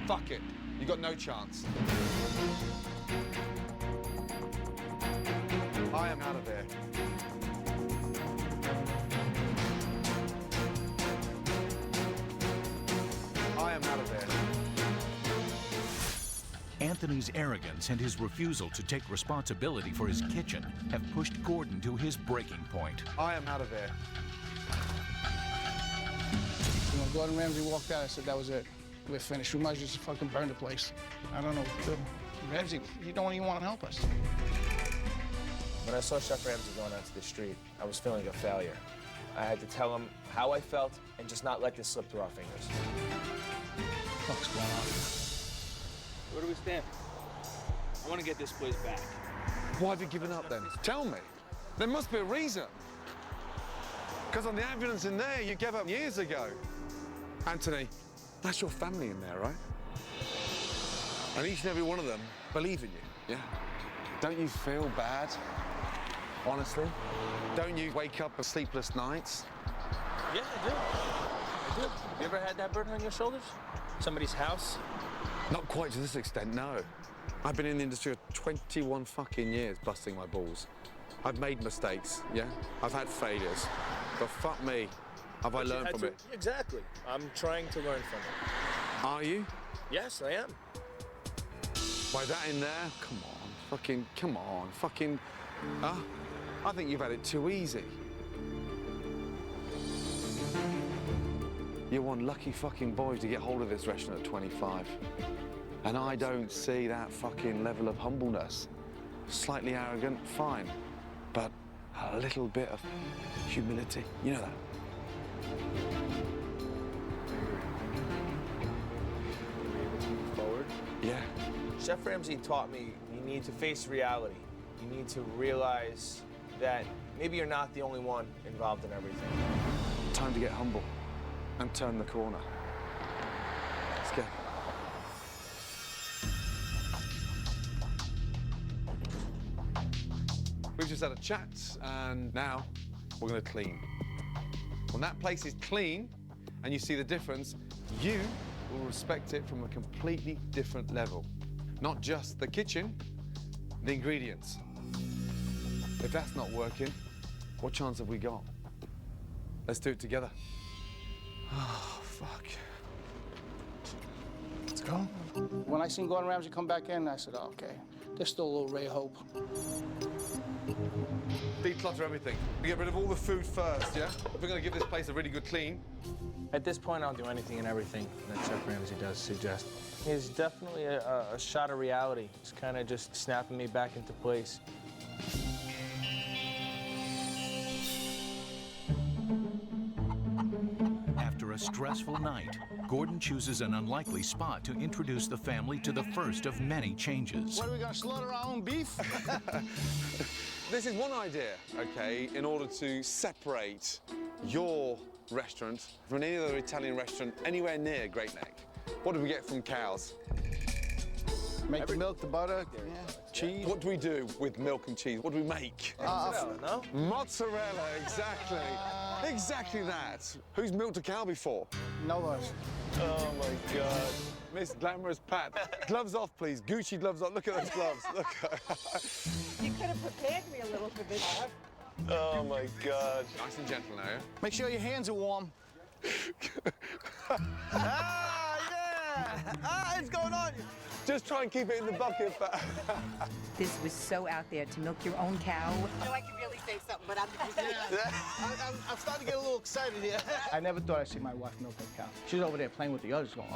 Fuck it. You got no chance. I am out of here. I am out of here. Anthony's arrogance and his refusal to take responsibility for his kitchen have pushed Gordon to his breaking point. I am out of here. When Gordon Ramsay walked out, I said, that was it. We're finished. We might just fucking burn the place. I don't know what to do. Ramsay, you don't even want to help us. When I saw Chef Ramsay going out to the street, I was feeling a failure. I had to tell him how I felt and just not let this slip through our fingers. What's going on? Where do we stand? I want to get this place back. Why have you given up then? Tell me. There must be a reason. Because on the evidence in there, you gave up years ago. Anthony, that's your family in there, right? And each and every one of them believe in you, yeah? Don't you feel bad, honestly? Don't you wake up with sleepless nights? Yeah, I do. I do. You ever had that burden on your shoulders? Somebody's house? Not quite to this extent, no. I've been in the industry for 21 fucking years busting my balls. I've made mistakes, yeah? I've had failures. But fuck me, have I learned from it? Exactly. I'm trying to learn from it. Are you? Yes, I am. By that in there? Come on, fucking, come on, fucking, huh? I think you've had it too easy. You're one lucky fucking boy to get hold of this restaurant at 25. And I don't see that fucking level of humbleness. Slightly arrogant, fine. But a little bit of humility, you know that? Forward? Yeah. Chef Ramsay taught me you need to face reality. You need to realize that maybe you're not the only one involved in everything. Time to get humble and turn the corner. Let's go. We've just had a chat, and now we're going to clean. When that place is clean and you see the difference, you will respect it from a completely different level. Not just the kitchen, the ingredients. If that's not working, what chance have we got? Let's do it together. Oh, fuck. Let's go. When I seen Gordon Ramsay come back in, I said, oh, okay, there's still a little ray of hope. Declutter everything. We get rid of all the food first, yeah? If we're going to give this place a really good clean. At this point, I'll do anything and everything that Chef Ramsay does suggest. He's definitely a shot of reality. He's kind of just snapping me back into place. After a stressful night, Gordon chooses an unlikely spot to introduce the family to the first of many changes. What, are we gonna slaughter our own beef? This is one idea, okay, in order to separate your restaurant from any other Italian restaurant anywhere near Great Neck. What do we get from cows? Make the milk, the butter, cheese. What do we do with milk and cheese? What do we make? Mozzarella, no? Mozzarella, exactly. Exactly that. Who's milked a cow before? No worries. Oh, my God. Miss Glamorous Pat. Gloves off, please. Gucci gloves off. Look at those gloves. Look. You could have prepared me a little for this. Oh, my God. Nice and gentle now, yeah? Make sure your hands are warm. Ah, yeah! Ah, it's going on. Just try and keep it in the bucket, but... This was so out there, to milk your own cow. I know I can really say something, but I'm I'm starting to get a little excited here. I never thought I'd see my wife milk that cow. She's over there playing with the others going,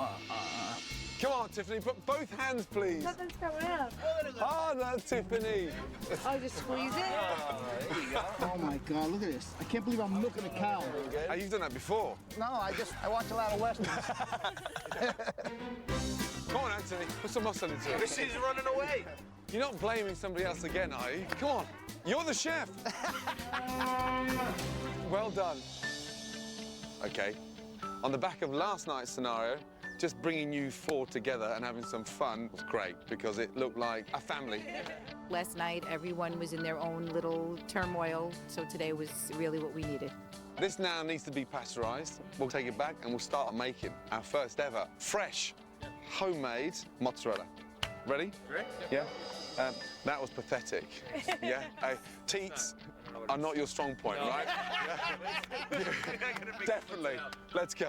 Come on, Tiffany, put both hands, please. Nothing's coming out. Harder, Tiffany. Oh, just squeeze it? There you go. Oh, my God, look at this. I can't believe I'm milking a cow. Hey, you've done that before. No, I watch a lot of Westerns. Come on, Anthony, put some muscle into it. She's running away. You're not blaming somebody else again, are you? Come on, you're the chef. Well done. Okay, on the back of last night's scenario, just bringing you four together and having some fun was great because it looked like a family. Last night, everyone was in their own little turmoil, so today was really what we needed. This now needs to be pasteurized. We'll take it back and we'll start making our first ever fresh, homemade mozzarella. Ready? Ready? Yeah? That was pathetic. Yeah? Teats are not your strong point, right? Definitely. Let's go.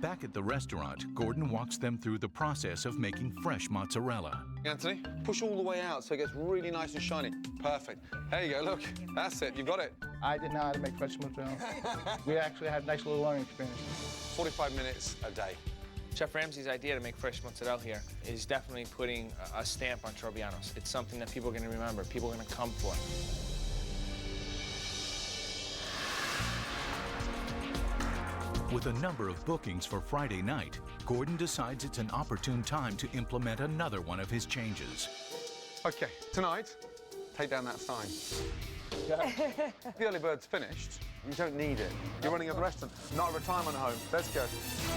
Back at the restaurant, Gordon walks them through the process of making fresh mozzarella. Anthony, push all the way out so it gets really nice and shiny. Perfect. There you go, look. That's it, you've got it. I didn't know how to make fresh mozzarella. We actually had a nice little learning experience. 45 minutes a day. Chef Ramsay's idea to make fresh mozzarella here is definitely putting a stamp on Troviano's. It's something that people are going to remember, people are going to come for. With a number of bookings for Friday night, Gordon decides it's an opportune time to implement another one of his changes. Okay, tonight, take down that sign. The early bird's finished. You don't need it. You're running a restaurant, not a retirement home. Let's go.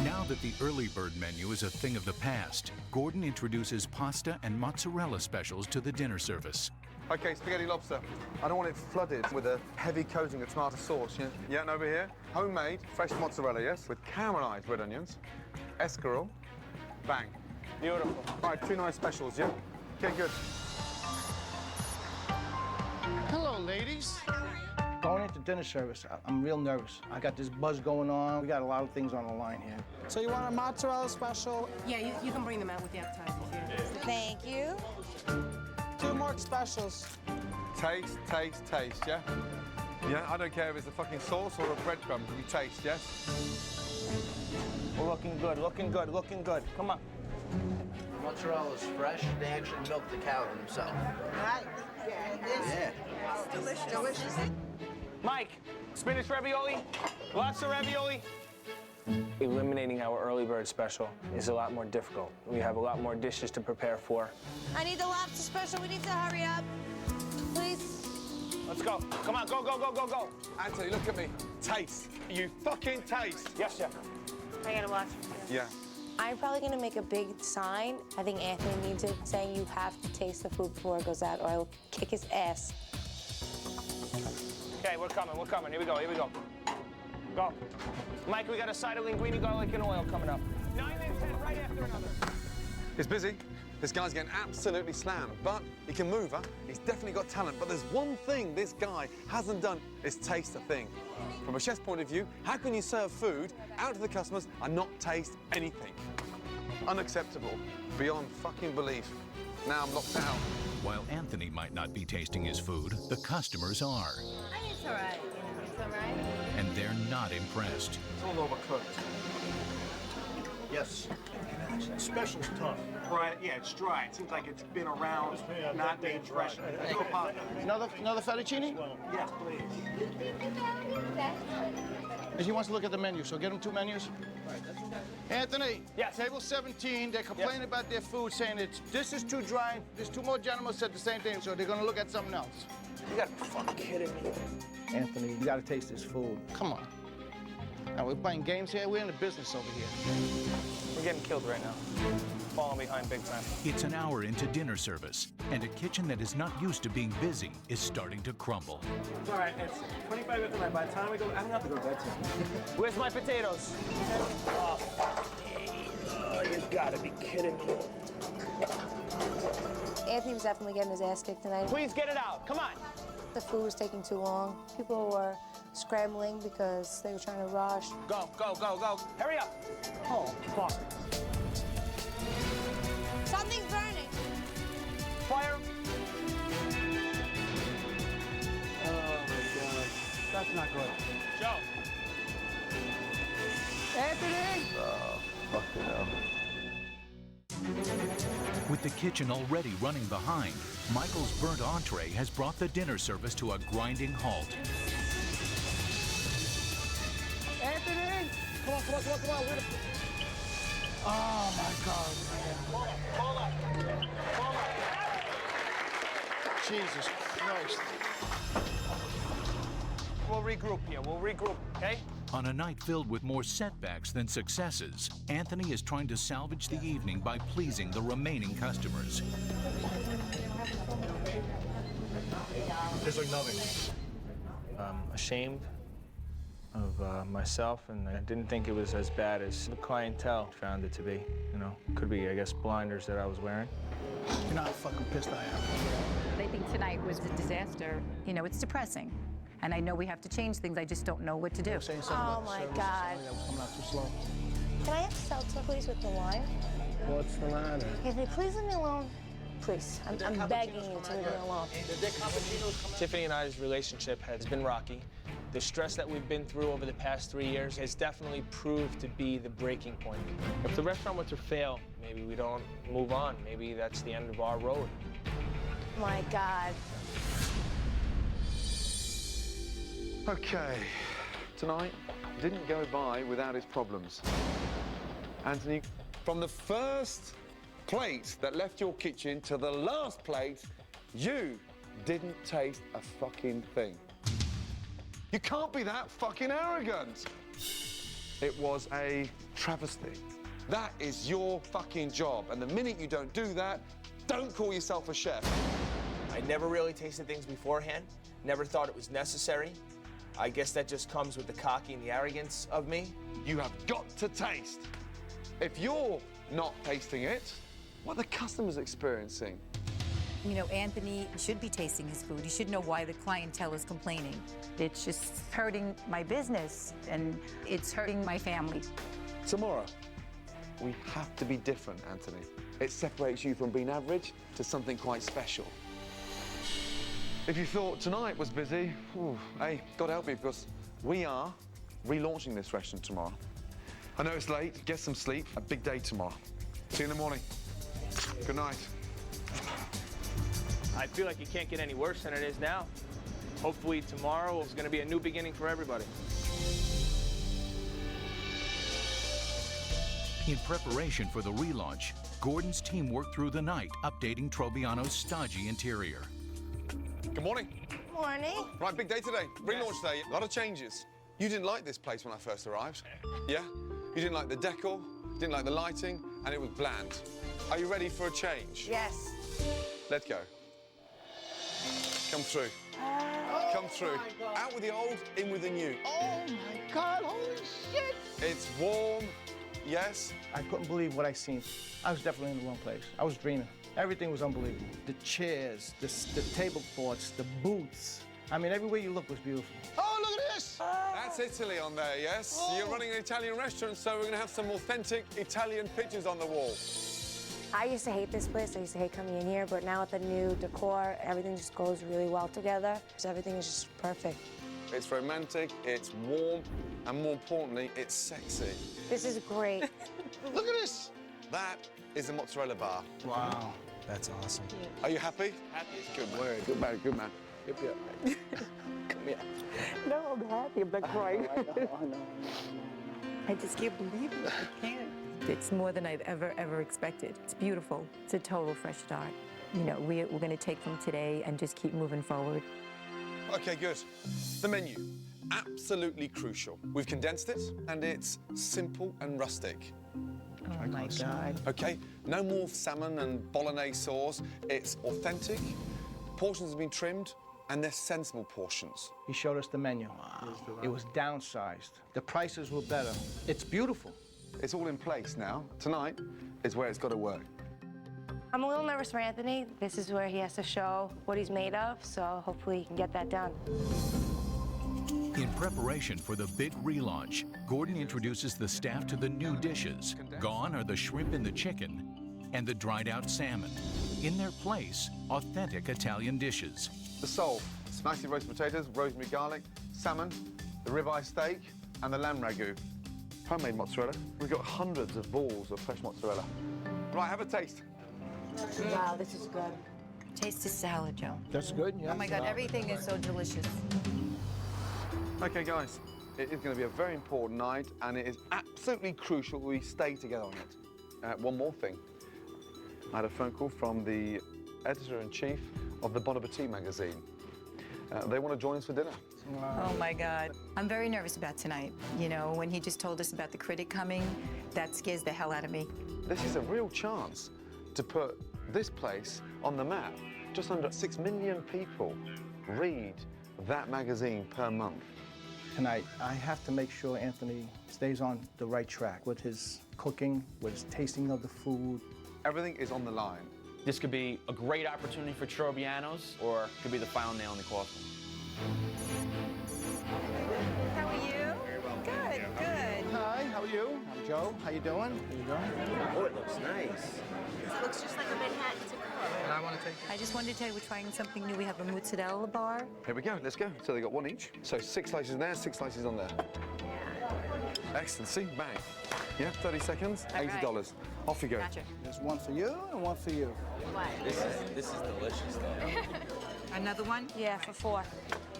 Now that the early bird menu is a thing of the past, Gordon introduces pasta and mozzarella specials to the dinner service. Okay, spaghetti lobster. I don't want it flooded with a heavy coating of tomato sauce, yeah? Yeah, and over here, homemade, fresh mozzarella, yes? With caramelized red onions, escarole, bang. Beautiful. All right, 2 nice specials, yeah? Okay, good. Hello, ladies. Going into dinner service, I'm real nervous. I got this buzz going on. We got a lot of things on the line here. So you want a mozzarella special? Yeah, you can bring them out with the appetizers, yeah. Thank you. 2 more specials. Taste, taste, taste, yeah? Yeah, I don't care if it's a fucking sauce or a breadcrumb. You taste, yes? We're looking good, looking good, looking good. Come on. Mozzarella is fresh. They actually milk the cow themselves. Right. Yeah, it is. Yeah. It's delicious. Delicious. Mike, spinach ravioli, lots of ravioli. Eliminating our early bird special is a lot more difficult. We have a lot more dishes to prepare for. I need the lobster special. We need to hurry up. Please. Let's go. Come on, go, go, go, go, go. Anthony, look at me. Taste. You fucking taste. Yes, chef. I gotta watch. Yeah. I'm probably gonna make a big sign. I think Anthony needs it, saying you have to taste the food before it goes out, or I will kick his ass. Okay, we're coming, we're coming. Here we go, here we go. Go. Mike, we got a side of linguine, garlic, and oil coming up. 9 and 10, right after another. He's busy. This guy's getting absolutely slammed, but he can move, huh? He's definitely got talent, but there's one thing this guy hasn't done is taste a thing. From a chef's point of view, how can you serve food out to the customers and not taste anything? Unacceptable. Beyond fucking belief. Now I'm locked out. While Anthony might not be tasting his food, the customers are. It's all right, it's all right. And they're not impressed. It's a little overcooked. Yes. Special's tough. Right, yeah, it's dry. It seems like it's been around, not being fresh. I do apologize. Another fettuccine? Yes, please. He wants to look at the menu, so get him 2 menus. Anthony, table 17, they're complaining about their food, saying this is too dry. There's 2 more gentlemen said the same thing, so they're gonna look at something else. You gotta be fucking kidding me. Anthony, you gotta taste this food. Come on. Now, we're playing games here. We're in the business over here. We're getting killed right now. Falling behind big time. It's an hour into dinner service, and a kitchen that is not used to being busy is starting to crumble. It's all right. It's 25 minutes away. By the time we go, I don't have to go to bed soon. Where's my potatoes? Oh, you gotta be kidding me. Anthony was definitely getting his ass kicked tonight. Please get it out. Come on. The food was taking too long. People were scrambling because they were trying to rush. Go, go, go, go. Hurry up. Oh, fuck. Something's burning. Fire. Oh, my God. That's not good. Joe. Anthony! Oh, fucking hell. With the kitchen already running behind, Michael's burnt entree has brought the dinner service to a grinding halt. Anthony! Come on, come on, come on, come on. Oh, my God. Jesus Christ. We'll regroup here. We'll regroup, okay? On a night filled with more setbacks than successes, Anthony is trying to salvage the evening by pleasing the remaining customers. Tastes like nothing. Ashamed of myself, and I didn't think it was as bad as the clientele found it to be. You know, could be, I guess, blinders that I was wearing. You know how fucking pissed I am. They think tonight was a disaster. You know, it's depressing. And I know we have to change things. I just don't know what to do. Oh, my God. That was coming out too slow. Can I have seltzer, please, with the wine? What's the matter? Anthony, please leave me alone. Please, I'm begging you to leave me alone. Tiffany and I's relationship has been rocky. The stress that we've been through over the past 3 years has definitely proved to be the breaking point. If the restaurant were to fail, maybe we don't move on. Maybe that's the end of our road. My God. Okay, tonight didn't go by without its problems. Anthony, from the first plate that left your kitchen to the last plate, you didn't taste a fucking thing. You can't be that fucking arrogant. It was a travesty. That is your fucking job, and the minute you don't do that, don't call yourself a chef. I never really tasted things beforehand. Never thought it was necessary. I guess that just comes with the cocky and the arrogance of me. You have got to taste. If you're not tasting it, what are the customers experiencing? You know, Anthony should be tasting his food. He should know why the clientele is complaining. It's just hurting my business, and it's hurting my family. Tomorrow, we have to be different, Anthony. It separates you from being average to something quite special. If you thought tonight was busy, hey, God help me, because we are relaunching this restaurant tomorrow. I know it's late, get some sleep, a big day tomorrow. See you in the morning. Good night. I feel like it can't get any worse than it is now. Hopefully tomorrow is going to be a new beginning for everybody. In preparation for the relaunch, Gordon's team worked through the night, updating Troviano's stodgy interior. Good morning. Morning. Right, big day today. Relaunch day, a lot of changes. You didn't like this place when I first arrived. Yeah? You didn't like the decor, didn't like the lighting, and it was bland. Are you ready for a change? Yes. Let's go. Come through. Come through. Out with the old, in with the new. Oh my God, holy shit! It's warm, yes. I couldn't believe what I seen. I was definitely in the wrong place. I was dreaming. Everything was unbelievable. The chairs, the tablecloths, the booths. I mean, everywhere you look was beautiful. Oh, look at this! That's Italy on there, yes? Oh. You're running an Italian restaurant, so we're going to have some authentic Italian pictures on the wall. I used to hate this place. I used to hate coming in here, but now with the new decor, everything just goes really well together. So everything is just perfect. It's romantic, it's warm, and more importantly, it's sexy. This is great. Look at this! That is the mozzarella bar. Wow. That's awesome. Are you happy? Happy. Good word. Good man, good man. Yep, yep. Come here. No, I'm happy. I'm not crying. I know. I just can't believe it. I can't. It's more than I've ever expected. It's beautiful. It's a total fresh start. You know, we're going to take from today and just keep moving forward. Okay, good. The menu, absolutely crucial. We've condensed it, and it's simple and rustic. Oh my God. Okay, no more salmon and bolognese sauce. It's authentic, portions have been trimmed, and they're sensible portions. He showed us the menu. Wow. It was downsized. The prices were better. It's beautiful. It's all in place now. Tonight is where it's got to work. I'm a little nervous for Anthony. This is where he has to show what he's made of, so hopefully he can get that done. In preparation for the big relaunch, Gordon introduces the staff to the new dishes. Gone are the shrimp and the chicken and the dried out salmon. In their place, authentic Italian dishes. The sole, spicy roast potatoes, rosemary garlic, salmon, the ribeye steak, and the lamb ragu. Homemade mozzarella. We've got hundreds of balls of fresh mozzarella. Right, have a taste. Wow, this is good. Taste the salad, Joe. That's good, yeah. Oh my God, everything is so delicious. Okay, guys, it is going to be a very important night, and it is absolutely crucial we stay together on it. One more thing. I had a phone call from the editor-in-chief of the Bon Appetit magazine. They want to join us for dinner. Wow. Oh my God. I'm very nervous about tonight. You know, when he just told us about the critic coming, that scares the hell out of me. This is a real chance to put this place on the map. Just under 6 million people read that magazine per month. Tonight, I have to make sure Anthony stays on the right track with his cooking, with his tasting of the food. Everything is on the line. This could be a great opportunity for Troviano's, or it could be the final nail in the coffin. How are you? Good, good. Hi, how are you? I'm Joe. How you doing? How you doing? Oh, it looks nice. It looks just like a Manhattan to cook. And I want to take I just wanted to tell you we're trying something new. We have a mozzarella bar. Here we go, let's go. So they got one each. So 6 slices in there, 6 slices on there. Excellent, see, bang. Yeah, 30 seconds, All $80. right. Off you go. Gotcha. There's one for you and one for you. What? This is delicious, though. Another one? Yeah, for 4.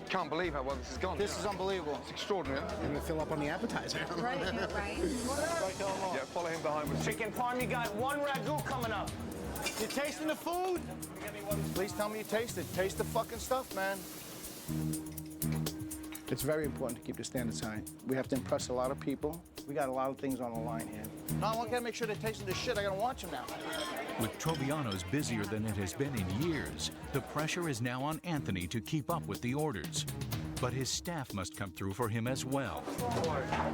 Can't believe how well this has gone. This is unbelievable. It's extraordinary. I'm gonna fill up on the appetizer. Right, right. Yeah, follow him behind with Chicken parm, you got 1 ragu coming up. You tasting the food? Please tell me you taste it. Taste the fucking stuff, man. It's very important to keep the standards high. We have to impress a lot of people. We got a lot of things on the line here. No, I gotta make sure they're tasting the shit. I gotta watch them now. With Troviano's busier than it has been in years, the pressure is now on Anthony to keep up with the orders. but his staff must come through for him as well.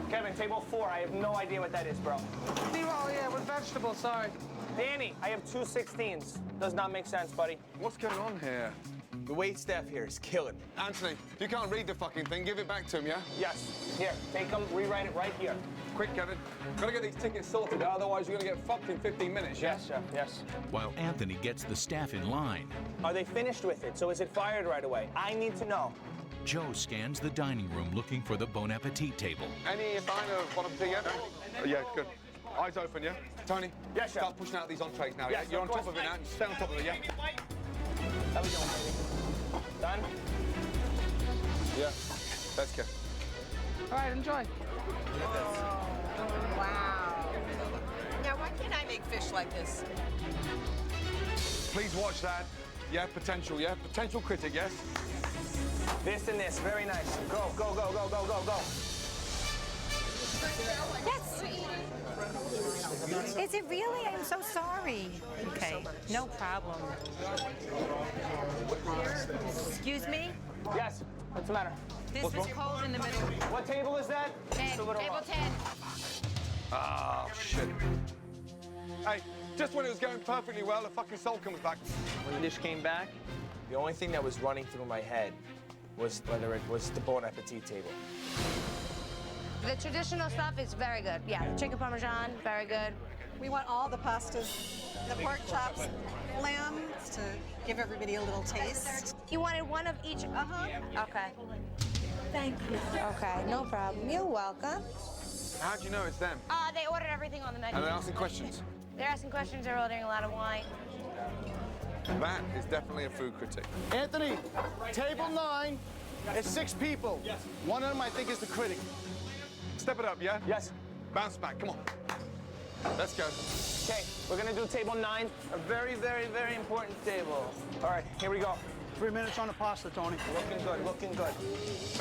Kevin, table 4. I have no idea what that is, bro. Oh, yeah, with vegetables, sorry. Danny, I have 2 16s. Does not make sense, buddy. What's going on here? The wait staff here is killing me. Anthony, if you can't read the fucking thing, give it back to him, yeah? Yes. Here, take them, rewrite it right here. Quick, Kevin. Gotta get these tickets sorted, otherwise you're gonna get fucked in 15 minutes, yeah? Yes, chef, yes. While Anthony gets the staff in line, Are they finished with it? So is it fired right away? I need to know. Joe scans the dining room looking for the Bon Appetit table. Any sign of Bon Appetit yet? Yeah, good. Eyes open, yeah? Tony? Yes, chef. Start pushing out these entrees now, Yes, yeah? You're on of top course. of it now. You stay on top of it, yeah? How we doing, baby? Done? Yeah. Let's go. All right, enjoy. Wow. Now, why can't I make fish like this? Please watch that. Yeah, potential, yeah? Potential critic, yes? This and this, very nice. Go, go, go, go, go, go, go. Yes. Is it really? I'm so sorry. Okay, no problem. Excuse me? Yes, what's the matter? This is cold in the middle. What table is that? 10. It's a little Table rough. 10. Ah, shit. Hey, just when it was going perfectly well, the fucking soul comes back. When the dish came back, the only thing that was running through my head was whether it was the Bon Appetit table. The traditional stuff is very good. Yeah, the chicken parmesan, very good. We want all the pastas, the pork chops, lamb, to give everybody a little taste. You wanted one of each? Uh-huh. Okay. Thank you. Okay, no problem. You're welcome. How do you know it's them? They ordered everything on the menu. And they're asking questions. They're asking questions, they're ordering a lot of wine. That is definitely a food critic. Anthony, table 9 is 6 people. Yes. One of them, I think, is the critic. Step it up, yeah? Yes. Bounce back, come on. Let's go. Okay, we're gonna do table 9. A very, very, very important table. All right, here we go. 3 minutes on the pasta, Tony. Looking good, looking good.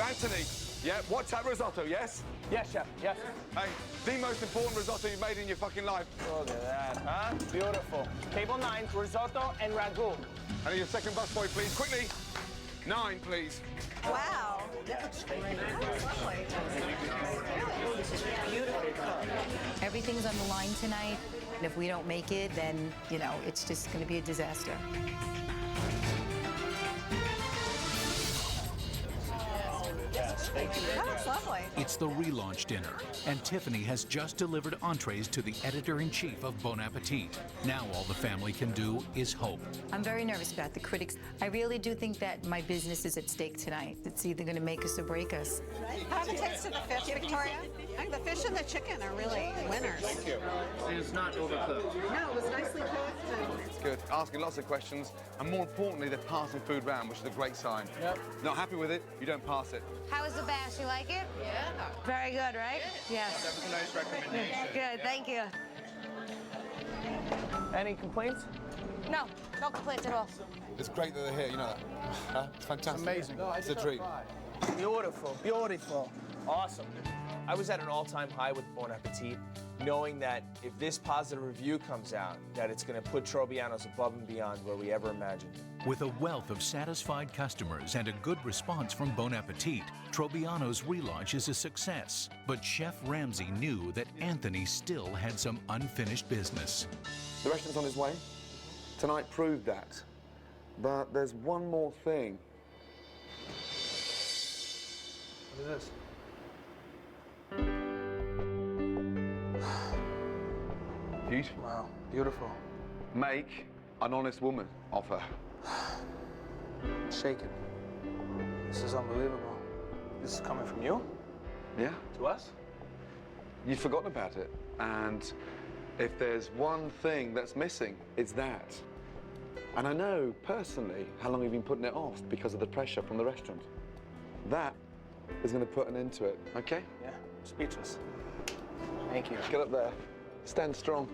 Anthony, yeah, watch that risotto, yes? Yes, chef, yes. Hey, the most important risotto you've made in your fucking life. Look at that, huh? Beautiful. Table 9, risotto and ragu. I need your second busboy, please, quickly. 9, please. Wow. That looks great. That's lovely. This is beautifully cooked. Everything's on the line tonight. And if we don't make it, then, you know, it's just going to be a disaster. That looks lovely. It's the relaunch dinner, and Tiffany has just delivered entrees to the editor-in-chief of Bon Appetit. Now all the family can do is hope. I'm very nervous about the critics. I really do think that my business is at stake tonight. It's either going to make us or break us. I haven't tasted the fish, Victoria. I think the fish and the chicken are really winners. Thank you. It's not overcooked. No, it was nicely cooked. And It's good. Asking lots of questions, and more importantly, they're passing food round, which is a great sign. Yep. Not happy with it, you don't pass it. How was the bash? You like it? Yeah. Very good, right? Yes. That was a nice recommendation. Good, thank you. Any complaints? No, no complaints at all. It's great that they're here, you know that. Huh? It's fantastic. Amazing. It's a dream. Beautiful, beautiful. Awesome. I was at an all-time high with Bon Appetit, knowing that if this positive review comes out, that it's going to put Trobiano's above and beyond where we ever imagined. With a wealth of satisfied customers and a good response from Bon Appetit, Trobiano's relaunch is a success. But Chef Ramsay knew that Anthony still had some unfinished business. The restaurant's on its way. Tonight proved that. But there's one more thing. What is this? Beautiful. Wow, beautiful. Make an honest woman of her. I'm shaking. This is unbelievable. This is coming from you? Yeah? To us? You'd forgotten about it. And if there's one thing that's missing, it's that. And I know, personally, how long you've been putting it off because of the pressure from the restaurant. That is going to put an end to it, okay? Yeah, speechless. Thank you. Get up there. Stand strong.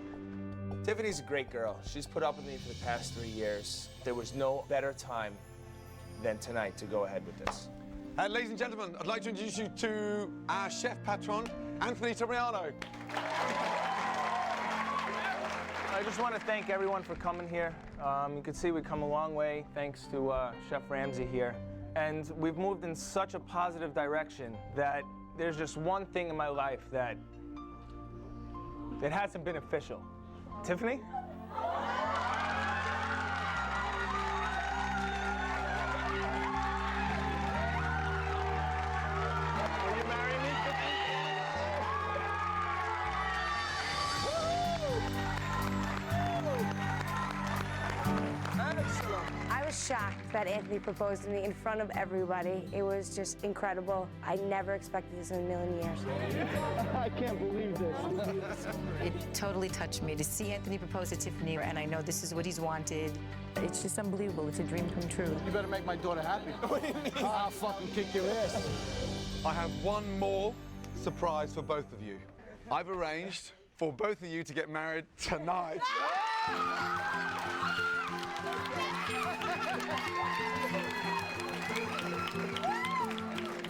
Tiffany's a great girl. She's put up with me for the past 3 years. There was no better time than tonight to go ahead with this. Ladies and gentlemen, I'd like to introduce you to our chef patron, Anthony Trobiano. I just want to thank everyone for coming here. You can see we've come a long way thanks to Chef Ramsay here. And we've moved in such a positive direction that there's just one thing in my life that hasn't been official. Tiffany? I was shocked that Anthony proposed to me in front of everybody. It was just incredible. I never expected this in a million years. I can't believe this. It totally touched me to see Anthony propose to Tiffany, and I know this is what he's wanted. It's just unbelievable. It's a dream come true. You better make my daughter happy. I'll fucking kick your ass. I have one more surprise for both of you. I've arranged for both of you to get married tonight.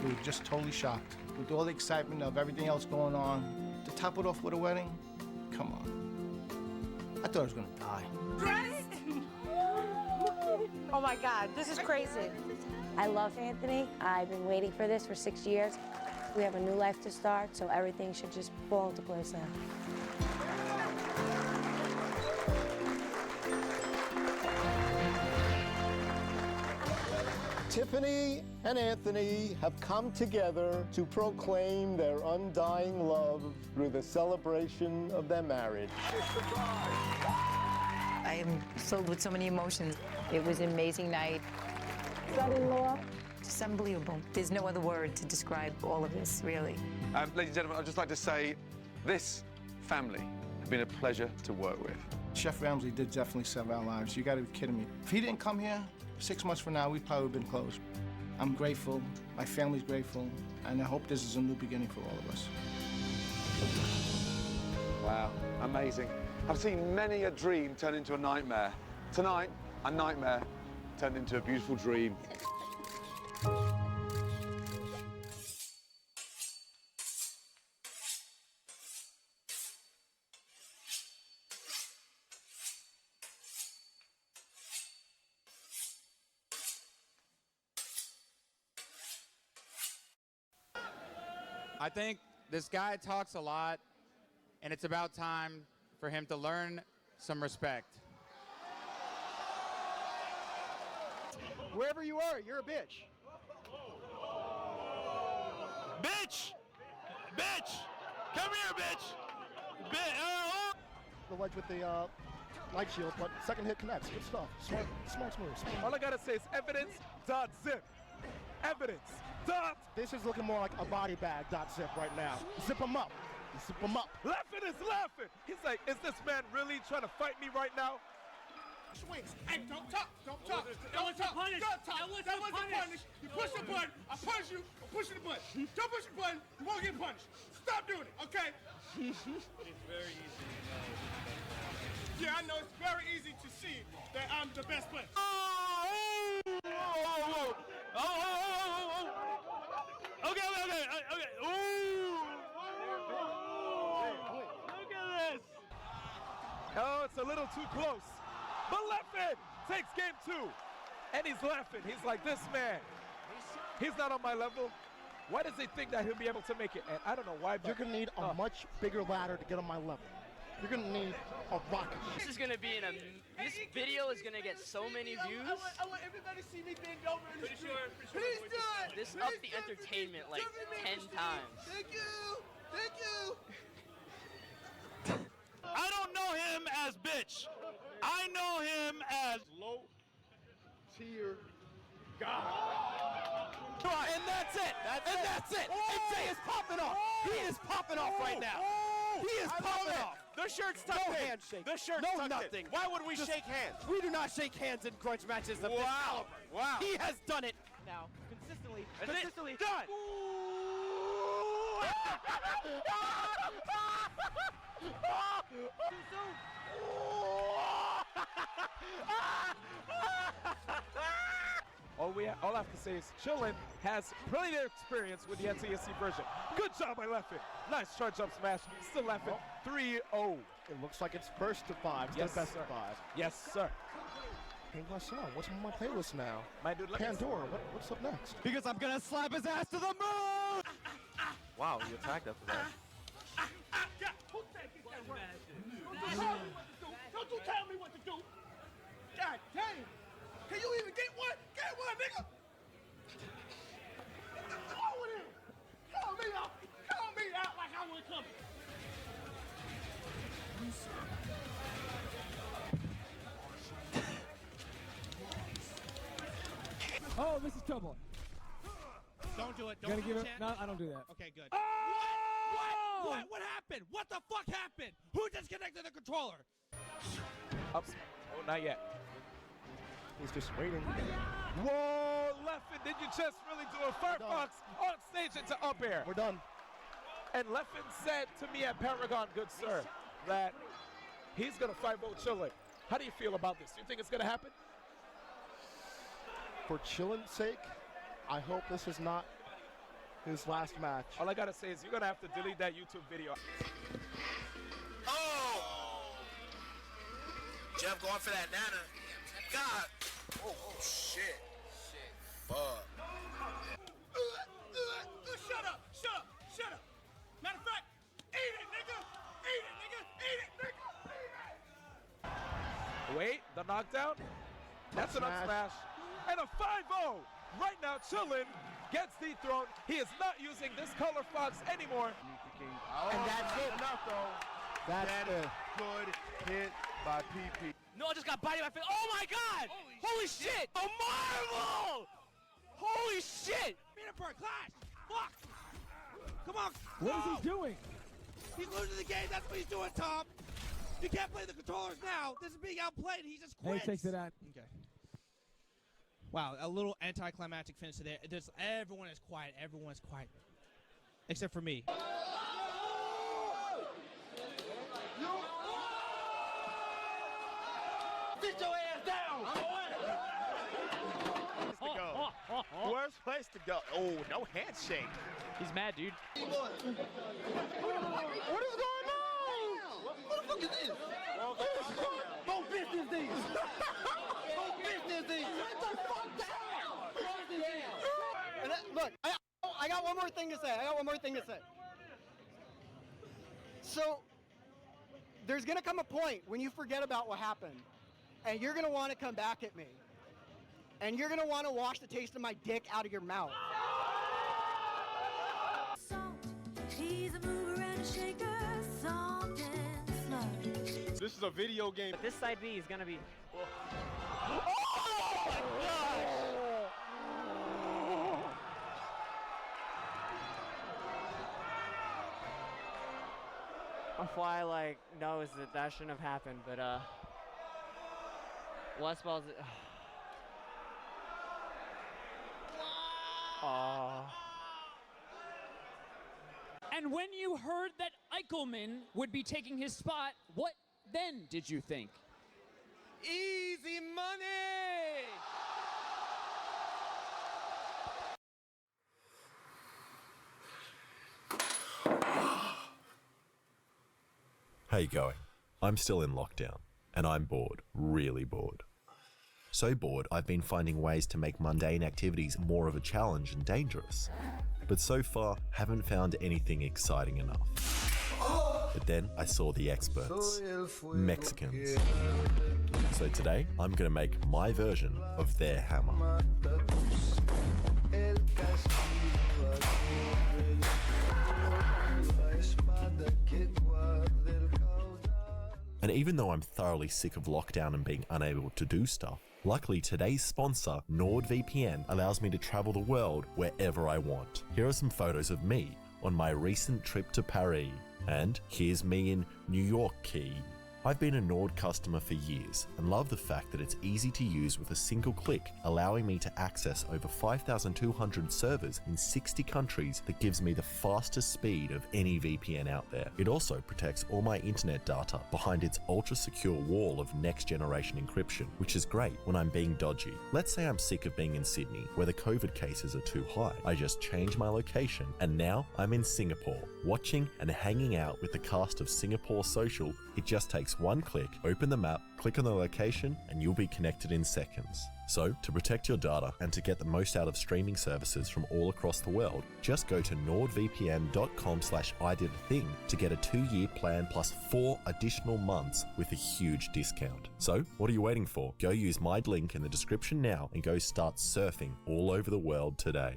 We were just totally shocked. With all the excitement of everything else going on, to top it off with a wedding, come on. I thought I was gonna die. Oh my God, this is crazy. I love Anthony. I've been waiting for this for 6 years. We have a new life to start, so everything should just fall into place now. Tiffany and Anthony have come together to proclaim their undying love through the celebration of their marriage. I am filled with so many emotions. It was an amazing night. Son-in-law. Just unbelievable. There's no other word to describe all of this, really. Ladies and gentlemen, I'd just like to say this family has been a pleasure to work with. Chef Ramsay did definitely save our lives. You gotta be kidding me. If he didn't come here, 6 months from now, we'd probably been closed. I'm grateful, my family's grateful, and I hope this is a new beginning for all of us. Wow, amazing. I've seen many a dream turn into a nightmare. Tonight, a nightmare turned into a beautiful dream. I think this guy talks a lot, and it's about time for him to learn some respect. Wherever you are, you're a bitch. Bitch! Bitch! Come here, bitch! The ledge with the light shield, but second hit connects. Good stuff. Smart move. All I gotta say is evidence.zip. Evidence. This is looking more like a body bag.zip right now. Zip him up. Zip him up. Laughing is laughing. He's like, is this man really trying to fight me right now? Swings. Hey, don't talk. Don't talk. Don't talk. Don't talk. That wasn't punish. You push the button. I punch you. I'm pushing the button. Don't push the button. You won't get punished. Stop doing it, okay? It's very easy to know. Yeah, I know. It's very easy to see that I'm the best player. Okay. Ooh. Look at this. Oh, it's a little too close. But Leffen takes game 2. And he's laughing. He's like, this man, he's not on my level. Why does he think that he'll be able to make it? And I don't know why, but you're going to need a much bigger ladder to get on my level. You're going to need a rocket. This is going to be this video is going to get so many views. I want everybody to see me bend over in the street. Please do it. This up the entertainment like 10 times. Thank you. Thank you. I don't know him as bitch. I know him as low tier guy. And that's it. That's it. AJ is popping off. He is popping off right now. He is popping off. The shirt's tucked in. Handshake. The shirt's no tucked nothing. in. Why would we shake hands? We do not shake hands in grudge matches of this caliber. Wow. He has done it now consistently. Done. All I have to say is Chillin has plenty of experience with the NTSC version. Good job by Leffen. Nice charge up smash. Still laughing. 3-0. It looks like it's first to 5. Yes, best sir. of 5. Yes, sir. Hey, what's up? What's on my playlist now? My dude, look at Pandora, what's up next? Because I'm gonna slap his ass to the moon! Wow, you attacked after that. Don't you tell me what to do. God damn. Can you even get one? Get one, nigga. Over there. Call me out. Call me out like I would come. Oh, this is trouble. Don't do it. Don't Don't give it. No, I don't do that. Okay, good. What? What happened? What the fuck happened? Who disconnected the controller? Ups. Oh, not yet. He's just waiting. Whoa, Leffen, did you just really do a Firefox on stage into up air? We're done. And Leffen said to me at Paragon, good sir, that he's going to 5-0 Chillin. How do you feel about this? Do you think it's going to happen? For Chillin's sake, I hope this is not his last match. All I got to say is you're going to have to delete that YouTube video. Oh! Jeff going for that nana. God. Oh, shit. Fuck. Shut up. Shut up. Shut up. Matter of fact, eat it, nigga. Eat it, nigga. Eat it, nigga. Eat it. Wait, the knockdown? That's an up smash. And a 5-0. Right now, Chillin gets dethroned. He is not using this color fox anymore. And that's it. Enough, though. That's a good hit by PP. No, I just got bodied by my face. Oh my god! Holy shit! A marvel! Holy shit! Peanut butter clash! Fuck! Come on! What is he doing? He's losing the game. That's what he's doing, Tom. You can't play the controllers now. This is being outplayed. He just And quits. he takes it out. Okay. Wow, a little anticlimactic finish to there. Everyone is quiet. Everyone is quiet. Except for me. Sit your ass down! Worst place to go. Oh, no handshake. He's mad, dude. What is going on? What the fuck is this? Go business these! Go business these! Shut the fuck down! And look, I got one more thing to say. So, there's gonna come a point when you forget about what happened, and you're gonna want to come back at me, and you're gonna want to wash the taste of my dick out of your mouth. He's a mover and a shaker, soft and slow. This is a video game. But this side B is gonna be. My fly knows that shouldn't have happened, but Westball's. And when you heard that Eichelman would be taking his spot, what then did you think? Easy money! How you going? I'm still in lockdown, and I'm bored, really bored. So bored, I've been finding ways to make mundane activities more of a challenge and dangerous. But so far, haven't found anything exciting enough. But then I saw the experts, Mexicans. So today, I'm gonna make my version of their hammer. And even though I'm thoroughly sick of lockdown and being unable to do stuff, luckily today's sponsor, NordVPN, allows me to travel the world wherever I want. Here are some photos of me on my recent trip to Paris. And here's me in New York Key. I've been a Nord customer for years and love the fact that it's easy to use with a single click, allowing me to access over 5,200 servers in 60 countries that gives me the fastest speed of any VPN out there. It also protects all my internet data behind its ultra-secure wall of next-generation encryption, which is great when I'm being dodgy. Let's say I'm sick of being in Sydney, where the COVID cases are too high. I just change my location, and now I'm in Singapore. Watching and hanging out with the cast of Singapore Social, it just takes takes one click, open the map, click on the location, and you'll be connected in seconds. So, to protect your data and to get the most out of streaming services from all across the world, just go to nordvpn.com/ididithing to get a 2-year plan plus 4 additional months with a huge discount. So, what are you waiting for? Go use my link in the description now and go start surfing all over the world today.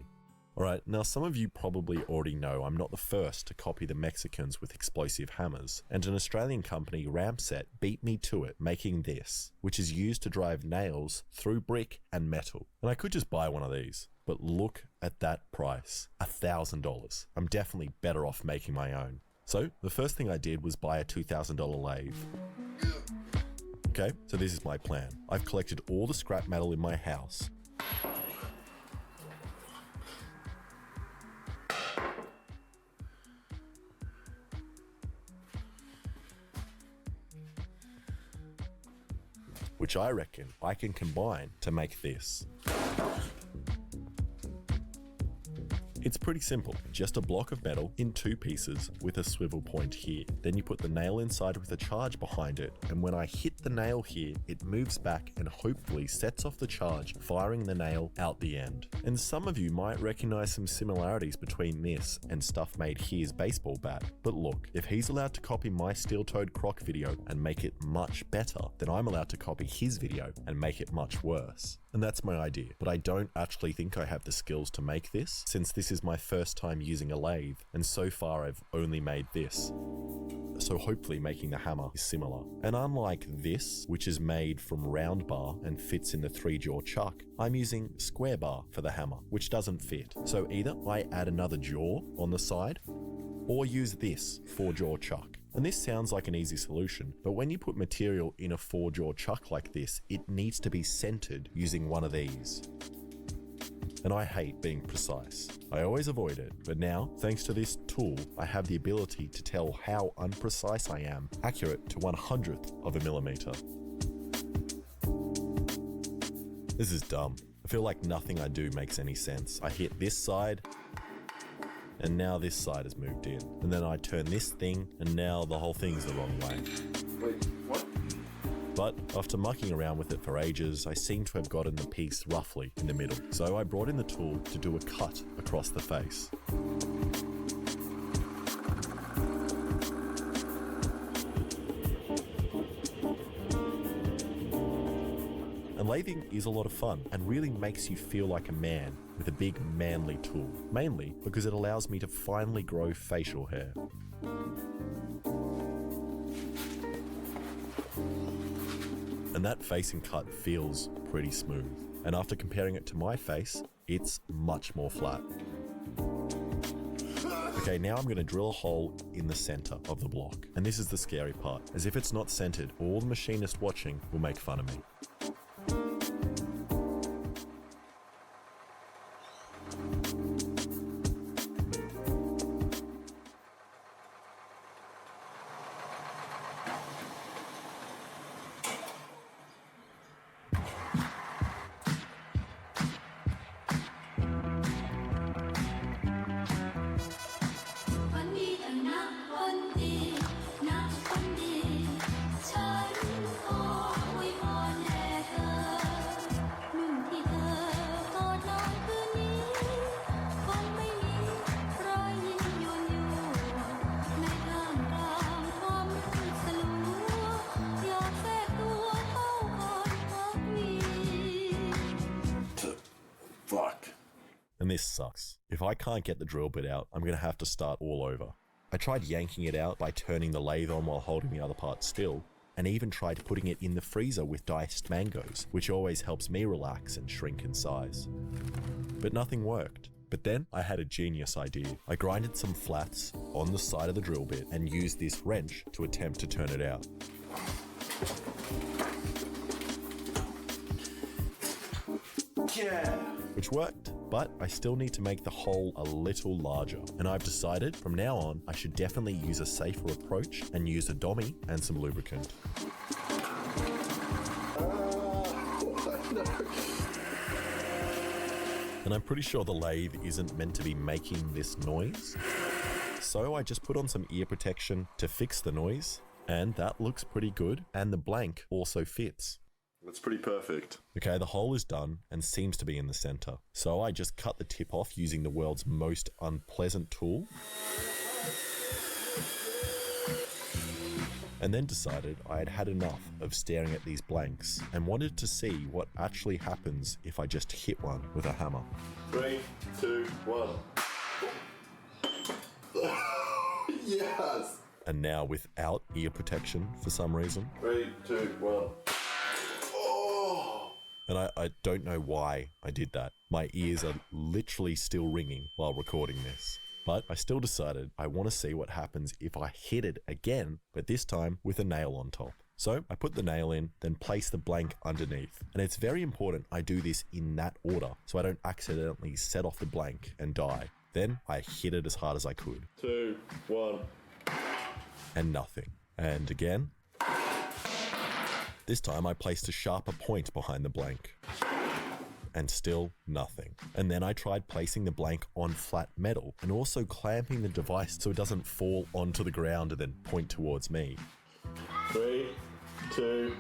Alright, now some of you probably already know I'm not the first to copy the Mexicans with explosive hammers, and an Australian company, Ramset, beat me to it making this, which is used to drive nails through brick and metal. And I could just buy one of these, but look at that price, $1,000. I'm definitely better off making my own. So, the first thing I did was buy a $2,000 lathe. Okay, so this is my plan. I've collected all the scrap metal in my house, which I reckon I can combine to make this. It's pretty simple, just a block of metal in 2 pieces with a swivel point here. Then you put the nail inside with a charge behind it, and when I hit the nail here, it moves back and hopefully sets off the charge, firing the nail out the end. And some of you might recognize some similarities between this and stuff made here's baseball bat. But look, if he's allowed to copy my steel-toed croc video and make it much better, then I'm allowed to copy his video and make it much worse. And that's my idea, but I don't actually think I have the skills to make this, since this is my first time using a lathe, and so far I've only made this. So hopefully making the hammer is similar. And unlike this, which is made from round bar and fits in the 3-jaw chuck, I'm using square bar for the hammer, which doesn't fit. So either I add another jaw on the side, or use this 4-jaw chuck. And this sounds like an easy solution, but when you put material in a 4-jaw chuck like this, it needs to be centered using one of these. And I hate being precise. I always avoid it, but now, thanks to this tool, I have the ability to tell how unprecise I am, accurate to 1/100th of a millimeter. This is dumb. I feel like nothing I do makes any sense. I hit this side, and now this side has moved in. And then I turn this thing, and now the whole thing's the wrong way. Wait, what? But after mucking around with it for ages, I seem to have gotten the piece roughly in the middle. So I brought in the tool to do a cut across the face. And lathing is a lot of fun and really makes you feel like a man with a big manly tool, mainly because it allows me to finally grow facial hair. And that facing cut feels pretty smooth. And after comparing it to my face, it's much more flat. Okay, now I'm going to drill a hole in the center of the block. And this is the scary part, as if it's not centered, all the machinists watching will make fun of me. And this sucks. If I can't get the drill bit out, I'm going to have to start all over. I tried yanking it out by turning the lathe on while holding the other part still, and even tried putting it in the freezer with diced mangoes, which always helps me relax and shrink in size. But nothing worked. But then I had a genius idea. I grinded some flats on the side of the drill bit and used this wrench to attempt to turn it out. Yeah. Which worked, but I still need to make the hole a little larger. And I've decided from now on, I should definitely use a safer approach and use a dummy and some lubricant. And I'm pretty sure the lathe isn't meant to be making this noise. So I just put on some ear protection to fix the noise, And that looks pretty good, and the blank also fits. That's pretty perfect. Okay, the hole is done and seems to be in the center. So I just cut the tip off using the world's most unpleasant tool. And then decided I had had enough of staring at these blanks and wanted to see what actually happens if I just hit one with a hammer. 3, 2, 1. Yes! And now without ear protection for some reason. 3, 2, 1. Oh! And I don't know why I did that. My ears are literally still ringing while recording this. But I still decided I want to see what happens if I hit it again, but this time with a nail on top. So I put the nail in, then place the blank underneath. And it's very important I do this in that order so I don't accidentally set off the blank and die. Then I hit it as hard as I could. 2, 1. And nothing. And again. This time I placed a sharper point behind the blank. And still nothing. And then I tried placing the blank on flat metal and also clamping the device so it doesn't fall onto the ground and then point towards me. 3, 2,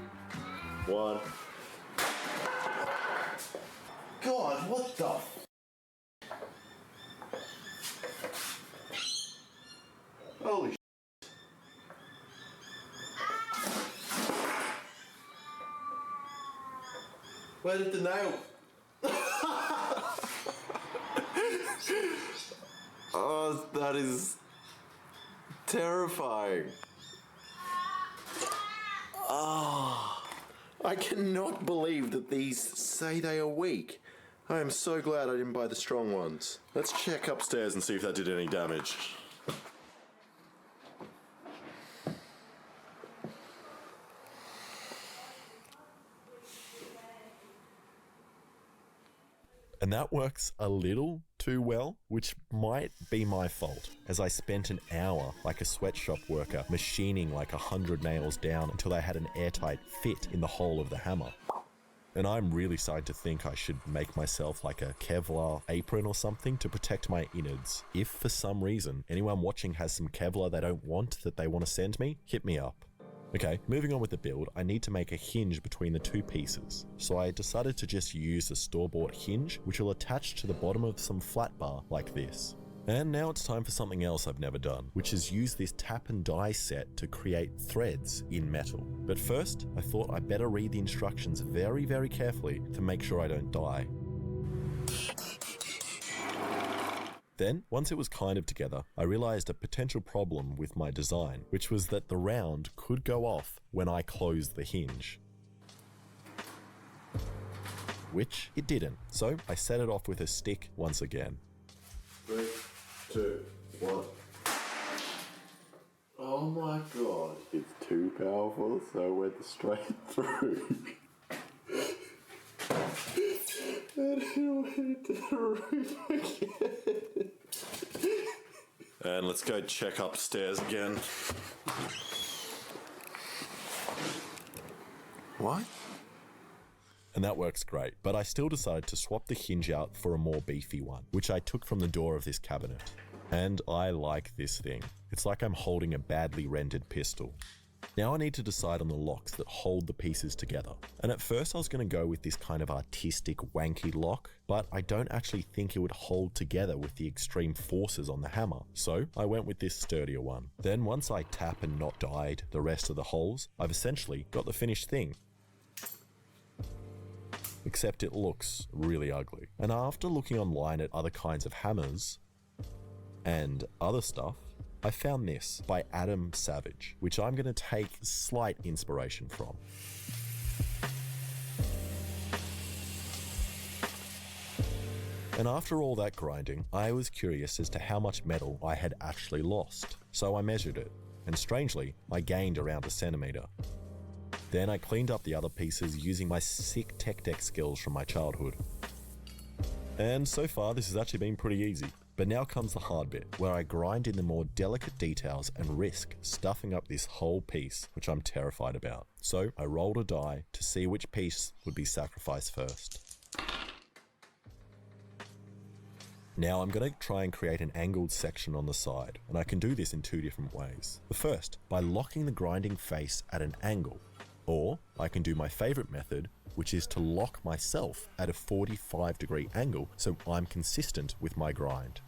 1. God, what the Holy shit. Where did the nail? Oh, that is terrifying. Ah, I cannot believe that these say they are weak. I am so glad I didn't buy the strong ones. Let's check upstairs and see if that did any damage. And that works a little too well, which might be my fault, as I spent an hour like a sweatshop worker machining like 100 nails down until I had an airtight fit in the hole of the hammer. And I'm really starting to think I should make myself like a Kevlar apron or something to protect my innards. If for some reason anyone watching has some Kevlar they don't want that they want to send me, hit me up. Okay, moving on with the build, I need to make a hinge between the two pieces. So I decided to just use a store-bought hinge, which will attach to the bottom of some flat bar like this. And now it's time for something else I've never done, which is use this tap and die set to create threads in metal. But first, I thought I'd better read the instructions very, very carefully to make sure I don't die. Then, once it was kind of together, I realized a potential problem with my design, which was that the round could go off when I closed the hinge. Which it didn't, so I set it off with a stick once again. 3, 2, 1. Oh my god, it's too powerful, so it went straight through. And it went to the roof again. And let's go check upstairs again. What? And that works great, but I still decided to swap the hinge out for a more beefy one, which I took from the door of this cabinet. And I like this thing. It's like I'm holding a badly rendered pistol. Now I need to decide on the locks that hold the pieces together. And at first I was going to go with this kind of artistic wanky lock, but I don't actually think it would hold together with the extreme forces on the hammer. So I went with this sturdier one. Then once I tap and not died the rest of the holes, I've essentially got the finished thing. Except it looks really ugly. And after looking online at other kinds of hammers and other stuff, I found this by Adam Savage, which I'm going to take slight inspiration from. And after all that grinding, I was curious as to how much metal I had actually lost. So I measured it, and strangely, I gained around 1 centimeter. Then I cleaned up the other pieces using my sick tech deck skills from my childhood. And so far, this has actually been pretty easy. But now comes the hard bit, where I grind in the more delicate details and risk stuffing up this whole piece, which I'm terrified about. So I rolled a die to see which piece would be sacrificed first. Now I'm going to try and create an angled section on the side, and I can do this in two different ways. The first, by locking the grinding face at an angle, or I can do my favorite method, which is to lock myself at a 45-degree angle so I'm consistent with my grind.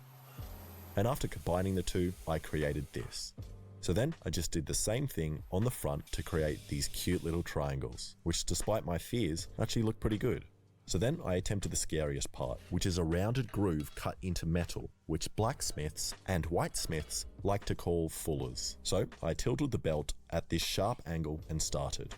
And after combining the two, I created this. So then I just did the same thing on the front to create these cute little triangles, which despite my fears, actually look pretty good. So then I attempted the scariest part, which is a rounded groove cut into metal, which blacksmiths and whitesmiths like to call fullers. So I tilted the belt at this sharp angle and started.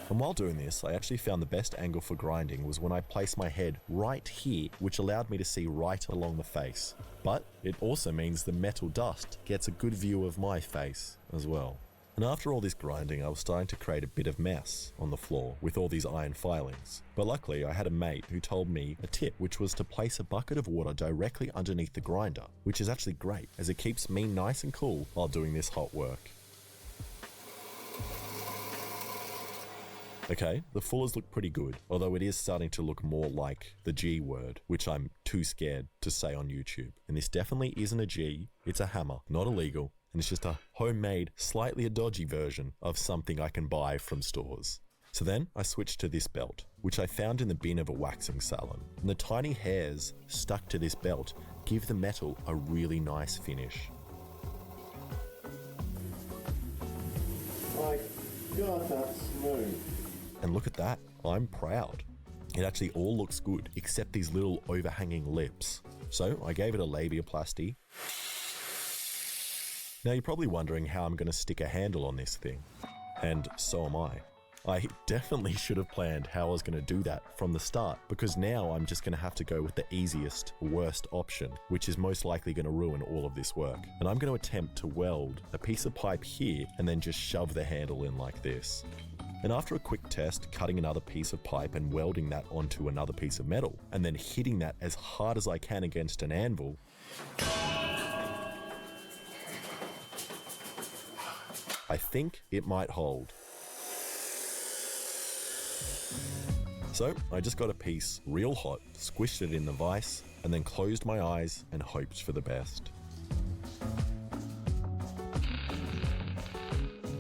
And while doing this, I actually found the best angle for grinding was when I placed my head right here, which allowed me to see right along the face. But it also means the metal dust gets a good view of my face as well. And after all this grinding, I was starting to create a bit of mess on the floor with all these iron filings. But luckily, I had a mate who told me a tip, which was to place a bucket of water directly underneath the grinder, which is actually great as it keeps me nice and cool while doing this hot work. Okay, the fullers look pretty good, although it is starting to look more like the G word, which I'm too scared to say on YouTube. And this definitely isn't a G, it's a hammer, not illegal, and it's just a homemade, slightly a dodgy version of something I can buy from stores. So then I switched to this belt, which I found in the bin of a waxing salon. And the tiny hairs stuck to this belt give the metal a really nice finish. My God, that's smooth. And look at that, I'm proud. It actually all looks good, except these little overhanging lips. So I gave it a labiaplasty. Now you're probably wondering how I'm going to stick a handle on this thing. And so am I. I definitely should have planned how I was going to do that from the start, because now I'm just going to have to go with the easiest, worst option, which is most likely going to ruin all of this work. And I'm going to attempt to weld a piece of pipe here and then just shove the handle in like this. And after a quick test, cutting another piece of pipe and welding that onto another piece of metal, and then hitting that as hard as I can against an anvil, I think it might hold. So I just got a piece real hot, squished it in the vise, and then closed my eyes and hoped for the best.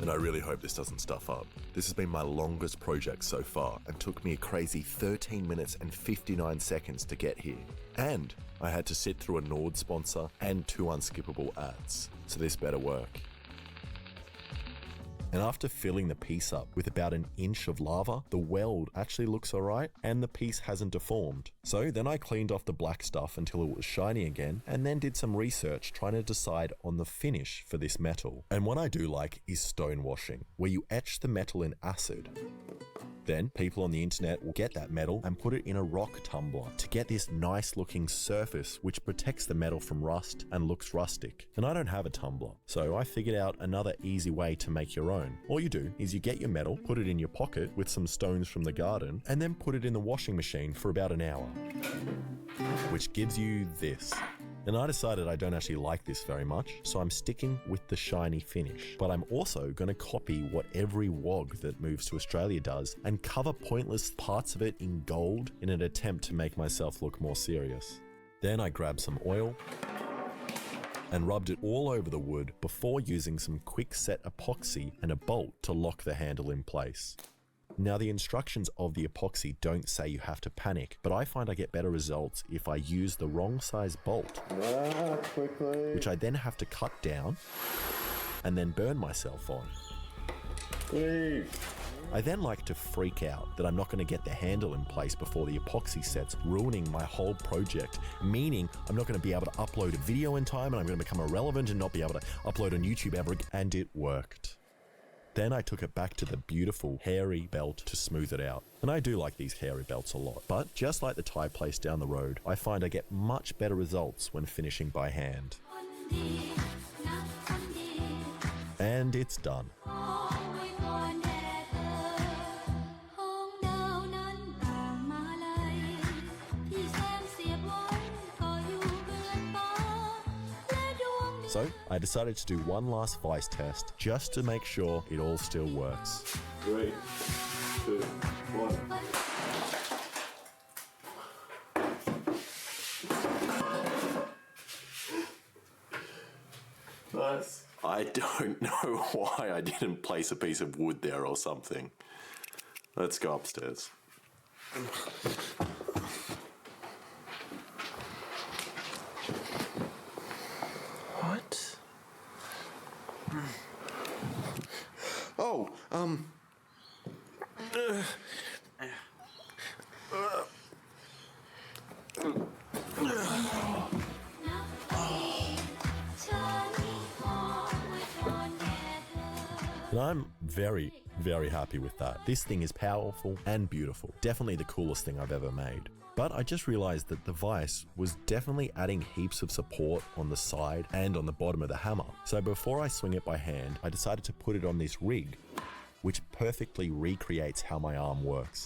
And I really hope this doesn't stuff up. This has been my longest project so far and took me a crazy 13 minutes and 59 seconds to get here. And I had to sit through a Nord sponsor and 2 unskippable ads, so this better work. And after filling the piece up with about an inch of lava, the weld actually looks alright and the piece hasn't deformed. So then I cleaned off the black stuff until it was shiny again, and then did some research trying to decide on the finish for this metal. And what I do like is stone washing, where you etch the metal in acid. Then people on the internet will get that metal and put it in a rock tumbler to get this nice looking surface which protects the metal from rust and looks rustic. And I don't have a tumbler, so I figured out another easy way to make your own. All you do is you get your metal, put it in your pocket with some stones from the garden, and then put it in the washing machine for about an hour, which gives you this. And I decided I don't actually like this very much, so I'm sticking with the shiny finish. But I'm also going to copy what every wog that moves to Australia does and cover pointless parts of it in gold in an attempt to make myself look more serious. Then I grabbed some oil and rubbed it all over the wood before using some quick set epoxy and a bolt to lock the handle in place. Now the instructions of the epoxy don't say you have to panic, but I find I get better results if I use the wrong size bolt, which I then have to cut down and then burn myself on. I then like to freak out that I'm not going to get the handle in place before the epoxy sets, ruining my whole project, meaning I'm not going to be able to upload a video in time and I'm going to become irrelevant and not be able to upload on YouTube ever again. And it worked. Then I took it back to the beautiful hairy belt to smooth it out. And I do like these hairy belts a lot, but just like the Thai place down the road, I find I get much better results when finishing by hand. And it's done. So I decided to do one last vice test just to make sure it all still works. 3, 2, 1. Nice. I don't know why I didn't place a piece of wood there or something. Let's go upstairs. What? Oh, And I'm very, very happy with that. This thing is powerful and beautiful. Definitely the coolest thing I've ever made. But I just realized that the vise was definitely adding heaps of support on the side and on the bottom of the hammer. So before I swing it by hand, I decided to put it on this rig, which perfectly recreates how my arm works.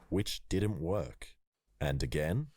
Which didn't work. And again.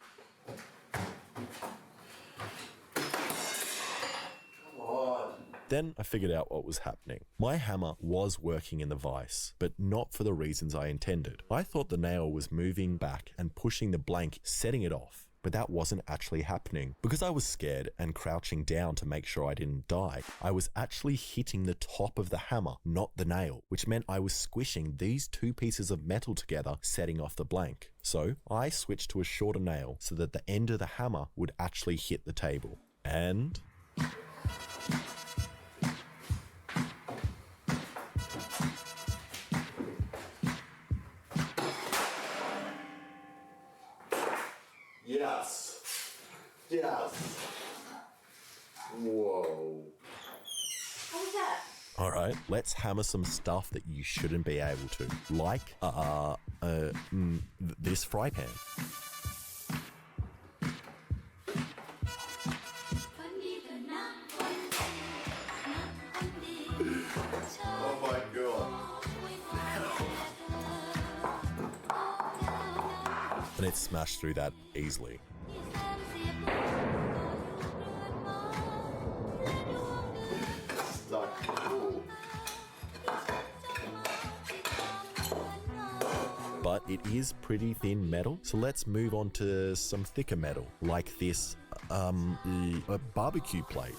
Then I figured out what was happening. My hammer was working in the vise, but not for the reasons I intended. I thought the nail was moving back and pushing the blank, setting it off. But that wasn't actually happening. Because I was scared and crouching down to make sure I didn't die, I was actually hitting the top of the hammer, not the nail, which meant I was squishing these two pieces of metal together, setting off the blank. So I switched to a shorter nail so that the end of the hammer would actually hit the table. And... yes. Yes. Whoa. What was that? Alright, let's hammer some stuff that you shouldn't be able to. Like, this fry pan. Oh my god. And it smashed through that easily. But it is pretty thin metal, so let's move on to some thicker metal, like this a barbecue plate,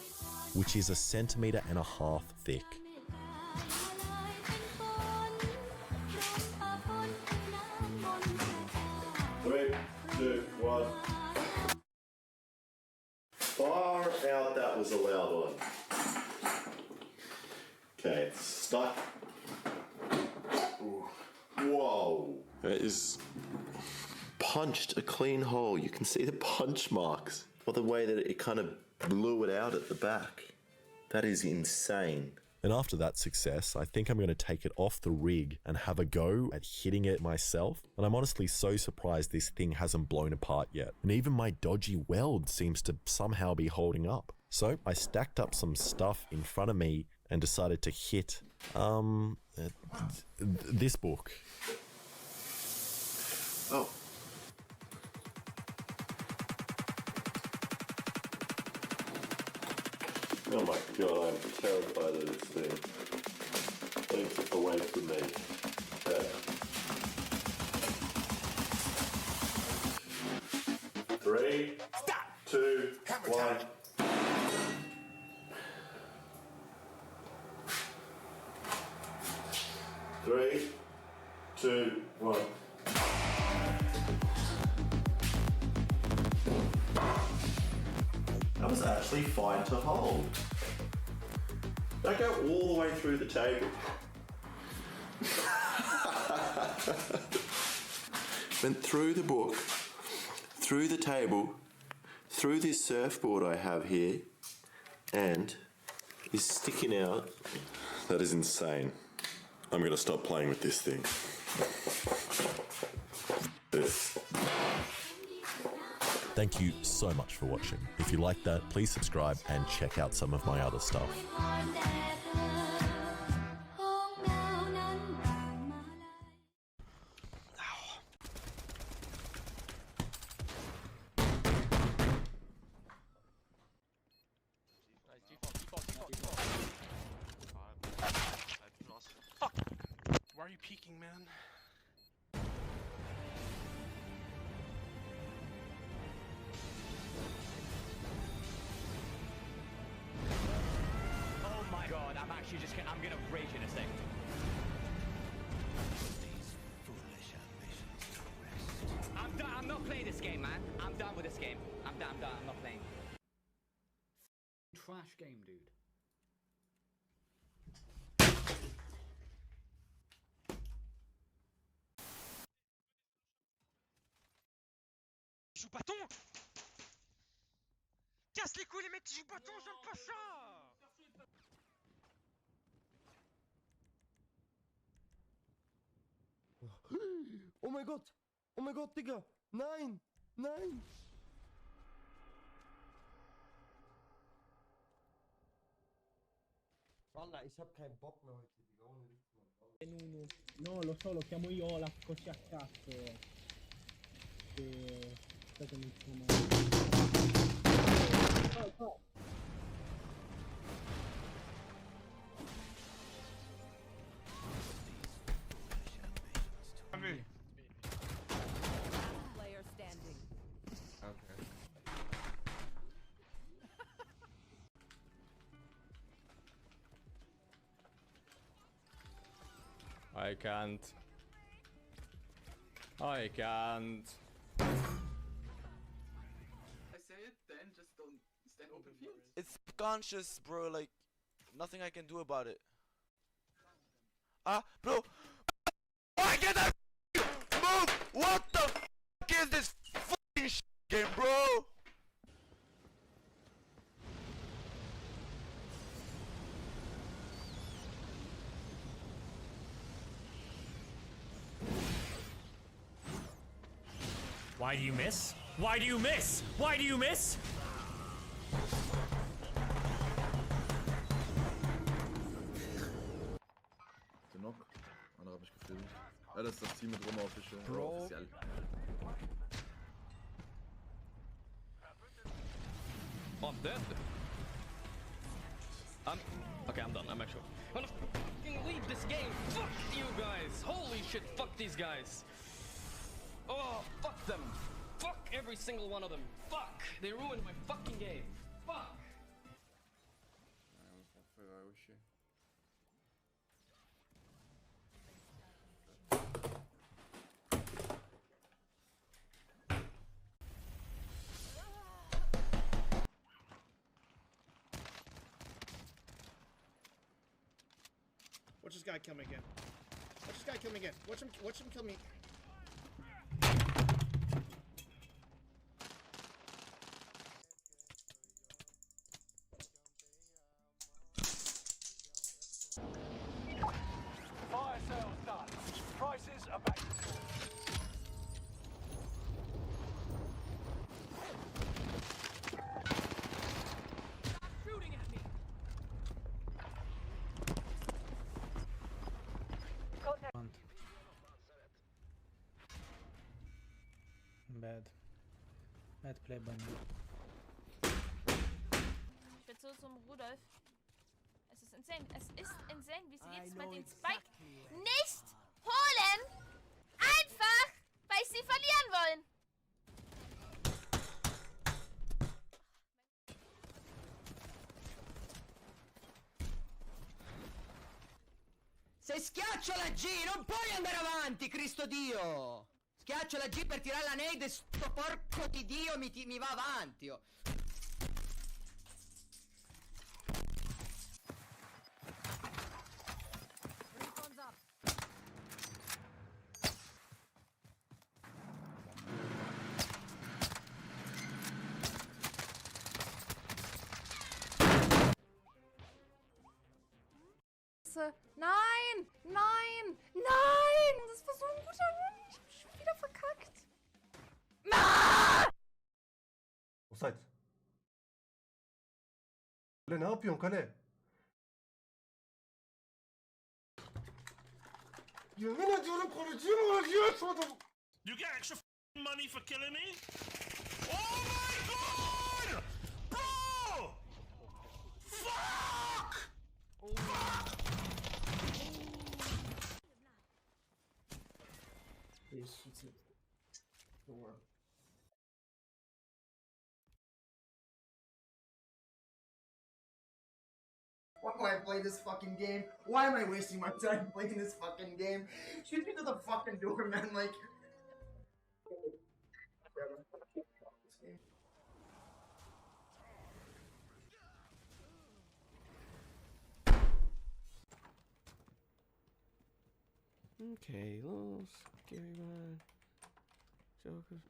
which is 1.5 centimeters thick. 3, 2, 1. Far out, that was a loud one. Okay, it's stuck. Ooh. Whoa. It is punched a clean hole. You can see the punch marks. Or the way that it kind of blew it out at the back. That is insane. And after that success, I think I'm going to take it off the rig and have a go at hitting it myself. And I'm honestly so surprised this thing hasn't blown apart yet. And even my dodgy weld seems to somehow be holding up. So I stacked up some stuff in front of me and decided to hit this book. Oh. Oh my god, I'm terrified of this thing. Take it away from me. Okay. 3, 2, 1. Three, 2, 1. That was actually fine to hold. Don't go all the way through the table. Went through the book, through the table, through this surfboard I have here, and is sticking out. That is insane. I'm gonna stop playing with this thing. This. Thank you so much for watching. If you like that, please subscribe and check out some of my other stuff. Why are you you peeking, man? Oh my god, I'm actually just gonna, I'm gonna rage in a second. I'm done. I'm not playing this game, man. I'm done with this game. I'm done. I'm not playing. Trash game, dude. Joue bâton. Casse les couilles les mecs qui jouent bâton, j'aime pas ça. Oh mein Gott! Oh mein Gott, Digga! Nein! Nein! Walla, ich hab keinen Bock mehr heute, Digga. Ohne Witz, Mann. No, lo so, lo chiamo io Olaf così a cazzo. Aspetta, mi chiamo. Player standing. Okay. I can't. I can't. I say it, then just don't stand open field. It's subconscious, bro. Like, nothing I can do about it. Ah, bro. Why can't I move? What the f is this fucking game, bro? Why do you miss? Why do you miss? Why do you miss? Den Knock. Andere habe ich gefilmt. Ja, das ist das Team mit Roma Official. Bro. Official. Oh, I'm dead. Okay, I'm done. I'm actually. I'm gonna fucking leave this game. Fuck you guys. Holy shit. Fuck these guys. Oh, fuck them. Fuck every single one of them. Fuck. They ruined my fucking game. Fuck. Watch this guy kill me again. Watch this guy kill me again. Watch him kill me. Fire sales done. Prices are back. Shooting at me. Bad play by me. Ich bin so zum Rudolf. Es ist insane. Es ist insane, wie sie jedes Mal den Spike nicht holen. Einfach, weil sie verlieren wollen. Se schiaccio la G non puoi andare avanti, Cristo Dio! Schiaccio la G per tirare la nade e sto porco di Dio mi va avanti, oh. Nein! Nein! Nein! Das war so ein guter Run. Ich hab schon wieder verkackt. Offside. Kale ne yapıyorsun Kale? Yemin ediyorum konuşuyorum acıyor. You get extra money for killing me? Oh my god! Bro! Fuck! Fuck! Please, it's it. Don't worry. Why do I play this fucking game? Why am I wasting my time playing this fucking game? Shoot me to the fucking door, man, like... Okay, little scary man. Joker's.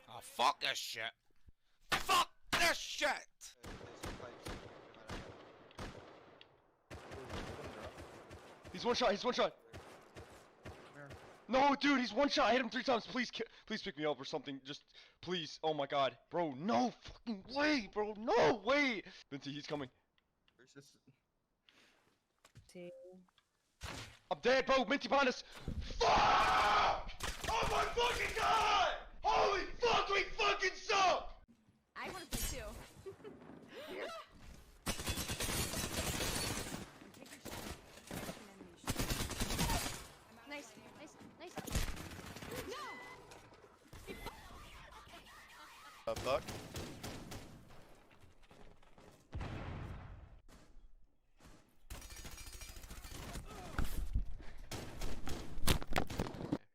Oh, fuck this shit. Fuck this shit! He's one shot, he's one shot. No, dude, he's one shot. I hit him 3 times. Please, please pick me up or something. Just, please. Oh my god. Bro, no fucking way, bro. No way. Vinci, he's coming. I'm dead, bro. Minty behind us. Fuck! Oh my fucking god! Holy fuck, we fucking suck! I want to play too. Nice, nice, nice. No! Fuck.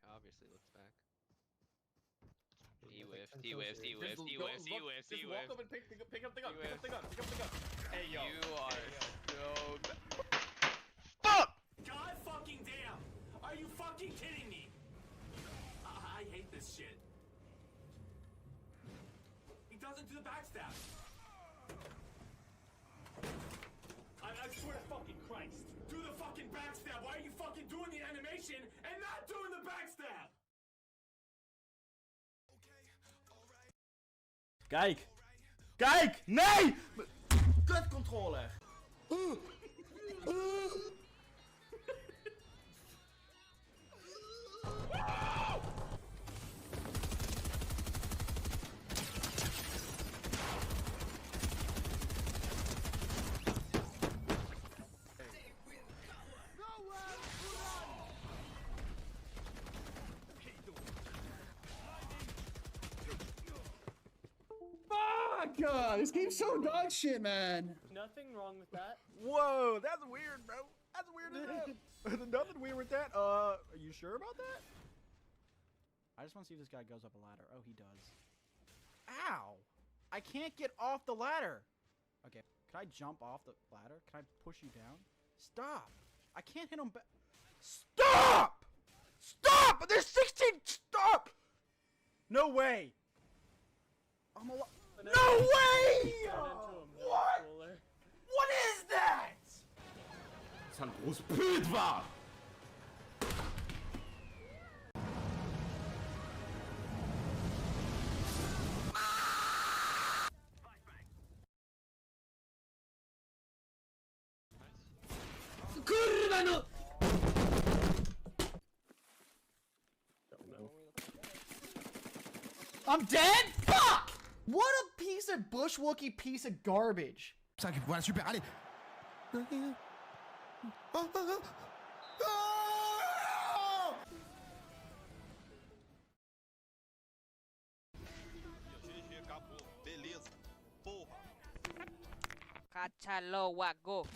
Obviously looks back. He whiffs, he whiffs, he whiffs, he whiffs, he whiffs, he whiffs. Walk up and pick up the gun, pick up the gun, pick up the gun. Hey yo. You are so bad. Fuck! God fucking damn! Are you fucking kidding me? I hate this shit. He doesn't do the backstab. I swear to fucking Christ. Do the fucking backstab. Why are you fucking doing the animation and not doing the backstab? Kijk! Kijk! Nee! Kutcontroller! God, this game's so dog shit, man. Nothing wrong with that. Whoa, that's weird, bro. That's weird as hell. There's nothing weird with that. Are you sure about that? I just want to see if this guy goes up a ladder. Oh, he does. Ow! I can't get off the ladder. Okay, can I jump off the ladder? Can I push you down? Stop! I can't hit him back. Stop! Stop! There's 16. Stop! No way. I'm alive. No way! What? What is that? C'est un grosse pute, va! Kurwa no! I'm dead? Fuck! What a piece of bushwookie piece of garbage. Voilà, super, allez. Beleza. Porra. Cachaloa, go.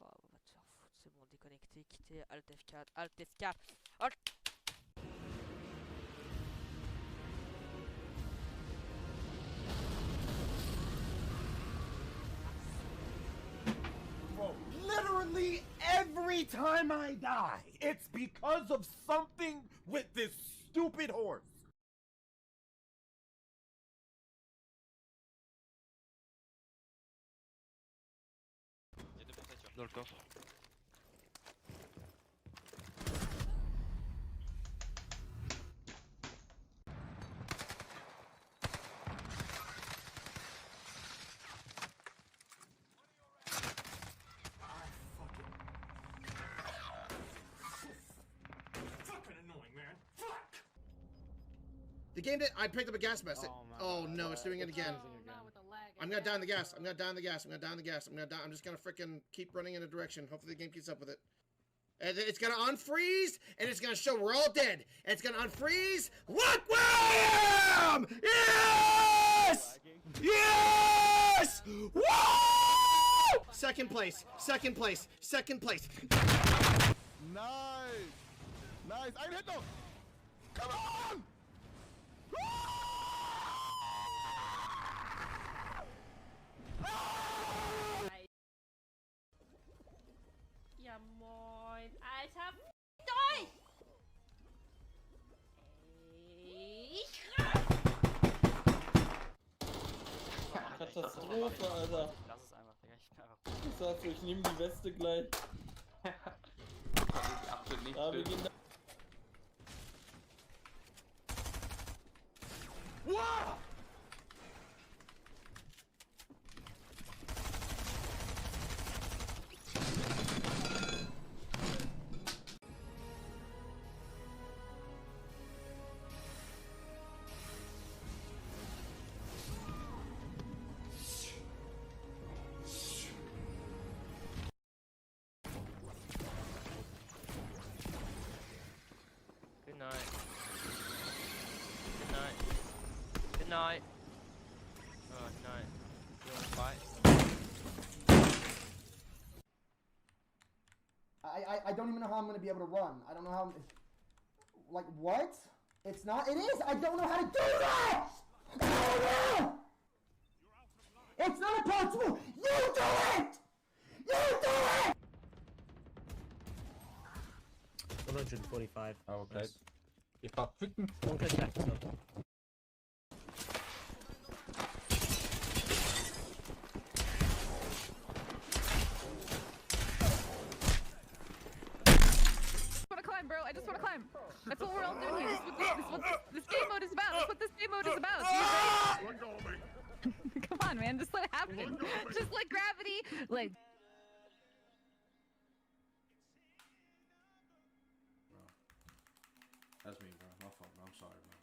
Oh, va te faire foutre, c'est bon, déconnecté, quitter, Alt F4, Alt F4, Alt. Literally every time I die, it's because of something with this stupid horse. Dans le coffre. Fucking annoying, man. Fuck! The game did. I picked up a gas mask. Oh no, it's doing it again. I'm gonna die on the gas. I'm gonna die on the gas. I'm gonna die on the gas. I'm gonna die. I'm just gonna freaking keep running in a direction. Hopefully the game keeps up with it. And it's gonna unfreeze, and it's gonna show we're all dead. And it's gonna unfreeze. Look where I am! Yes! Yes! Woo! Second place. Second place. Second place. Nice! Nice! Ein Hit noch! Come on! Ja moin, Alter, durch! Katastrophe, Alter. Lass es einfach, Digga. Ich bin einfach. Ich sag's dir, ich nehme die Weste gleich. Absolut nicht. Ja, wir gehen da. Wow! Good night. Good night. Good night. Oh, night. You wanna fight? I don't even know how I'm gonna be able to run. I don't know how. Like what? It's not. It is. I don't know how to do that. I don't know. It's not impossible. You do it. You do it. 145. Oh, okay. Nice. Ich war wütend. Don't touch that, so. Bro, I just want to climb. That's what we're all doing here. This is what this game mode is about. That's what this game mode is about. Come on, man. Just let it happen. Just like gravity. Like. That's me, bro. My fault, bro. I'm sorry, bro.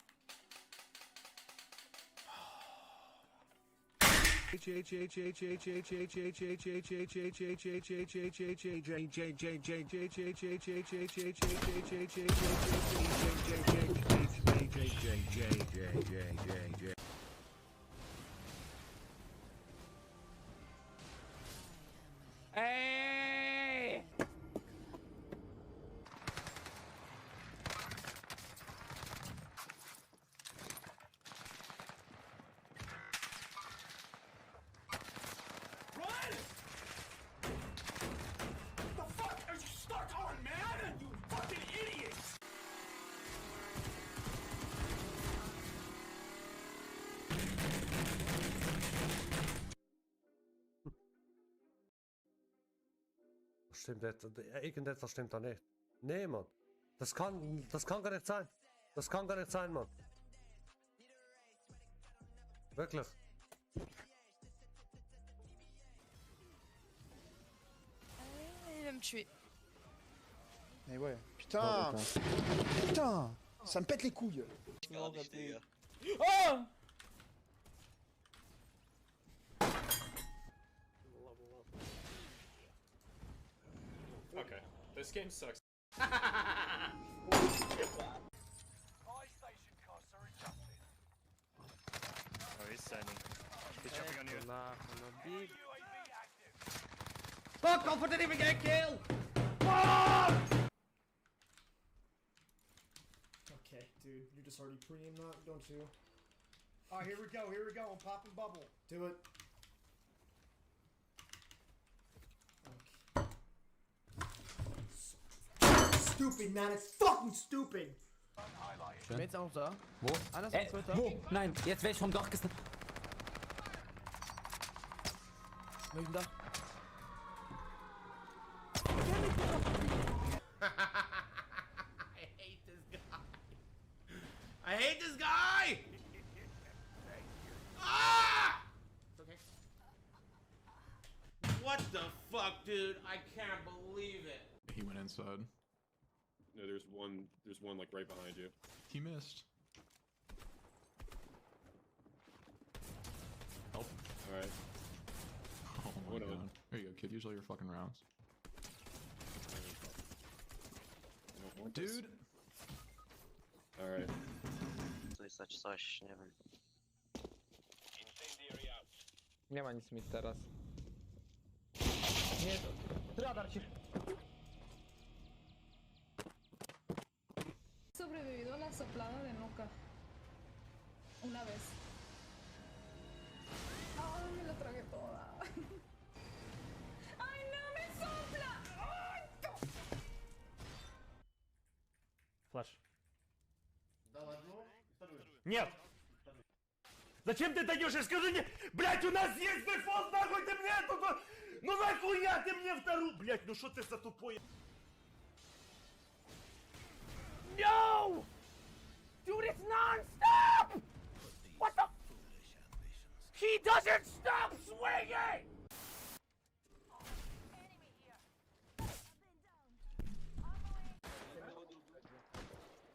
Hey! Run! The fuck are you stuck on, man? You fucking idiots! Stimmt jetzt. Irgendetwas stimmt da nicht. Nee, Mann. Das kann gar nicht sein. Das kann gar nicht sein, Mann. Wirklich. Il va me tuer. Mais ouais. Putain. Putain. Ça me pète les couilles. Oh! Okay, this game sucks. Oh, he's standing. He's jumping on you. Fuck off! I didn't even get a kill! Okay, dude, you just already preem that, don't you? Alright, here we go, I'm popping bubble. Do it. Stupid, man, it's fucking stupid! Bin jetzt auch da? Wo? Einer ist auf Twitter. Wo? Nein, jetzt werde ich vom Dach gesnippt. Welchen Dach? I hate this guy. I hate this guy! Ah! It's okay. What the fuck, dude? I can't believe it. He went inside. No, there's one like right behind you. He missed. Alright. Oh my god. There you go, kid. Use all your fucking rounds. Dude! Alright. Coś, nie wiem. Nie ma nic mi teraz. Nie, radar się... Sobrevivido a la soplada de nuca. Una vez. Ay, me la tragué toda. Ay, no me sopla. Ay, no. Флэш. Давай, ну, вторую. Нет! Зачем ты даешь? Скажи мне, блять, у нас есть дефолт, нахуй ты мне тут... Ну нахуя ты мне вторую? Блять, ну что ты за тупой? No! Dude, it's non-stop! What the? He doesn't stop swinging!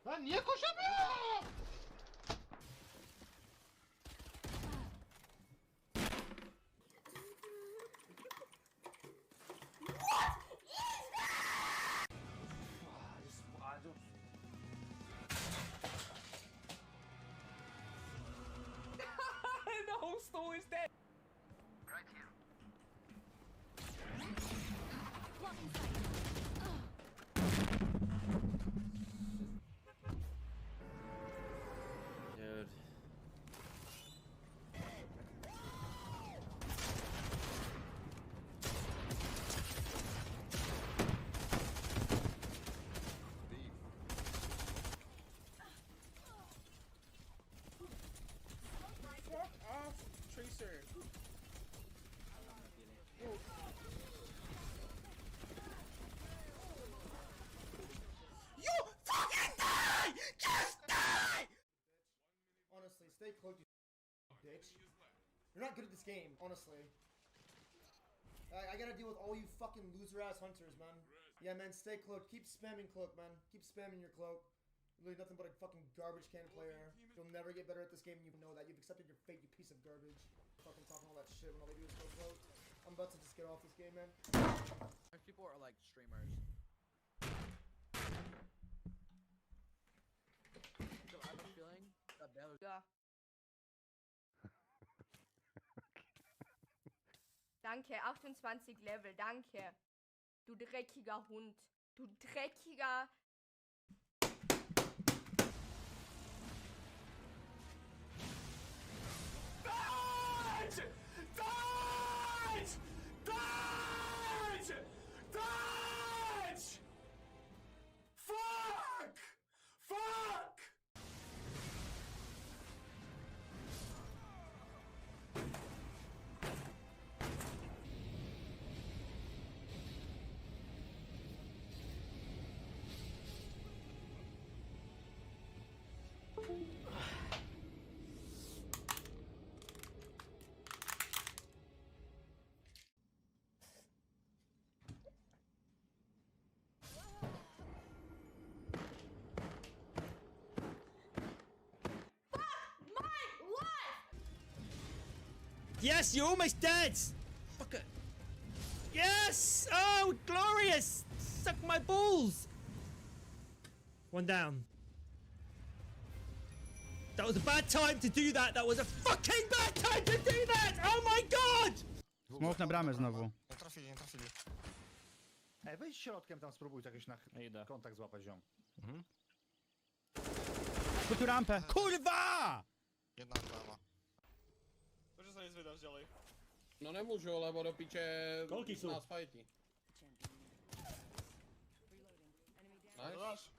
А не кушай! The whole store is dead. Right here. Dude. Fuck off, Tracer. You fucking die! Just die! Honestly, stay close, you bitch. You're not good at this game, honestly. I gotta deal with all you fucking loser-ass hunters, man. Yeah, man, stay cloaked. Keep spamming cloak, man. Keep spamming your cloak. You're really nothing but a fucking garbage can player. You'll never get better at this game, and you know that. You've accepted your fate, you piece of garbage. Fucking talking all that shit when all they do is go cloaked. I'm about to just get off this game, man. People are like streamers. So I have a feeling that Baylor. Ja. Danke, 28 Level, danke. Du dreckiger Hund. Du dreckiger... Dodge! Dodge! Dodge! Dodge! Fuck! Fuck! Yes, you're almost dead! Fucker. Yes! Oh, glorious! Suck my balls! One down. That was a bad time to do that! That was a fucking bad time to do that! Oh my god! Smoke na bramę znowu. Nie trafili, nie trafili. Ej, wejdź środkiem tam, spróbuj jakiś kontakt złapać ziom. Tu tu rampę. Kurwa! Jedna brama. To, že sa nezvedáš ďalej. No nemôžu, lebo do piče Koľký sú? nás fajti. Nice.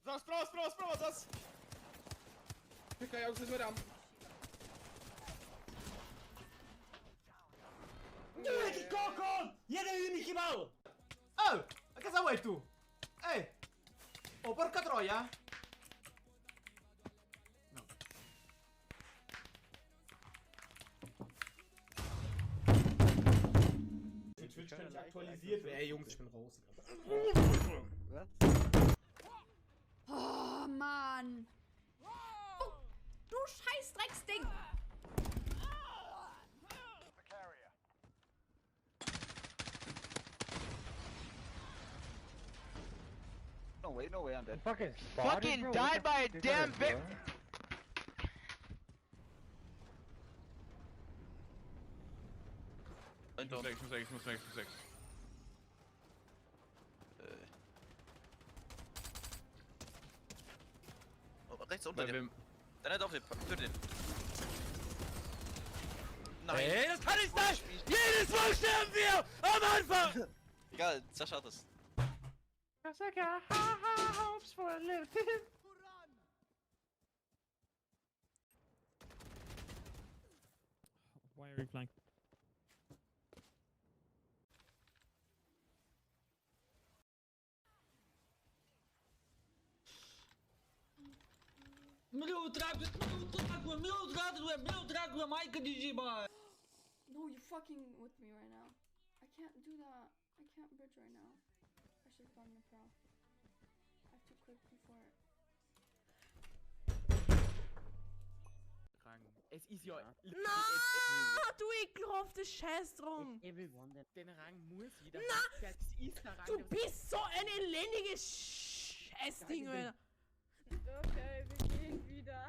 Zas, sprava, zas! Čekaj, ja už sa zvedám. Jaký kokon! Jeden mi chybal! Oh! A che vuoi tu? Ehi! Oh, porca troia! No. Twitch kann nicht aktualisiert werden. Ey Jungs, ich bin raus. Oh, Mann. Oh, du Scheißdrecksding. way, I'm dead. Fucking died by a damn vic. Mistake. Rechts unter dem. Dann hat auf den. Für den. Nein! Ey, das kann nicht sein! Jedes Mal sterben wir! Am Anfang! Egal, zerschaut es. Hopes for a little bit. Why are we flying? Meu Drácula, Maica de Giba! No, you're fucking with me right now. I can't do that. I can't bridge right now. I should have gotten a pro. I have to click before. Es ist ja... Na, du ekelhafte Scheißdrum! Everyone, den Rang muss jeder... Na! Das ist der Rang... Du bist so ein elendiges Scheißding, Alter! Okay, wir gehen wieder.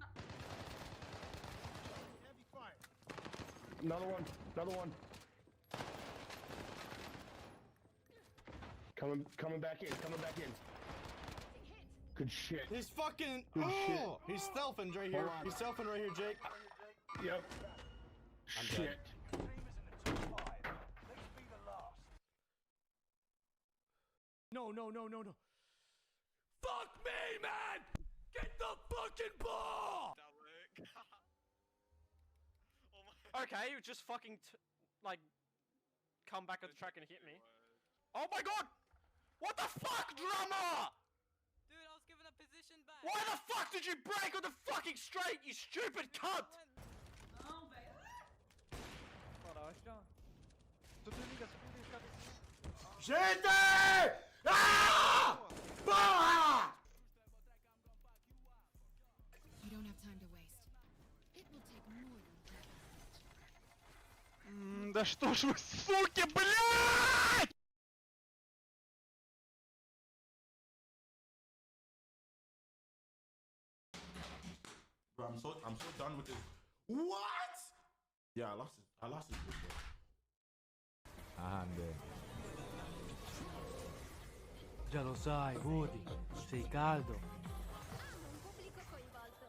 Another one. Coming back in. Good shit. He's fucking... Good shit. He's stealthing right here. He's stealthing right here, Jake. Yep. I'm shit. dead. No. Fuck me, man! Get the fucking ball! Okay, you just fucking come back at the track and hit me. Oh my god! What the fuck, drummer? Dude, I was given a position back. Why the fuck did you break on the fucking straight, you stupid cunt? Gente! Ah! Porra! You don't have time to waste. It will take more than that. Да что ж вы, суки, блядь! Bro, I'm so done with this. What? Yeah, I lost it. Ande. Già lo sai, Woody, sei caldo. Un pubblico coinvolto.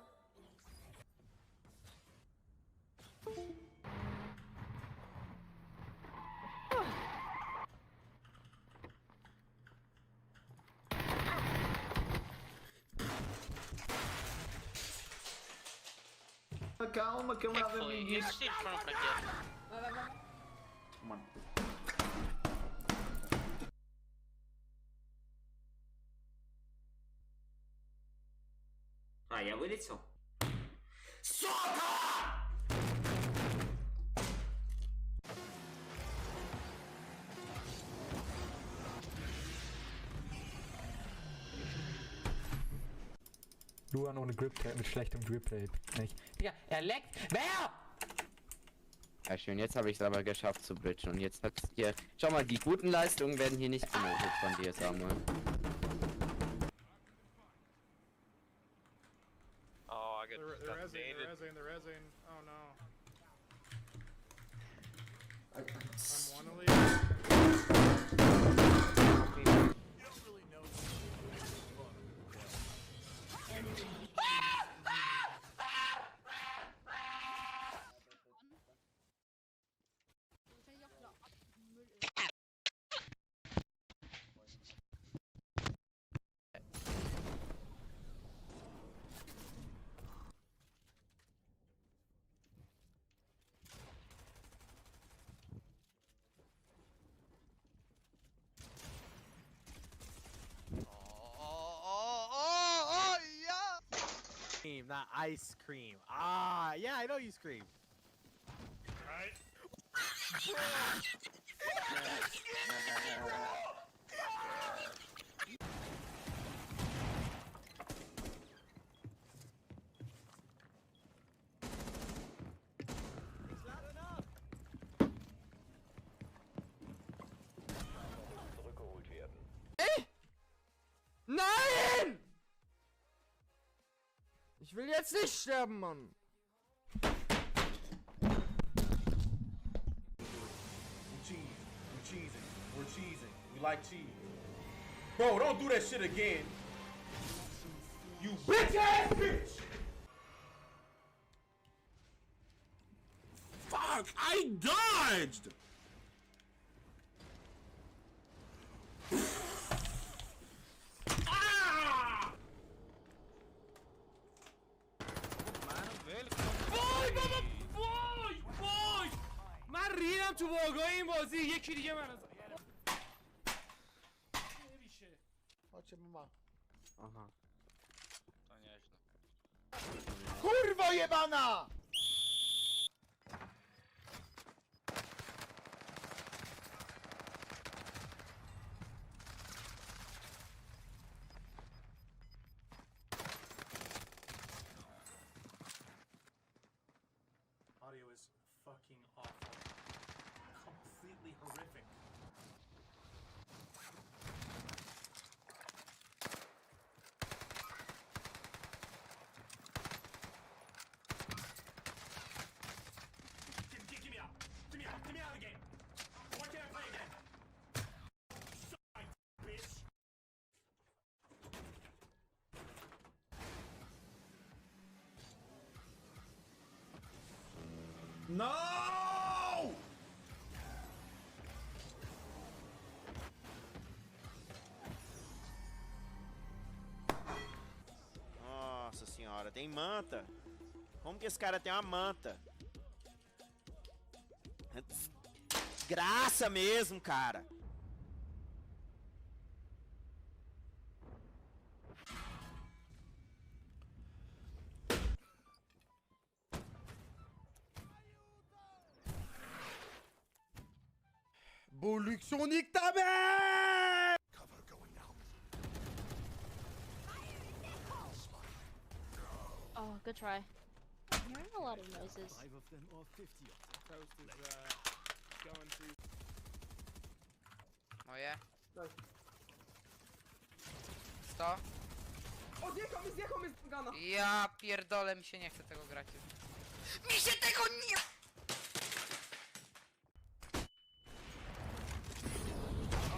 Calma, que eu Que foi? Esses tiros foram para quê? Mano. Я вылетел. Luan ohne Grip mit schlechtem Grip Tape. Nicht? Digga, er leckt. Wer? Ja schön, jetzt habe ich es aber geschafft zu bridgen und jetzt hat's hier... Schau mal, die guten Leistungen werden hier nicht benotet von dir, Samuel. Oh, I got They're rezzing. Oh no. I'm one to leave. Not ice cream. Ah, yeah, I know you scream. Right. Nein! Ich will jetzt nicht sterben, Mann. We're cheesing. We like cheese. Bro, don't do that shit again. You bitch ass bitch! Fuck! I dodged! Ah! وای بابا وای من ریدم تو واگای این بازی. یکی دیگه من نمیشه. Chodźcie, mama. Aha. To nieźle. Kurwo jebana! Audio is fucking awful. Completely horrific. Get me out! Get me out! Get me out of the game! Why can't I play again? Suck my bitch! No! Nossa senhora, tem manta. Como que esse cara tem uma manta? Desgraça mesmo, cara. Production nique ta mère! Oh, good try. I'm hearing a lot of noises. 5 of them or 50 of them. Toast is going to. Moje. 100. O, zjechał mnie z gana. Ja pierdolę, mi się nie chce tego grać już. Mi się tego nie...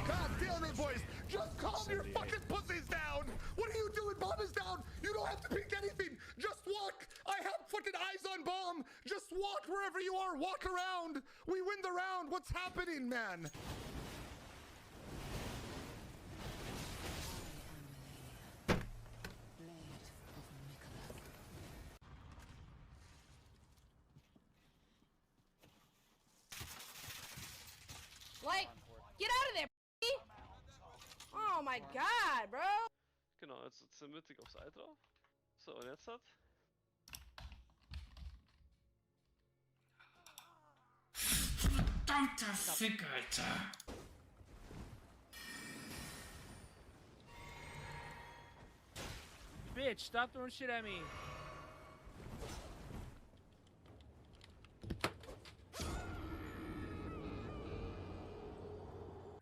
God damn it, boys! Just calm your fucking pussies down! What are you doing? Bomb is down! You don't have to pick anything! Just walk! I have fucking eyes on bomb! Just walk wherever you are! Walk around! We win the round! What's happening, man? Like, get out of there, Oh my god, bro! Genau, jetzt sind mittig aufs Ei drauf. So, und jetzt hat. Verdammter Fick, Alter! Bitch, stop throwing shit at me.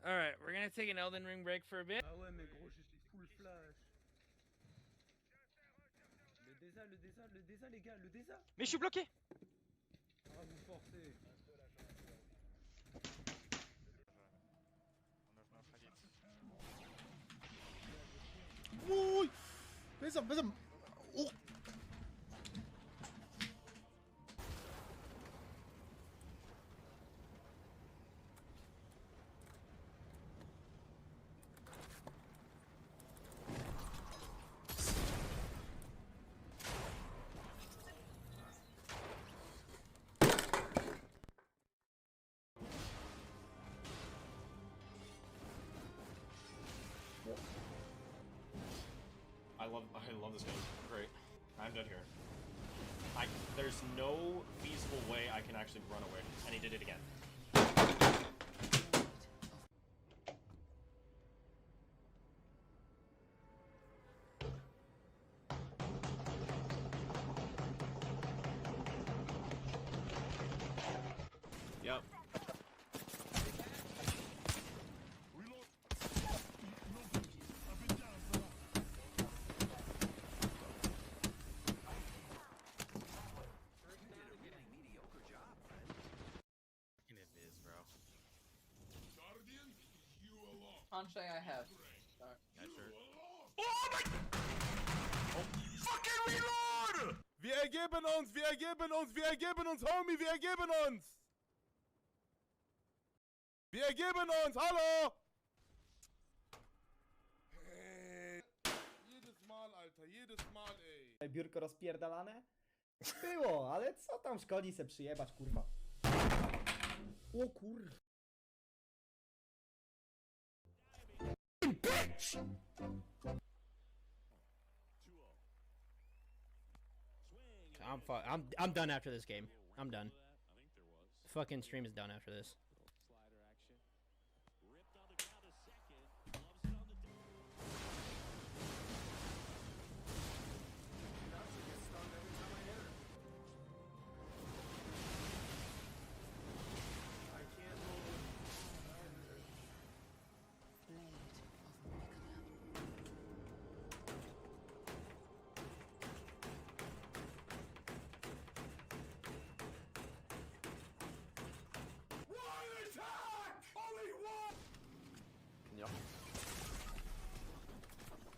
Alright, we're gonna take an Elden Ring break for a bit. Ah ouais, mais gros, je suis full flash. Le désat, les gars, le désat. Mais je suis bloqué. Ah, vous forcez. Uj! Bezem! O! I love this game. Great. I'm dead here. There's no feasible way I can actually run away. And he did it again. Yep. Sanche I have. Oh my! Oh. Fucking reload! Wir ergeben uns, wir ergeben uns, wir ergeben uns, Homie, wir ergeben uns! Wir ergeben uns, hallo! Hey. Jedes Mal, Alter, jedes Mal, ej. Biurko rozpierdalane? Było, ale co tam szkodzi se przyjebać, kurwa. O kurwa. Bitch! I'm done after this game. I'm done. Fucking stream is done after this.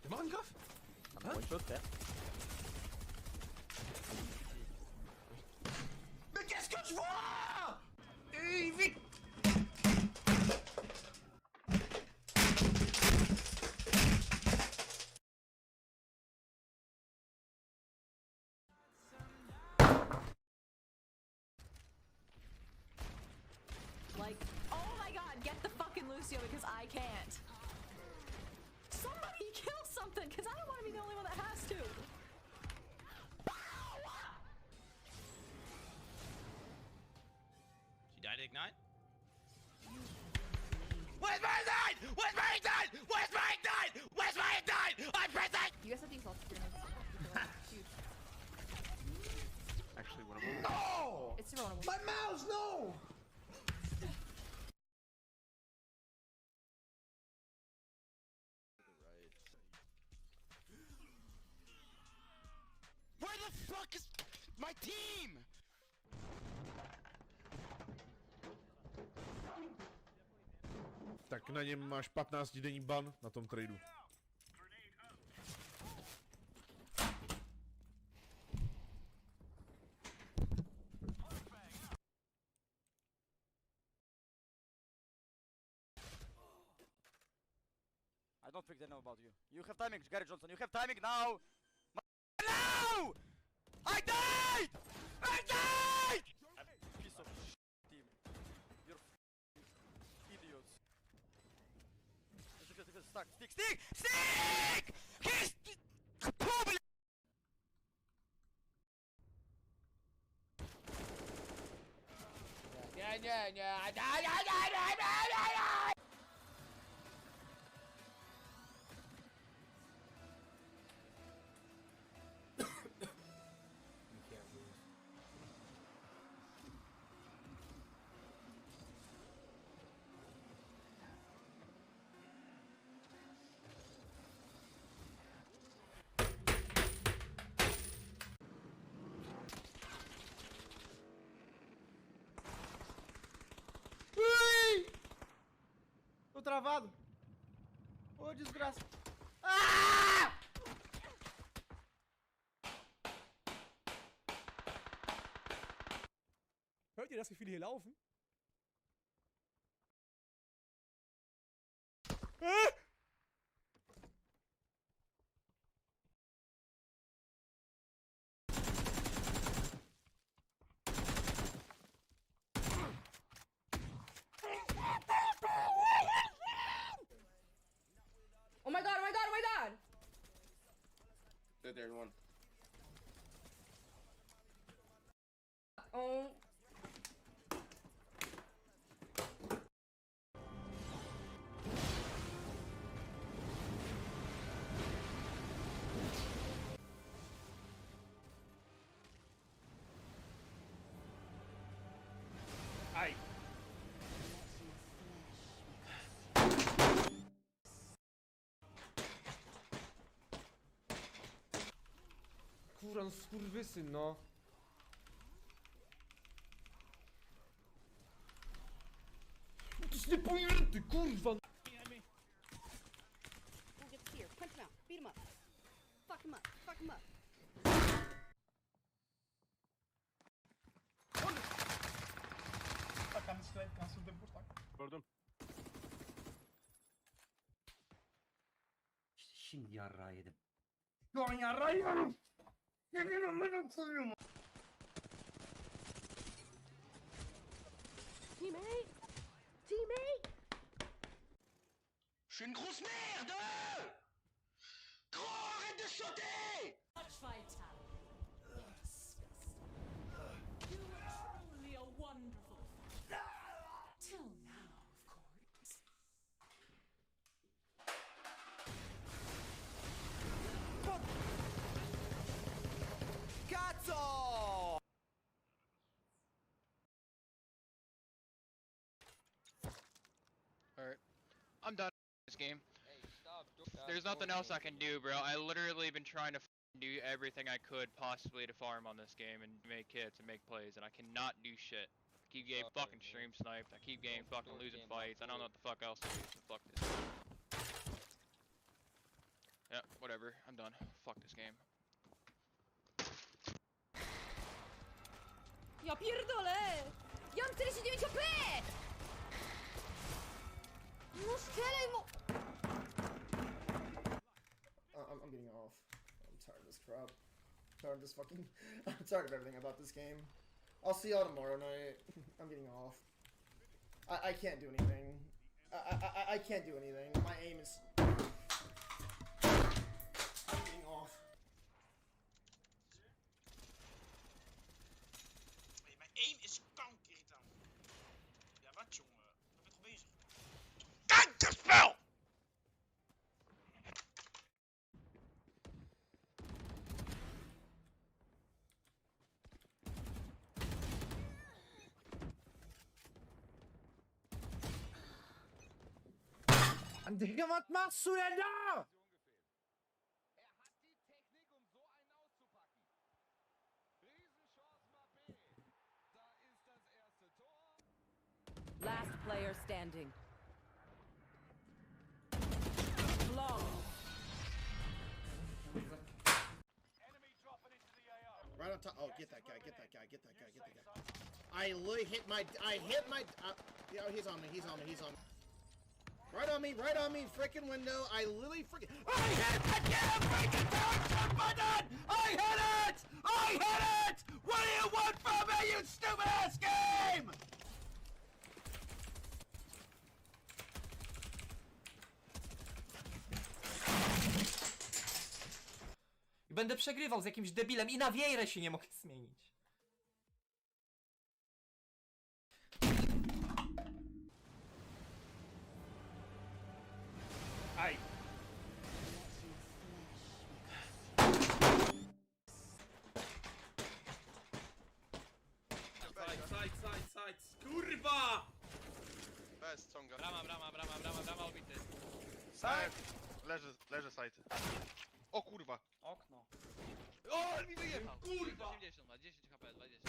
Im Angriff? Mais qu'est-ce que je vois? Et vite! Like, oh my god, get the fucking Lucio because I can't. Somebody kill something, because I don't want to be the only one that has to. She died to ignite? Where's my ignite? Where's my ignite? Where's my ignite? Where's my ignite? I'm pressing! You guys have these all huge. Actually, one of them. No! It's super winnable. My mouse, no! Where the fuck is my team? Tak na něm máš 15-denní ban na tom tradu. I don't think they know about you. You have timing, Gary Johnson. You have timing now. Now! I died! I died! Piece of team. You're idiots. Stuck. Stick! Stick! Stick! He's probably. Tô travado. Ô, desgraça. Ah! Hört ihr, dass wir viele hier laufen? Oh my god, oh my god, oh my god! Dead there, everyone. Oh. Aye. Kurwa, no skurwysyn, no. To jest niepojęty, kurwa! him up. Fuck him up. Fuck him up. Gördüm. Şimdi yarrağı yedim. Şu an yarrağı yiyorum. Yemin ederim söylüyorum. Teammate! Teammate! Je suis une grosse merde! Gros, arrête de sauter! Much vitality. You were truly a wonderful fighter. Till now, of course. Cazzo! Alright. I'm done with this game. There's nothing else I can do, bro. I literally been trying to do everything I could possibly to farm on this game and make hits and make plays, and I cannot do shit. I keep getting fucking stream sniped. I keep getting fucking losing fights. I don't know what the fuck else to do, so fuck this. Yeah, whatever. I'm done. Fuck this game. Ja pierdolę! Ja mam 49 HP! No strzelaj mu! I'm getting off. I'm tired of this crap. I'm tired of this fucking... I'm tired of everything about this game. I'll see y'all tomorrow night. I'm getting off. I can't do anything. I can't do anything. My aim is... I'm getting off. Mijn aim is kankerirritant. Ja, wat jongen? Ik ben toch bezig? Kankerspel! Digga, was machst du denn da? Last player standing. Long. Right on top. Oh, get that guy, get that guy, get that guy, get that guy. I literally hit my, yeah, he's on me, he's on me, he's on me. Right on me, frickin' window. I literally frickin', I hit the damn freaking telephone button! I hit it! I hit it! What do you want from me, you stupid ass game? I będę przegrywał z jakimś debilem i na wiejrę się nie mogę zmienić. Aj! Side, kurwa! Bez, ciąga. Brama, obity. Side! Leży side. O kurwa! Okno. O, ale mi wyjechał! Kurwa! 80 ma, 10 HP, 20.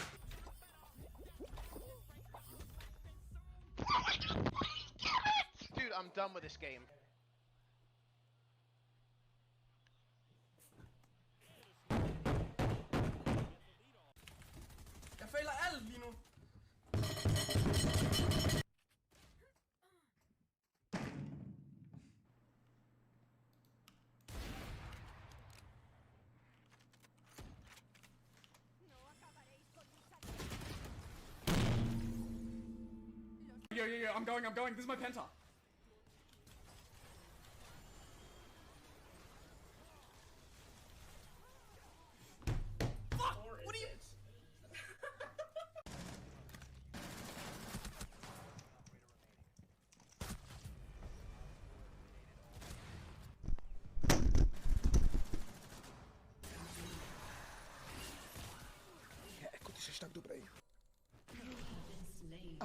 Dude, I'm done with this game. Jag failar L, Lino. Yo, I'm going. This is my penta. Fuck! What are you... Ecco, ti sei stato bene. Slain.